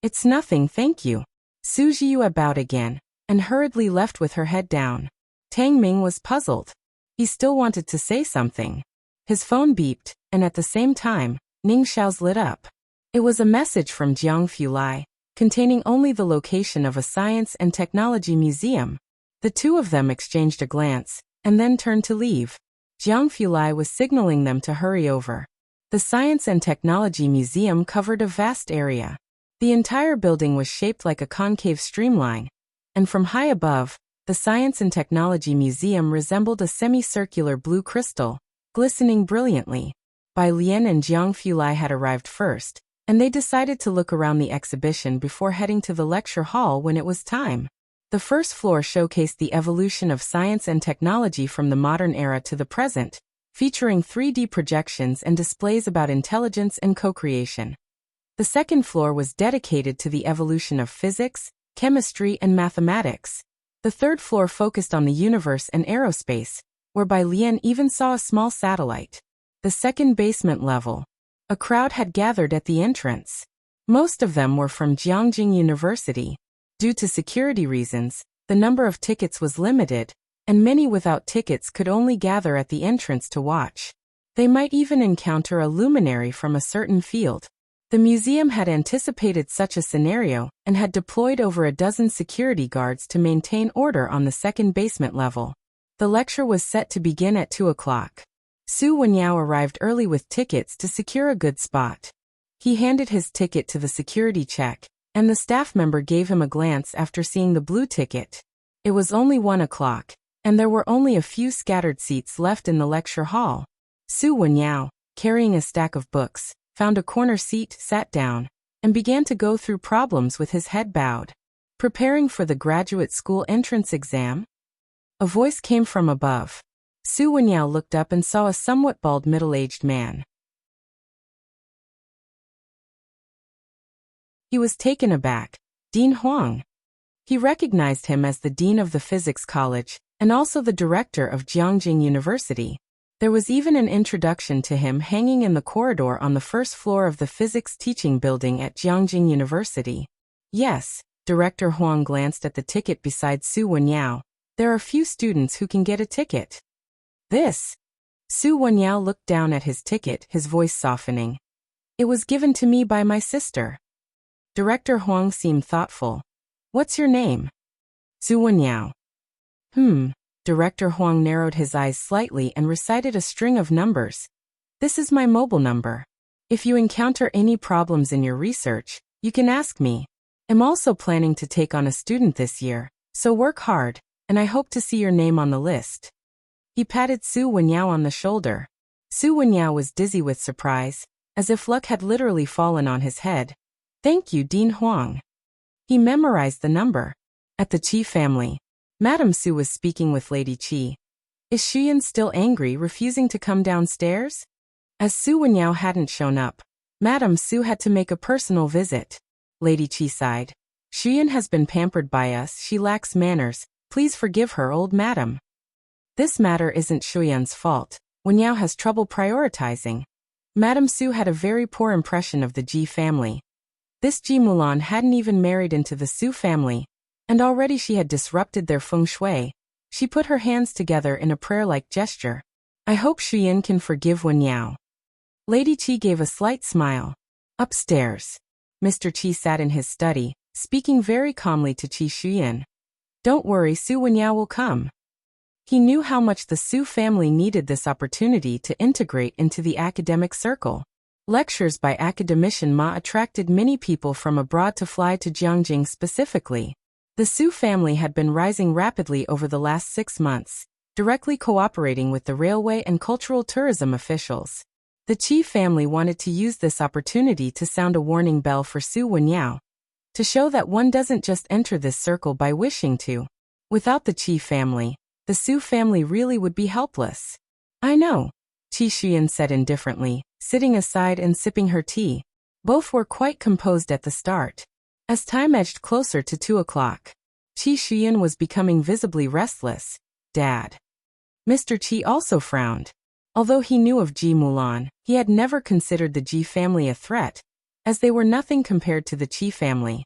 "It's nothing, thank you." Su Zhiyue bowed again, and hurriedly left with her head down. Tang Ming was puzzled. He still wanted to say something. His phone beeped, and at the same time, Ning Xiao's lit up. It was a message from Jiang Fulai, containing only the location of a science and technology museum. The two of them exchanged a glance, and then turned to leave. Jiang Fulai was signaling them to hurry over. The Science and Technology Museum covered a vast area. The entire building was shaped like a concave streamline, and from high above, the Science and Technology Museum resembled a semicircular blue crystal, glistening brilliantly. Bai Lian and Jiang Fulai had arrived first, and they decided to look around the exhibition before heading to the lecture hall when it was time. The first floor showcased the evolution of science and technology from the modern era to the present, featuring 3D projections and displays about intelligence and co-creation. The second floor was dedicated to the evolution of physics, chemistry, and mathematics. The third floor focused on the universe and aerospace, where Bai Lian even saw a small satellite. The second basement level. A crowd had gathered at the entrance. Most of them were from Jiangjing University. Due to security reasons, the number of tickets was limited, and many without tickets could only gather at the entrance to watch. They might even encounter a luminary from a certain field. The museum had anticipated such a scenario and had deployed over a dozen security guards to maintain order on the second basement level. The lecture was set to begin at 2 o'clock. Su Wenyao arrived early with tickets to secure a good spot. He handed his ticket to the security check, and the staff member gave him a glance after seeing the blue ticket. It was only 1 o'clock, and there were only a few scattered seats left in the lecture hall. Su Wenyao, carrying a stack of books, found a corner seat, sat down, and began to go through problems with his head bowed. Preparing for the graduate school entrance exam? A voice came from above. Su Wenyao looked up and saw a somewhat bald middle-aged man. He was taken aback. Dean Huang. He recognized him as the dean of the physics college, and also the director of Jiangjing University. There was even an introduction to him hanging in the corridor on the first floor of the physics teaching building at Jiangjing University. Yes, Director Huang glanced at the ticket beside Su Wenyao. There are few students who can get a ticket. This. Su Wenyao looked down at his ticket, his voice softening. It was given to me by my sister. Director Huang seemed thoughtful. What's your name? Su Wenyao. Director Huang narrowed his eyes slightly and recited a string of numbers. This is my mobile number. If you encounter any problems in your research, you can ask me. I'm also planning to take on a student this year, so work hard, and I hope to see your name on the list. He patted Su Wenyao on the shoulder. Su Wenyao was dizzy with surprise, as if luck had literally fallen on his head. Thank you, Dean Huang. He memorized the number. At the Qi family, Madame Su was speaking with Lady Qi. Is Xuyan still angry, refusing to come downstairs? As Su Wenyao hadn't shown up, Madame Su had to make a personal visit. Lady Qi sighed. Xuyan has been pampered by us, she lacks manners, please forgive her, old madam. This matter isn't Xuyan's fault. Wenyao has trouble prioritizing. Madame Su had a very poor impression of the Ji family. This Ji Mulan hadn't even married into the Su family, and already she had disrupted their feng shui. She put her hands together in a prayer-like gesture. I hope Xuyan can forgive Wenyao. Lady Qi gave a slight smile. Upstairs. Mr. Qi sat in his study, speaking very calmly to Qi Xuyan. Don't worry, Su Wenyao will come. He knew how much the Su family needed this opportunity to integrate into the academic circle. Lectures by academician Ma attracted many people from abroad to fly to Jiangjing specifically. The Su family had been rising rapidly over the last 6 months, directly cooperating with the railway and cultural tourism officials. The Qi family wanted to use this opportunity to sound a warning bell for Su Wenyao, to show that one doesn't just enter this circle by wishing to. Without the Qi family, the Su family really would be helpless. I know, Qi Xuyan said indifferently, sitting aside and sipping her tea. Both were quite composed at the start. As time edged closer to 2 o'clock, Qi Xuyan was becoming visibly restless. Dad. Mr. Qi also frowned. Although he knew of Ji Mulan, he had never considered the Ji family a threat, as they were nothing compared to the Qi family.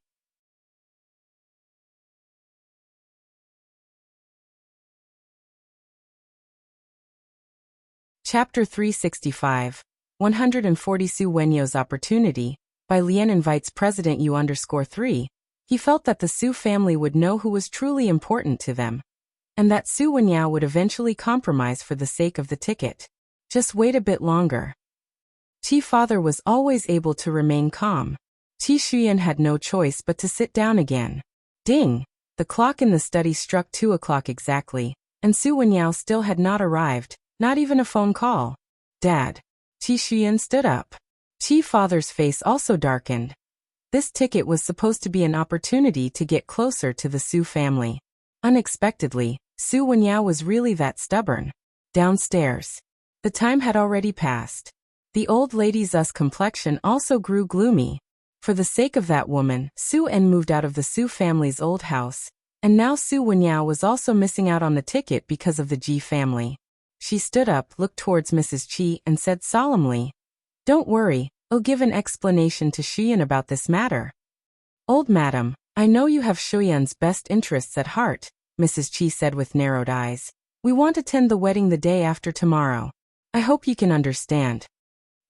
Chapter 365, 140 Su Wenyao's Opportunity, by Lian invites President U_3. He felt that the Su family would know who was truly important to them, and that Su Wenyao would eventually compromise for the sake of the ticket. Just wait a bit longer. Qi father was always able to remain calm. Qi Xuyan had no choice but to sit down again. Ding! The clock in the study struck 2 o'clock exactly, and Su Wenyao still had not arrived, not even a phone call. Dad. Qi Xuyan stood up. Qi father's face also darkened. This ticket was supposed to be an opportunity to get closer to the Su family. Unexpectedly, Su Wenyao was really that stubborn. Downstairs. The time had already passed. The old lady's complexion also grew gloomy. For the sake of that woman, Su En moved out of the Su family's old house, and now Su Wenyao was also missing out on the ticket because of the Ji family. She stood up, looked towards Mrs. Qi, and said solemnly, Don't worry, I'll give an explanation to Xuyan about this matter. Old madam, I know you have Xuyan's best interests at heart, Mrs. Qi said with narrowed eyes. We want to attend the wedding the day after tomorrow. I hope you can understand.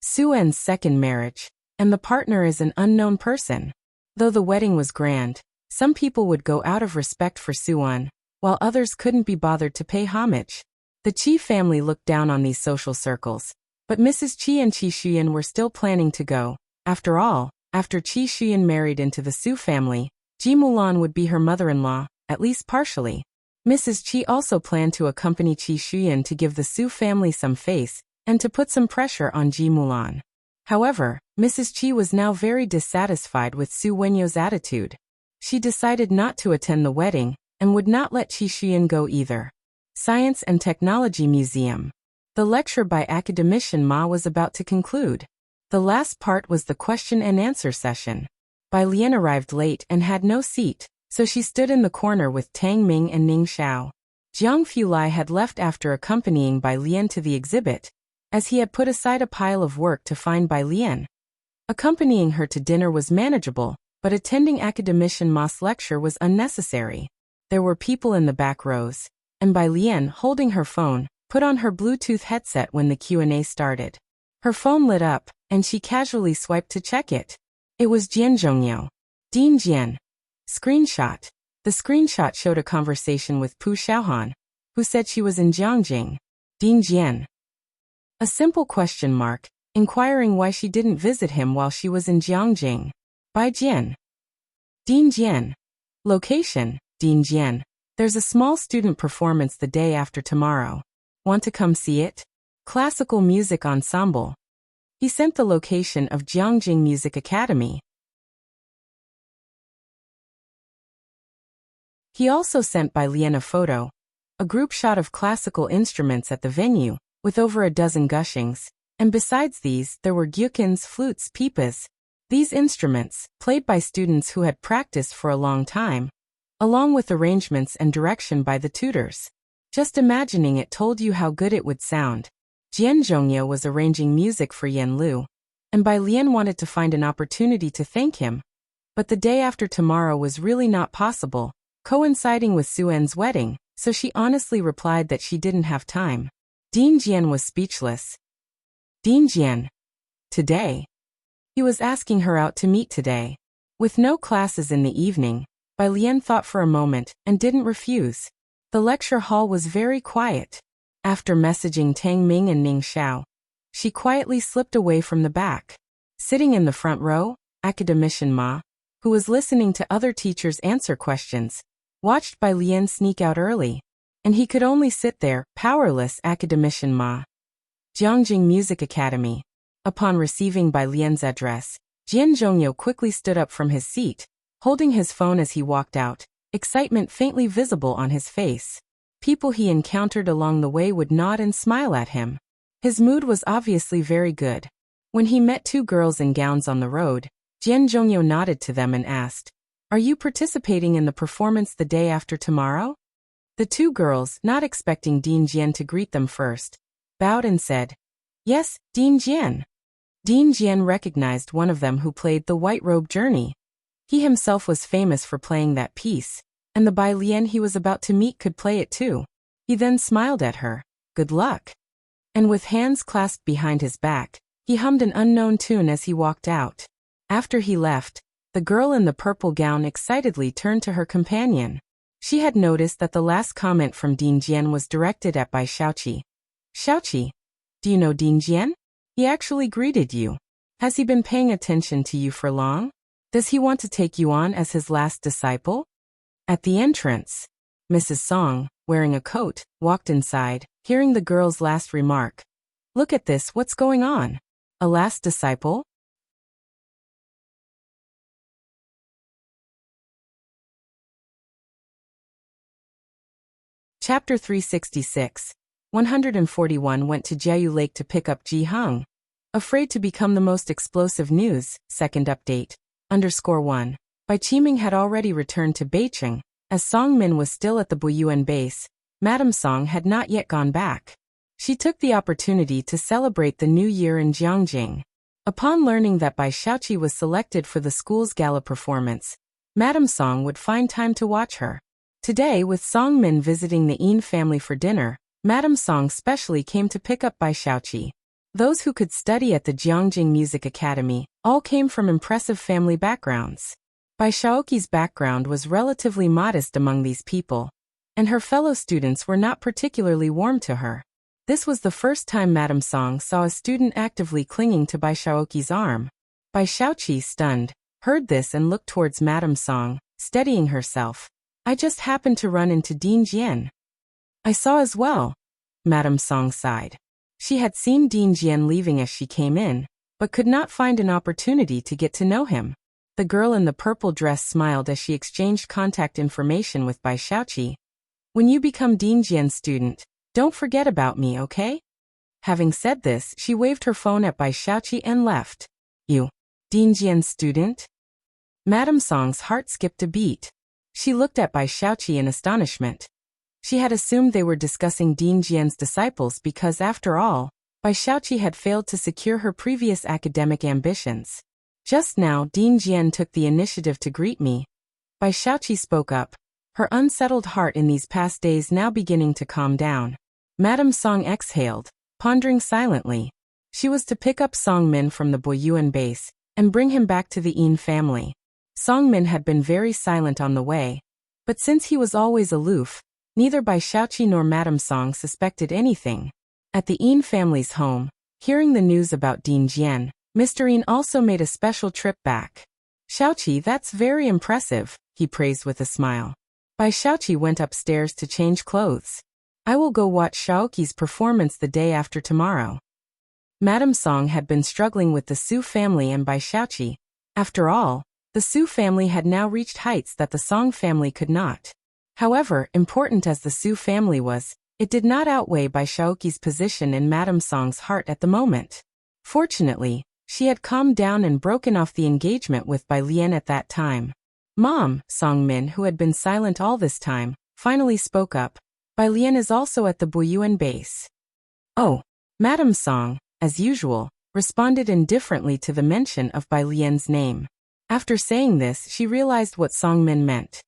Su En's second marriage, and the partner is an unknown person. Though the wedding was grand, some people would go out of respect for Su En, while others couldn't be bothered to pay homage. The Qi family looked down on these social circles, but Mrs. Qi and Qi Xuyan were still planning to go. After all, After Qi Xuyan married into the Su family, Ji Mulan would be her mother-in-law, at least partially. Mrs. Qi also planned to accompany Qi Xuyan to give the Su family some face, and to put some pressure on Ji Mulan. However, Mrs. Qi was now very dissatisfied with Su Wenyo's attitude. She decided not to attend the wedding, and would not let Qi Xuyan go either. Science and Technology Museum. The lecture by academician Ma was about to conclude. The last part was the question and answer session. Bai Lian arrived late and had no seat, so she stood in the corner with Tang Ming and Ning Xiao. Jiang Fulai had left after accompanying Bai Lian to the exhibit, as he had put aside a pile of work to find Bai Lian. Accompanying her to dinner was manageable, but attending academician Ma's lecture was unnecessary. There were people in the back rows, and Bai Lian, holding her phone, put on her Bluetooth headset when the Q&A started. Her phone lit up, and she casually swiped to check it. It was Jian Zhongyo. Din Jian. Screenshot. The screenshot showed a conversation with Pu Xiaohan, who said she was in Jiangjing. Din Jian. A simple question mark, inquiring why she didn't visit him while she was in Jiangjing. Bai Jian. Din Jian. Location, Din Jian. There's a small student performance the day after tomorrow. Want to come see it? Classical Music Ensemble. He sent the location of Jiangjing Music Academy. He also sent Bai Lian a photo, a group shot of classical instruments at the venue, with over a dozen gushings, and besides these there were gyukins, flutes, pipas. These instruments, played by students who had practiced for a long time, along with arrangements and direction by the tutors. Just imagining it told you how good it would sound. Jian Zhongye was arranging music for Yan Lu, and Bai Lian wanted to find an opportunity to thank him. But the day after tomorrow was really not possible, coinciding with Su En's wedding, so she honestly replied that she didn't have time. Din Jian was speechless. Din Jian. Today? He was asking her out to meet today. With no classes in the evening, Bai Lian thought for a moment and didn't refuse. The lecture hall was very quiet. After messaging Tang Ming and Ning Xiao, she quietly slipped away from the back. Sitting in the front row, academician Ma, who was listening to other teachers answer questions, watched Bai Lian sneak out early, and he could only sit there, powerless. Academician Ma. Jiangjing Music Academy. Upon receiving Bai Lian's address, Jian Zhongyo quickly stood up from his seat, holding his phone as he walked out, excitement faintly visible on his face. People he encountered along the way would nod and smile at him. His mood was obviously very good. When he met two girls in gowns on the road, Jian Zhongyo nodded to them and asked, "Are you participating in the performance the day after tomorrow?" The two girls, not expecting Din Jian to greet them first, bowed and said, "Yes, Din Jian." Din Jian recognized one of them who played the White Robe Journey. He himself was famous for playing that piece, and the Bai Lian he was about to meet could play it too. He then smiled at her. "Good luck." And with hands clasped behind his back, he hummed an unknown tune as he walked out. After he left, the girl in the purple gown excitedly turned to her companion. She had noticed that the last comment from Din Jian was directed at Bai Xiaoqi. "Xiaoqi, do you know Din Jian? He actually greeted you. Has he been paying attention to you for long? Does he want to take you on as his last disciple?" At the entrance, Mrs. Song, wearing a coat, walked inside, hearing the girl's last remark. "Look at this, what's going on? A last disciple?" Chapter 366. 141 went to Jiayu Lake to pick up Ji Heng. Afraid to become the most explosive news, second update, _1. Bai Qiming had already returned to Beicheng. As Song Min was still at the Buyuan base, Madame Song had not yet gone back. She took the opportunity to celebrate the new year in Jiangjing. Upon learning that Bai Xiaoqi was selected for the school's gala performance, Madame Song would find time to watch her. Today, with Song Min visiting the Yin family for dinner, Madame Song specially came to pick up Bai Xiaoqi. Those who could study at the Jiangjing Music Academy all came from impressive family backgrounds. Bai Xiaoqi's background was relatively modest among these people, and her fellow students were not particularly warm to her. This was the first time Madame Song saw a student actively clinging to Bai Xiaoqi's arm. Bai Xiaoqi, stunned, heard this and looked towards Madame Song, steadying herself. I just happened to run into Dean Jian. I saw as well. Madame Song sighed. She had seen Dean Jian leaving as she came in, but could not find an opportunity to get to know him. The girl in the purple dress smiled as she exchanged contact information with Bai Xiaoqi. When you become Dean Jian's student, don't forget about me, okay? Having said this, she waved her phone at Bai Xiaoqi and left. You, Dean Jian's student? Madame Song's heart skipped a beat. She looked at Bai Xiaoqi in astonishment. She had assumed they were discussing Dean Jian's disciples because, after all, Bai Xiaoqi had failed to secure her previous academic ambitions. Just now, Dean Jian took the initiative to greet me. Bai Xiaoqi spoke up, her unsettled heart in these past days now beginning to calm down. Madame Song exhaled, pondering silently. She was to pick up Song Min from the Boyuan base and bring him back to the Yin family. Song Min had been very silent on the way, but since he was always aloof, neither Bai Xiaoqi nor Madame Song suspected anything. At the Yin family's home, hearing the news about Dean Jian, Mr. Yin also made a special trip back. Xiaoqi, that's very impressive, he praised with a smile. Bai Xiaoqi went upstairs to change clothes. I will go watch Xiaoqi's performance the day after tomorrow. Madame Song had been struggling with the Su family and Bai Xiaoqi. After all, the Su family had now reached heights that the Song family could not. However, important as the Su family was, it did not outweigh Bai Xiaoqi's position in Madame Song's heart at the moment. Fortunately, she had calmed down and broken off the engagement with Bai Lian at that time. Mom, Song Min, who had been silent all this time, finally spoke up. Bai Lian is also at the Boyuan base. Oh, Madame Song, as usual, responded indifferently to the mention of Bai Lian's name. After saying this, she realized what Song Min meant.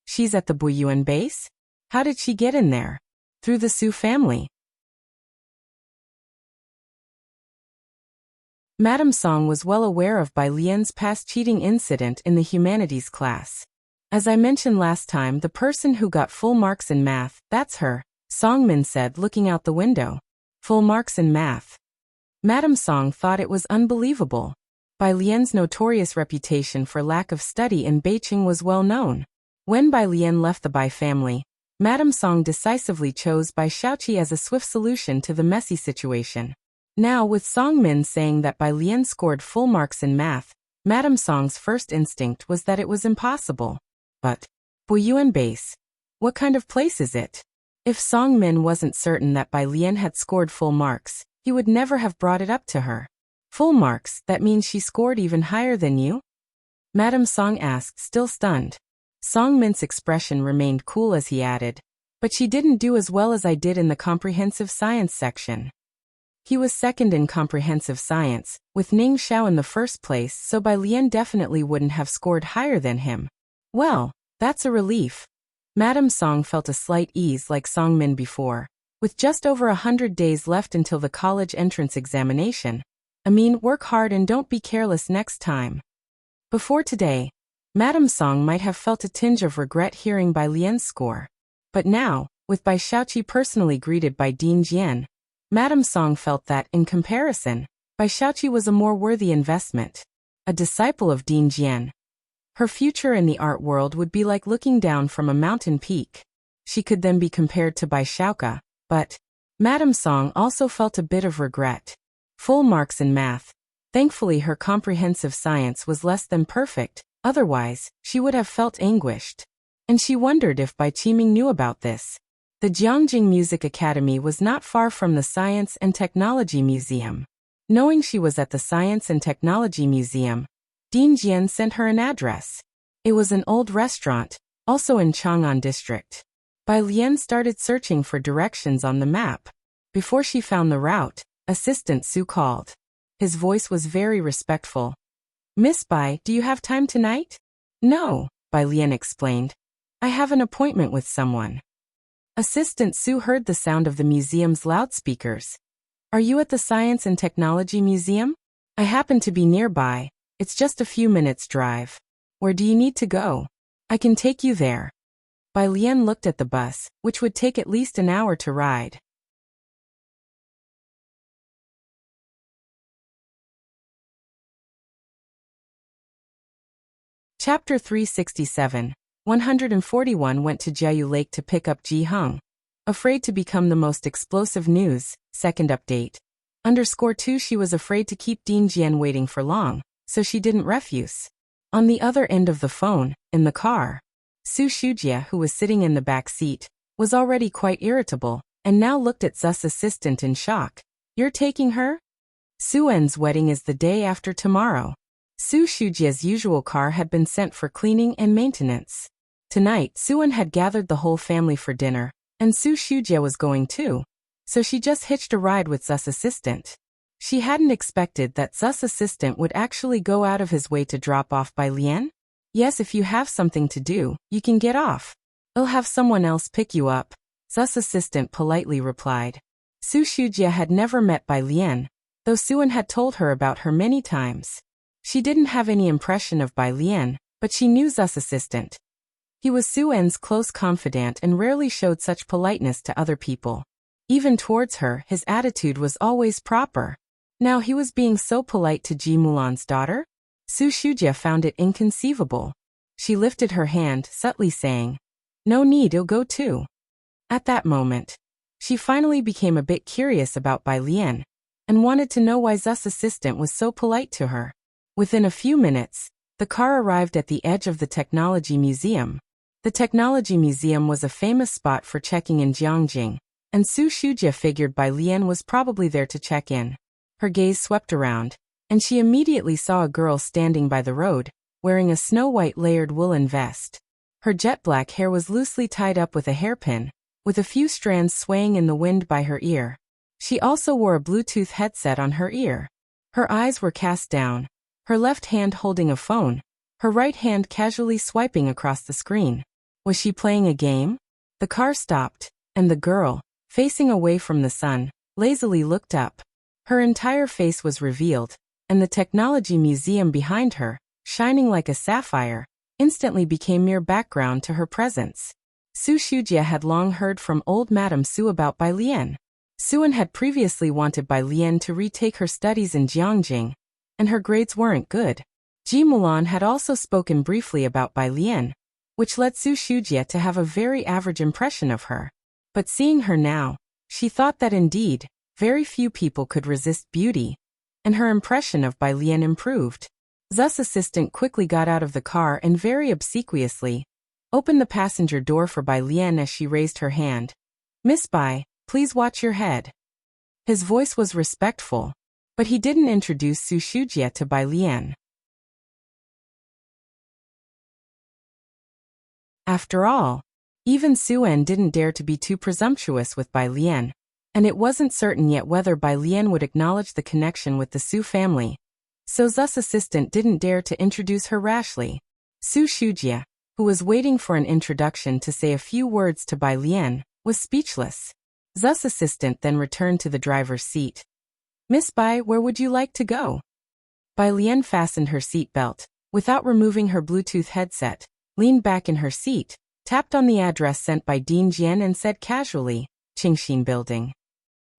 She's at the Boyuan base? How did she get in there? Through the Su family. Madame Song was well aware of Bai Lian's past cheating incident in the humanities class. As I mentioned last time, the person who got full marks in math, that's her, Song Min said, looking out the window. Full marks in math. Madame Song thought it was unbelievable. Bai Lian's notorious reputation for lack of study in Beijing was well known. When Bai Lian left the Bai family, Madame Song decisively chose Bai Xiaoqi as a swift solution to the messy situation. Now, with Song Min saying that Bai Lian scored full marks in math, Madame Song's first instinct was that it was impossible. But, Boyuan base, what kind of place is it? If Song Min wasn't certain that Bai Lian had scored full marks, he would never have brought it up to her. Full marks, that means she scored even higher than you? Madame Song asked, still stunned. Song Min's expression remained cool as he added, but she didn't do as well as I did in the comprehensive science section. He was second in comprehensive science, with Ning Xiao in the first place, so Bai Lian definitely wouldn't have scored higher than him. Well, that's a relief. Madame Song felt a slight ease like Song Min before. With just over 100 days left until the college entrance examination, I mean, work hard and don't be careless next time. Before today, Madame Song might have felt a tinge of regret hearing Bai Lian's score. But now, with Bai Xiaoqi personally greeted by Dean Jian, Madame Song felt that, in comparison, Bai Xiaoqi was a more worthy investment. A disciple of Dean Jian. Her future in the art world would be like looking down from a mountain peak. She could then be compared to Bai Xiaoqi, but Madame Song also felt a bit of regret. Full marks in math. Thankfully her comprehensive science was less than perfect, otherwise, she would have felt anguished. And she wondered if Bai Qiming knew about this. The Jiangjing Music Academy was not far from the Science and Technology Museum. Knowing she was at the Science and Technology Museum, Dean Jian sent her an address. It was an old restaurant, also in Chang'an district. Bai Lian started searching for directions on the map. Before she found the route, Assistant Su called. His voice was very respectful. Miss Bai, do you have time tonight? No, Bai Lian explained. I have an appointment with someone. Assistant Su heard the sound of the museum's loudspeakers. Are you at the Science and Technology Museum? I happen to be nearby. It's just a few minutes' drive. Where do you need to go? I can take you there. Bai Lian looked at the bus, which would take at least an hour to ride. Chapter 367. 141 went to Jeju Lake to pick up Ji Hung. Afraid to become the most explosive news. Second update. _2 She was afraid to keep Dean Jian waiting for long, so she didn't refuse. On the other end of the phone, in the car, Su Shujia, who was sitting in the back seat, was already quite irritable, and now looked at Zu's assistant in shock. You're taking her? Suen's wedding is the day after tomorrow. Su Shujia's usual car had been sent for cleaning and maintenance. Tonight, Suen had gathered the whole family for dinner, and Su Shujia was going too, so she just hitched a ride with Zu's assistant. She hadn't expected that Zu's assistant would actually go out of his way to drop off Bai Lian. Yes, if you have something to do, you can get off. I'll have someone else pick you up, Zu's assistant politely replied. Su Shujia had never met Bai Lian, though Suen had told her about her many times. She didn't have any impression of Bai Lian, but she knew Zu's assistant. He was Suen's close confidant and rarely showed such politeness to other people. Even towards her, his attitude was always proper. Now he was being so polite to Ji Mulan's daughter? Su Shujia found it inconceivable. She lifted her hand, subtly saying, "No need, I'll go too." At that moment, she finally became a bit curious about Bai Lian, and wanted to know why Zu's assistant was so polite to her. Within a few minutes, the car arrived at the edge of the Technology Museum. The Technology Museum was a famous spot for checking in Jiangjing, and Su Shujia figured Bai Lian was probably there to check in. Her gaze swept around, and she immediately saw a girl standing by the road, wearing a snow-white layered woolen vest. Her jet-black hair was loosely tied up with a hairpin, with a few strands swaying in the wind by her ear. She also wore a Bluetooth headset on her ear. Her eyes were cast down, her left hand holding a phone, her right hand casually swiping across the screen. Was she playing a game? The car stopped, and the girl, facing away from the sun, lazily looked up. Her entire face was revealed, and the Technology Museum behind her, shining like a sapphire, instantly became mere background to her presence. Su Shujia had long heard from old Madame Su about Bai Lian. Suen had previously wanted Bai Lian to retake her studies in Jiangjing, and her grades weren't good. Ji Mulan had also spoken briefly about Bai Lian, which led Su Shujia to have a very average impression of her. But seeing her now, she thought that indeed, very few people could resist beauty, and her impression of Bai Lian improved. Zu's assistant quickly got out of the car and very obsequiously opened the passenger door for Bai Lian as she raised her hand. "Miss Bai, please watch your head." His voice was respectful, but he didn't introduce Su Shujia to Bai Lian. After all, even Suen didn't dare to be too presumptuous with Bai Lian, and it wasn't certain yet whether Bai Lian would acknowledge the connection with the Su family, so Zu's assistant didn't dare to introduce her rashly. Su Shujia, who was waiting for an introduction to say a few words to Bai Lian, was speechless. Zu's assistant then returned to the driver's seat. "Miss Bai, where would you like to go?" Bai Lian fastened her seat belt, without removing her Bluetooth headset, leaned back in her seat, tapped on the address sent by Dean Jian and said casually, "Qingxin Building."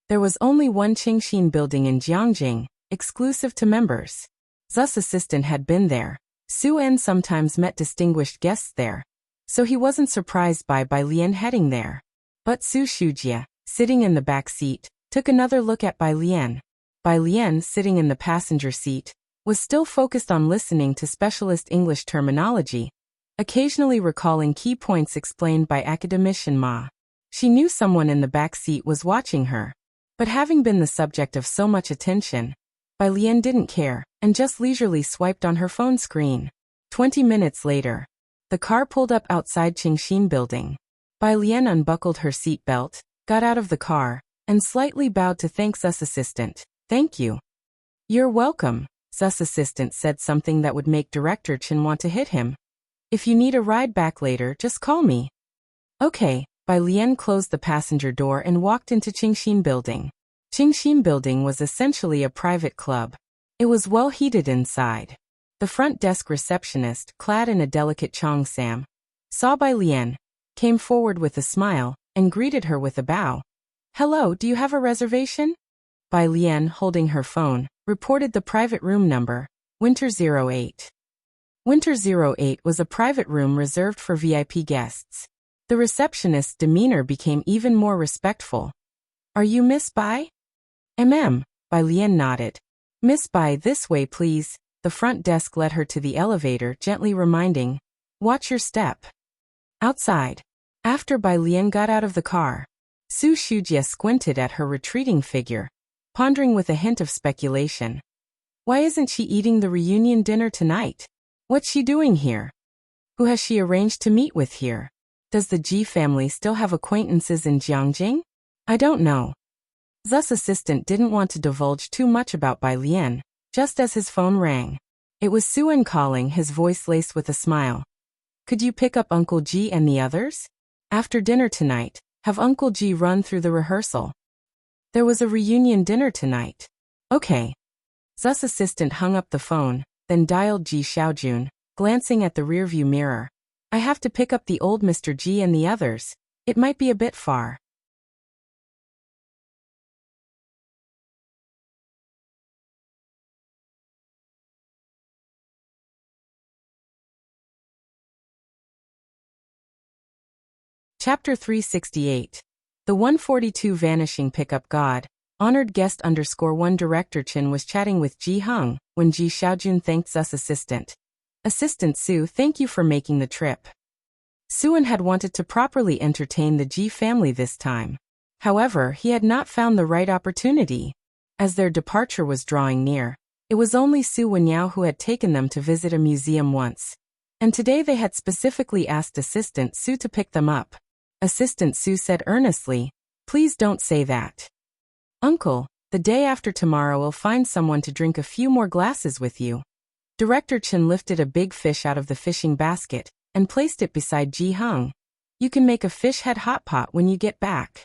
There was only one Qingxin building in Jiangjing, exclusive to members. Zu's assistant had been there. Suen sometimes met distinguished guests there, so he wasn't surprised by Bai Lian heading there. But Su Shujia, sitting in the back seat, took another look at Bai Lian. Bai Lian, sitting in the passenger seat, was still focused on listening to specialist English terminology, occasionally recalling key points explained by academician Ma. She knew someone in the back seat was watching her, but having been the subject of so much attention, Bai Lian didn't care, and just leisurely swiped on her phone screen. 20 minutes later, the car pulled up outside Qingxin Building. Bai Lian unbuckled her seat belt, got out of the car, and slightly bowed to thank Zu's assistant. "Thank you." "You're welcome." Zu's assistant said something that would make Director Chen want to hit him. "If you need a ride back later, just call me." "Okay." Bai Lian closed the passenger door and walked into Qingxin Building. Qingxin Building was essentially a private club. It was well heated inside. The front desk receptionist, clad in a delicate cheongsam, saw Bai Lian, came forward with a smile, and greeted her with a bow. "Hello, do you have a reservation?" Bai Lian, holding her phone, reported the private room number, Winter 08. Winter 08 was a private room reserved for VIP guests. The receptionist's demeanor became even more respectful. "Are you Miss Bai?" Bai Lian nodded. "Miss Bai, this way please." The front desk led her to the elevator, gently reminding, "Watch your step." Outside. After Bai Lian got out of the car, Su Shujie squinted at her retreating figure, pondering with a hint of speculation. Why isn't she eating the reunion dinner tonight? What's she doing here? Who has she arranged to meet with here? Does the Ji family still have acquaintances in Jiangjing? I don't know. Zu's assistant didn't want to divulge too much about Bai Lian, just as his phone rang. It was Suen calling, his voice laced with a smile. "Could you pick up Uncle Ji and the others? After dinner tonight, have Uncle Ji run through the rehearsal. There was a reunion dinner tonight." "Okay." Zu's assistant hung up the phone, then dialed Ji Xiaojun, glancing at the rearview mirror. "I have to pick up the old Mr. Ji and the others. It might be a bit far." Chapter 368. The 142 Vanishing Pickup God. Honored guest _1 Director Chen was chatting with Ji Hung when Ji Xiaojun thanked Zu's assistant. "Assistant Su, thank you for making the trip." Suen had wanted to properly entertain the Ji family this time. However, he had not found the right opportunity. As their departure was drawing near, it was only Su Wenyao who had taken them to visit a museum once. And today they had specifically asked Assistant Su to pick them up. Assistant Su said earnestly, "Please don't say that. Uncle, the day after tomorrow we'll find someone to drink a few more glasses with you." Director Chen lifted a big fish out of the fishing basket and placed it beside Ji Hung. "You can make a fish head hot pot when you get back."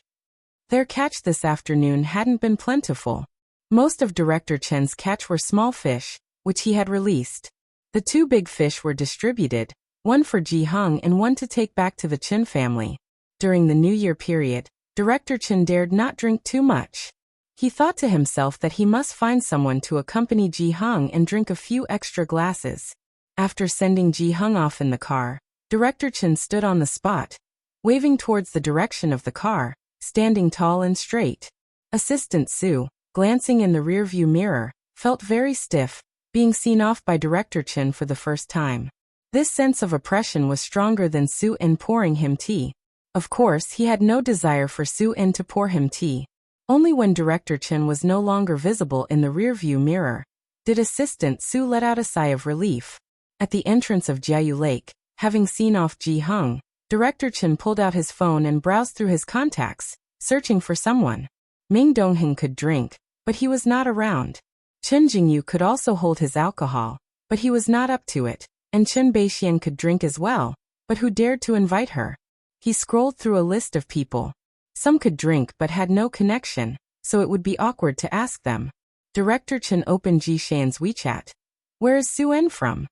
Their catch this afternoon hadn't been plentiful. Most of Director Chen's catch were small fish, which he had released. The two big fish were distributed, one for Ji Hung and one to take back to the Chen family. During the New Year period, Director Chen dared not drink too much. He thought to himself that he must find someone to accompany Ji Hung and drink a few extra glasses. After sending Ji Hung off in the car, Director Chen stood on the spot, waving towards the direction of the car, standing tall and straight. Assistant Su, glancing in the rearview mirror, felt very stiff, being seen off by Director Chen for the first time. This sense of oppression was stronger than Su En pouring him tea. Of course, he had no desire for Su En to pour him tea. Only when Director Chen was no longer visible in the rearview mirror did Assistant Su let out a sigh of relief. At the entrance of Jiayu Lake, having seen off Ji Hung, Director Chen pulled out his phone and browsed through his contacts, searching for someone. Ming Dongheng could drink, but he was not around. Chen Jingyu could also hold his alcohol, but he was not up to it, and Chen Beixian could drink as well, but who dared to invite her? He scrolled through a list of people. Some could drink but had no connection, so it would be awkward to ask them. Director Chen opened Ji Shan's WeChat. "Where is Su En from?"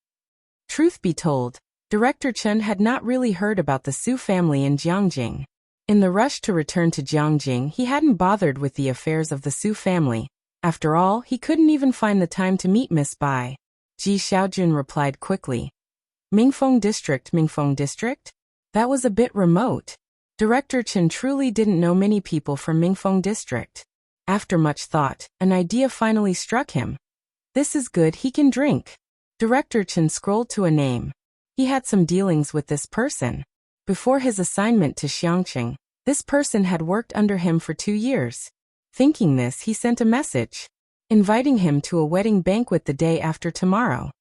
Truth be told, Director Chen had not really heard about the Su family in Jiangjing. In the rush to return to Jiangjing, he hadn't bothered with the affairs of the Su family. After all, he couldn't even find the time to meet Miss Bai. Ji Xiaojun replied quickly. Mingfeng District? That was a bit remote. Director Chen truly didn't know many people from Mingfeng District. After much thought, an idea finally struck him. This is good, he can drink. Director Chen scrolled to a name. He had some dealings with this person. Before his assignment to Xiangqing, this person had worked under him for 2 years. Thinking this, he sent a message, inviting him to a wedding banquet the day after tomorrow.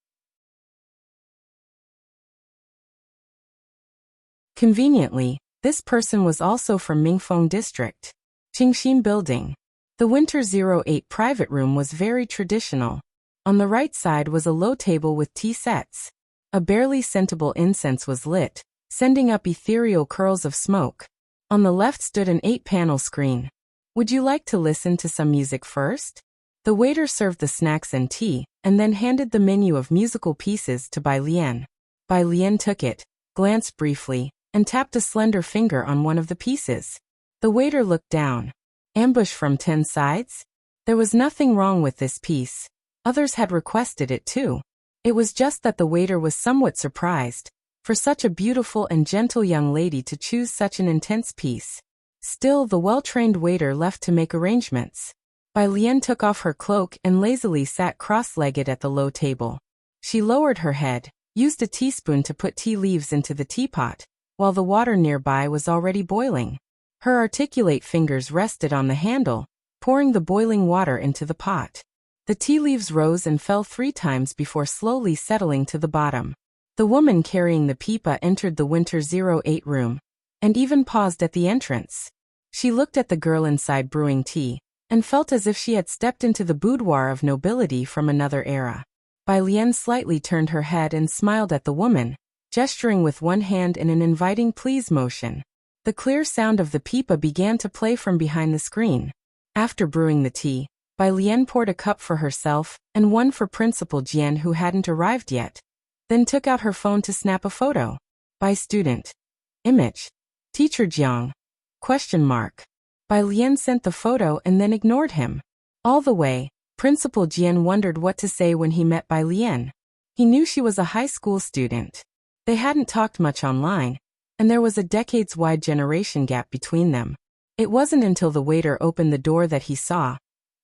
Conveniently, this person was also from Mingfeng District. Qingxin Building. The Winter 08 private room was very traditional. On the right side was a low table with tea sets. A barely scentable incense was lit, sending up ethereal curls of smoke. On the left stood an 8-panel screen. Would you like to listen to some music first? The waiter served the snacks and tea, and then handed the menu of musical pieces to Bai Lian. Bai Lian took it, glanced briefly, and tapped a slender finger on one of the pieces. The waiter looked down. Ambush from 10 sides? There was nothing wrong with this piece. Others had requested it too. It was just that the waiter was somewhat surprised, for such a beautiful and gentle young lady to choose such an intense piece. Still, the well-trained waiter left to make arrangements. Bai Lian took off her cloak and lazily sat cross-legged at the low table. She lowered her head, used a teaspoon to put tea leaves into the teapot, while the water nearby was already boiling. Her articulate fingers rested on the handle, pouring the boiling water into the pot. The tea leaves rose and fell 3 times before slowly settling to the bottom. The woman carrying the pipa entered the Winter 08 room, and even paused at the entrance. She looked at the girl inside brewing tea, and felt as if she had stepped into the boudoir of nobility from another era. Bai Lian slightly turned her head and smiled at the woman, gesturing with one hand in an inviting please motion. The clear sound of the pipa began to play from behind the screen. After brewing the tea, Bai Lian poured a cup for herself and one for Principal Jian who hadn't arrived yet, then took out her phone to snap a photo. By student. Image. Teacher Jiang. ? Bai Lian sent the photo and then ignored him. All the way, Principal Jian wondered what to say when he met Bai Lian. He knew she was a high school student. They hadn't talked much online, and there was a decades-wide generation gap between them. It wasn't until the waiter opened the door that he saw,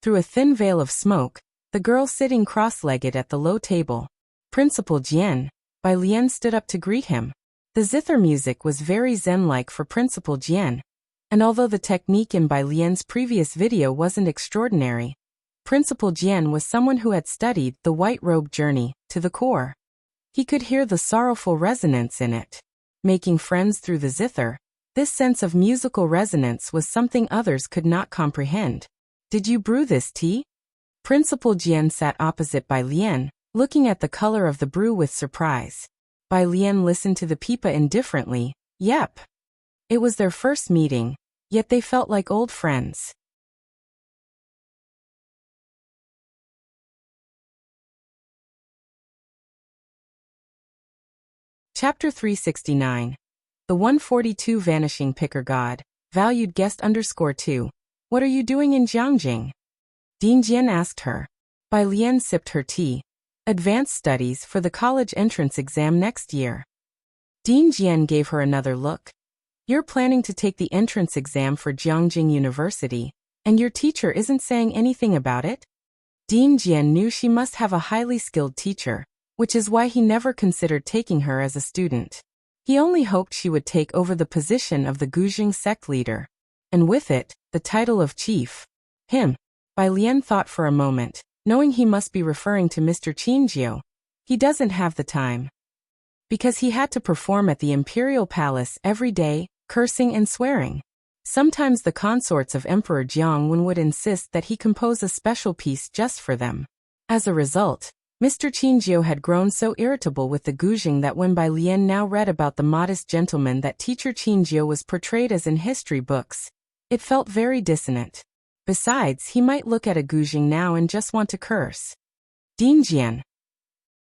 through a thin veil of smoke, the girl sitting cross-legged at the low table. Principal Jian. Bai Lian stood up to greet him. The zither music was very zen-like for Principal Jian, and although the technique in Bai Lian's previous video wasn't extraordinary, Principal Jian was someone who had studied the white robe journey to the core. He could hear the sorrowful resonance in it. Making friends through the zither, this sense of musical resonance was something others could not comprehend. Did you brew this tea? Principal Jian sat opposite Bai Lian, looking at the color of the brew with surprise. Bai Lian listened to the pipa indifferently. Yep. It was their first meeting, yet they felt like old friends. Chapter 369. The 142 Vanishing Picker God. Valued guest _2. What are you doing in Jiangjing? Dean Jian asked her. Bai Lian sipped her tea. Advanced studies for the college entrance exam next year. Dean Jian gave her another look. You're planning to take the entrance exam for Jiangjing University, and your teacher isn't saying anything about it? Dean Jian knew she must have a highly skilled teacher, which is why he never considered taking her as a student. He only hoped she would take over the position of the Guzheng sect leader, and with it, the title of chief. Him. Bai Lian thought for a moment, knowing he must be referring to Mr. Qinjiu. He doesn't have the time. Because he had to perform at the imperial palace every day, cursing and swearing. Sometimes the consorts of Emperor Jiangwen would insist that he compose a special piece just for them. As a result, Mr. Qinjiu had grown so irritable with the Guzheng that when Bai Lian now read about the modest gentleman that teacher Qinjiu was portrayed as in history books, it felt very dissonant. Besides, he might look at a Guzheng now and just want to curse. Dean Jian.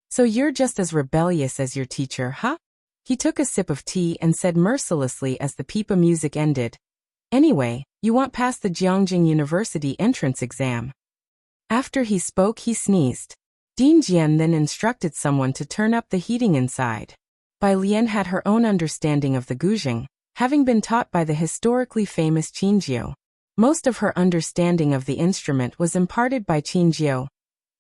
So you're just as rebellious as your teacher, huh? He took a sip of tea and said mercilessly as the pipa music ended. Anyway, you want past the Jiangjing University entrance exam. After he spoke, he sneezed. Dean Jian then instructed someone to turn up the heating inside. Bai Lian had her own understanding of the Guzheng, having been taught by the historically famous Qinjiu. Most of her understanding of the instrument was imparted by Qinjiu,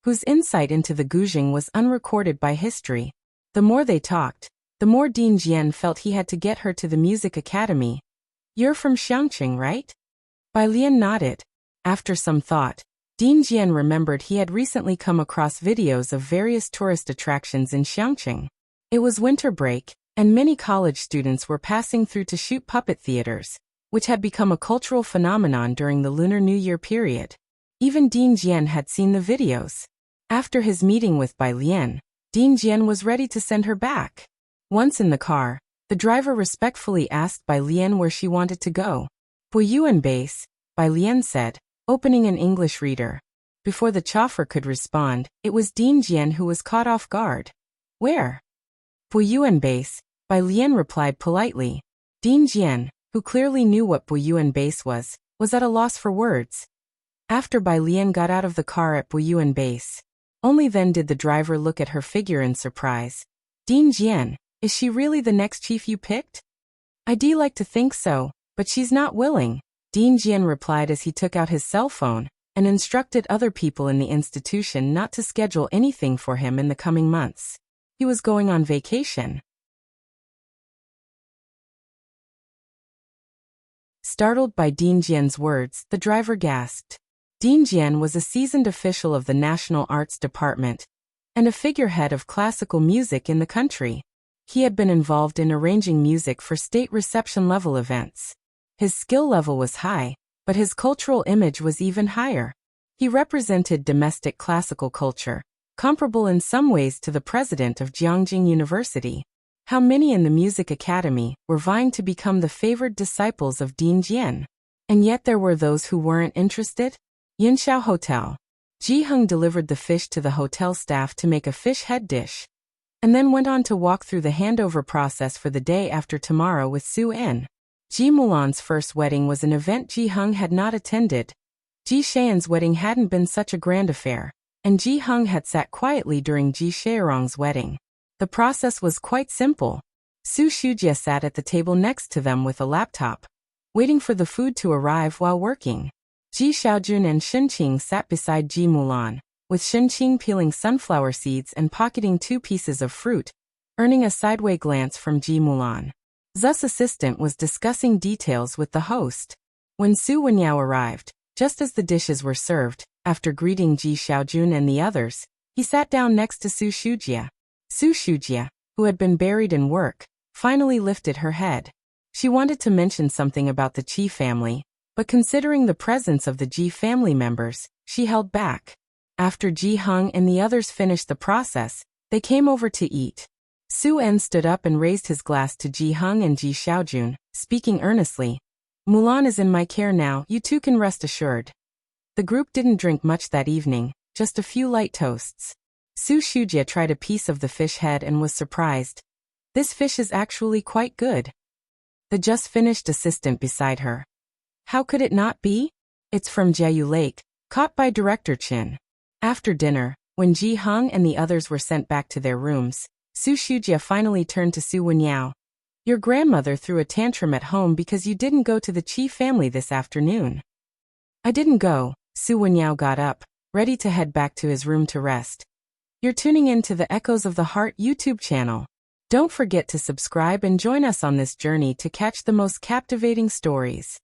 whose insight into the Guzheng was unrecorded by history. The more they talked, the more Dean Jian felt he had to get her to the music academy. You're from Xiangqing, right? Bai Lian nodded. After some thought, Dean Jian remembered he had recently come across videos of various tourist attractions in Xiangqing. It was winter break, and many college students were passing through to shoot puppet theaters, which had become a cultural phenomenon during the Lunar New Year period. Even Dean Jian had seen the videos. After his meeting with Bai Lian, Dean Jian was ready to send her back. Once in the car, the driver respectfully asked Bai Lian where she wanted to go. Buyuan Base, Bai Lian said, opening an English reader. Before the chauffeur could respond, it was Dean Jian who was caught off guard. Where? Buyuan Base, Bai Lian replied politely. Dean Jian, who clearly knew what Buyuan Base was at a loss for words. After Bai Lian got out of the car at Buyuan Base, Only then did the driver look at her figure in surprise. Dean Jian, is she really the next chief you picked? I'd like to think so, but she's not willing, Dean Jian replied as he took out his cell phone and instructed other people in the institution not to schedule anything for him in the coming months. He was going on vacation. Startled by Dean Jian's words, the driver gasped. Dean Jian was a seasoned official of the National Arts Department and a figurehead of classical music in the country. He had been involved in arranging music for state reception-level events. His skill level was high, but his cultural image was even higher. He represented domestic classical culture, comparable in some ways to the president of Jiangjing University. How many in the music academy were vying to become the favored disciples of Dean Jian? And yet there were those who weren't interested? Yinxiao Hotel. Ji Heng delivered the fish to the hotel staff to make a fish head dish, and then went on to walk through the handover process for the day after tomorrow with Su En. Ji Mulan's first wedding was an event Ji Heng had not attended. Ji Xian's wedding hadn't been such a grand affair, and Ji Heng had sat quietly during Ji Xiaorong's wedding. The process was quite simple. Su Shujie sat at the table next to them with a laptop, waiting for the food to arrive while working. Ji Xiaojun and Shenqing sat beside Ji Mulan, with Shenqing peeling sunflower seeds and pocketing 2 pieces of fruit, earning a sideway glance from Ji Mulan. Zu's assistant was discussing details with the host. When Su Wenyao arrived, just as the dishes were served, after greeting Ji Xiaojun and the others, he sat down next to Su Shujie. Su Shujie, who had been buried in work, finally lifted her head. She wanted to mention something about the Qi family, but considering the presence of the Ji family members, she held back. After Ji Heng and the others finished the process, they came over to eat. Su En stood up and raised his glass to Ji Heng and Ji Xiaojun, speaking earnestly. Mulan is in my care now, you two can rest assured. The group didn't drink much that evening, just a few light toasts. Su Shujie tried a piece of the fish head and was surprised. This fish is actually quite good. The just-finished assistant beside her. How could it not be? It's from Jiayu Lake, caught by Director Qin. After dinner, when Ji Heng and the others were sent back to their rooms, Su Shujie finally turned to Su Wenyao. Your grandmother threw a tantrum at home because you didn't go to the Qi family this afternoon. I didn't go. Su Wenyao got up, ready to head back to his room to rest. You're tuning in to the Echoes of the Heart YouTube channel. Don't forget to subscribe and join us on this journey to catch the most captivating stories.